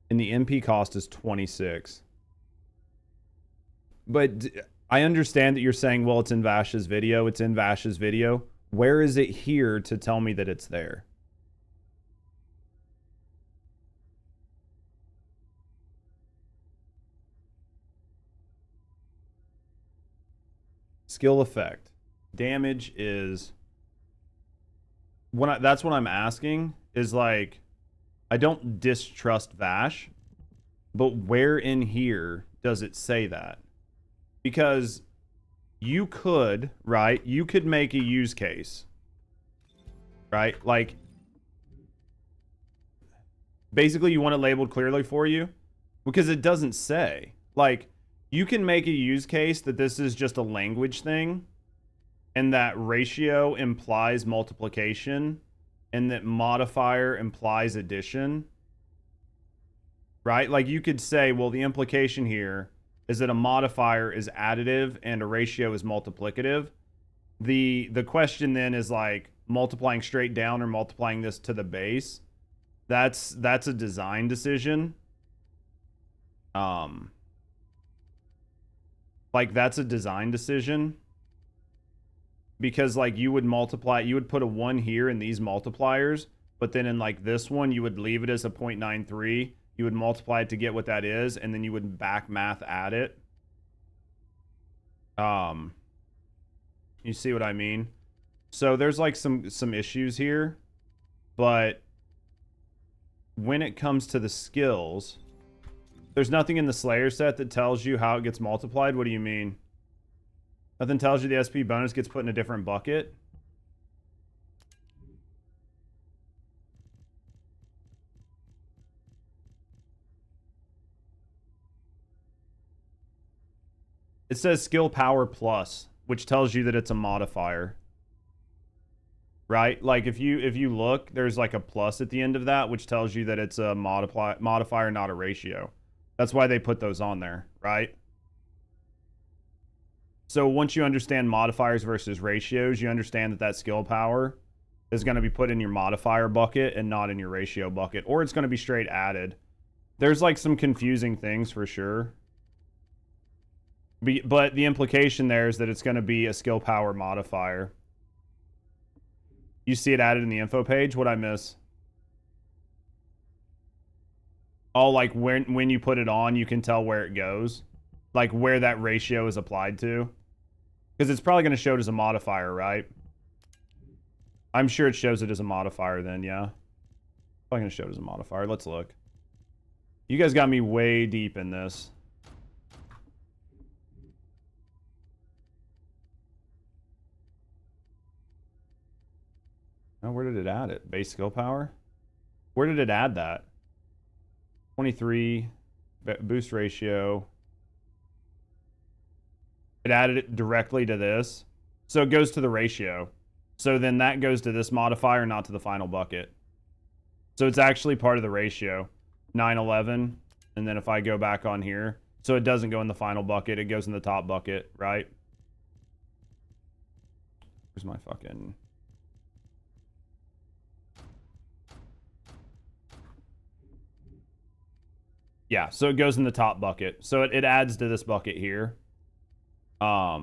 and the MP cost is 26. But I understand that you're saying, well, it's in Vash's video. It's in Vash's video. Where is it here to tell me that it's there? Skill effect. Damage is... that's what I'm asking, is like, I don't distrust Vash, but where in here does it say that? Because you could, right? You could make a use case, right? Like, basically you want it labeled clearly for you because it doesn't say. Like, you can make a use case that this is just a language thing and that ratio implies multiplication and that modifier implies addition, right? Like, you could say, well, the implication here is that a modifier is additive and a ratio is multiplicative. The question then is like multiplying straight down or multiplying this to the base. That's a design decision. Like, that's a design decision. Because like you would put a 1 here in these multipliers, but then in like this one you would leave it as a 0.93. You would multiply it to get what that is, and then you would back math add it. You see what I mean? So there's like some issues here, but when it comes to the skills, there's nothing in the Slayer set that tells you how it gets multiplied. What do you mean? Nothing tells you the SP bonus gets put in a different bucket? It says skill power plus, which tells you that it's a modifier. Right? Like, if you look, there's like a plus at the end of that, which tells you that it's a modifier, not a ratio. That's why they put those on there, right? So once you understand modifiers versus ratios, you understand that that skill power is going to be put in your modifier bucket and not in your ratio bucket, or it's going to be straight added. There's like some confusing things for sure. But the implication there is that it's going to be a skill power modifier. You see it added in the info page? What'd I miss? Oh, like when you put it on, you can tell where it goes. Like where that ratio is applied to. Because it's probably going to show it as a modifier, right? I'm sure it shows it as a modifier then, yeah. Probably going to show it as a modifier. Let's look. You guys got me way deep in this. Oh, where did it add it? Base skill power? Where did it add that? 23 boost ratio. It added it directly to this. So it goes to the ratio. So then that goes to this modifier, not to the final bucket. So it's actually part of the ratio. 911. And then if I go back on here, so it doesn't go in the final bucket, it goes in the top bucket, right? Where's my fucking... Yeah, so it goes in the top bucket. So it adds to this bucket here. Yeah,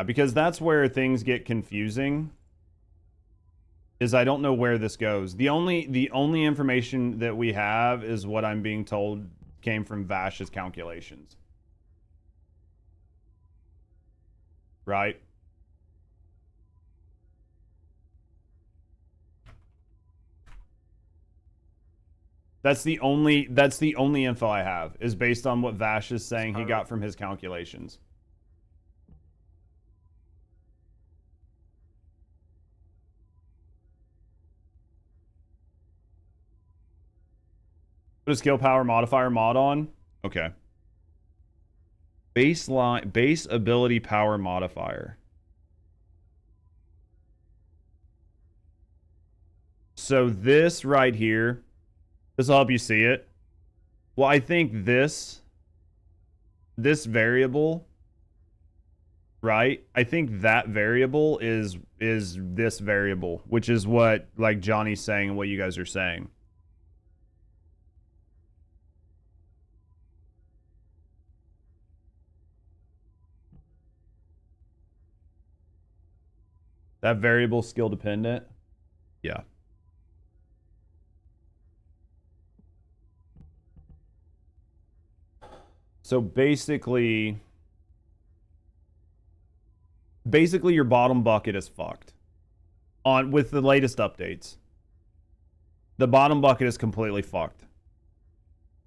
because that's where things get confusing. Is I don't know where this goes. The only information that we have is what I'm being told came from Vash's calculations. Right? That's the only info I have is based on what Vash is saying he got from his calculations. Put a skill power modifier mod on. Okay. Base ability power modifier. So this right here, this will help you see it. Well, I think this variable, right? I think that variable is this variable, which is what like Johnny's saying and what you guys are saying. That variable skill dependent. Yeah. So basically your bottom bucket is fucked. With the latest updates. The bottom bucket is completely fucked.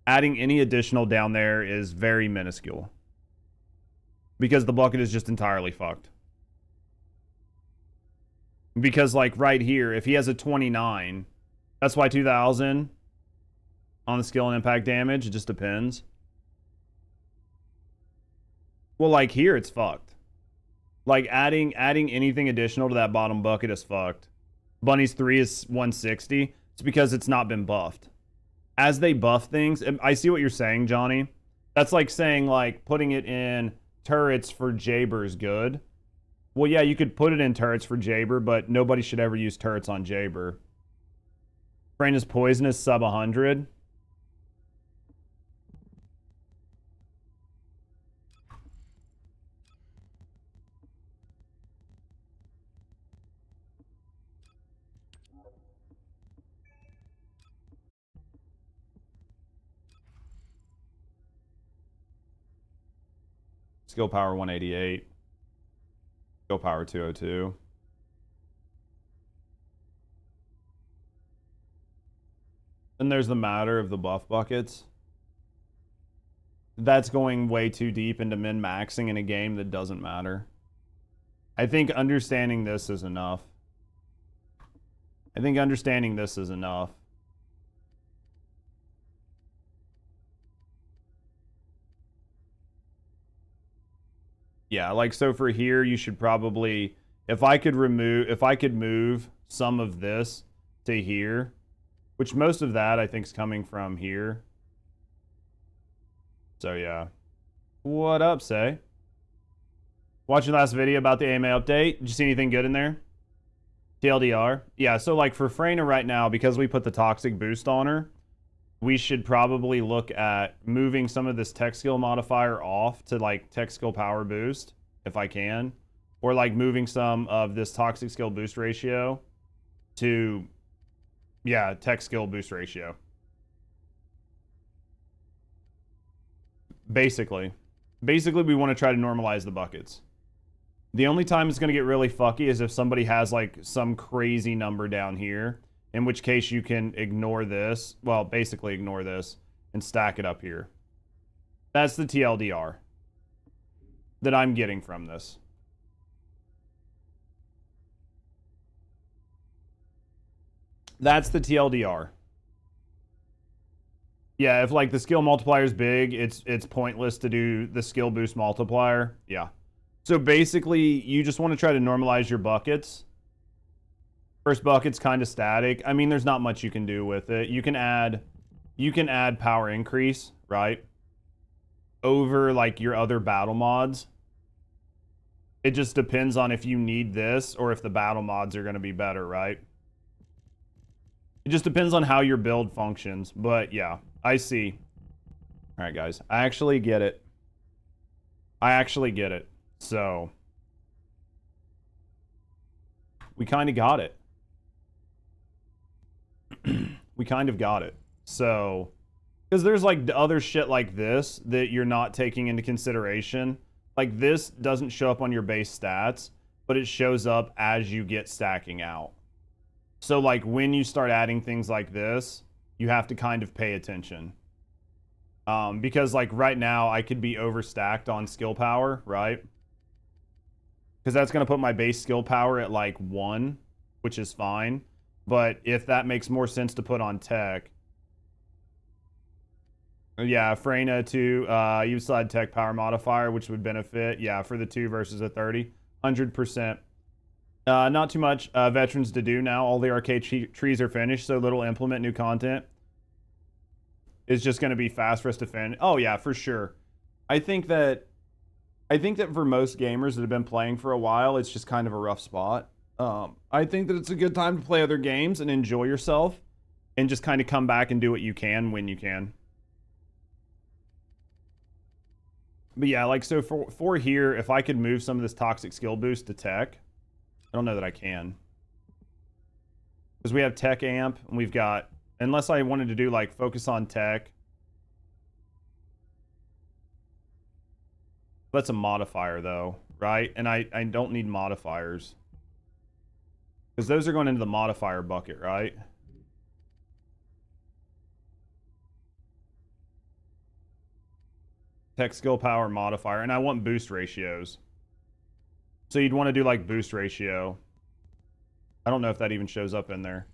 Adding any additional down there is very minuscule. Because the bucket is just entirely fucked. Because like right here, if he has a 29, that's why 2000 on the skill and impact damage, it just depends. Well, like here, it's fucked. Like adding anything additional to that bottom bucket is fucked. Bunny's 3 is 160. It's because it's not been buffed. As they buff things, I see what you're saying, Johnny. That's like saying like putting it in turrets for Jaber is good. Well, yeah, you could put it in turrets for Jaber, but nobody should ever use turrets on Jaber. Brain is poisonous, sub 100. Skill power 188. Skill power 202. Then there's the matter of the buff buckets. That's going way too deep into min-maxing in a game that doesn't matter. I think understanding this is enough. Yeah, like so for here, you should probably, if I could move some of this to here, which most of that I think is coming from here. So yeah. What up, Say? Watching last video about the AMA update. Did you see anything good in there? TLDR? Yeah, so like for Freyna right now, because we put the toxic boost on her, we should probably look at moving some of this tech skill modifier off to like tech skill power boost, if I can. Or like moving some of this toxic skill boost ratio to, yeah, tech skill boost ratio. Basically we want to try to normalize the buckets. The only time it's going to get really fucky is if somebody has like some crazy number down here, in which case you can ignore this. Well, basically ignore this and stack it up here. That's the TLDR that I'm getting from this. That's the TLDR. Yeah, if like the skill multiplier is big, it's pointless to do the skill boost multiplier. Yeah. So basically, you just want to try to normalize your buckets. First bucket's kind of static. I mean, there's not much you can do with it. You can add power increase, right? Over like your other battle mods. It just depends on if you need this or if the battle mods are going to be better, right? It just depends on how your build functions. But yeah, I see. All right, guys. I actually get it. I actually get it. So we kind of got it. We kind of got it. So, because there's like other shit like this that you're not taking into consideration. Like this doesn't show up on your base stats, but it shows up as you get stacking out. So like when you start adding things like this, you have to kind of pay attention. Because like right now I could be overstacked on skill power, right? Because that's going to put my base skill power at like 1, which is fine. But if that makes more sense to put on tech. Yeah, Freyna 2, you still had tech power modifier, which would benefit. Yeah, for the 2 versus a 30. 100%. Not too much veterans to do now. All the arcade trees are finished, so little implement new content. It's just going to be fast for us to finish. Oh, yeah, for sure. I think that for most gamers that have been playing for a while, it's just kind of a rough spot. I think that it's a good time to play other games and enjoy yourself and just kind of come back and do what you can when you can. But yeah, like, so for here, if I could move some of this toxic skill boost to tech, I don't know that I can. Because we have tech amp, and we've got, unless I wanted to do, like, focus on tech. That's a modifier, though, right? And I don't need modifiers. Because those are going into the modifier bucket, right? Tech skill power modifier. And I want boost ratios. So you'd want to do like boost ratio. I don't know if that even shows up in there.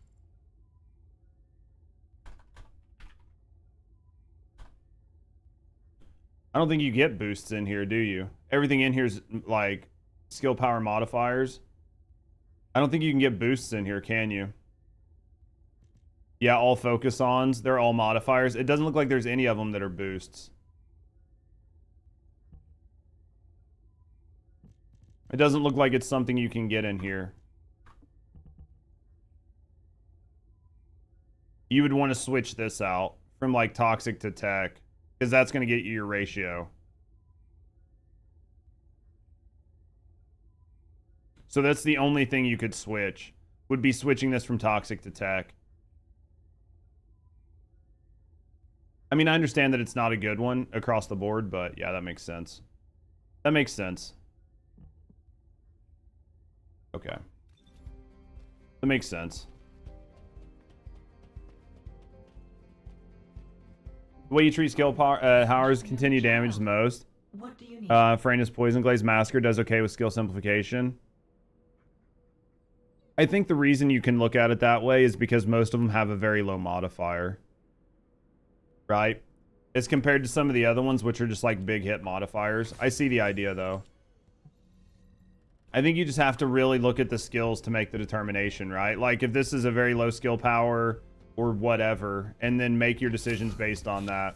I don't think you get boosts in here, do you? Everything in here is like skill power modifiers. I don't think you can get boosts in here, can you? Yeah, all focus-ons. They're all modifiers. It doesn't look like there's any of them that are boosts. It doesn't look like it's something you can get in here. You would want to switch this out from like toxic to tech, because that's going to get you your ratio. So that's the only thing you could switch, would be switching this from toxic to tech. I mean, I understand that it's not a good one across the board, but yeah, that makes sense. That makes sense. Okay. That makes sense. The way you treat skill powers continue damage the most. What do you need? Freyna's Poison Glaze Massacre does okay with skill simplification. I think the reason you can look at it that way is because most of them have a very low modifier. Right? As compared to some of the other ones, which are just like big hit modifiers. I see the idea, though. I think you just have to really look at the skills to make the determination, right? Like, if this is a very low skill power or whatever, and then make your decisions based on that.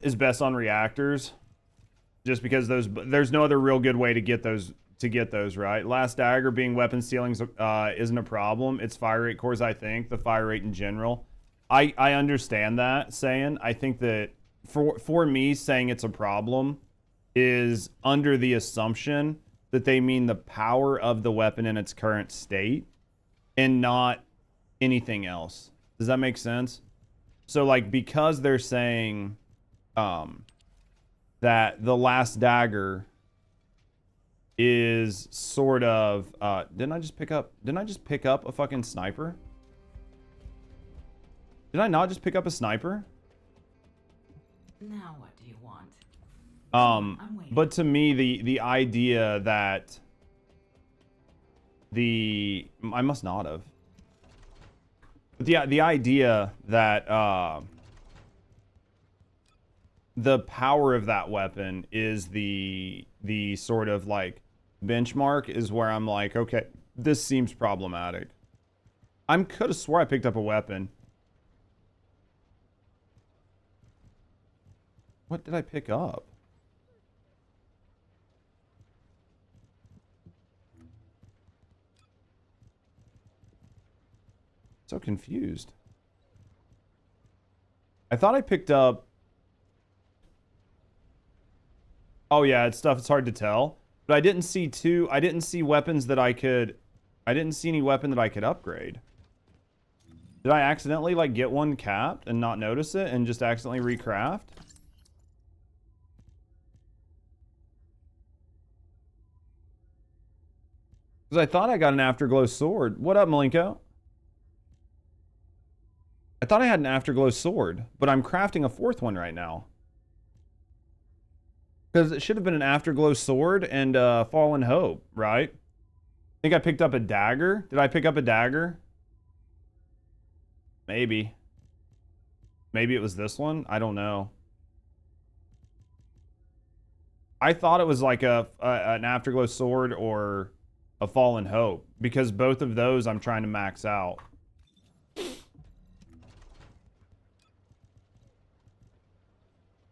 Is best on reactors. Just because there's no other real good way to get those, right? Last Dagger being weapon ceilings isn't a problem. It's fire rate cores, I think. The fire rate in general. I understand that saying. I think that for me, saying it's a problem is under the assumption that they mean the power of the weapon in its current state and not anything else. Does that make sense? So like, because they're saying that the Last Dagger is sort of didn't I just pick up a fucking sniper? Did I not just pick up a sniper? Now what do you want? But to me, the idea that I must not have. But the idea that the power of that weapon is the sort of like benchmark is where I'm like, okay, this seems problematic. I could have swore I picked up a weapon. What did I pick up? So confused. I thought I picked up... Oh yeah, it's stuff, it's hard to tell. But I didn't see I didn't see weapons that I could... I didn't see any weapon that I could upgrade. Did I accidentally, like, get one capped and not notice it and just accidentally recraft? Because I thought I got an Afterglow sword. What up, Malenko? I thought I had an Afterglow sword, but I'm crafting a fourth one right now. Because it should have been an Afterglow sword and Fallen Hope, right? I think I picked up a dagger. Did I pick up a dagger? Maybe. Maybe it was this one? I don't know. I thought it was like an Afterglow sword or a Fallen Hope, because both of those I'm trying to max out.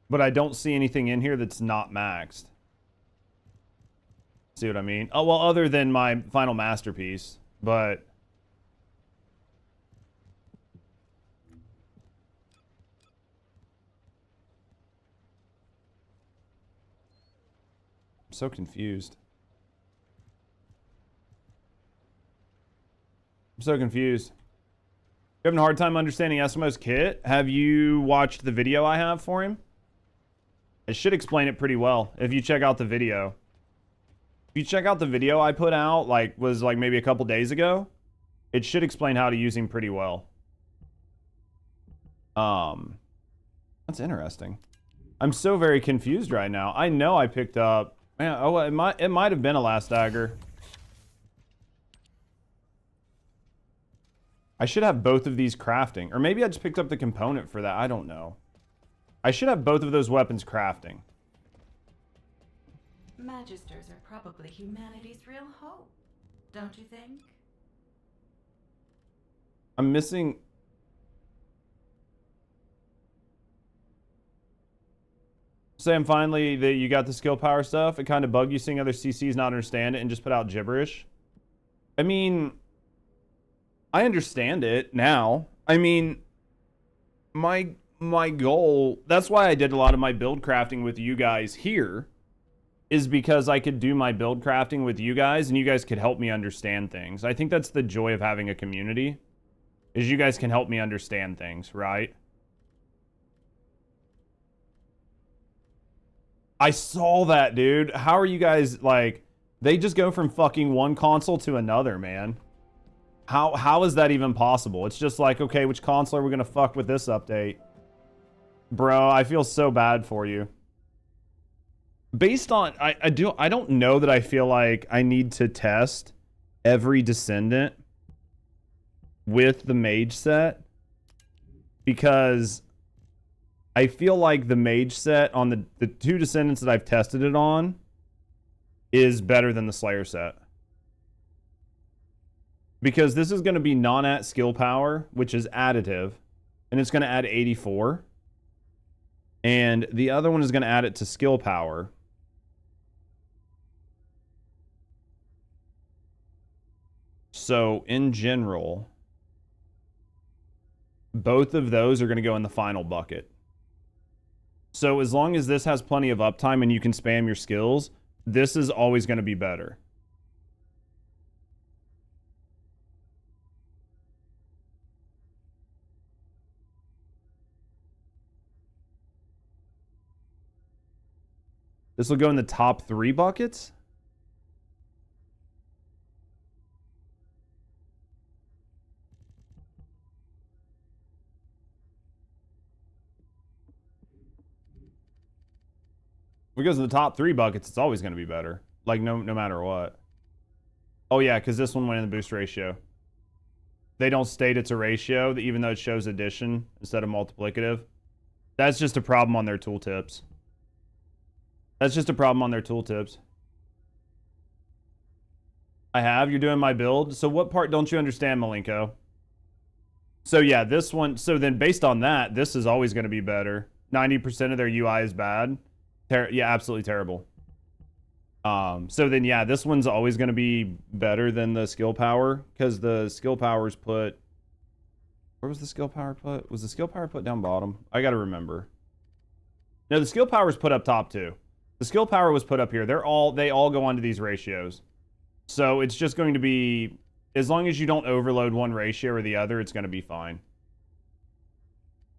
But I don't see anything in here that's not maxed. See what I mean? Oh, well, other than my final masterpiece, but... I'm so confused. I'm so confused. You're having a hard time understanding Eskimo's kit? Have you watched the video I have for him? I should explain it pretty well if you check out the video. If you check out the video I put out, was maybe a couple days ago, it should explain how to use him pretty well. That's interesting. I'm so very confused right now. I know I picked up... Man, oh, it might have been a last dagger. I should have both of these crafting. Or maybe I just picked up the component for that. I don't know. I should have both of those weapons crafting. Magisters are probably humanity's real hope, don't you think? I'm missing... Sam, finally, that you got the skill power stuff. It kind of bugged you seeing other CCs not understand it and just put out gibberish. I mean, I understand it now. I mean, my goal, that's why I did a lot of my build crafting with you guys here, is because I could do my build crafting with you guys and you guys could help me understand things. I think that's the joy of having a community, is you guys can help me understand things, right? I saw that, dude. How are you guys, like, they just go from fucking one console to another, man. How is that even possible? It's just like, okay, which console are we gonna fuck with this update? Bro, I feel so bad for you. Based on, I don't know that I feel like I need to test every Descendant with the mage set, because I feel like the mage set on the two Descendants that I've tested it on is better than the Slayer set. Because this is going to be non-at skill power, which is additive, and it's going to add 84. And the other one is going to add it to skill power. So, in general, both of those are going to go in the final bucket. So as long as this has plenty of uptime and you can spam your skills, this is always going to be better. This will go in the top 3 buckets. If it goes in the top 3 buckets, it's always going to be better. Like, no matter what. Oh, yeah, because this one went in the boost ratio. They don't state it's a ratio, even though it shows addition instead of multiplicative. That's just a problem on their tooltips. That's just a problem on their tooltips. I have. You're doing my build. So what part don't you understand, Malenko? So, yeah, this one. So then based on that, this is always going to be better. 90% of their UI is bad. Yeah, absolutely terrible. So then, yeah, this one's always going to be better than the skill power, because the skill powers put Where was the skill power put? Was the skill power put down bottom? I gotta remember. No, the skill power was put up top too. The skill power was put up here. They all go onto these ratios. So it's just going to be, as long as you don't overload one ratio or the other, it's going to be fine.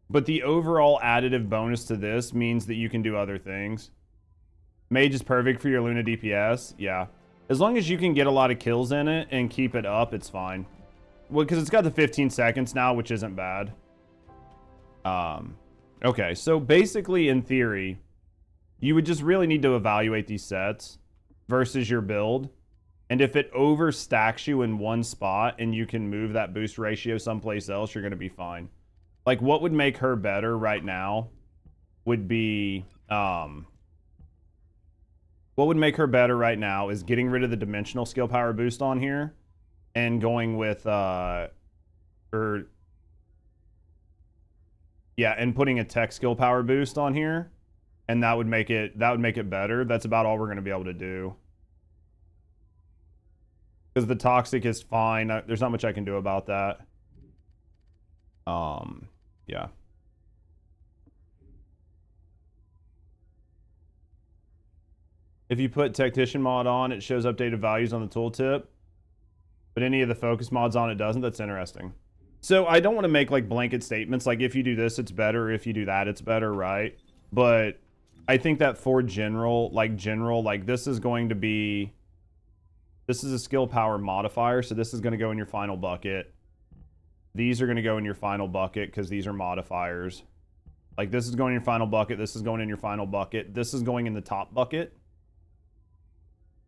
But the overall additive bonus to this means that you can do other things. Mage is perfect for your Luna DPS. Yeah. As long as you can get a lot of kills in it and keep it up, it's fine. Well, because it's got the 15 seconds now, which isn't bad. Okay, so basically, in theory, you would just really need to evaluate these sets versus your build. And if it overstacks you in one spot and you can move that boost ratio someplace else, you're going to be fine. Like, what would make her better right now would be... what would make her better right now is getting rid of the dimensional skill power boost on here and going with... and putting a tech skill power boost on here. And that would make it better. That's about all we're going to be able to do. Because the toxic is fine. There's not much I can do about that. Yeah. If you put Tactician mod on, it shows updated values on the tooltip. But any of the focus mods on it doesn't. That's interesting. So I don't want to make like blanket statements like if you do this, it's better. If you do that, it's better, right? But I think that for general, this is going to be... This is a skill power modifier, so this is going to go in your final bucket. These are going to go in your final bucket because these are modifiers. Like, this is going in your final bucket. This is going in your final bucket. This is going in the top bucket.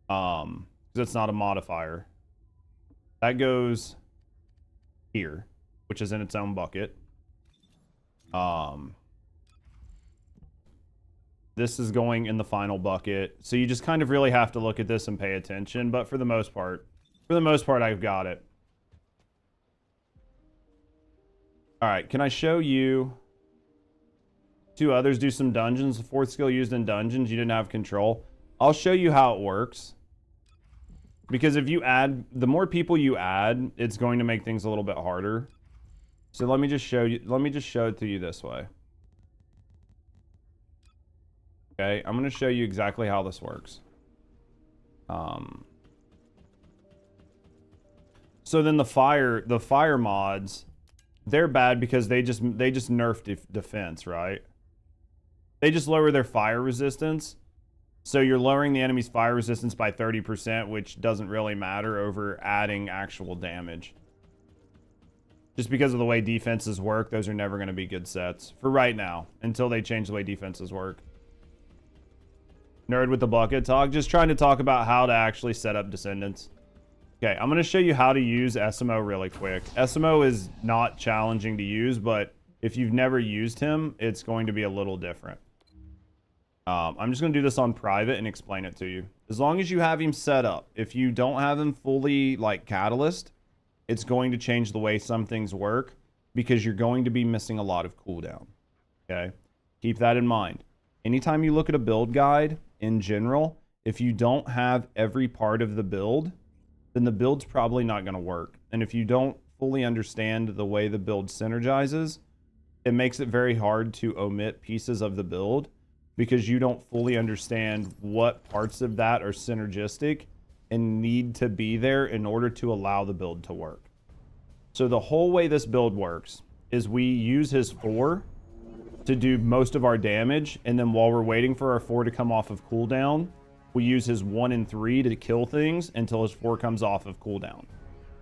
Because it's not a modifier. That goes here, which is in its own bucket. This is going in the final bucket. So you just kind of really have to look at this and pay attention. But for the most part, I've got it. All right, can I show you two others do some dungeons? The fourth skill used in dungeons, you didn't have control. I'll show you how it works. Because if you add, the more people you add, it's going to make things a little bit harder. So let me just show you, it to you this way. Okay, I'm going to show you exactly how this works. So then the fire mods, they're bad because they just nerf defense, right? They just lower their fire resistance. So you're lowering the enemy's fire resistance by 30%, which doesn't really matter over adding actual damage. Just because of the way defenses work, those are never going to be good sets for right now until they change the way defenses work. Nerd with the bucket talk. Just trying to talk about how to actually set up Descendants. Okay, I'm going to show you how to use SMO really quick. SMO is not challenging to use, but if you've never used him, it's going to be a little different. I'm just going to do this on private and explain it to you. As long as you have him set up, if you don't have him fully like Catalyst, it's going to change the way some things work because you're going to be missing a lot of cooldown. Okay, keep that in mind. Anytime you look at a build guide in general, if you don't have every part of the build, then the build's probably not going to work. And if you don't fully understand the way the build synergizes, it makes it very hard to omit pieces of the build because you don't fully understand what parts of that are synergistic and need to be there in order to allow the build to work. So the whole way this build works is we use his 4 to do most of our damage, and then while we're waiting for our 4 to come off of cooldown, we use his 1 and 3 to kill things until his 4 comes off of cooldown.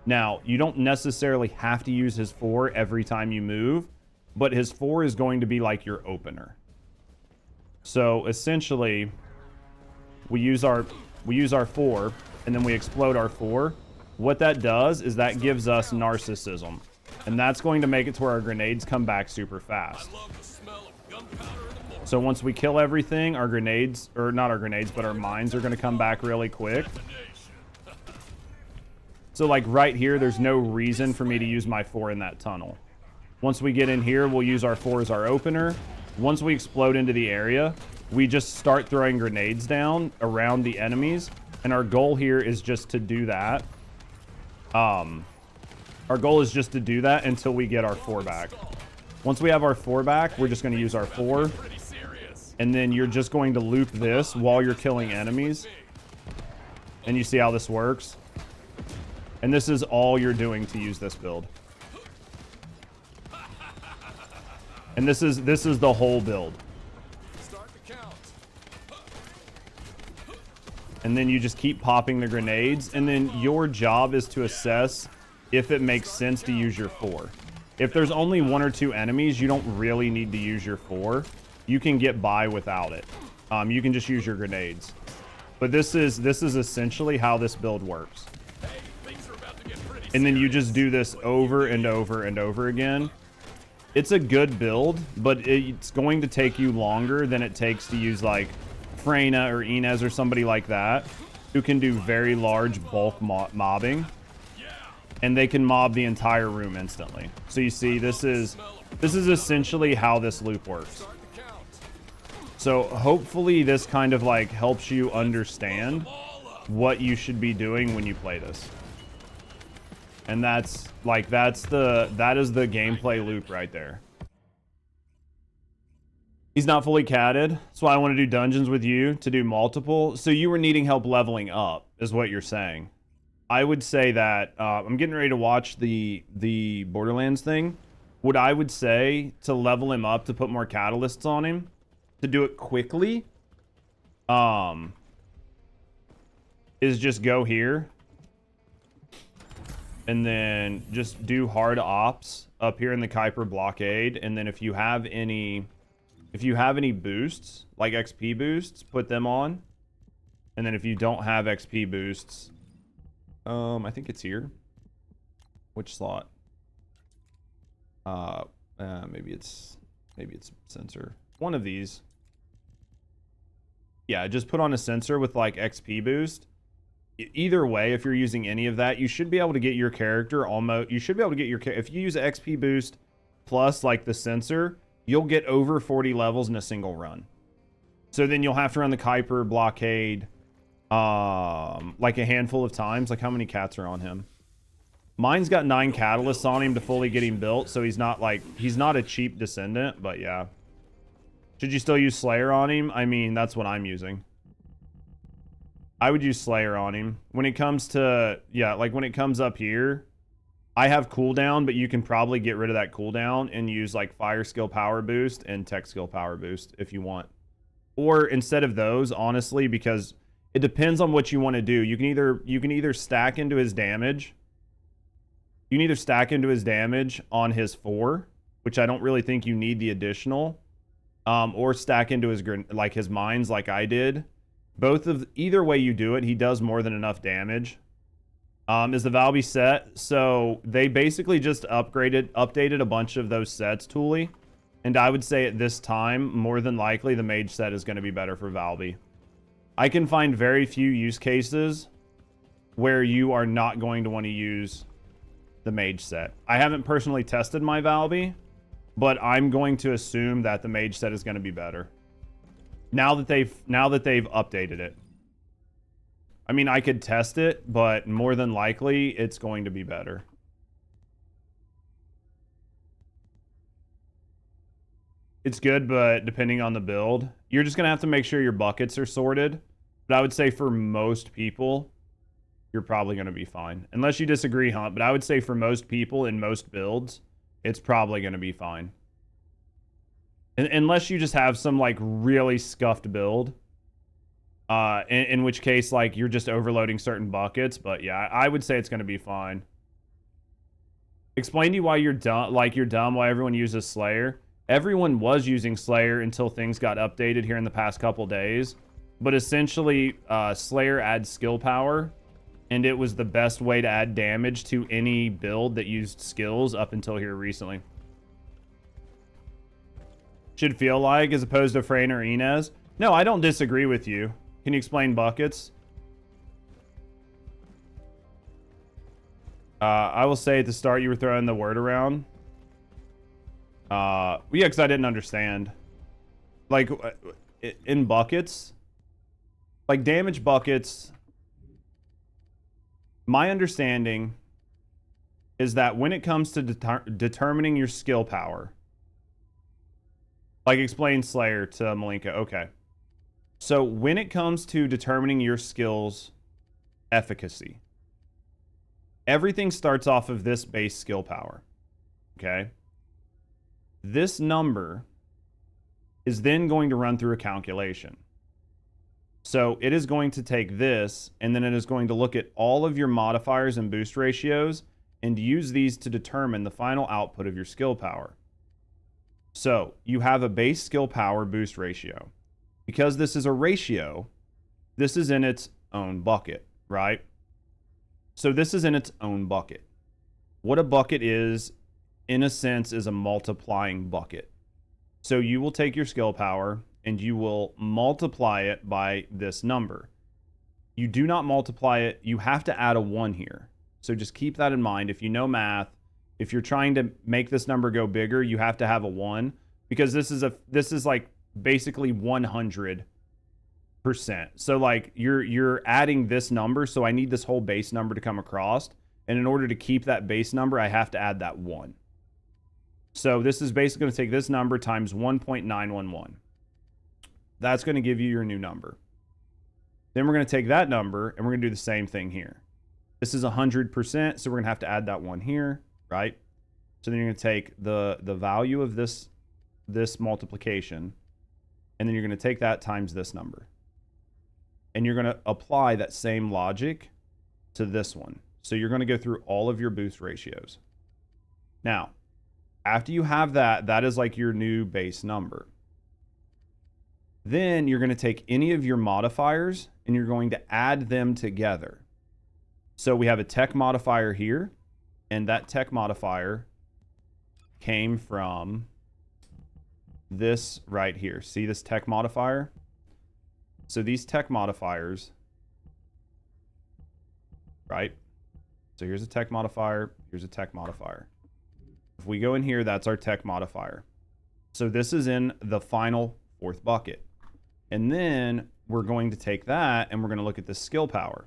Now, you don't necessarily have to use his 4 every time you move, but his 4 is going to be like your opener. So essentially, we use our 4, and then we explode our 4. What that does is that gives us narcissism, and that's going to make it to where our grenades come back super fast. So once we kill everything, our grenades, or not our grenades, but our mines are going to come back really quick. So like right here, there's no reason for me to use my 4 in that tunnel. Once we get in here, we'll use our 4 as our opener. Once we explode into the area, we just start throwing grenades down around the enemies. And our goal here is just to do that. Our goal is just to do that until we get our 4 back. Once we have our 4 back, we're just going to use our 4. And then you're just going to loop this while you're killing enemies. And you see how this works? And this is all you're doing to use this build. And this is the whole build. And then you just keep popping the grenades, and then your job is to assess if it makes sense to use your 4. If there's only 1 or 2 enemies, you don't really need to use your 4. You can get by without it. You can just use your grenades. But this is essentially how this build works. And then you just do this over and over and over again. It's a good build, but it's going to take you longer than it takes to use like Freyna or Inez or somebody like that, who can do very large bulk mobbing. And they can mob the entire room instantly. So you see, this is essentially how this loop works. So hopefully this kind of like helps you understand what you should be doing when you play this. And that is the gameplay loop right there. He's not fully catted. That's why I want to do dungeons with you, to do multiple. So you were needing help leveling up, is what you're saying. I would say that I'm getting ready to watch the Borderlands thing. What I would say to level him up, to put more catalysts on him, to do it quickly, is just go here and then just do hard ops up here in the Kuiper blockade. And then if you have any boosts, like XP boosts, put them on. And then if you don't have XP boosts, I think it's here. Which slot? Maybe it's sensor. One of these. Yeah, just put on a sensor with like XP boost. Either way, if you're using any of that, you should be able to get your character almost. You should be able to get your, if you use XP boost plus like the sensor, you'll get over 40 levels in a single run. So then you'll have to run the Kuiper blockade like a handful of times. Like, how many cats are on him? Mine's got 9 catalysts on him to fully get him built, so he's not a cheap Descendant, but yeah. Should you still use Slayer on him? I mean, that's what I'm using. I would use Slayer on him. When it comes to, yeah, like when it comes up here, I have cooldown, but you can probably get rid of that cooldown and use like Fire Skill Power Boost and Tech Skill Power Boost if you want. Or instead of those, honestly, because it depends on what you want to do. You can either stack into his damage. You can either stack into his damage on his 4, which I don't really think you need the additional, or stack into his mines like I did. Either way you do it, he does more than enough damage. Is the Valby set? So they basically just updated a bunch of those sets, Thule. And I would say at this time, more than likely, the Mage set is going to be better for Valby. I can find very few use cases where you are not going to want to use the Mage set. I haven't personally tested my Valby, but I'm going to assume that the Mage set is going to be better. Now that they've updated it. I mean, I could test it, but more than likely, it's going to be better. It's good, but depending on the build, you're just going to have to make sure your buckets are sorted. But I would say for most people, you're probably going to be fine. Unless you disagree, Hunt. But I would say for most people in most builds, it's probably going to be fine. Unless you just have some like really scuffed build. In which case, like, you're just overloading certain buckets. But yeah, I would say it's going to be fine. Explain to you why you're dumb. Like, you're dumb why everyone uses Slayer. Everyone was using Slayer until things got updated here in the past couple days. But essentially, Slayer adds skill power. And it was the best way to add damage to any build that used skills up until here recently. Should feel like, as opposed to Freyna or Inez. No, I don't disagree with you. Can you explain buckets? I will say at the start you were throwing the word around. Yeah, because I didn't understand. Like, in buckets, like damage buckets, my understanding is that when it comes to determining your skill power, like explain Slayer to Malinka. Okay. So when it comes to determining your skill's efficacy, everything starts off of this base skill power. Okay. This number is then going to run through a calculation. So it is going to take this, and then it is going to look at all of your modifiers and boost ratios and use these to determine the final output of your skill power. So you have a base skill power boost ratio. Because this is a ratio, this is in its own bucket, right? So this is in its own bucket. What a bucket is, in a sense, is a multiplying bucket. So you will take your skill power and you will multiply it by this number. You do not multiply it. You have to add a 1 here. So just keep that in mind. If you know math, if you're trying to make this number go bigger, you have to have a 1, because this is like basically 100%. So like you're adding this number, so I need this whole base number to come across, and in order to keep that base number, I have to add that 1. So this is basically going to take this number times 1.911. That's going to give you your new number. Then we're going to take that number and we're going to do the same thing here. This is 100%, so we're going to have to add that 1 here, right? So then you're going to take the value of this multiplication, and then you're going to take that times this number. And you're going to apply that same logic to this one. So you're going to go through all of your boost ratios. Now, after you have that, that is like your new base number. Then you're going to take any of your modifiers and you're going to add them together. So we have a tech modifier here, and that tech modifier came from this right here. See this tech modifier? So these tech modifiers, right? So here's a tech modifier, here's a tech modifier. If we go in here, that's our tech modifier. So this is in the final 4th bucket. And then we're going to take that and we're going to look at the skill power.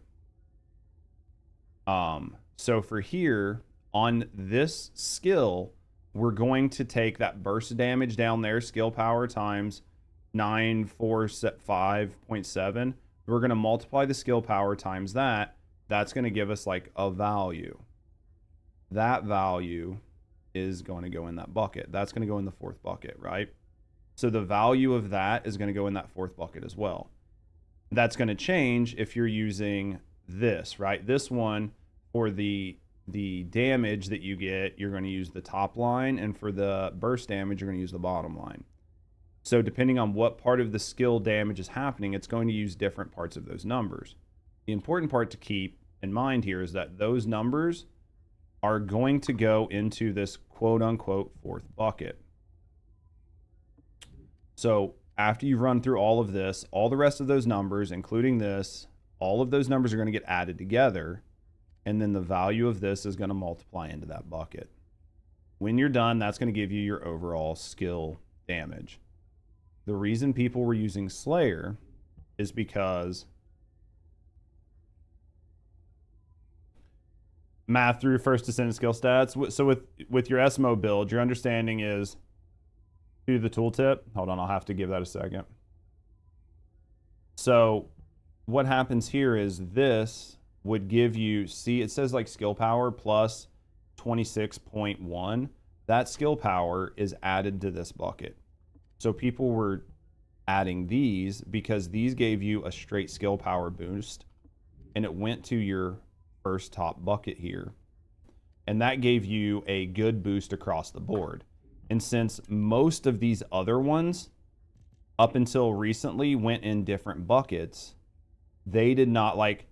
So for here, on this skill, we're going to take that burst damage down there, skill power times 945.7. We're going to multiply the skill power times that. That's going to give us like a value. That value is going to go in that bucket. That's going to go in the 4th bucket, right? So the value of that is going to go in that 4th bucket as well. That's going to change if you're using this, right? This one, for the damage that you get, you're going to use the top line, and for the burst damage, you're going to use the bottom line. So depending on what part of the skill damage is happening, it's going to use different parts of those numbers. The important part to keep in mind here is that those numbers are going to go into this quote-unquote 4th bucket. So after you've run through all of this, all the rest of those numbers, including this, all of those numbers are going to get added together, and then the value of this is going to multiply into that bucket. When you're done, that's going to give you your overall skill damage. The reason people were using Slayer is because math through first Descendant skill stats. So with your SMO build, your understanding is through the tooltip. Hold on, I'll have to give that a second. So what happens here is this would give you, see, it says like skill power plus 26.1. That skill power is added to this bucket. So people were adding these because these gave you a straight skill power boost, and it went to your first top bucket here. And that gave you a good boost across the board. And since most of these other ones, up until recently, went in different buckets, they did not, like,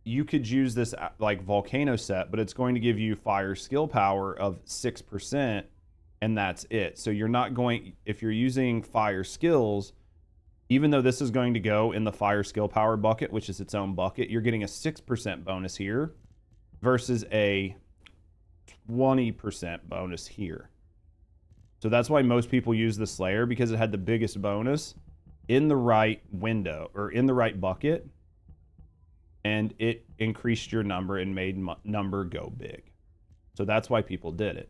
you could use this like volcano set, but it's going to give you fire skill power of 6%, and that's it. So you're not going, if you're using fire skills, even though this is going to go in the fire skill power bucket, which is its own bucket, you're getting a 6% bonus here versus a 20% bonus here. So that's why most people use the Slayer, because it had the biggest bonus in the right window or in the right bucket, and it increased your number and made number go big. So that's why people did it.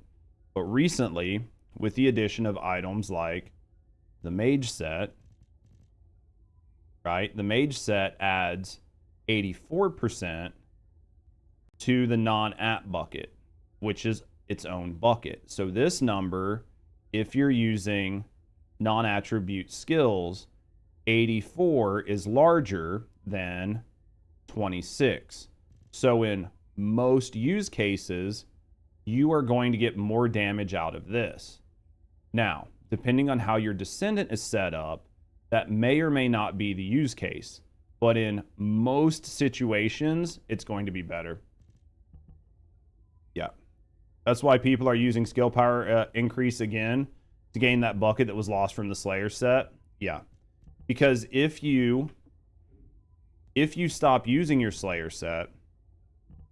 But recently, with the addition of items like the mage set, right? The mage set adds 84% to the non-app bucket, which is its own bucket. So this number, if you're using non-attribute skills, 84 is larger than 26. So in most use cases, you are going to get more damage out of this. Now, depending on how your Descendant is set up, that may or may not be the use case. But in most situations, it's going to be better. Yeah. That's why people are using skill power increase again to gain that bucket that was lost from the Slayer set. Yeah. Because if you stop using your Slayer set,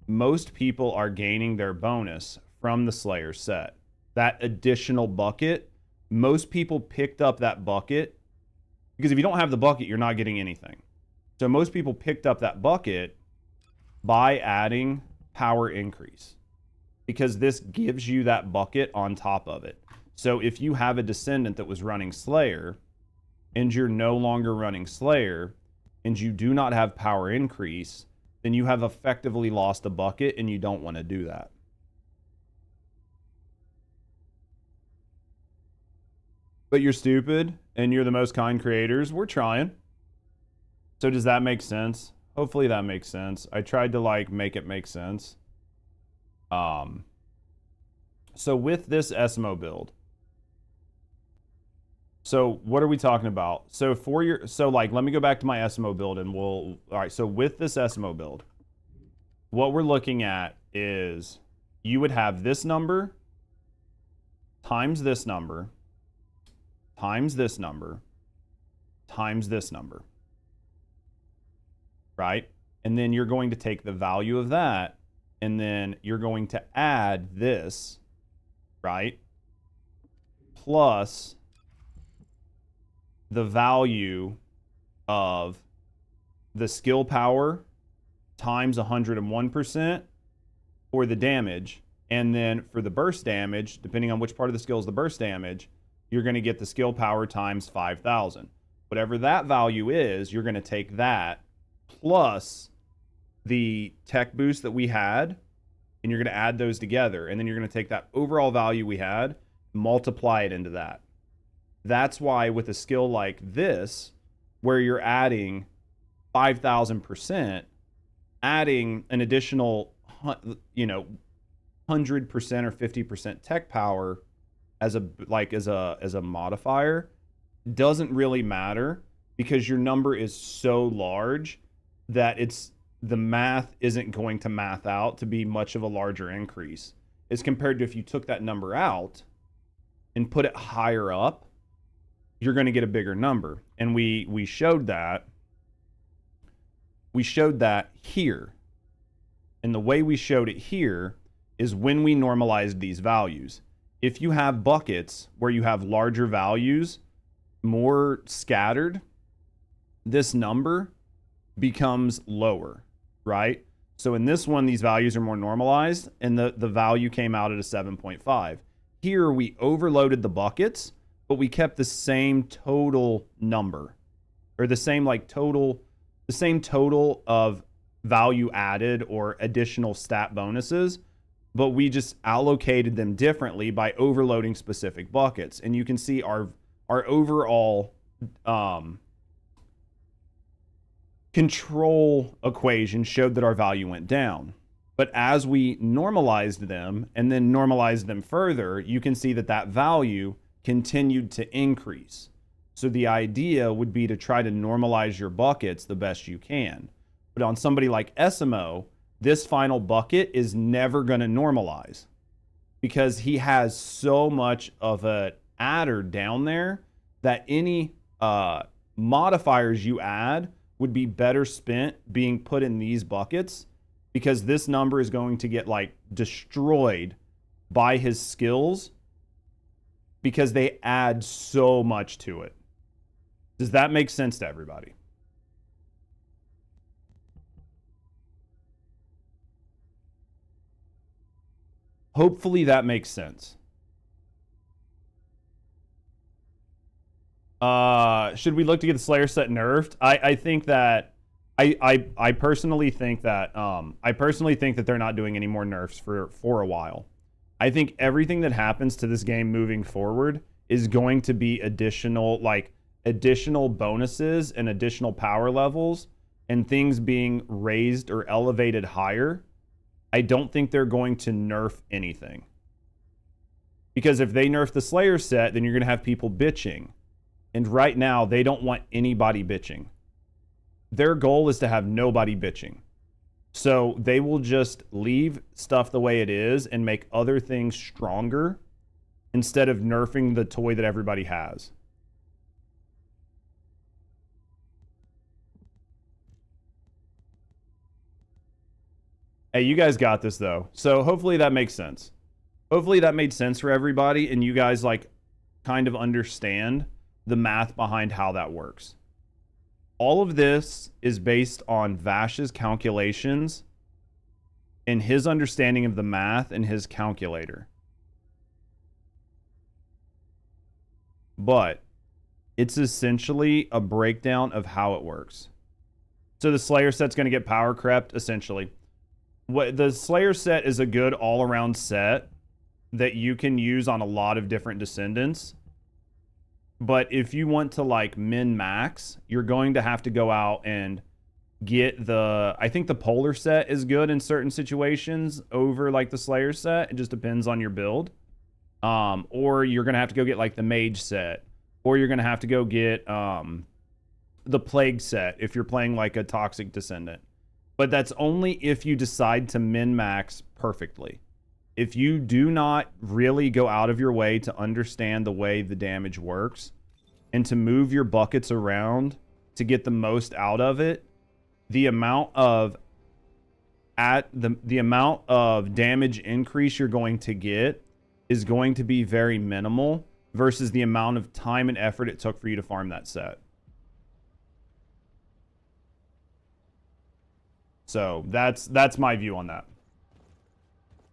most people are gaining their bonus from the Slayer set. That additional bucket, most people picked up that bucket because if you don't have the bucket, you're not getting anything. So most people picked up that bucket by adding power increase because this gives you that bucket on top of it. So if you have a Descendant that was running Slayer and you're no longer running Slayer and you do not have power increase, then you have effectively lost a bucket and you don't want to do that. But you're stupid and you're the most kind creators. We're trying. So does that make sense? Hopefully that makes sense. I tried to like make it make sense. So with this SMO build, so what are we talking about? So let me go back to my SMO build and all right, so with this SMO build, what we're looking at is you would have this number times this number times this number times this number, right? And then you're going to take the value of that and then you're going to add this, right? Plus the value of the skill power times 101% for the damage. And then for the burst damage, depending on which part of the skill is the burst damage, you're going to get the skill power times 5,000. Whatever that value is, you're going to take that plus the tech boost that we had, and you're going to add those together. And then you're going to take that overall value we had, multiply it into that. That's why with a skill like this, where you're adding 5,000%, adding an additional, 100% or 50% tech power as a modifier doesn't really matter because your number is so large that the math isn't going to math out to be much of a larger increase as compared to if you took that number out and put it higher up, you're going to get a bigger number. And we showed that. We showed that here. And the way we showed it here is when we normalized these values. If you have buckets where you have larger values, more scattered, this number becomes lower, right? So in this one, these values are more normalized and the value came out at a 7.5. Here we overloaded the buckets, but we kept the same total number or the same total of value added or additional stat bonuses, but we just allocated them differently by overloading specific buckets. And you can see our overall control equation showed that our value went down. But as we normalized them and then normalized them further, you can see that value continued to increase. So the idea would be to try to normalize your buckets the best you can. But on somebody like SMO, this final bucket is never going to normalize because he has so much of an adder down there that any modifiers you add would be better spent being put in these buckets because this number is going to get destroyed by his skills because they add so much to it. Does that make sense to everybody? Hopefully that makes sense. Should we look to get the Slayer set nerfed? I think that I personally think that they're not doing any more nerfs for a while. I think everything that happens to this game moving forward is going to be additional bonuses and additional power levels and things being raised or elevated higher. I don't think they're going to nerf anything. Because if they nerf the Slayer set, then you're going to have people bitching. And right now, they don't want anybody bitching. Their goal is to have nobody bitching. So they will just leave stuff the way it is and make other things stronger instead of nerfing the toy that everybody has. Hey, you guys got this though. So hopefully that makes sense. Hopefully that made sense for everybody and you guys like kind of understand the math behind how that works. All of this is based on Vash's calculations and his understanding of the math and his calculator. But it's essentially a breakdown of how it works. So the Slayer set's going to get power crept, essentially. What the Slayer set is a good all-around set that you can use on a lot of different Descendants. But if you want to like min-max, you're going to have to go out and get I think the Polar set is good in certain situations over like the Slayer set. It just depends on your build. Or you're going to have to go get like the Mage set. Or you're going to have to go get the Plague set if you're playing like a Toxic Descendant. But that's only if you decide to min-max perfectly. If you do not really go out of your way to understand the way the damage works and to move your buckets around to get the most out of it, the amount of damage increase you're going to get is going to be very minimal versus the amount of time and effort it took for you to farm that set. So that's my view on that.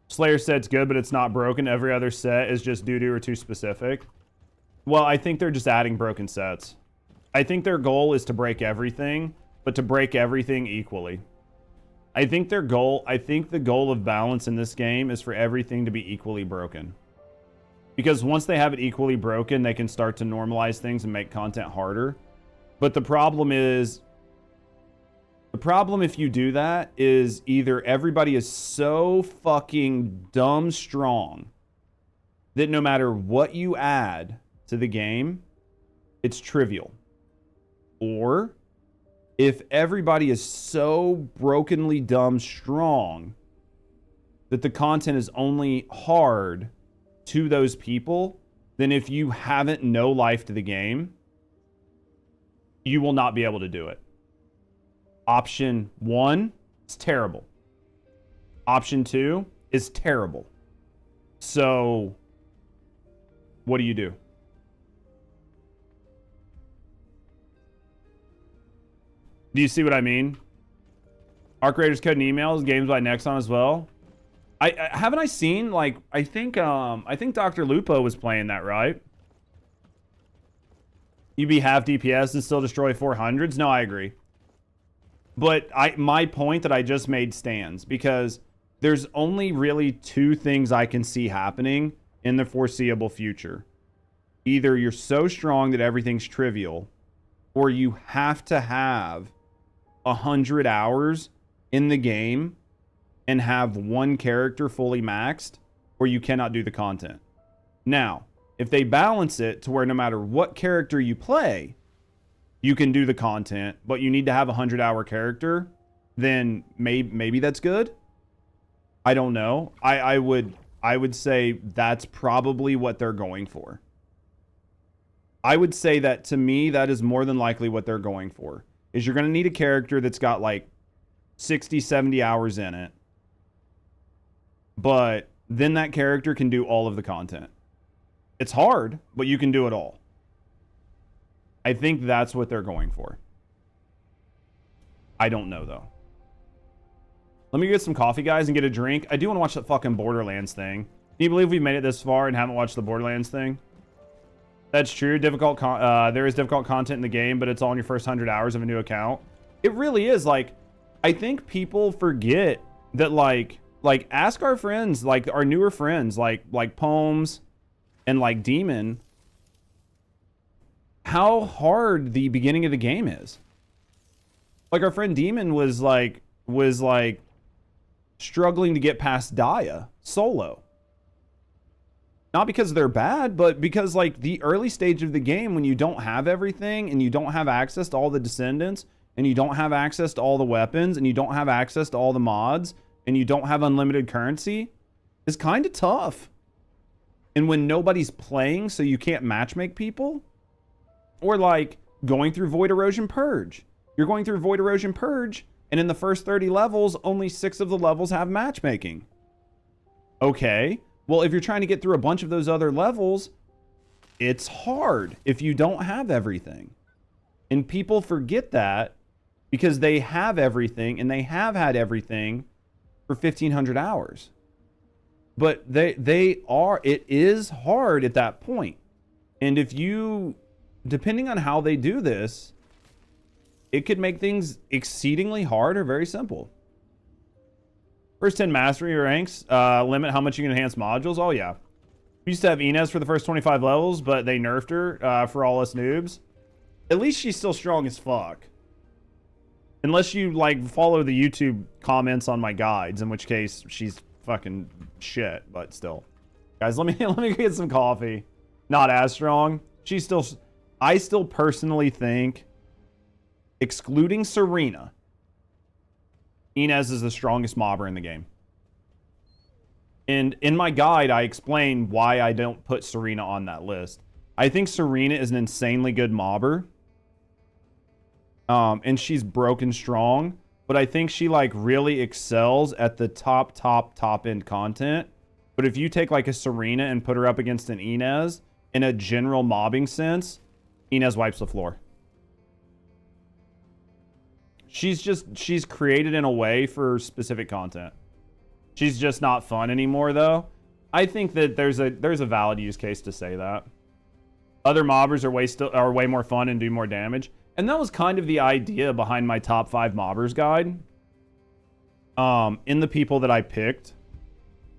Slayer set's good, but it's not broken. Every other set is just doo-doo or too specific. Well, I think they're just adding broken sets. I think their goal is to break everything, but to break everything equally. I think the goal of balance in this game is for everything to be equally broken. Because once they have it equally broken, they can start to normalize things and make content harder. But the problem if you do that is either everybody is so fucking dumb strong that no matter what you add to the game, it's trivial. Or if everybody is so brokenly dumb strong that the content is only hard to those people, then if you haven't no life to the game, you will not be able to do it. Option 1 is terrible. Option 2 is terrible. So, what do you do? Do you see what I mean? Arc Raiders code and emails, games by Nexon as well. Haven't I seen like I think Dr. Lupo was playing that, right? You be half DPS and still destroy 400s? No, I agree. But my point that I just made stands because there's only really two things I can see happening in the foreseeable future. Either you're so strong that everything's trivial, or you have to have 100 hours in the game and have one character fully maxed, or you cannot do the content. Now, if they balance it to where no matter what character you play, you can do the content, but you need to have a 100-hour character, then maybe that's good. I don't know. I would say that's probably what they're going for. I would say that to me, that is more than likely what they're going for. Is you're going to need a character that's got like 60, 70 hours in it. But then that character can do all of the content. It's hard, but you can do it all. I think that's what they're going for. I don't know, though. Let me get some coffee, guys, and get a drink. I do want to watch that fucking Borderlands thing. Can you believe we've made it this far and haven't watched the Borderlands thing? That's true. There is difficult content in the game, but it's all in your first 100 hours of a new account. It really is. Like, I think people forget that, like ask our friends, like our newer friends, like Poems and like Demon, how hard the beginning of the game is. Like, our friend Demon was like struggling to get past Daya solo. Not because they're bad, but because, like, the early stage of the game, when you don't have everything and you don't have access to all the Descendants and you don't have access to all the weapons and you don't have access to all the mods and you don't have unlimited currency, is kind of tough. And when nobody's playing, so you can't matchmake people, or like going through Void Erosion Purge. You're going through Void Erosion Purge, and in the first 30 levels, only 6 of the levels have matchmaking. Okay, well, if you're trying to get through a bunch of those other levels, it's hard if you don't have everything. And people forget that because they have everything, and they have had everything for 1,500 hours. But it is hard at that point. And if you, depending on how they do this, it could make things exceedingly hard or very simple. First 10 mastery ranks limit how much you can enhance modules. Oh, yeah. We used to have Inez for the first 25 levels, but they nerfed her for all us noobs. At least she's still strong as fuck. Unless you, like, follow the YouTube comments on my guides, in which case she's fucking shit, but still. Guys, let me get some coffee. Not as strong. She's still... I still personally think, excluding Serena, Inez is the strongest mobber in the game. And in my guide, I explain why I don't put Serena on that list. I think Serena is an insanely good mobber. And she's broken strong. But I think she, like, really excels at the top end content. But if you take, like, a Serena and put her up against an Inez, in a general mobbing sense, Inez wipes the floor. She's created in a way for specific content. She's just not fun anymore, though. I think that there's a valid use case to say that. Other mobbers are way more fun and do more damage. And that was kind of the idea behind my top 5 mobbers guide. In the people that I picked.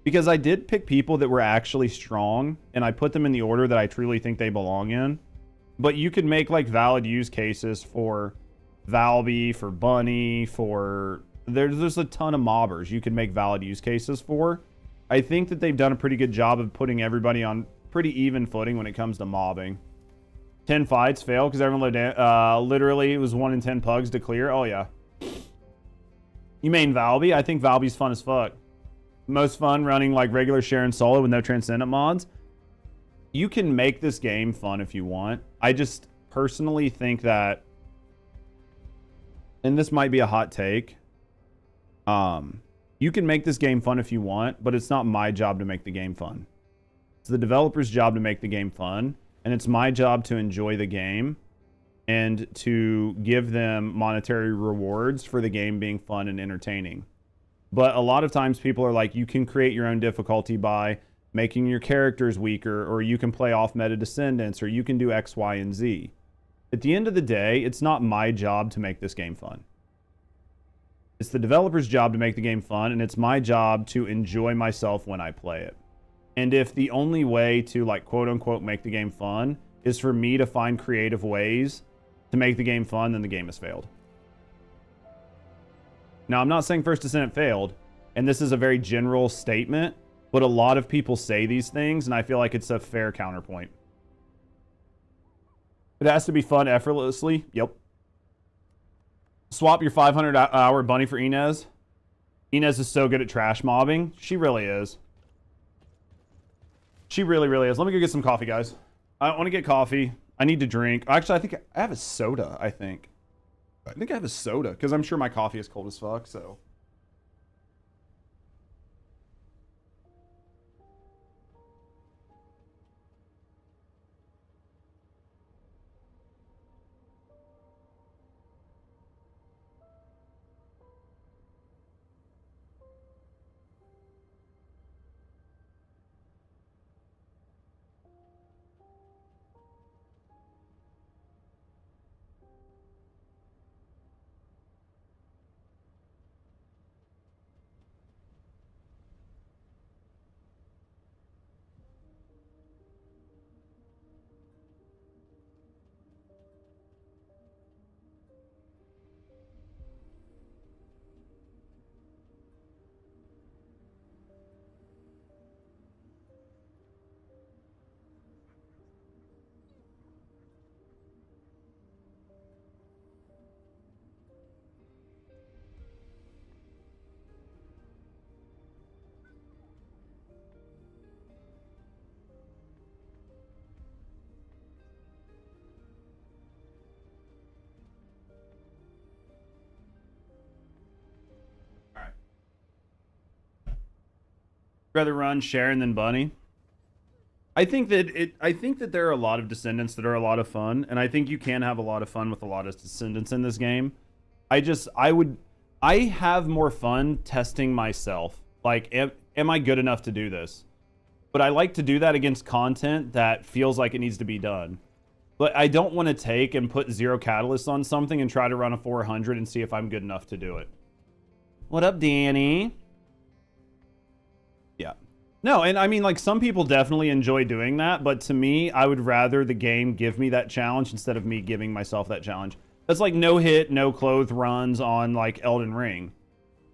Because I did pick people that were actually strong, and I put them in the order that I truly think they belong in. But you could make, like, valid use cases for Valby, for Bunny, for... There's a ton of mobbers you could make valid use cases for. I think that they've done a pretty good job of putting everybody on pretty even footing when it comes to mobbing. 10 fights fail because everyone literally it was 1 in 10 pugs to clear. Oh, yeah. You main Valby? I think Valby's fun as fuck. Most fun running, like, regular share and solo with no Transcendent mods. You can make this game fun if you want. I just personally think that, and this might be a hot take, you can make this game fun if you want, but it's not my job to make the game fun. It's the developer's job to make the game fun, and it's my job to enjoy the game and to give them monetary rewards for the game being fun and entertaining. But a lot of times people are like, you can create your own difficulty by making your characters weaker, or you can play off meta Descendants, or you can do X, Y, and Z. At the end of the day, it's not my job to make this game fun. It's the developer's job to make the game fun, and it's my job to enjoy myself when I play it. And if the only way to, like, quote-unquote make the game fun is for me to find creative ways to make the game fun, then the game has failed. Now, I'm not saying First Descendant failed, and this is a very general statement, but a lot of people say these things, and I feel like it's a fair counterpoint. It has to be fun effortlessly. Yep. Swap your 500-hour bunny for Inez. Inez is so good at trash mobbing. She really is. She really, really is. Let me go get some coffee, guys. I want to get coffee. I need to drink. Actually, I think I have a soda, I think. I have a soda, because I'm sure my coffee is cold as fuck, so... Rather run Sharon than Bunny. I think that there are a lot of Descendants that are a lot of fun, and I think you can have a lot of fun with a lot of Descendants in this game. I have more fun testing myself. Like, am I good enough to do this? But I like to do that against content that feels like it needs to be done. But I don't want to take and put 0 catalysts on something and try to run a 400 and see if I'm good enough to do it. What up, Danny? Yeah. No, and I mean, like, some people definitely enjoy doing that, but to me, I would rather the game give me that challenge instead of me giving myself that challenge. That's like no hit, no clothes runs on, like, Elden Ring.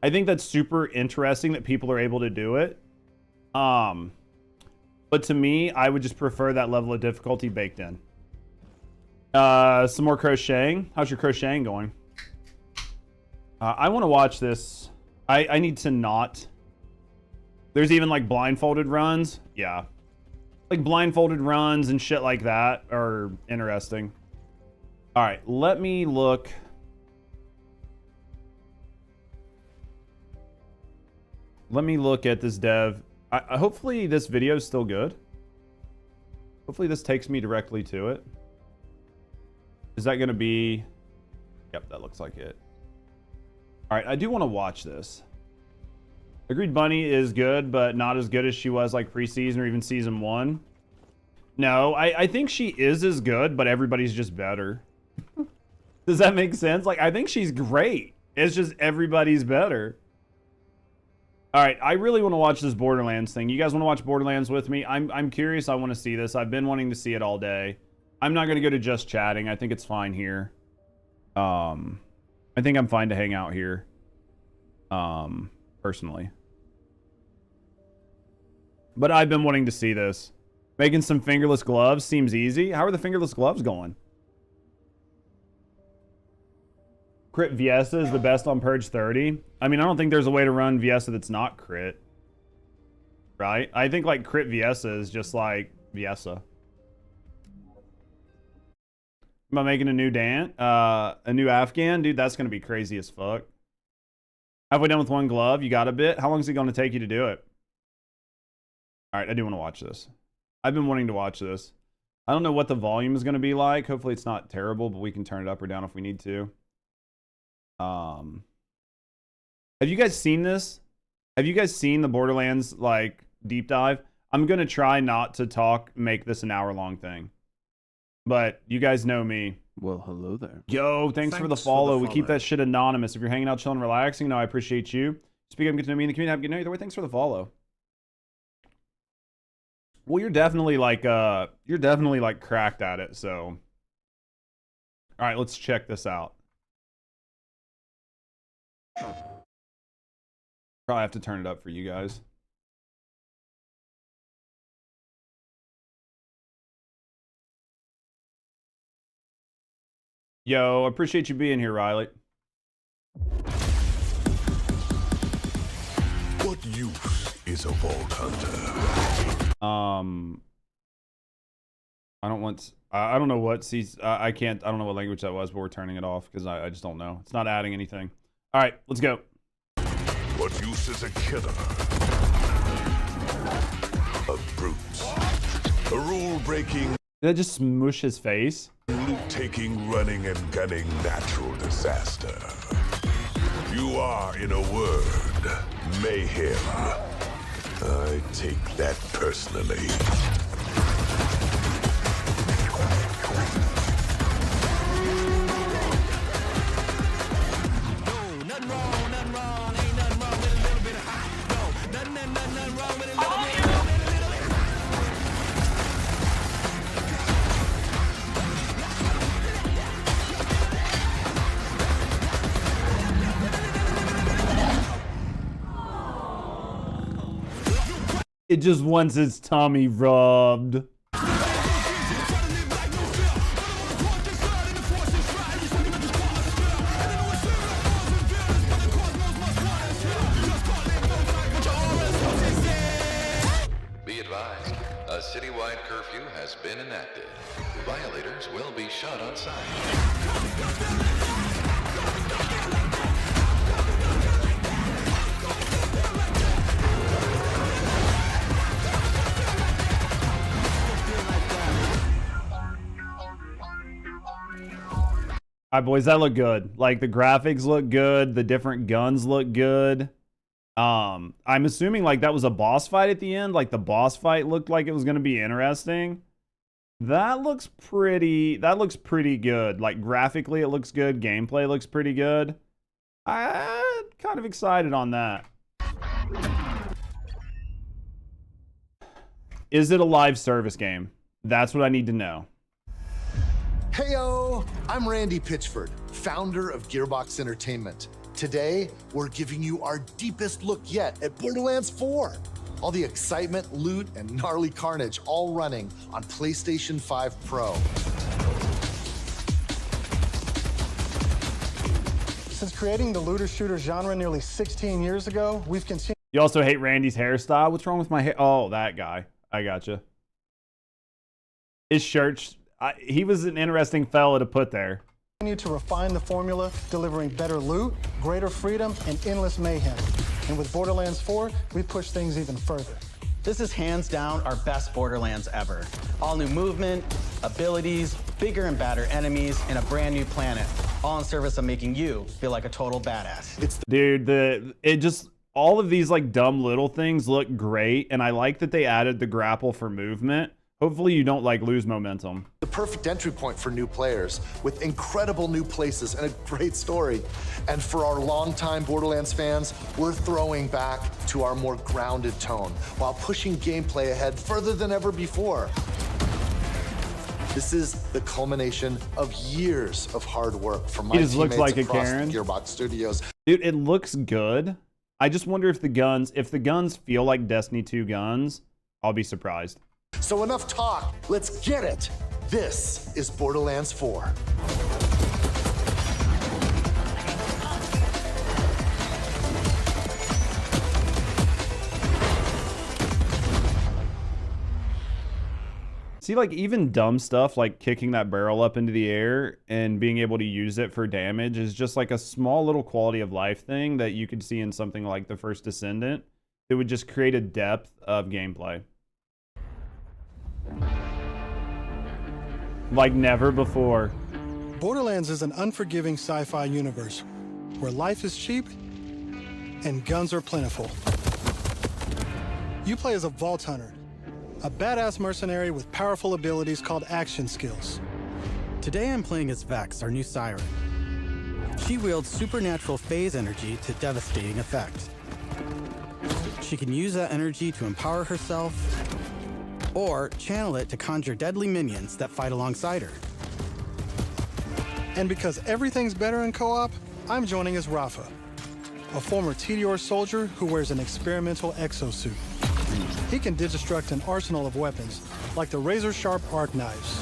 I think that's super interesting that people are able to do it. But to me, I would just prefer that level of difficulty baked in. Some more crocheting. How's your crocheting going? I want to watch this. I need to not. There's even like blindfolded runs. Yeah. Like blindfolded runs and shit like that are interesting. All right, let me look. Let me look at this dev. Hopefully this video is still good. Hopefully this takes me directly to it. Is that going to be... Yep, that looks like it. All right, I do want to watch this. Agreed Bunny is good, but not as good as she was like preseason or even season 1. No, I think she is as good, but everybody's just better. Does that make sense? Like, I think she's great. It's just everybody's better. All right, I really want to watch this Borderlands thing. You guys want to watch Borderlands with me? I'm curious. I want to see this. I've been wanting to see it all day. I'm not going to go to just chatting. I think it's fine here. I think I'm fine to hang out here. Personally. But I've been wanting to see this. Making some fingerless gloves seems easy. How are the fingerless gloves going? Crit Viesa is the best on Purge 30. I mean, I don't think there's a way to run Viesa that's not crit. Right? I think like crit Viesa is just like Viesa. Am I making a new a new Afghan? Dude, that's going to be crazy as fuck. Halfway done with one glove. You got a bit? How long is it going to take you to do it? All right, I do want to watch this. I've been wanting to watch this. I don't know what the volume is going to be like. Hopefully it's not terrible, but we can turn it up or down if we need to. Have you guys seen this? Have you guys seen the Borderlands like deep dive? I'm going to try not to make this an hour-long thing. But you guys know me. Well, hello there. Yo, thanks for the follow. We keep that shit anonymous. If you're hanging out, chilling, relaxing, no, I appreciate you. Speak up and get to know me in the community. Have a good night. Either way, thanks for the follow. Well, you're definitely like cracked at it, so. All right, let's check this out. Probably have to turn it up for you guys. Yo, appreciate you being here, Riley. What use is a vault hunter? I don't know what I don't know what language that was, but we're turning it off because I just don't know. It's not adding anything. All right, let's go. What use is a killer? A brute. A rule-breaking, Did I just smush his face? loot-taking, running and gunning natural disaster. You are, in a word, mayhem. I take that personally. It just wants its tummy rubbed. Be advised, a citywide curfew has been enacted. Violators will be shot on sight. All right, boys, that look good. Like, the graphics look good. The different guns look good. I'm assuming, like, that was a boss fight at the end. Like, the boss fight looked like it was going to be interesting. That looks pretty good. Like, graphically, it looks good. Gameplay looks pretty good. I'm kind of excited on that. Is it a live service game? That's what I need to know. Heyo, I'm Randy Pitchford, founder of Gearbox Entertainment. Today, we're giving you our deepest look yet at Borderlands 4. All the excitement, loot, and gnarly carnage all running on PlayStation 5 Pro. Since creating the looter shooter genre nearly 16 years ago, we've continued. You also hate Randy's hairstyle? What's wrong with my hair? Oh, that guy. I gotcha. His shirt, he was an interesting fella to put there. To refine the formula, delivering better loot, greater freedom, and endless mayhem. And with Borderlands 4, we push things even further. This is hands down our best Borderlands ever. All new movement, abilities, bigger and badder enemies, and a brand new planet. All in service of making you feel like a total badass. Dude, all of these like dumb little things look great, and I like that they added the grapple for movement. Hopefully you don't like lose momentum. The perfect entry point for new players with incredible new places and a great story. And for our longtime Borderlands fans, we're throwing back to our more grounded tone while pushing gameplay ahead further than ever before. This is the culmination of years of hard work from my teammates looks like across a Karen. the Gearbox Studios. Dude, it looks good. I just wonder if the guns feel like Destiny 2 guns, I'll be surprised. So enough talk, let's get it. This is Borderlands 4. See, like, even dumb stuff like kicking that barrel up into the air and being able to use it for damage is just like a small little quality of life thing that you could see in something like the first Descendant. It would just create a depth of gameplay like never before. Borderlands is an unforgiving sci-fi universe where life is cheap and guns are plentiful. You play as a Vault Hunter, a badass mercenary with powerful abilities called action skills. Today I'm playing as Vex, our new siren. She wields supernatural phase energy to devastating effect. She can use that energy to empower herself, or channel it to conjure deadly minions that fight alongside her. And because everything's better in co-op, I'm joining as Rafa, a former TDR soldier who wears an experimental exosuit. He can digistruct an arsenal of weapons, like the razor-sharp arc knives.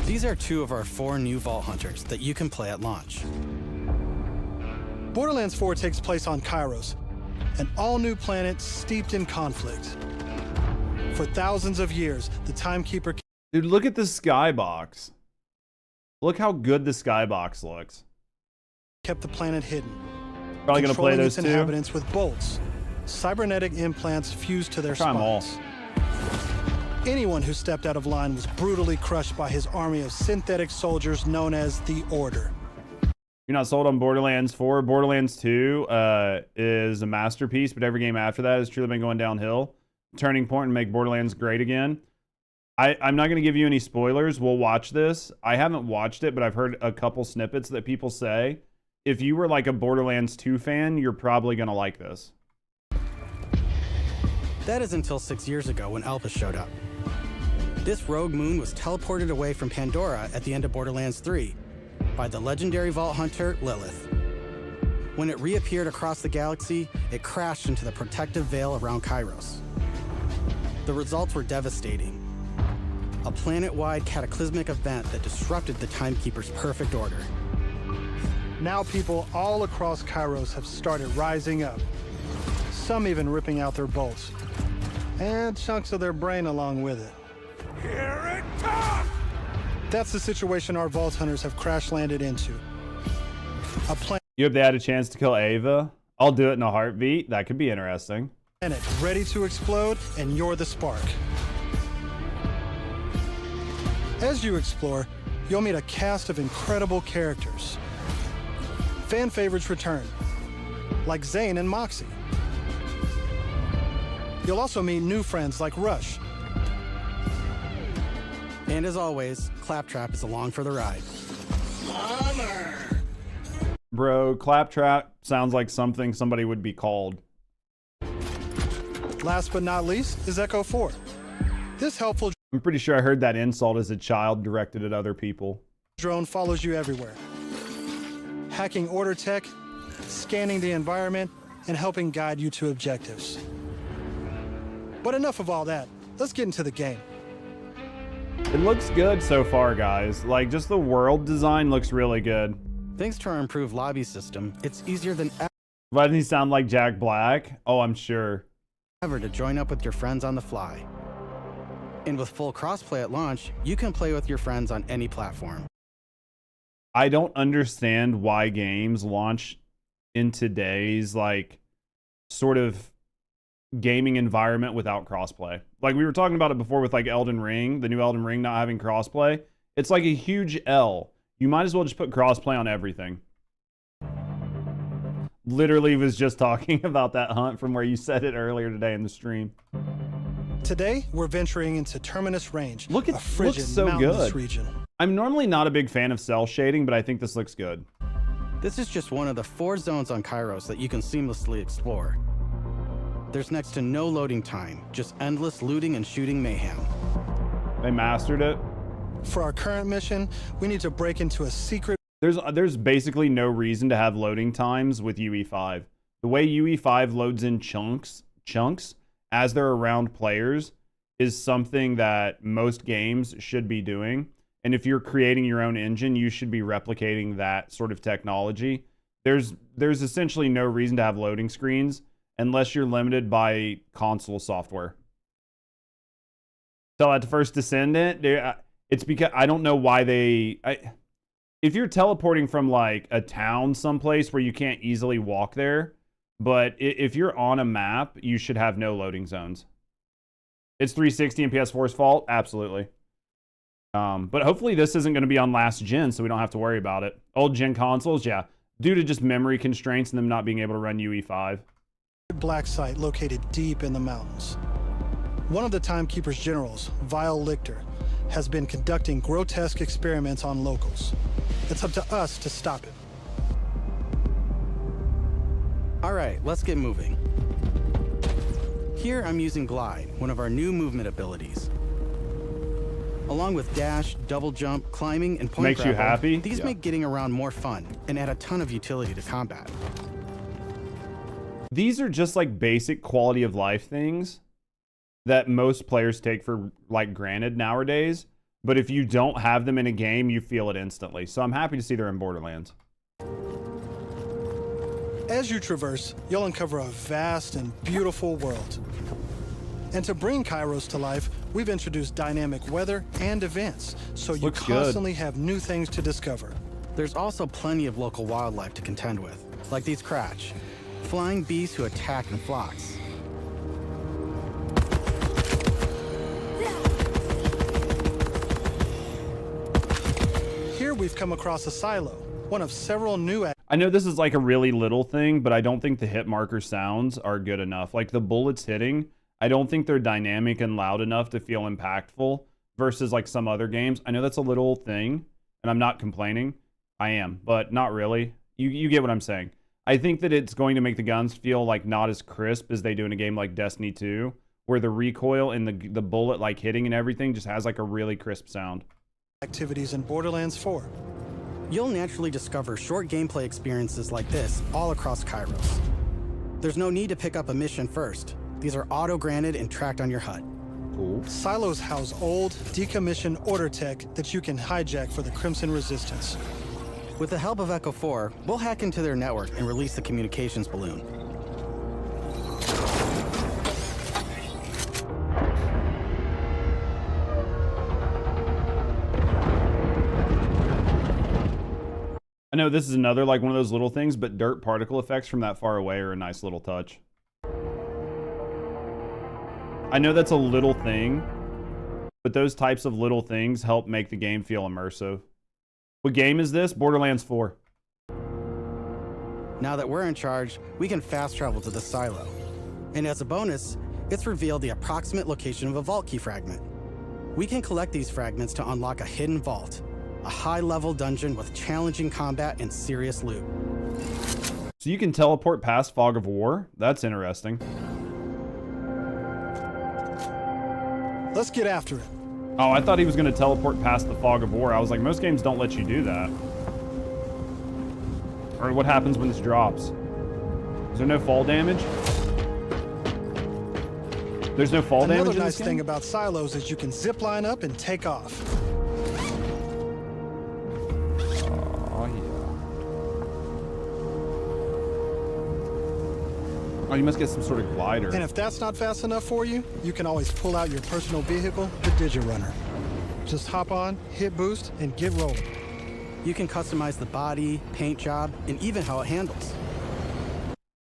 These are 2 of our 4 new Vault Hunters that you can play at launch. Borderlands 4 takes place on Kairos, an all-new planet steeped in conflict. For thousands of years, the Timekeeper... Dude, look at the skybox. Look how good the skybox looks. ...kept the planet hidden. Probably gonna play those its too. Inhabitants with bolts, cybernetic implants fused to their spines. Anyone who stepped out of line was brutally crushed by his army of synthetic soldiers known as the Order. You're not sold on Borderlands 4. Borderlands 2 is a masterpiece, but every game after that has truly been going downhill. Turning point and make Borderlands great again. I'm not going to give you any spoilers. We'll watch this. I haven't watched it, but I've heard a couple snippets that people say if you were like a Borderlands 2 fan, you're probably going to like this. That is until 6 years ago when Elpis showed up. This rogue moon was teleported away from Pandora at the end of Borderlands 3 by the legendary Vault Hunter Lilith. When it reappeared across the galaxy, it crashed into the protective veil around Kairos. The results were devastating. A planet-wide cataclysmic event that disrupted the Timekeeper's perfect order. Now people all across Kairos have started rising up. Some even ripping out their bolts. And chunks of their brain along with it. Here it comes! That's the situation our Vault Hunters have crash-landed into. A planet You hope they had a chance to kill Ava? I'll do it in a heartbeat. That could be interesting. ready to explode, and you're the spark. As you explore, you'll meet a cast of incredible characters. Fan favorites return, like Zane and Moxie. You'll also meet new friends like Rush. And as always, Claptrap is along for the ride. Bro, Claptrap sounds like something somebody would be called. Last but not least is Echo 4. This helpful I'm pretty sure I heard that insult as a child directed at other people. drone follows you everywhere, hacking order tech, scanning the environment, and helping guide you to objectives. But enough of all that. Let's get into the game. It looks good so far, guys. Like, just the world design looks really good. Thanks to our improved lobby system, it's easier than Why doesn't he sound like Jack Black? Oh, I'm sure. ever to join up with your friends on the fly. And with full crossplay at launch, you can play with your friends on any platform. I don't understand why games launch in today's, like, sort of gaming environment without crossplay. Like, we were talking about it before with, like, Elden Ring, the new Elden Ring not having crossplay. It's like a huge L. You might as well just put crossplay on everything. Literally was just talking about that, Hunt, from where you said it earlier today in the stream. Today, we're venturing into Terminus Range, Look at a frigid looks so mountainous good. region. I'm normally not a big fan of cell shading, but I think this looks good. This is just one of the 4 zones on Kairos that you can seamlessly explore. There's next to no loading time, just endless looting and shooting mayhem. They mastered it. For our current mission, we need to break into a secret. There's basically no reason to have loading times with UE5. The way UE5 loads in chunks as they're around players is something that most games should be doing. And if you're creating your own engine, you should be replicating that sort of technology. There's essentially no reason to have loading screens unless you're limited by console software. Tell that to first Descendant. It's because I don't know why if you're teleporting from like a town someplace where you can't easily walk there, but if you're on a map, you should have no loading zones. It's 360 and PS4's fault? Absolutely. But hopefully this isn't going to be on last gen, so we don't have to worry about it. Old gen consoles, yeah. Due to just memory constraints and them not being able to run UE5. Black site located deep in the mountains. One of the Timekeeper's generals, Vile Lichter, has been conducting grotesque experiments on locals. It's up to us to stop him. All right, let's get moving. Here I'm using Glide, one of our new movement abilities. Along with dash, double jump, climbing, and point Makes grapple, you happy? these Yeah. make getting around more fun and add a ton of utility to combat. These are just like basic quality of life things that most players take for like granted nowadays. But if you don't have them in a game, you feel it instantly. So I'm happy to see they're in Borderlands. As you traverse, you'll uncover a vast and beautiful world. And to bring Kairos to life, we've introduced dynamic weather and events, so you Looks good. constantly have new things to discover. There's also plenty of local wildlife to contend with, like these Kratch, flying beasts who attack in flocks. Here we've come across a silo, one of several new I know this is like a really little thing, but I don't think the hit marker sounds are good enough. Like the bullets hitting, I don't think they're dynamic and loud enough to feel impactful versus like some other games. I know that's a little thing, and I'm not complaining. I am, but not really. You get what I'm saying. I think that it's going to make the guns feel like not as crisp as they do in a game like Destiny 2, where the recoil and the bullet like hitting and everything just has like a really crisp sound. activities in Borderlands 4. You'll naturally discover short gameplay experiences like this all across Kairos. There's no need to pick up a mission first. These are auto-granted and tracked on your HUD. Cool. Silos house old, decommissioned order tech that you can hijack for the Crimson Resistance. With the help of Echo 4, we'll hack into their network and release the communications balloon. I know this is another like one of those little things, but dirt particle effects from that far away are a nice little touch. I know that's a little thing, but those types of little things help make the game feel immersive. What game is this? Borderlands 4. Now that we're in charge, we can fast travel to the silo. And as a bonus, it's revealed the approximate location of a vault key fragment. We can collect these fragments to unlock a hidden vault, a high-level dungeon with challenging combat and serious loot. So you can teleport past Fog of War? That's interesting. Let's get after it. Oh, I thought he was going to teleport past the Fog of War. I was like, most games don't let you do that. Or what happens when this drops? Is there no fall damage? There's no fall damage in Another this nice game? thing about silos is you can zip line up and take off. Oh, yeah. Oh, you must get some sort of glider. And if that's not fast enough for you, you can always pull out your personal vehicle, the Digirunner. Just hop on, hit boost, and get rolling. You can customize the body, paint job, and even how it handles.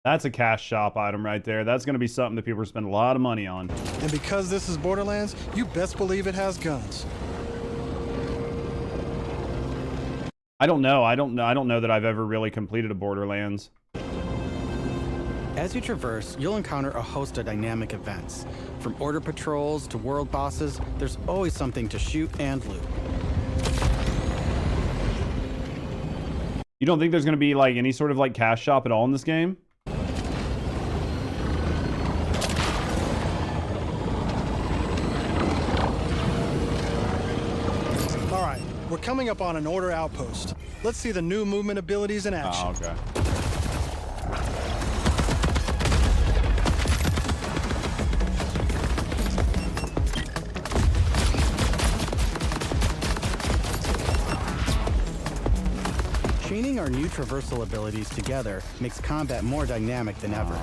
That's a cash shop item right there. That's going to be something that people spend a lot of money on. And because this is Borderlands, you best believe it has guns. I don't know. I don't know that I've ever really completed a Borderlands. As you traverse, you'll encounter a host of dynamic events. From order patrols to world bosses, there's always something to shoot and loot. You don't think there's going to be like any sort of like cash shop at all in this game? All right, we're coming up on an order outpost. Let's see the new movement abilities in action. Oh, okay. Chaining our new traversal abilities together makes combat more dynamic than ever.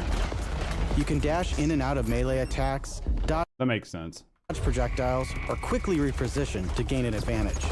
You can dash in and out of melee attacks, dodge That makes sense. projectiles, or quickly reposition to gain an advantage.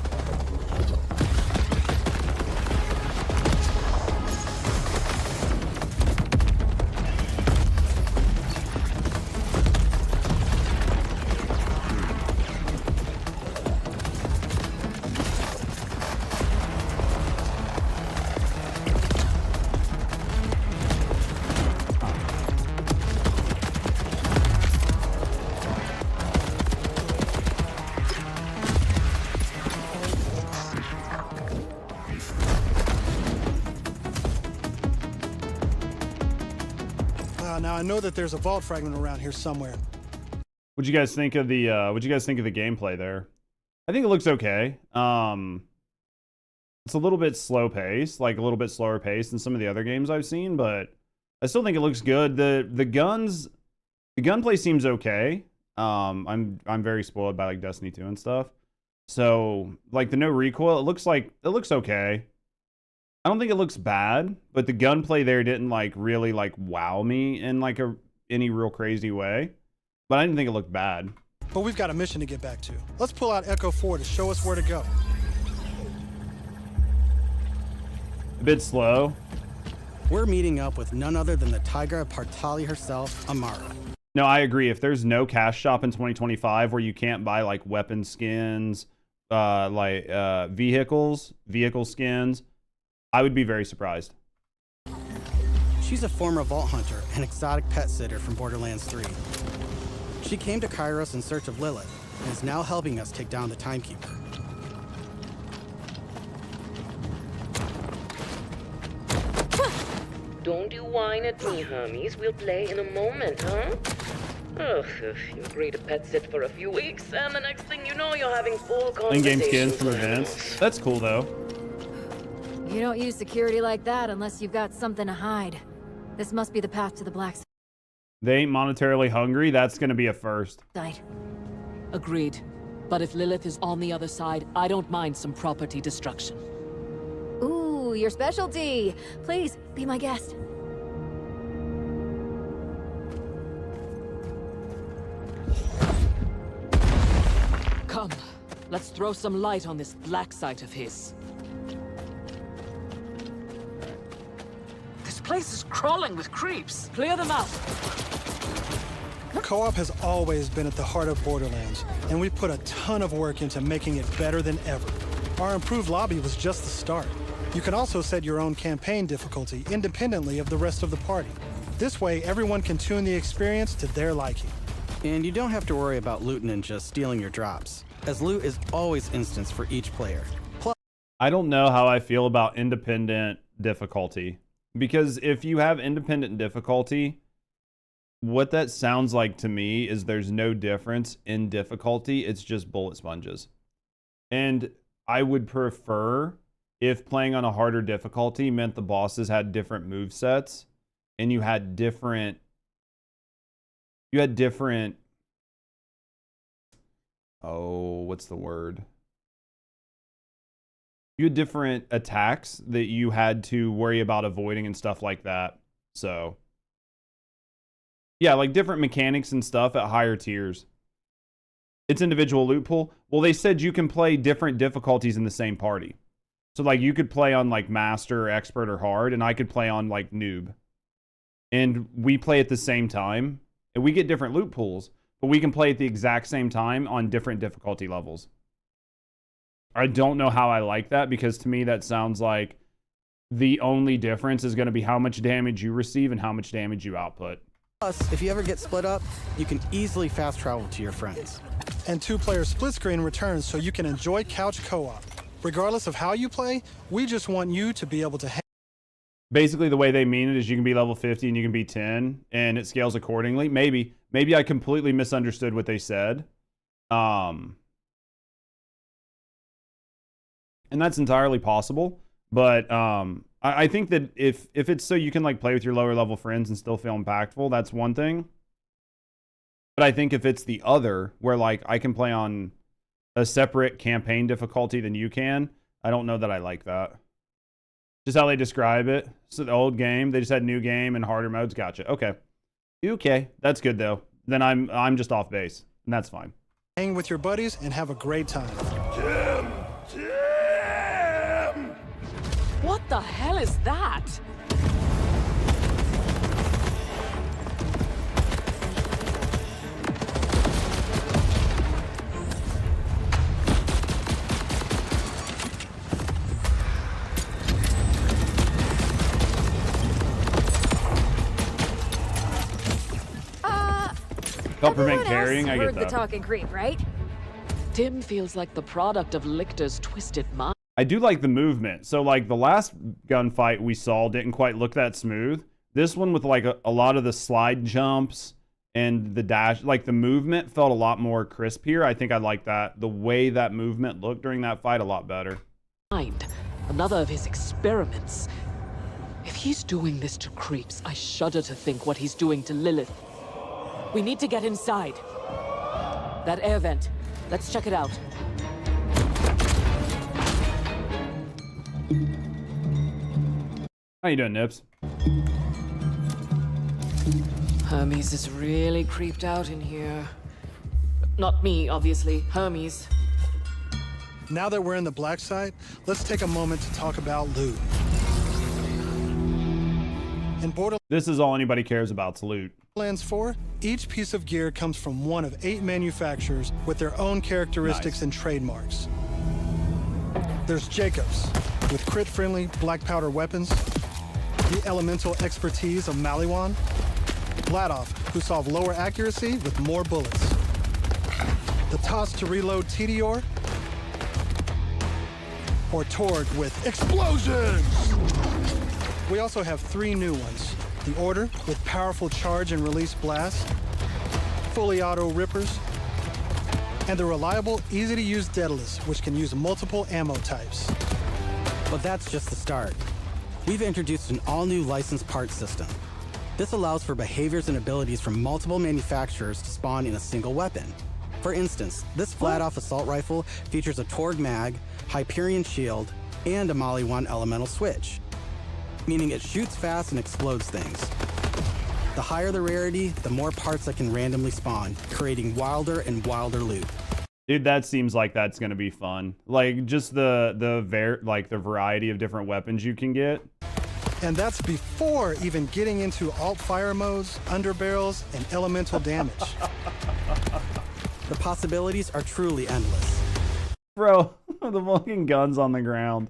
Now I know that there's a vault fragment around here somewhere. What'd you guys think of the gameplay there? I think it looks okay. It's a little bit slow paced, like a little bit slower paced than some of the other games I've seen, but I still think it looks good. The gunplay seems okay. I'm very spoiled by like Destiny 2 and stuff. So like the no recoil, it looks okay. I don't think it looks bad, but the gunplay there didn't like really like wow me in like any real crazy way. But I didn't think it looked bad. But we've got a mission to get back to. Let's pull out Echo 4 to show us where to go. A bit slow. We're meeting up with none other than the Tigra of Partali herself, Amara. No, I agree. If there's no cash shop in 2025 where you can't buy like weapon skins, vehicle skins, I would be very surprised. She's a former vault hunter and exotic pet sitter from Borderlands 3. She came to Kairos in search of Lilith and is now helping us take down the Timekeeper. Don't you whine at me, Hermes. We'll play in a moment, huh? Ugh, you agree to pet sit for a few weeks, and the next thing you know, you're having full conversations. In-game skins from events. That's cool, though. You don't use security like that unless you've got something to hide. This must be the path to the black They ain't monetarily hungry. That's going to be a first. side. Agreed. But if Lilith is on the other side, I don't mind some property destruction. Ooh, your specialty. Please, be my guest. Come, let's throw some light on this black site of his. This place is crawling with creeps. Clear them out. Co-op has always been at the heart of Borderlands, and we've put a ton of work into making it better than ever. Our improved lobby was just the start. You can also set your own campaign difficulty independently of the rest of the party. This way, everyone can tune the experience to their liking. And you don't have to worry about loot ninjas stealing your drops, as loot is always instanced for each player. Plus, I don't know how I feel about independent difficulty, because if you have independent difficulty, what that sounds like to me is there's no difference in difficulty. It's just bullet sponges. And I would prefer if playing on a harder difficulty meant the bosses had different move sets and you had different what's the word? You had different attacks that you had to worry about avoiding and stuff like that. So yeah, like different mechanics and stuff at higher tiers. It's individual loot pool. Well, they said you can play different difficulties in the same party. So like you could play on like master, or expert, or hard, and I could play on like noob. And we play at the same time. And we get different loot pools, but we can play at the exact same time on different difficulty levels. I don't know how I like that, because to me that sounds like the only difference is going to be how much damage you receive and how much damage you output. plus, if you ever get split up, you can easily fast travel to your friends. And 2-player split screen returns so you can enjoy couch co-op. Regardless of how you play, we just want you to be able to Basically, the way they mean it is you can be level 50 and you can be 10, and it scales accordingly. Maybe I completely misunderstood what they said. And that's entirely possible. But I think that if it's so you can like play with your lower level friends and still feel impactful, that's one thing. But I think if it's the other, where like I can play on a separate campaign difficulty than you can, I don't know that I like that. Just how they describe it. So the old game, they just had new game and harder modes. Gotcha. Okay. Okay. That's good though. Then I'm just off base, and that's fine. hang with your buddies and have a great time. What the hell is that? Help prevent carrying, I get heard that. the talking creep, right? Tim feels like the product of Lictor's twisted mind. I do like the movement. So like the last gunfight we saw didn't quite look that smooth. This one with like a lot of the slide jumps and the dash, like the movement felt a lot more crisp here. I think I like that. The way that movement looked during that fight a lot better. Another of his experiments. If he's doing this to creeps, I shudder to think what he's doing to Lilith. We need to get inside. That air vent. Let's check it out. How you doing, Nips? Hermes is really creeped out in here. Not me, obviously. Hermes. Now that we're in the black site, let's take a moment to talk about loot. In This is all anybody cares about, is loot. Borderlands 4, each piece of gear comes from one of 8 manufacturers with their own characteristics and trademarks. There's Jacobs, with crit-friendly black powder weapons, the elemental expertise of Maliwan, Vladoff, who solve lower accuracy with more bullets, the toss to reload Tedior, or Torg with explosions! We also have 3 new ones. The Order, with powerful charge and release blasts, fully auto rippers, and the reliable, easy-to-use Daedalus, which can use multiple ammo types. But that's just the start. We've introduced an all-new licensed parts system. This allows for behaviors and abilities from multiple manufacturers to spawn in a single weapon. For instance, this Vladoff assault rifle features a Torg mag, Hyperion shield, and a Maliwan elemental switch, meaning it shoots fast and explodes things. The higher the rarity, the more parts that can randomly spawn, creating wilder and wilder loot. Dude, that seems like that's gonna be fun. Like just the variety of different weapons you can get. And that's before even getting into alt-fire modes, underbarrels, and elemental damage. The possibilities are truly endless. Bro, the fucking gun's on the ground.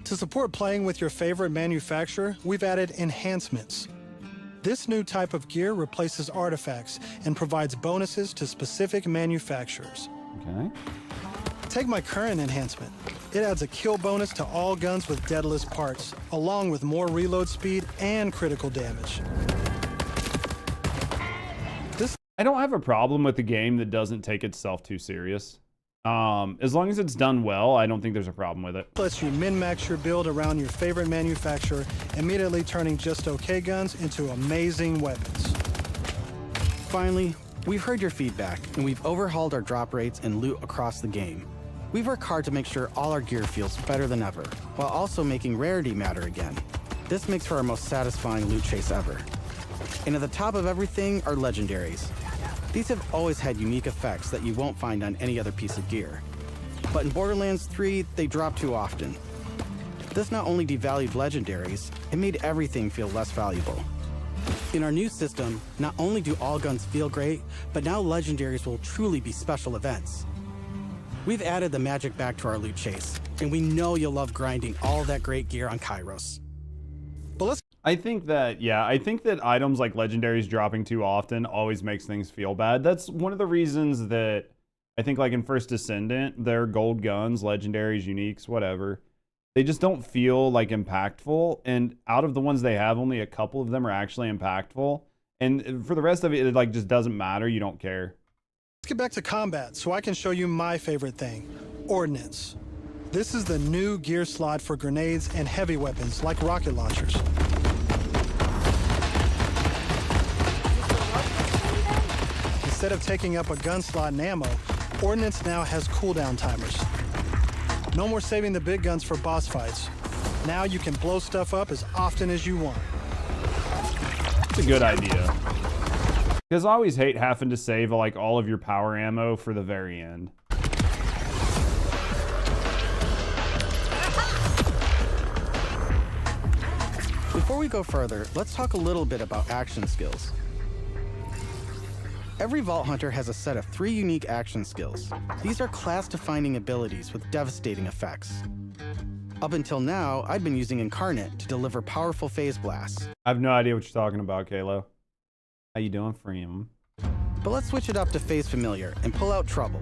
To support playing with your favorite manufacturer, we've added enhancements. This new type of gear replaces artifacts and provides bonuses to specific manufacturers. Okay. Take my current enhancement. It adds a kill bonus to all guns with deadless parts, along with more reload speed and critical damage. I don't have a problem with the game that doesn't take itself too serious. As long as it's done well, I don't think there's a problem with it. Lets you min-max your build around your favorite manufacturer, immediately turning just okay guns into amazing weapons. Finally, we've heard your feedback, and we've overhauled our drop rates and loot across the game. We've worked hard to make sure all our gear feels better than ever, while also making rarity matter again. This makes for our most satisfying loot chase ever. And at the top of everything are legendaries. These have always had unique effects that you won't find on any other piece of gear. But in Borderlands 3, they drop too often. This not only devalued legendaries, it made everything feel less valuable. In our new system, not only do all guns feel great, but now legendaries will truly be special events. We've added the magic back to our loot chase, and we know you'll love grinding all that great gear on Kairos. But let's I think that items like legendaries dropping too often always makes things feel bad. That's one of the reasons that I think like in first Descendant, their gold guns, legendaries, uniques, whatever, they just don't feel like impactful. And out of the ones they have, only a couple of them are actually impactful. And for the rest of it, it like just doesn't matter. You don't care. Let's get back to combat so I can show you my favorite thing, Ordnance. This is the new gear slot for grenades and heavy weapons like rocket launchers. Instead of taking up a gun slot and ammo, Ordnance now has cooldown timers. No more saving the big guns for boss fights. Now you can blow stuff up as often as you want. It's a good idea. Because I always hate having to save like all of your power ammo for the very end. Before we go further, let's talk a little bit about action skills. Every Vault Hunter has a set of 3 unique action skills. These are class-defining abilities with devastating effects. Up until now, I'd been using Incarnate to deliver powerful phase blasts. I have no idea what you're talking about, Kalo. How you doing, Freem? But let's switch it up to Phase Familiar and pull out Trouble.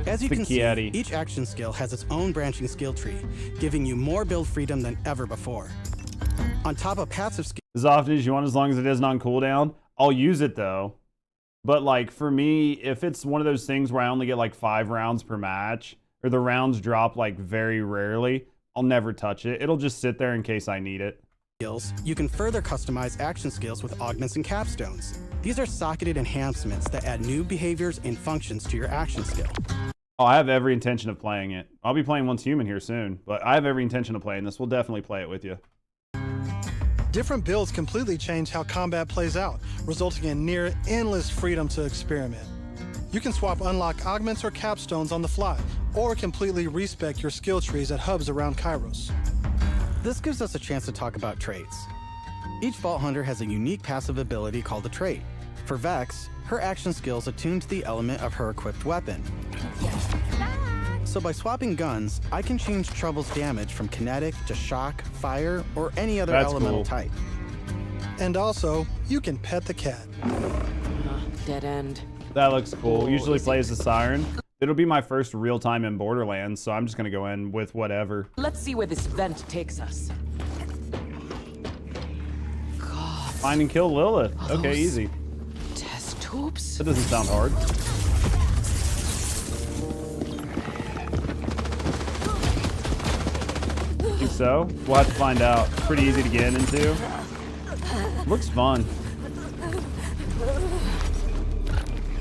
As you can see, each action skill has its own branching skill tree, giving you more build freedom than ever before. On top of passive skills, as often as you want, as long as it isn't on cooldown. I'll use it though. But like for me, if it's one of those things where I only get like 5 rounds per match, or the rounds drop like very rarely, I'll never touch it. It'll just sit there in case I need it. You can further customize action skills with augments and capstones. These are socketed enhancements that add new behaviors and functions to your action skill. Oh, I have every intention of playing it. I'll be playing Once Human here soon, but I have every intention of playing this. We'll definitely play it with you. Different builds completely change how combat plays out, resulting in near endless freedom to experiment. You can swap unlock augments or capstones on the fly, or completely respec your skill trees at hubs around Kairos. This gives us a chance to talk about traits. Each Vault Hunter has a unique passive ability called a trait. For Vex, her action skills attune to the element of her equipped weapon. So by swapping guns, I can change Trouble's damage from kinetic to shock, fire, or any other elemental type. And also, you can pet the cat. Dead end. That looks cool. Usually plays the Siren. It'll be my first real time in Borderlands, so I'm just gonna go in with whatever. Let's see where this vent takes us. God. Find and kill Lilith. Okay, easy. Test tubes? That doesn't sound hard. Think so? We'll have to find out. It's pretty easy to get into. Looks fun.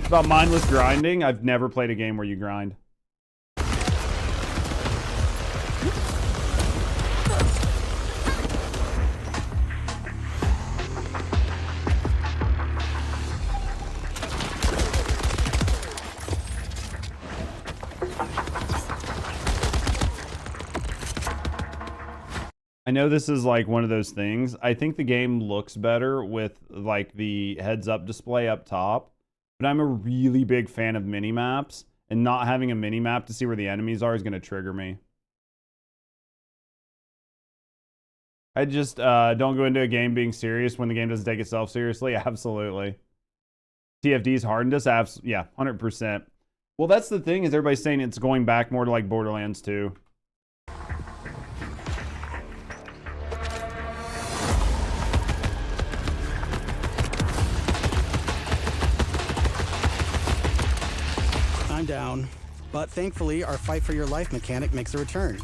About mindless grinding, I've never played a game where you grind. I know this is like one of those things. I think the game looks better with like the heads up display up top. But I'm a really big fan of mini-maps, and not having a mini map to see where the enemies are is going to trigger me. I just don't go into a game being serious when the game doesn't take itself seriously. Absolutely. TFD's hardened us. Yeah, 100%. Well, that's the thing, is everybody's saying it's going back more to like Borderlands 2. I'm down, but thankfully our fight for your life mechanic makes a return.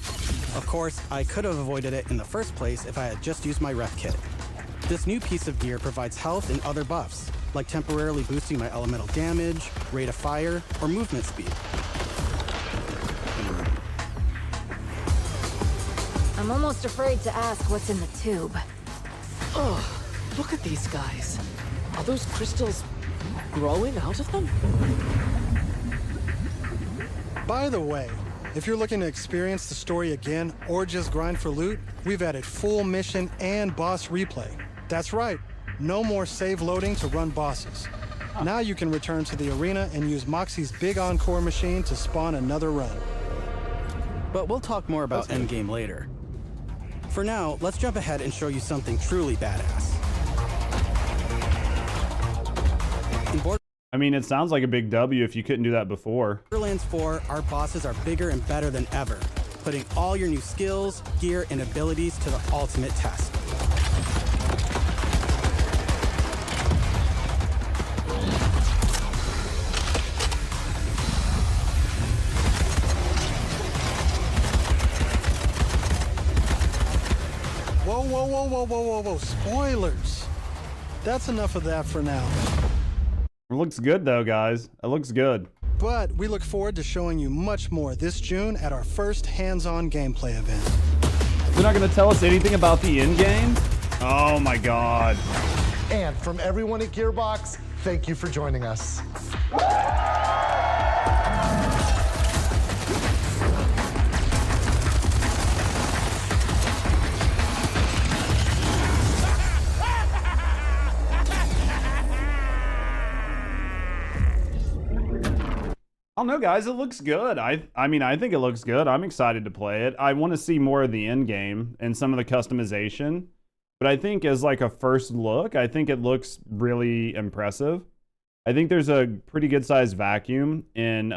Of course, I could have avoided it in the first place if I had just used my ref kit. This new piece of gear provides health and other buffs, like temporarily boosting my elemental damage, rate of fire, or movement speed. I'm almost afraid to ask what's in the tube. Oh, look at these guys. Are those crystals growing out of them? By the way, if you're looking to experience the story again or just grind for loot, we've added full mission and boss replay. That's right, no more save loading to run bosses. Now you can return to the arena and use Moxie's big encore machine to spawn another run. But we'll talk more about endgame later. For now, let's jump ahead and show you something truly badass. I mean, it sounds like a big W if you couldn't do that before. Borderlands 4, our bosses are bigger and better than ever, putting all your new skills, gear, and abilities to the ultimate test. Whoa, spoilers. That's enough of that for now. It looks good though, guys. It looks good. But we look forward to showing you much more this June at our first hands-on gameplay event. They're not going to tell us anything about the in-game? Oh my god. And from everyone at Gearbox, thank you for joining us. I don't know, guys. It looks good. I mean, I think it looks good. I'm excited to play it. I want to see more of the end game and some of the customization. But I think as like a first look, I think it looks really impressive. I think there's a pretty good sized vacuum in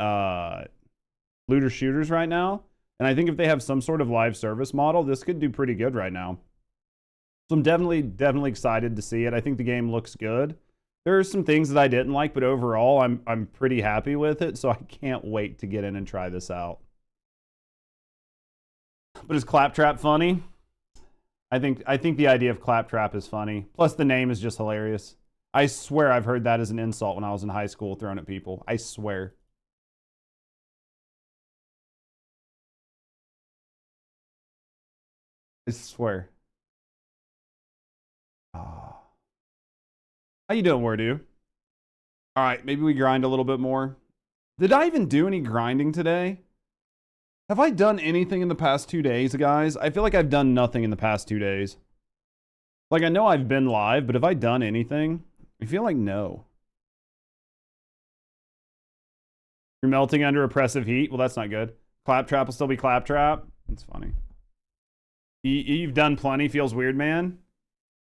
looter shooters right now. And I think if they have some sort of live service model, this could do pretty good right now. So I'm definitely excited to see it. I think the game looks good. There are some things that I didn't like, but overall, I'm pretty happy with it, so I can't wait to get in and try this out. But is Claptrap funny? I think the idea of Claptrap is funny. Plus, the name is just hilarious. I swear I've heard that as an insult when I was in high school thrown at people. I swear. I swear. Oh. How you doing, Wardu? All right, maybe we grind a little bit more. Did I even do any grinding today? Have I done anything in the past 2 days, guys? I feel like I've done nothing in the past 2 days. Like, I know I've been live, but have I done anything? I feel like no. You're melting under oppressive heat? Well, that's not good. Claptrap will still be Claptrap? That's funny. You've done plenty. Feels weird, man.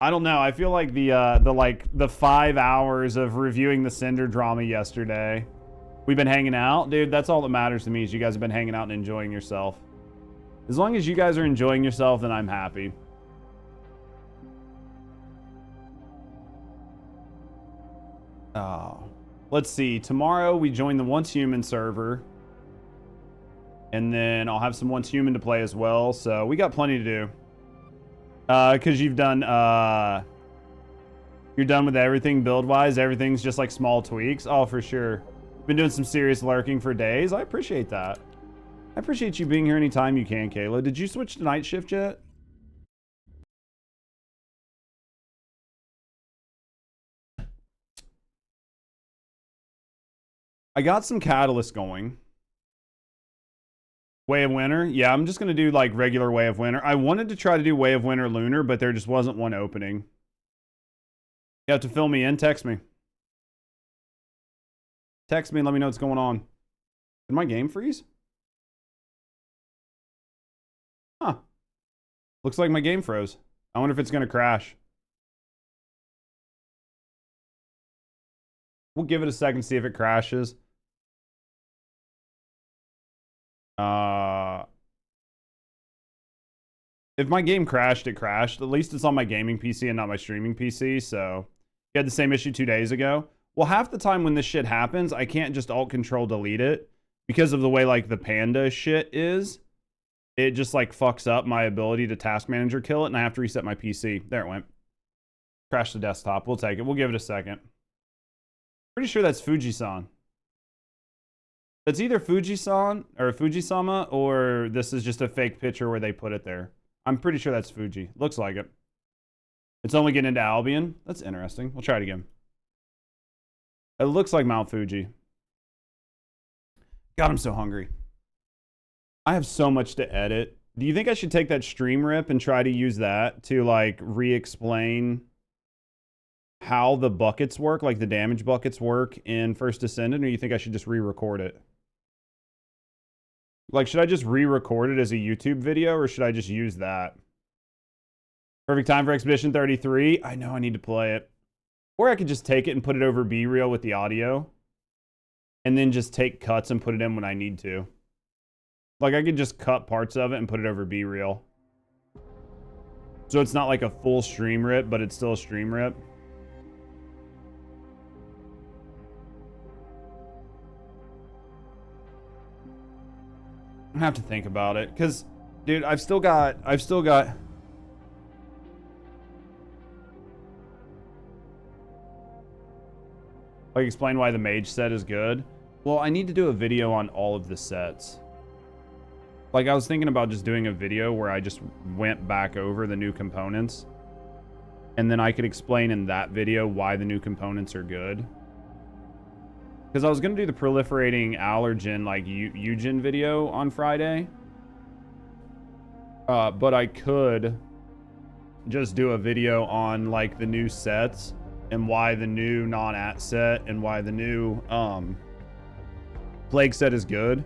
I don't know. I feel like the 5 hours of reviewing the Cinder drama yesterday. We've been hanging out. Dude, that's all that matters to me is you guys have been hanging out and enjoying yourself. As long as you guys are enjoying yourself, then I'm happy. Oh. Let's see. Tomorrow we join the Once Human server. And then I'll have some Once Human to play as well. So we got plenty to do. Because you've done, you're done with everything build-wise. Everything's just like small tweaks. Oh, for sure. Been doing some serious lurking for days. I appreciate that. I appreciate you being here anytime you can, Kayla. Did you switch to night shift yet? I got some catalyst going. Way of Winter? Yeah, I'm just going to do like regular Way of Winter. I wanted to try to do Way of Winter Lunar, but there just wasn't one opening. You have to fill me in? Text me. Text me and let me know what's going on. Did my game freeze? Huh. Looks like my game froze. I wonder if it's going to crash. We'll give it a second, see if it crashes. If my game crashed, it crashed. At least it's on my gaming PC and not my streaming PC, so... You had the same issue 2 days ago. Well, half the time when this shit happens, I can't just Alt-Control delete it. Because of the way, like, the Panda shit is. It just, like, fucks up my ability to Task Manager kill it, and I have to reset my PC. There it went. Crash the desktop. We'll take it. We'll give it a second. Pretty sure that's Fuji-san. That's either Fuji-san, or Fuji-sama, or this is just a fake picture where they put it there. I'm pretty sure that's Fuji. Looks like it. It's only getting into Albion. That's interesting. We'll try it again. It looks like Mount Fuji. God, I'm so hungry. I have so much to edit. Do you think I should take that stream rip and try to use that to, like, re-explain how the buckets work, like the damage buckets work in First Descendant, or you think I should just re-record it? Like, should I just re-record it as a YouTube video, or should I just use that? Perfect time for Expedition 33. I know I need to play it. Or I could just take it and put it over B-Reel with the audio. And then just take cuts and put it in when I need to. Like, I could just cut parts of it and put it over B-Reel. So it's not like a full stream rip, but it's still a stream rip. I have to think about it, because, dude, I've still got... Like, explain why the mage set is good. Well, I need to do a video on all of the sets. Like, I was thinking about just doing a video where I just went back over the new components. And then I could explain in that video why the new components are good. Because I was going to do the proliferating allergen, like, eugen video on Friday. But I could just do a video on, like, the new sets. And why the new non-at set and why the new plague set is good.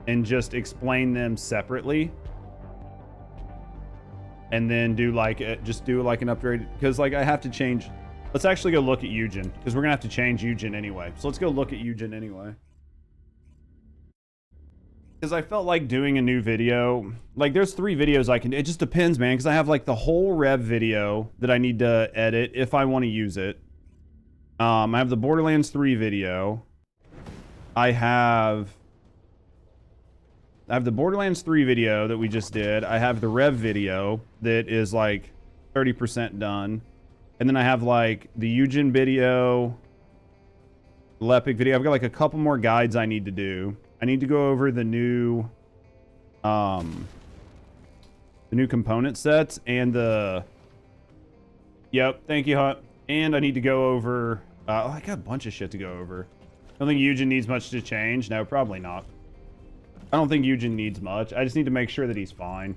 And just explain them separately. And then do like just do like an upgrade, because like I have to change. Let's actually go look at Eugen, because we're gonna have to change Eugen anyway. So let's go look at Eugen anyway. Because I felt like doing a new video. Like, there's 3 videos I can... It just depends, man. Because I have, like, the whole Rev video that I need to edit if I want to use it. I have the Borderlands 3 video. I have the Borderlands 3 video that we just did. I have the Rev video that is, like, 30% done. And then I have, like, the Eugen video. The Lepic video. I've got, like, a couple more guides I need to do. I need to go over the new component sets and the... Yep, thank you, Hunt. And I need to go over... I got a bunch of shit to go over. I don't think Eugen needs much to change. No, probably not. I don't think Eugen needs much. I just need to make sure that he's fine.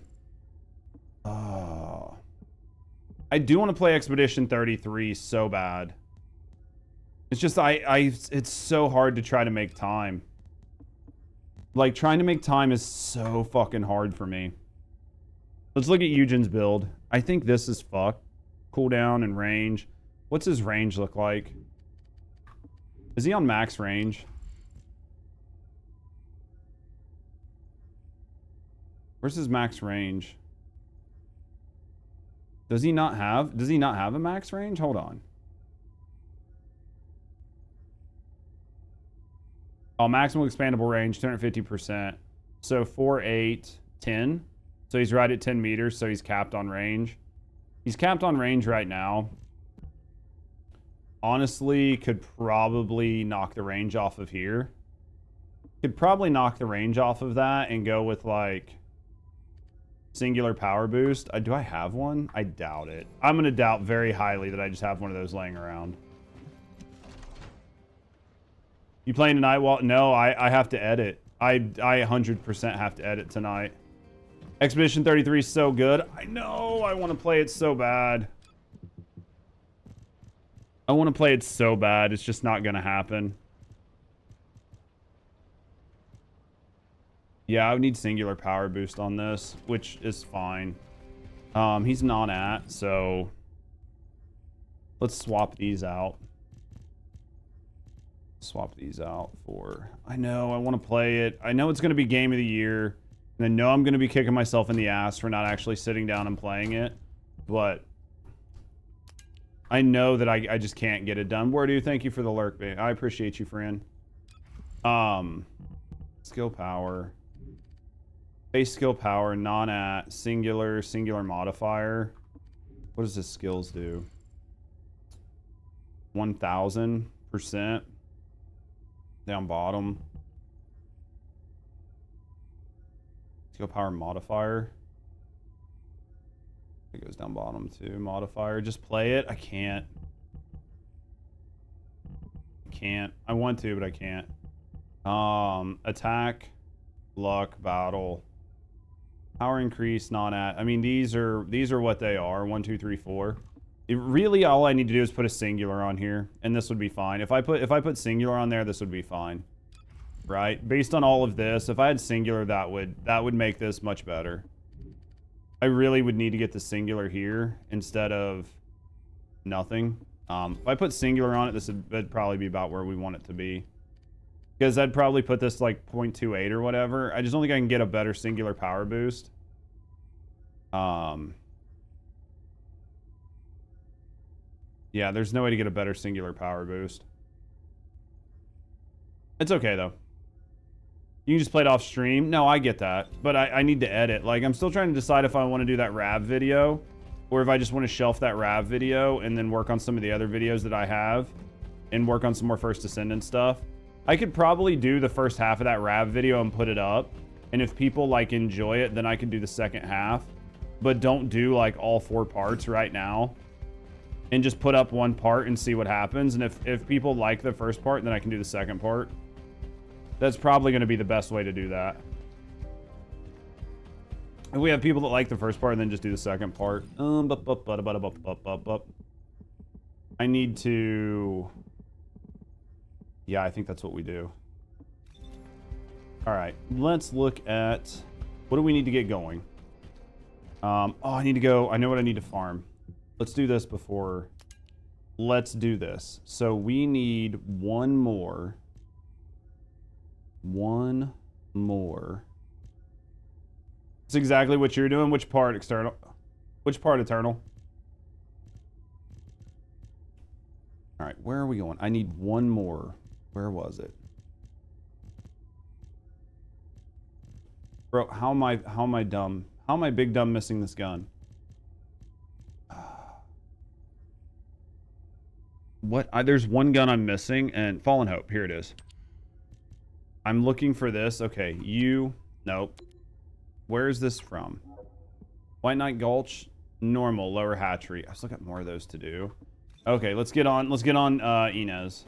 Oh. I do want to play Expedition 33 so bad. It's just, it's so hard to try to make time. Like, trying to make time is so fucking hard for me. Let's look at Eugen's build. I think this is fucked. Cooldown and range. What's his range look like? Is he on max range? Where's his max range? Does he not have a max range? Hold on. Oh, maximum expandable range, 250%. So 4, 8, 10. So he's right at 10 meters, so he's capped on range. He's capped on range right now. Honestly, could probably knock the range off of here. Could probably knock the range off of that and go with, like, singular power boost. Do I have one? I doubt it. I'm going to doubt very highly that I just have one of those laying around. You playing tonight? Well, no, I have to edit. I 100% have to edit tonight. Expedition 33 is so good. I know. I want to play it so bad. I want to play it so bad. It's just not going to happen. Yeah, I would need singular power boost on this, which is fine. He's non-at, so let's swap these out. Swap these out for... I know, I want to play it. I know it's going to be game of the year. And I know I'm going to be kicking myself in the ass for not actually sitting down and playing it. But I know that I just can't get it done. Wordu, thank you for the lurk, babe. I appreciate you, friend. Skill power. Base skill power, non-at, singular modifier. What does this skills do? 1000%. Down bottom. Skill power modifier. It goes down bottom too. Modifier. Just play it. I can't. I want to, but I can't. Attack, luck, battle, power increase, non-at. I mean, these are what they are. 1, 2, 3, 4. Really, all I need to do is put a singular on here, and this would be fine. If I put singular on there, this would be fine, right? Based on all of this, if I had singular, that would make this much better. I really would need to get the singular here instead of nothing. If I put singular on it, that'd probably be about where we want it to be. Because I'd probably put this like 0.28 or whatever. I just don't think I can get a better singular power boost. Yeah, there's no way to get a better singular power boost. It's okay, though. You can just play it off stream. No, I get that. But I need to edit. Like, I'm still trying to decide if I want to do that Rav video, or if I just want to shelf that Rav video and then work on some of the other videos that I have and work on some more First Descendant stuff. I could probably do the first half of that Rav video and put it up. And if people, like, enjoy it, then I can do the second half. But don't do, like, all 4 parts right now. And just put up 1 part and see what happens. And if people like the first part, then I can do the second part. That's probably going to be the best way to do that. If we have people that like the first part, then just do the second part. I need to... Yeah, I think that's what we do. All right, let's look at... What do we need to get going? Oh, I need to go... I know what I need to farm. Let's do this before... Let's do this. So we need 1 more. 1 more. It's exactly what you're doing. Which part, external? Which part, eternal? All right, where are we going? I need 1 more. Where was it? Bro, how am I dumb? How am I big dumb missing this gun? What? There's 1 gun I'm missing, and Fallen Hope. Here it is. I'm looking for this. Okay, nope. Where is this from? White Knight Gulch, normal, lower hatchery. I still got more of those to do. Okay, let's get on Inez.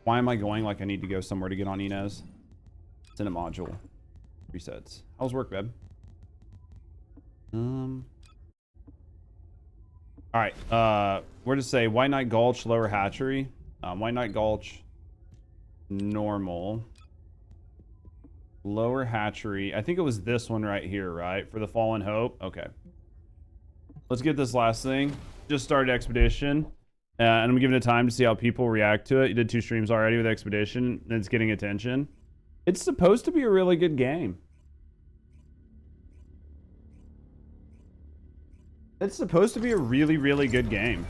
Why am I going like I need to go somewhere to get on Inez? It's in a module. Resets. How's work, babe? Alright, where to say White Knight Gulch, lower hatchery. White Knight Gulch, normal. Lower hatchery. I think it was this one right here, right? For the Fallen Hope. Okay. Let's get this last thing. Just started Expedition. And I'm giving it time to see how people react to it. You did 2 streams already with Expedition, and it's getting attention. It's supposed to be a really good game. It's supposed to be a really, really good game.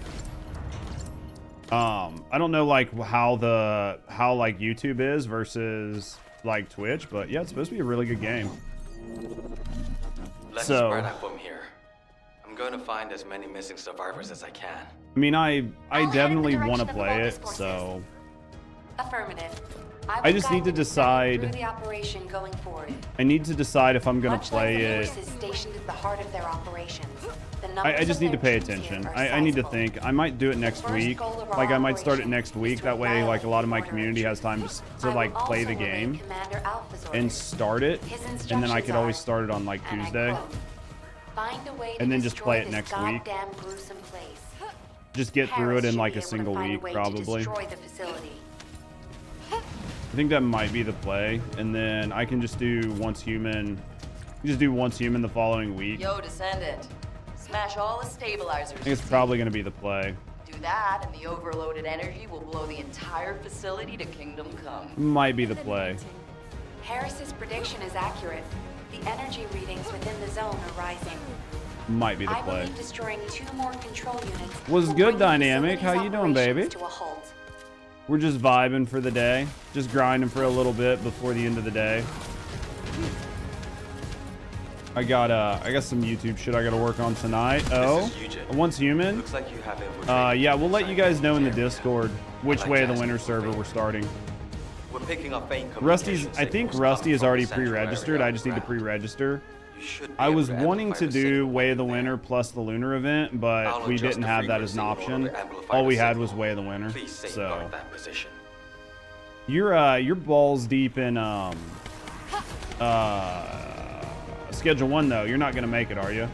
I don't know like how like YouTube is versus like Twitch, but yeah, it's supposed to be a really good game. Let's spread out from here. I'm going to find as many missing survivors as I can. I mean, I definitely want to play it, so Affirmative. I just need to decide. Through the operation going forward. I need to decide if I'm gonna Much play like the it. forces stationed at the heart of their operations. The I just numbers need to of pay their teams attention. here are I need to sizable. think. I might do it next first week. goal of our Like I might start it operation next week. is to That way, like a lot of my annihilate community has time to I like will play also the relay game Commander Alpha's and orders. start it, His and then I could instructions always are, start it on like and I Tuesday. quote, "Find a way to And then just destroy play it this next week. goddamn gruesome place." Just get through it Harris in should like be a able to single find week, way to probably. destroy the facility. I think that might be the play, and then I can just do once human. Just do once human the following week. Yo, Descendant. Smash all the stabilizers. I think it's probably going to be the play. Do that, and the overloaded energy will blow the entire facility to Kingdom Come. Might be the play. Harris's prediction is accurate. The energy readings within the zone are rising. Might be the I play. believe destroying 2 more control units Was will good, bring the Dynamic. How you doing, baby? operations to a halt. We're just vibing for the day. Just grinding for a little bit before the end of the day. I got some YouTube shit I gotta work on tonight. Oh, once human. Looks like you have Yeah, we'll let you guys know in the Discord which way of the winter server we're starting. We're picking up faint Rusty's, I think Rusty is already pre-registered. I just need to pre-register. I was wanting to do Way of the Winter plus the Lunar event, but we didn't have that as an option. All we had was Way of the Winter. So you're balls deep in Schedule 1 though. You're not gonna make it, are you?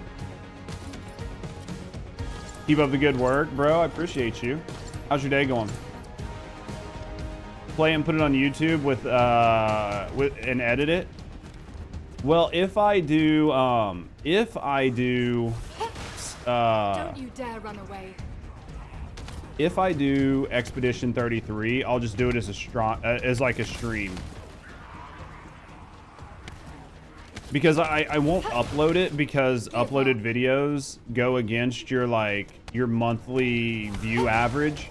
Keep up the good work, bro. I appreciate you. How's your day going? Play and put it on YouTube with and edit it. Well, if I do Don't you dare run away. If I do Expedition 33, I'll just do it as a like a stream. Because I won't upload it because uploaded videos go against your your monthly view average,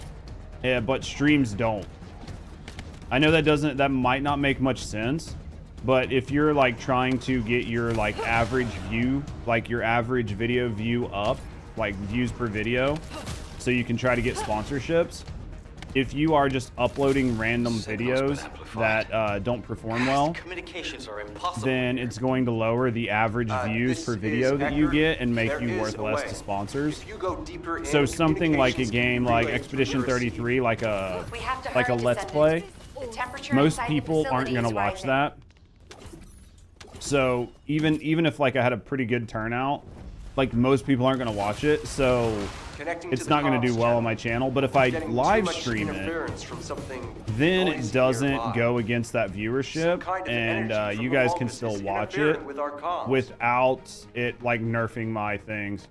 but streams don't. I know that might not make much sense, but if you're trying to get your average view, your average video view up, views per video, so you can try to get sponsorships. If you are just uploading random videos that don't perform well, then it's going to lower the average views per video that you get and make you worth less to sponsors. So something like a game like Expedition 33, like a Let's Play, most people aren't going to watch that. So even if I had a pretty good turnout, most people aren't going to watch it. So it's not going to do well on my channel. But if I live stream it, then it doesn't go against that viewership, and you guys can still watch it without it nerfing my things.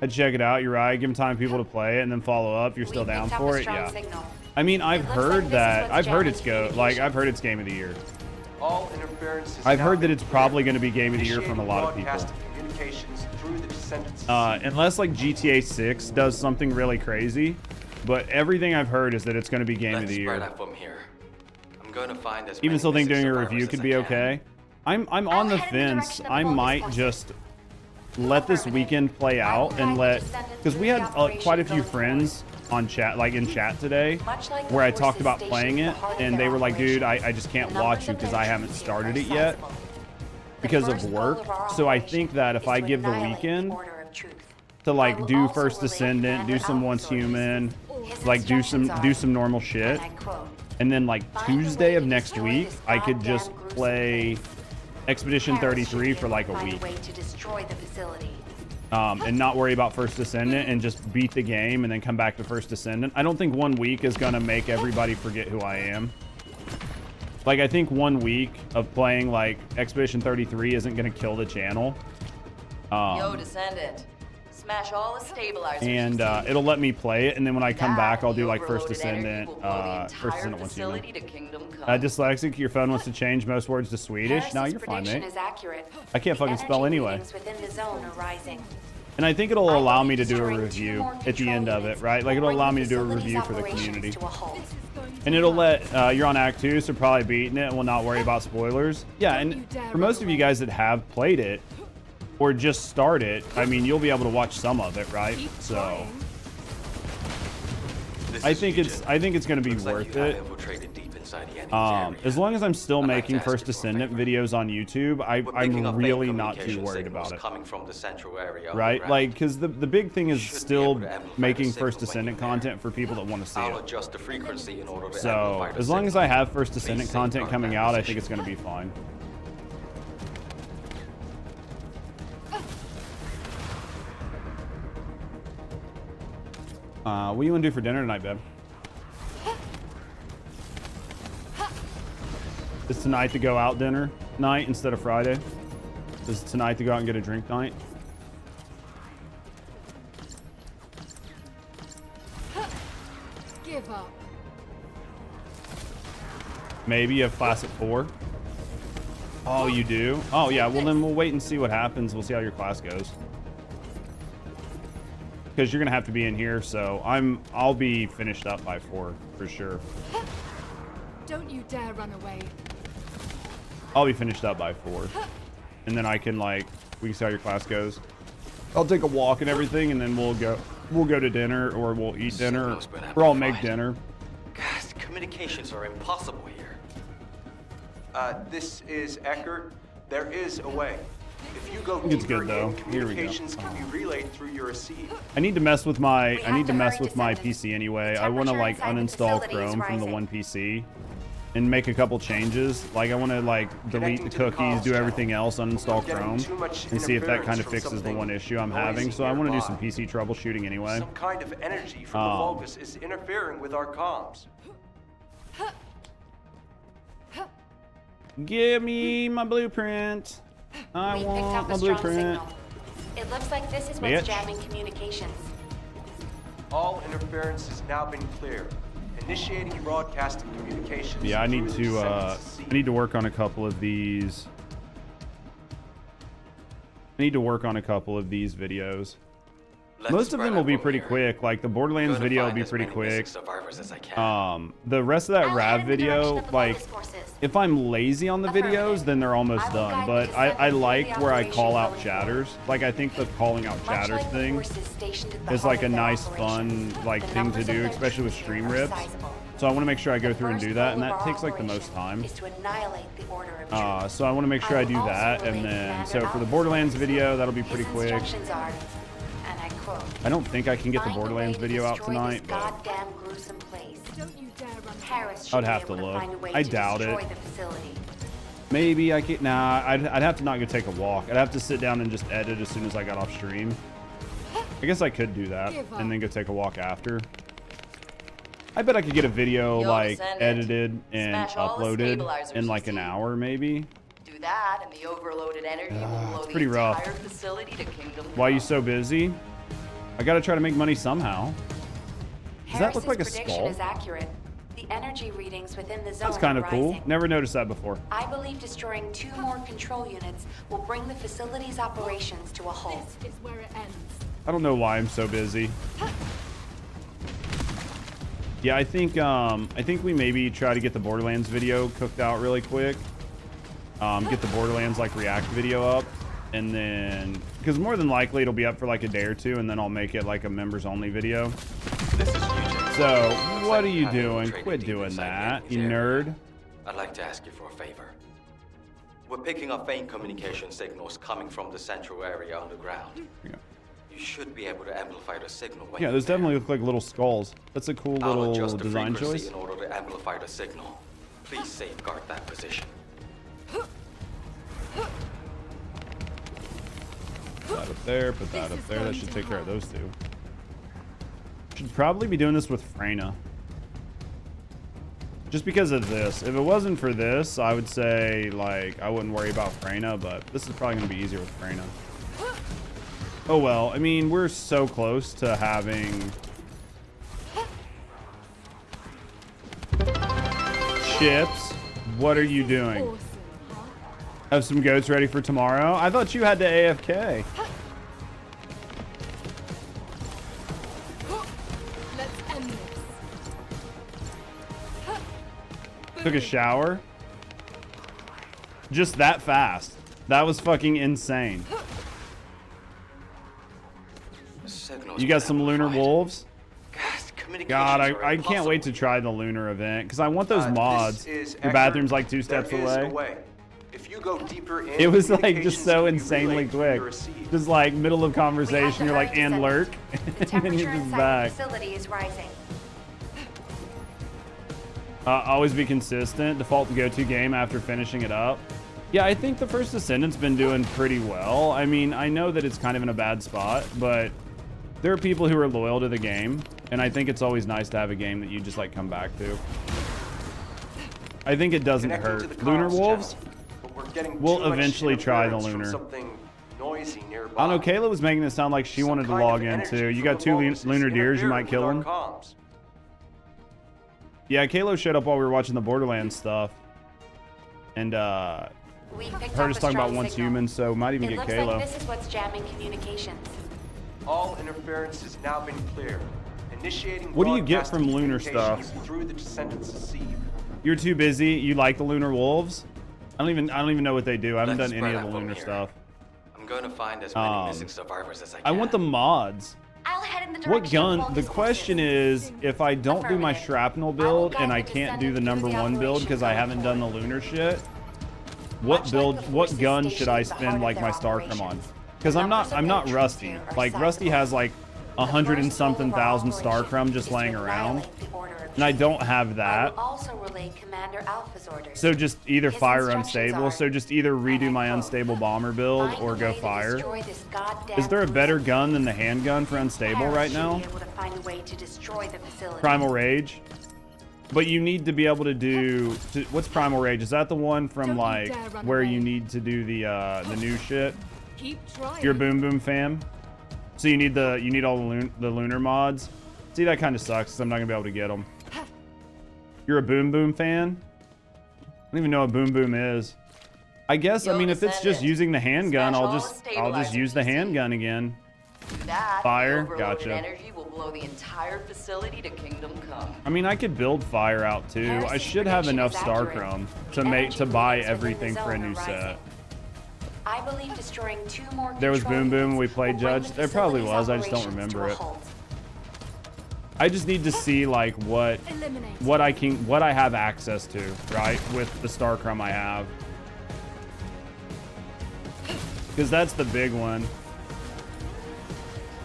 I'd check it out. You're right. Give them time, people to play it, and then follow up. You're still down for it, yeah. I mean, I've heard that. I've heard it's I've heard it's Game of the Year. I've heard that it's probably going to be Game of the Year from a lot of people. Unless GTA 6 does something really crazy, but everything I've heard is that it's going to be Game of the Year. Even still think doing a review could be okay. I'm on the fence. I might just let this weekend play out and because we had quite a few friends on chat, in chat today, where I talked about playing it, and they were like, dude, I just can't watch you because I haven't started it yet because of work. So I think that if I give the weekend to do first Descendant, do some once human, do some normal shit, and then Tuesday of next week I could just play Expedition 33 for a week, and not worry about first Descendant and just beat the game and then come back to first Descendant. I don't think 1 week is gonna make everybody forget who I am. I think 1 week of playing Expedition 33 isn't gonna kill the channel. Yo, Descendant. Smash all the stabilizers. And it'll let me play it, and then when I come back, I'll do first Descendant, once human. Dyslexic, your phone wants to change most words to Swedish. No, you're fine, mate. I can't fucking spell anyway. And I think it'll allow me to do a review at the end of it, right? It'll allow me to do a review for the community. And it'll let, you're on Act 2, so probably beating it and will not worry about spoilers. Yeah, and for most of you guys that have played it, or just start it, I mean, you'll be able to watch some of it, right? So I think it's going to be worth it. As long as I'm still making first Descendant videos on YouTube, I'm really not too worried about it. Right? Because the big thing is still making first Descendant content for people that want to see it. So as long as I have first Descendant content coming out, I think it's going to be fine. What do you want to do for dinner tonight, babe? Is tonight to go out dinner night instead of Friday? Is tonight to go out and get a drink night? Give up. Maybe you have class at 4. Oh, you do? Oh, yeah. Well, then we'll wait and see what happens. We'll see how your class goes. Because you're going to have to be in here, so I'll be finished up by 4 for sure. Don't you dare run away. I'll be finished up by 4. And then I can, like, we can see how your class goes. I'll take a walk and everything, and then we'll go to dinner, or we'll eat dinner, or I'll make dinner. Gosh, communications are impossible here. This is Eckert. There is a way. If you go It's deeper good though. in, Here we go. communications can be relayed through your receive. I need to mess with my PC anyway. I want to like uninstall Chrome from the one PC and make a couple changes. Like I want to like delete the cookies, do everything else, uninstall Chrome, and see if that kind of fixes the one issue I'm having. So I want to do some PC troubleshooting anyway. Some kind of energy from the Vulgus is interfering with our comms. Give me my blueprint. I want my blueprint. It looks like this is Bitch. what's jamming communications. All interference has now been cleared. Initiating broadcasting communications. Yeah, I need through to Descendant I need to work on a couple of these. I need to work on a couple of these videos. Most of them will be pretty quick. Like the Borderlands video will be pretty quick. The rest of that Rav video, like if I'm lazy on the videos, then they're almost done. But I like where I call out chatters. Like I think the calling out chatters thing is like a nice, fun like thing to do, especially with stream rips. So I want to make sure I go through and do that, and that takes like the most time. So I want to make sure I do that, and then so for the Borderlands video, that'll be pretty quick. I don't think I can get the Borderlands video out tonight, but I would have to look. I doubt it. Maybe I can. Nah, I'd have to not go take a walk. I'd have to sit down and just edit as soon as I got off stream. I guess I could do that and then go take a walk after. I bet I could get a video like edited and uploaded in like an hour, maybe. Do that, and the overloaded energy will blow it's the pretty rough. entire facility to kingdom. Why are you so busy? I gotta try to make money somehow. Does that look Harris's like a prediction skull? is accurate. The energy readings within the zone That's kind of are cool. rising. Never noticed that before. I believe destroying 2 more control units will bring the facility's operations to a halt. This is where it ends. I don't know why I'm so busy. Yeah, I think we maybe try to get the Borderlands video cooked out really quick. Get the Borderlands like react video up, and then because more than likely it'll be up for like a day or 2, and then I'll make it like a members only video. So what are you doing? Quit doing that, you nerd. I'd like to ask you for a favor. We're picking up faint communication signals coming from the central area underground. Yeah. You should be able to amplify the signal. When Yeah, those definitely look like little skulls. That's a cool I'll little adjust the design frequency choice. in order to amplify the signal. Please safeguard that position. Put that up there, put that up there. That should take care of those 2. Should probably be doing this with Freyna. Just because of this. If it wasn't for this, I would say, like, I wouldn't worry about Freyna, but this is probably going to be easier with Freyna. Oh well, I mean, we're so close to having... Chips, what are you doing? Have some goats ready for tomorrow? I thought you had to AFK. Let's end this. Took a shower. Just that fast. That was fucking insane. You got some lunar wolves? God, I can't wait to try the lunar event because I want those mods. Your bathroom's like 2 steps away. If you go deeper in, It was like just so insanely quick. Just like middle of conversation, you're like, and lurk. And then you're just back. Facility is rising. Always be consistent. Default go-to game after finishing it up. Yeah, I think the first Descendant's been doing pretty well. I mean, I know that it's kind of in a bad spot, but there are people who are loyal to the game, and I think it's always nice to have a game that you just like come back to. I think it doesn't Connecting to hurt. the Lunar comms wolves? channel, but we're getting We'll too much eventually try the interference from lunar. something noisy nearby. I don't know, Kayla was making it sound like she wanted to Kind log of in energy too. You from got the two voltages lunar deers, you interfering might with kill our them. comms. Yeah, Kayla showed up while we were watching the Borderlands stuff. And We picked heard up us a talking about strong once signal. human, so might even It get looks Kayla. like this is what's jamming communications. All interference has now been cleared. Initiating What do you get broadcasting from lunar communications stuff? through the Descendant's sieve. You're too busy. You like the lunar wolves? I don't even know what they do. I haven't Let's done any spread of the out from lunar here. stuff. I'm going to find as many missing survivors as I can. I want the mods. I'll head in the What direction of gun? The Vulcan's question is, if I don't do my shrapnel build and I can't do the #1 build because I haven't done the lunar shit, what gun should I spend like my Starcrum on? Because I'm not Rusty. Like Rusty has like 100 and something thousand Starcrum just laying around, and I don't have that. Also relay Commander Alpha's orders. So just either His fire instructions unstable. are, So just either redo my unstable bomber build find or a go way to fire. destroy this goddamn Is there a better facility. gun than the handgun for unstable right Paris should now? be able to find a way to destroy the facility. Primal Rage. But you need to be able to do what's Primal Rage? Is that the one from Don't you like dare run where away. you need to do the new shit? Keep trying. You're a Boom Boom fam. So you need all the lunar mods. See, that kind of sucks 'cause I'm not gonna be able to get them. You're a Boom Boom fan? I don't even know what Boom Boom is. I guess, I mean, if it's just using the handgun, I'll just use the handgun again. That Fire? the overloaded Gotcha. energy will blow the entire facility to Kingdom Come. I mean, I could build fire out too. I should have enough Starcrum to buy everything for a new set. I believe destroying 2 more There was control Boom Boom when we units played will bring Judge. the There probably facility's was. I just don't operations to remember a it. halt. I just need to see like what I have access to, right, with the Starcrum I have. Because that's the big one.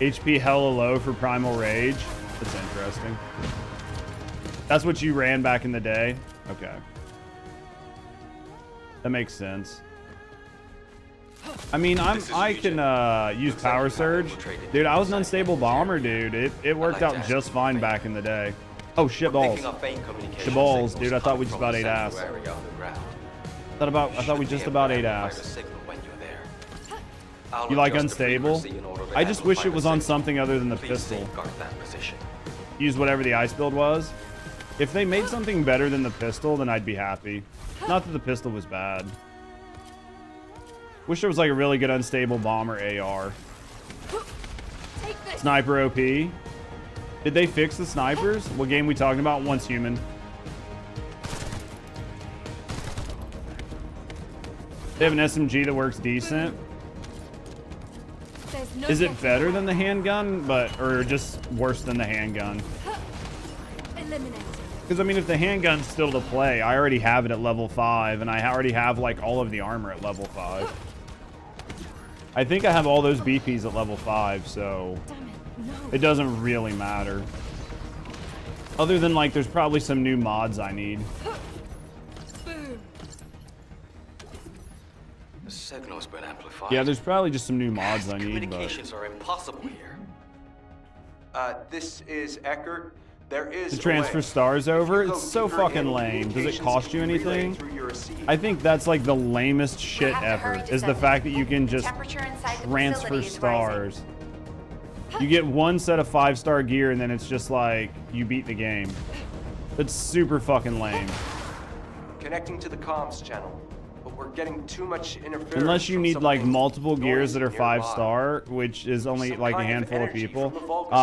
HP hella low for Primal Rage. That's interesting. That's what you ran back in the day? Okay. That makes sense. I mean, I can use Power Surge. Dude, I was an unstable bomber, dude. It worked out just fine back in the day. Oh, shit balls. Shit balls, dude. I thought we just about ate ass. I thought we just about ate ass. You like unstable? I just wish it was on something other than the pistol. Use whatever the ice build was. If they made something better than the pistol, then I'd be happy. Not that the pistol was bad. Wish there was like a really good unstable bomber AR. Sniper OP. Did they fix the snipers? What game we talking about? Once Human. They have an SMG that works decent. Is it better than the handgun, or just worse than the handgun? Because I mean, if the handgun's still to play, I already have it at level 5, and I already have like all of the armor at level 5. I think I have all those BPs at level 5, so it doesn't really matter. Other than like, there's probably some new mods I need. The signal's been amplified. Yeah, there's probably just some new mods I need. Communications are impossible here. This is Eckert. There is To transfer stars over? It's so fucking lame. Does it cost you anything? I think that's like the lamest shit ever, is the fact that you can just transfer stars. You get one set of 5-star gear and then it's just like, you beat the game. That's super fucking lame. Connecting to the comms channel, but we're getting too much interference. Unless you from need like something multiple gears that are noisy 5-star, which is only like a handful of people.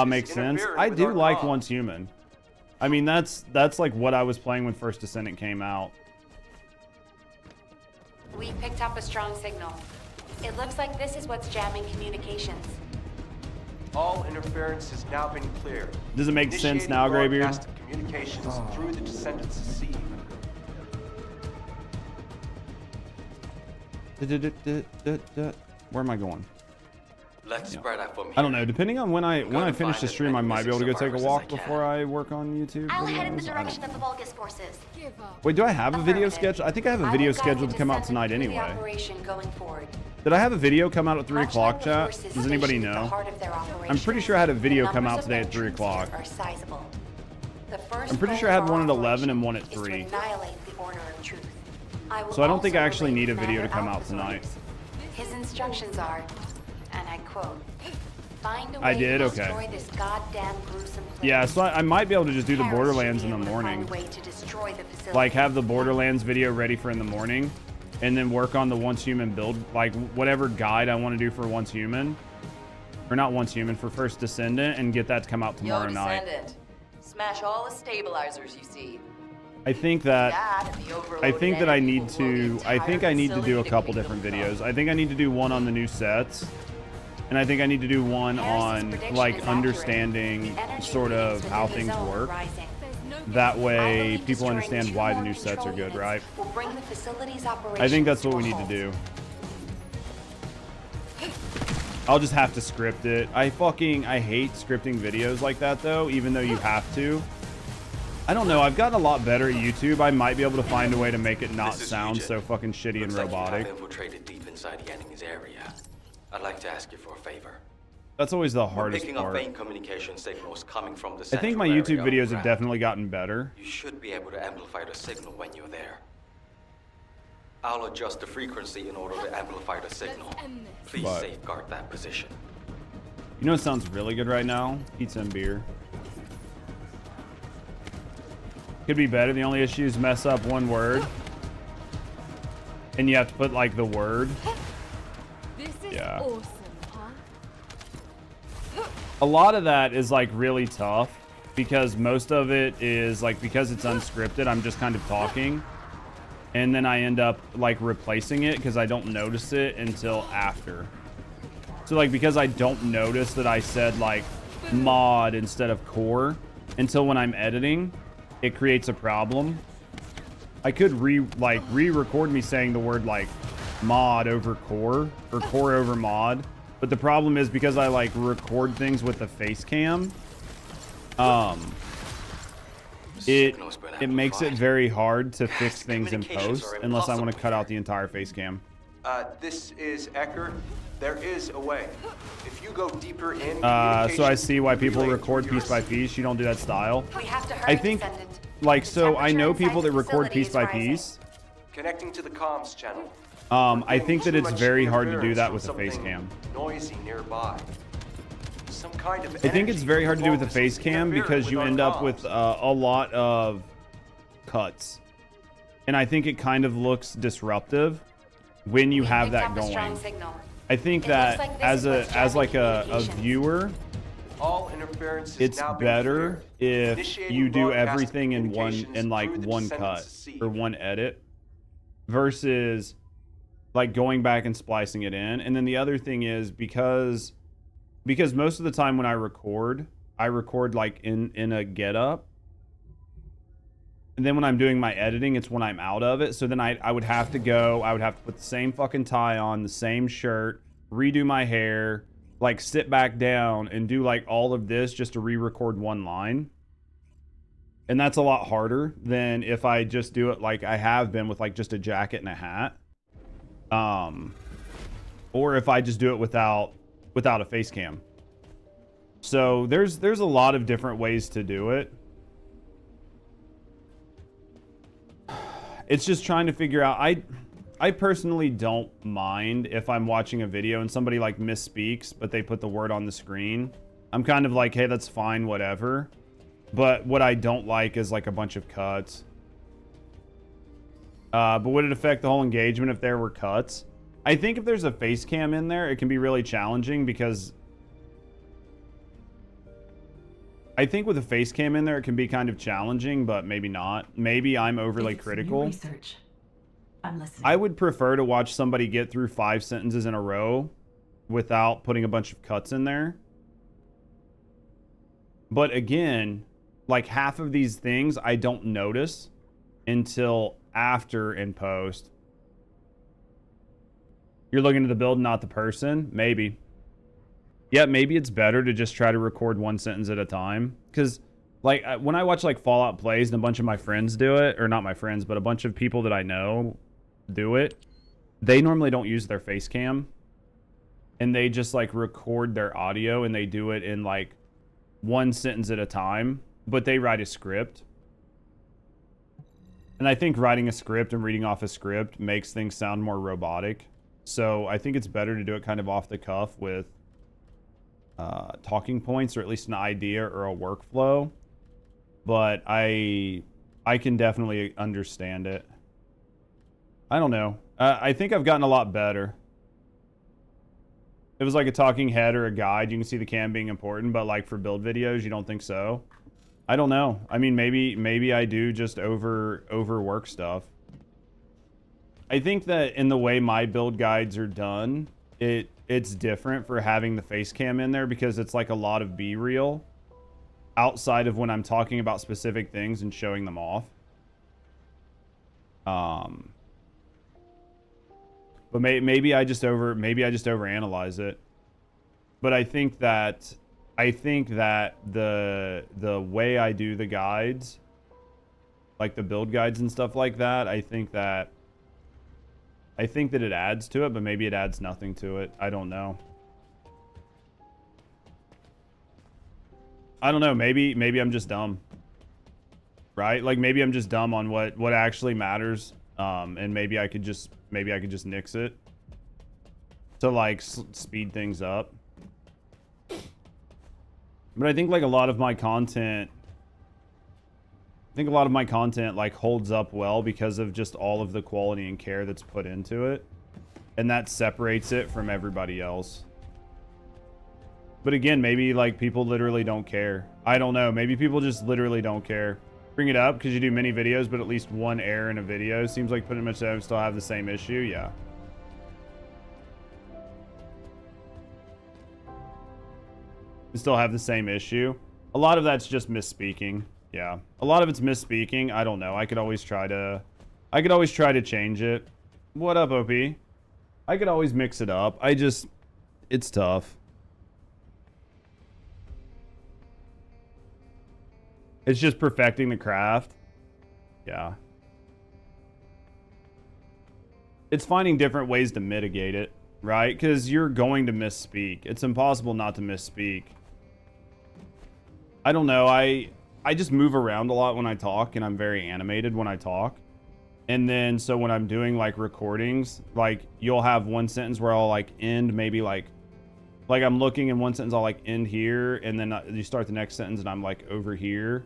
Makes sense. I do like Once Human. I mean, that's like what I was playing when first Descendant came out. We picked up a strong signal. It looks like this is what's jamming communications. All interference has now been cleared. Does it make sense now, Greybeard? Broadcast communications through the Descendant's sieve. Where am I going? Let's spread out from here. I don't know. Depending on when I finish the stream, I might be able to go take a walk before I work on YouTube. I'll head in the videos. I don't direction of the Vulgus forces. Wait, do I have a video schedule? I think I have a video scheduled to come out tonight through the anyway. operation going forward. Did I have a video come out at 3 Much o'clock, like the chat? forces Does anybody stationed at the know? heart of their I'm operation, pretty sure I had a video the come out numbers today of at 3 entrants o'clock. here are sizable. The first I'm pretty goal sure I had of our one at 11 operation and one at is to 3. annihilate the corner of truth. So I don't think I also actually relay need a video to Commander come out Alpha's tonight. orders. His instructions are, and I quote, "Find a I way did? to Okay. destroy this goddamn gruesome place." Yeah, so I might be able to just do the Paris Borderlands should in be the able to find morning. a way to destroy the facility. Like have the Borderlands video ready for in the morning, and then work on the Once Human build, like whatever guide I want to do for Once Human, or not Once Human, for first Descendant, and get that to come out tomorrow night. Descendant. Smash all the stabilizers you see. I think that I think that I energy need will blow the to entire do a facility couple to different videos. I think I need to do one on the new sets, and I think I need to do one on like understanding sort of how things work. That way people understand why the new sets are good, right? Will bring the facility's I think that's what we operations need to a to do. I'll just have to script it. I hate scripting videos like that though, even though you have to. I don't know, I've gotten a lot better at YouTube. I might be able to find a way to make it not sound so fucking shitty and robotic. I've infiltrated deep inside the enemy's area. I'd like to ask you for a favor. That's always the We're hardest picking up part. faint communication signals coming from the I think central my area YouTube on the videos have ground. definitely gotten better. You should be able to amplify the signal when you're there. I'll adjust the frequency in order to amplify the signal. Please But- safeguard that position. You know what sounds really good right now? Pizza and beer. Could be better. The only issue is mess up one word. And you have to put like the word. This is Yeah. awesome, huh? A lot of that is like really tough because most of it is like, because it's unscripted, I'm just kind of talking. And then I end up like replacing it because I don't notice it until after. So like, because I don't notice that I said like mod instead of core until when I'm editing, it creates a problem. I could re-record me saying the word like mod over core or core over mod. But the problem is because I like record things with the face cam, it makes it very hard to fix things in post unless I want to cut out the entire face cam. This is Ecker. There is a way. If you go deeper in, So I see why people record piece by piece. You don't do that style. We have to hurry, I think, Descendant. like, so I know Temperature people that inside the record facility piece is by rising. piece. Connecting to the comms channel. I think that it's very hard to do interference that from with a face something cam. Noisy nearby. Some kind of I think it's energy very hard to do with the flows face cam interfering because with you our end up comms. with a lot of cuts. And I think it kind of looks disruptive when you have that Picked up a strong going. signal. I think It that looks like this as is a what's driving like a communications. viewer, All interference has it's now been better cleared. if Initiating you do broadcast everything in communications like through the one Descendant's cut seed. or one edit versus like going back and splicing it in. And then the other thing is because most of the time when I record like in a get up. And then when I'm doing my editing, it's when I'm out of it. So then I would have to put the same fucking tie on, the same shirt, redo my hair, like sit back down and do like all of this just to re-record one line. And that's a lot harder than if I just do it like I have been with like just a jacket and a hat. Or if I just do it without a face cam. So there's a lot of different ways to do it. It's just trying to figure out. I personally don't mind if I'm watching a video and somebody like misspeaks, but they put the word on the screen. I'm kind of like, hey, that's fine, whatever. But what I don't like is like a bunch of cuts. But would it affect the whole engagement if there were cuts? I think if there's a face cam in there, it can be really challenging because I think with a face cam in there, it can be kind of challenging, but maybe not. Maybe I'm overly critical. Research. I'm listening. I would prefer to watch somebody get through 5 sentences in a row without putting a bunch of cuts in there. But again, like half of these things I don't notice until after in post. You're looking at the build, not the person? Maybe. Yeah, maybe it's better to just try to record one sentence at a time. Because, like, when I watch, like, Fallout Plays and a bunch of my friends do it, or not my friends, but a bunch of people that I know do it, they normally don't use their face cam. And they just, like, record their audio and they do it in, like, one sentence at a time. But they write a script. And I think writing a script and reading off a script makes things sound more robotic. So I think it's better to do it kind of off the cuff with talking points, or at least an idea or a workflow. But I can definitely understand it. I don't know. I think I've gotten a lot better. It was like a talking head or a guide. You can see the cam being important, but like for build videos, you don't think so? I don't know. I mean, maybe I do just overwork stuff. I think that in the way my build guides are done, it's different for having the face cam in there, because it's like a lot of B-reel outside of when I'm talking about specific things and showing them off. But maybe I just overanalyze it. But I think that the way I do the guides, like the build guides and stuff like that, I think that it adds to it, but maybe it adds nothing to it. I don't know. I don't know. Maybe I'm just dumb. Right? Like maybe I'm just dumb on what actually matters. And maybe I could just nix it to like speed things up. But I think like a lot of my content like holds up well because of just all of the quality and care that's put into it. And that separates it from everybody else. But again, maybe like people literally don't care. I don't know. Maybe people just literally don't care. Bring it up because you do many videos, but at least one error in a video seems like pretty much still have the same issue. Yeah. Still have the same issue. A lot of that's just misspeaking. Yeah. A lot of it's misspeaking. I don't know. I could always try to change it. What up, OP? I could always mix it up. It's tough. It's just perfecting the craft. Yeah. It's finding different ways to mitigate it, right? Because you're going to misspeak. It's impossible not to misspeak. I don't know. I just move around a lot when I talk, and I'm very animated when I talk. And then, so when I'm doing like recordings, like you'll have one sentence where I'll like end maybe like I'm looking in one sentence, I'll like end here, and then you start the next sentence and I'm like over here.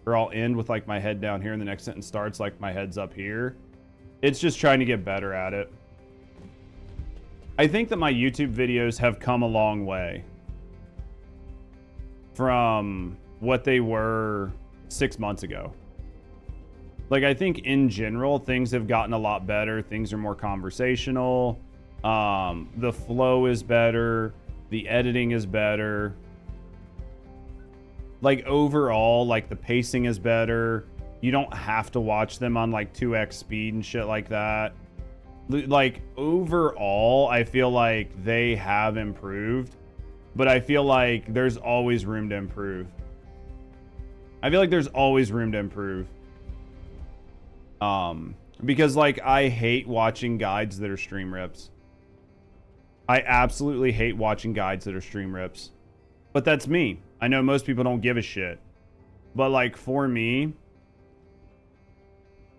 Or I'll end with like my head down here and the next sentence starts like my head's up here. It's just trying to get better at it. I think that my YouTube videos have come a long way from what they were 6 months ago. Like, I think in general, things have gotten a lot better. Things are more conversational. The flow is better. The editing is better. Like overall, like the pacing is better. You don't have to watch them on like 2x speed and shit like that. Like overall, I feel like they have improved, but I feel like there's always room to improve. Because like I hate watching guides that are stream rips. I absolutely hate watching guides that are stream rips. But that's me. I know most people don't give a shit. But like for me,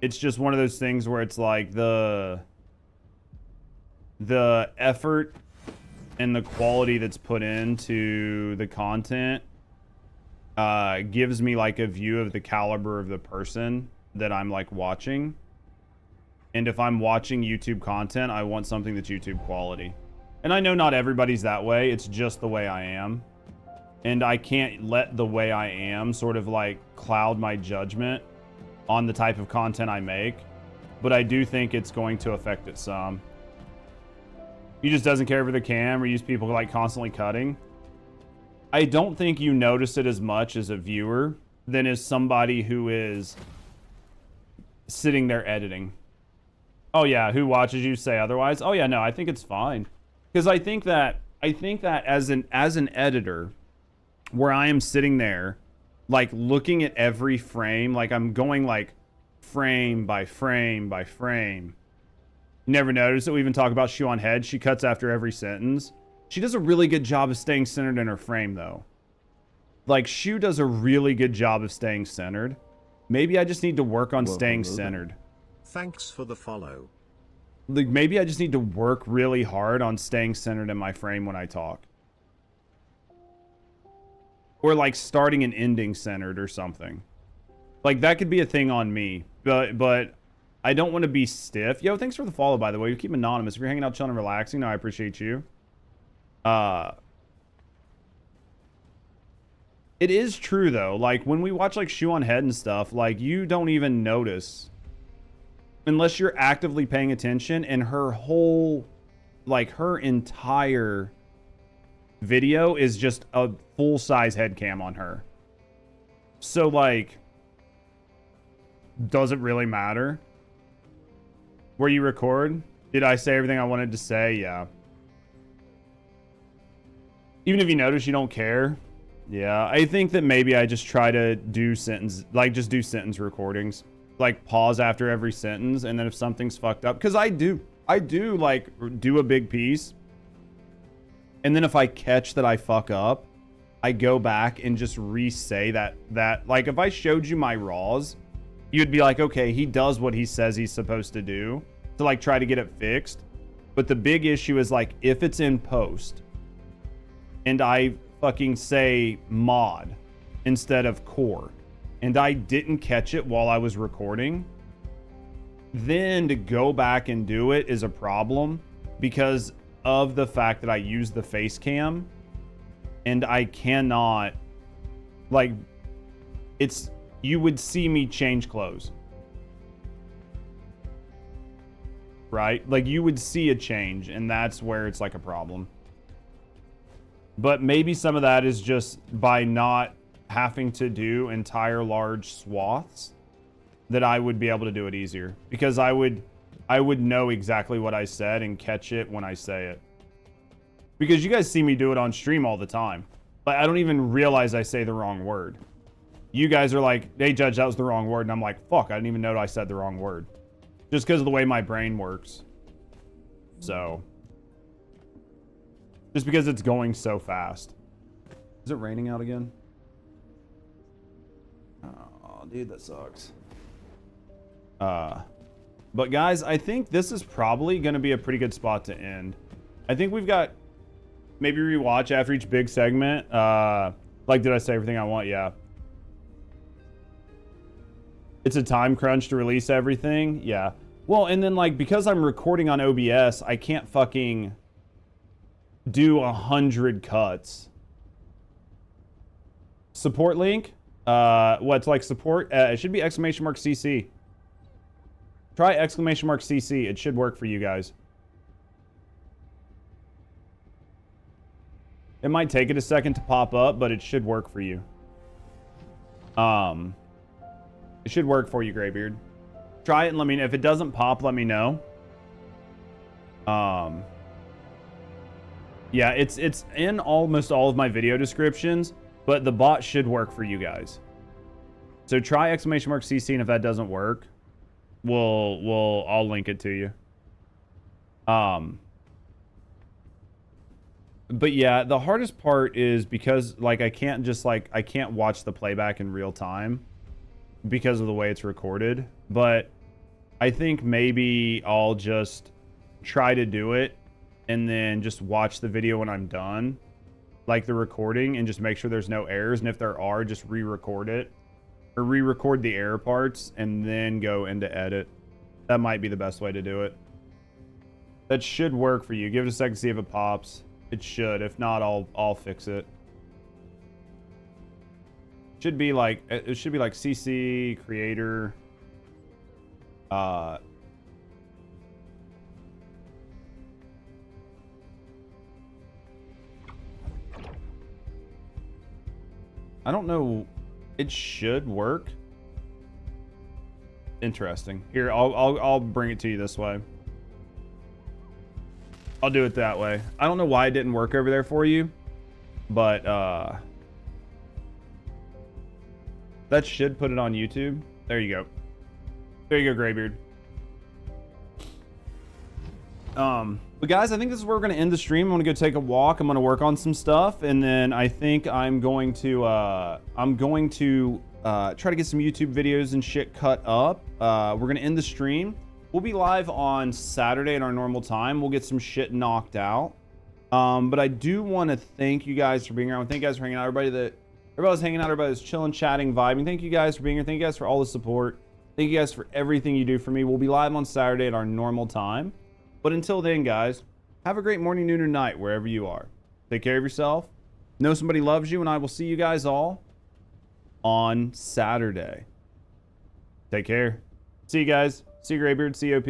it's just one of those things where it's like the effort and the quality that's put into the content gives me like a view of the caliber of the person that I'm like watching. And if I'm watching YouTube content, I want something that's YouTube quality. And I know not everybody's that way. It's just the way I am. And I can't let the way I am sort of like cloud my judgment on the type of content I make. But I do think it's going to affect it some. He just doesn't care for the cam or use people like constantly cutting. I don't think you notice it as much as a viewer than as somebody who is sitting there editing. Oh yeah, who watches you say otherwise? Oh yeah, no, I think it's fine. Because I think that as an editor, where I am sitting there, like looking at every frame, like I'm going like frame by frame by frame. You never notice it. We even talk about Shoe on Head. She cuts after every sentence. She does a really good job of staying centered in her frame, though. Like, Shoe does a really good job of staying centered. Maybe I just need to work on staying centered. Thanks for the follow. Like, maybe I just need to work really hard on staying centered in my frame when I talk. Or like starting and ending centered or something. Like that could be a thing on me. But I don't want to be stiff. Yo, thanks for the follow, by the way. You keep anonymous. If you're hanging out, chilling, and relaxing, no, I appreciate you. It is true though. Like when we watch like Shoe on Head and stuff, like you don't even notice unless you're actively paying attention, and her whole, like her entire video is just a full-size head cam on her. So like, does it really matter where you record? Did I say everything I wanted to say? Yeah. Even if you notice you don't care. Yeah, I think that maybe I just try to do sentence, like just do sentence recordings. Like pause after every sentence, and then if something's fucked up, because I do like do a big piece, and then if I catch that I fuck up, I go back and just re-say that like if I showed you my raws, you'd be like, okay, he does what he says he's supposed to do to like try to get it fixed. But the big issue is like if it's in post and I fucking say mod instead of core, and I didn't catch it while I was recording, then to go back and do it is a problem because of the fact that I use the face cam, and I cannot, like, it's, you would see me change clothes. Right? Like you would see a change, and that's where it's like a problem. But maybe some of that is just by not having to do entire large swaths that I would be able to do it easier, because I would know exactly what I said and catch it when I say it, because you guys see me do it on stream all the time, but I don't even realize I say the wrong word. You guys are like, hey Judge, that was the wrong word, and I'm like, fuck, I didn't even know I said the wrong word, just because of the way my brain works. So just because it's going so fast. Is it raining out again? Oh, dude, that sucks. But guys, I think this is probably going to be a pretty good spot to end. I think we've got maybe rewatch after each big segment. Like, did I say everything I want? Yeah. It's a time crunch to release everything. Yeah. Well, and then like, because I'm recording on OBS, I can't fucking do 100 cuts. Support link? What's like support? It should be !CC. Try !CC. It should work for you guys. It might take it a second to pop up, but it should work for you. It should work for you, Graybeard. Try it and let me know. If it doesn't pop, let me know. Yeah, it's in almost all of my video descriptions, but the bot should work for you guys. So try !CC, and if that doesn't work, I'll link it to you. But yeah, the hardest part is because like I can't watch the playback in real time because of the way it's recorded. But I think maybe I'll just try to do it and then just watch the video when I'm done, like the recording, and just make sure there's no errors. And if there are, just re-record it, or re-record the error parts and then go into edit. That might be the best way to do it. That should work for you. Give it a second to see if it pops. It should. If not, I'll fix it. It should be like CC creator. I don't know. It should work. Interesting. Here, I'll bring it to you this way. I'll do it that way. I don't know why it didn't work over there for you, but that should put it on YouTube. There you go. There you go, Graybeard. But guys, I think this is where we're going to end the stream. I'm going to go take a walk. I'm going to work on some stuff, and then I think I'm going to try to get some YouTube videos and shit cut up. We're going to end the stream. We'll be live on Saturday at our normal time. We'll get some shit knocked out. But I do want to thank you guys for being around. Thank you guys for hanging out. Everybody was hanging out. Everybody was chilling, chatting, vibing. Thank you guys for being here. Thank you guys for all the support. Thank you guys for everything you do for me. We'll be live on Saturday at our normal time. But until then, guys, have a great morning, noon, or night, wherever you are. Take care of yourself. Know somebody loves you, and I will see you guys all on Saturday. Take care. See you guys. See you, Graybeard. COP.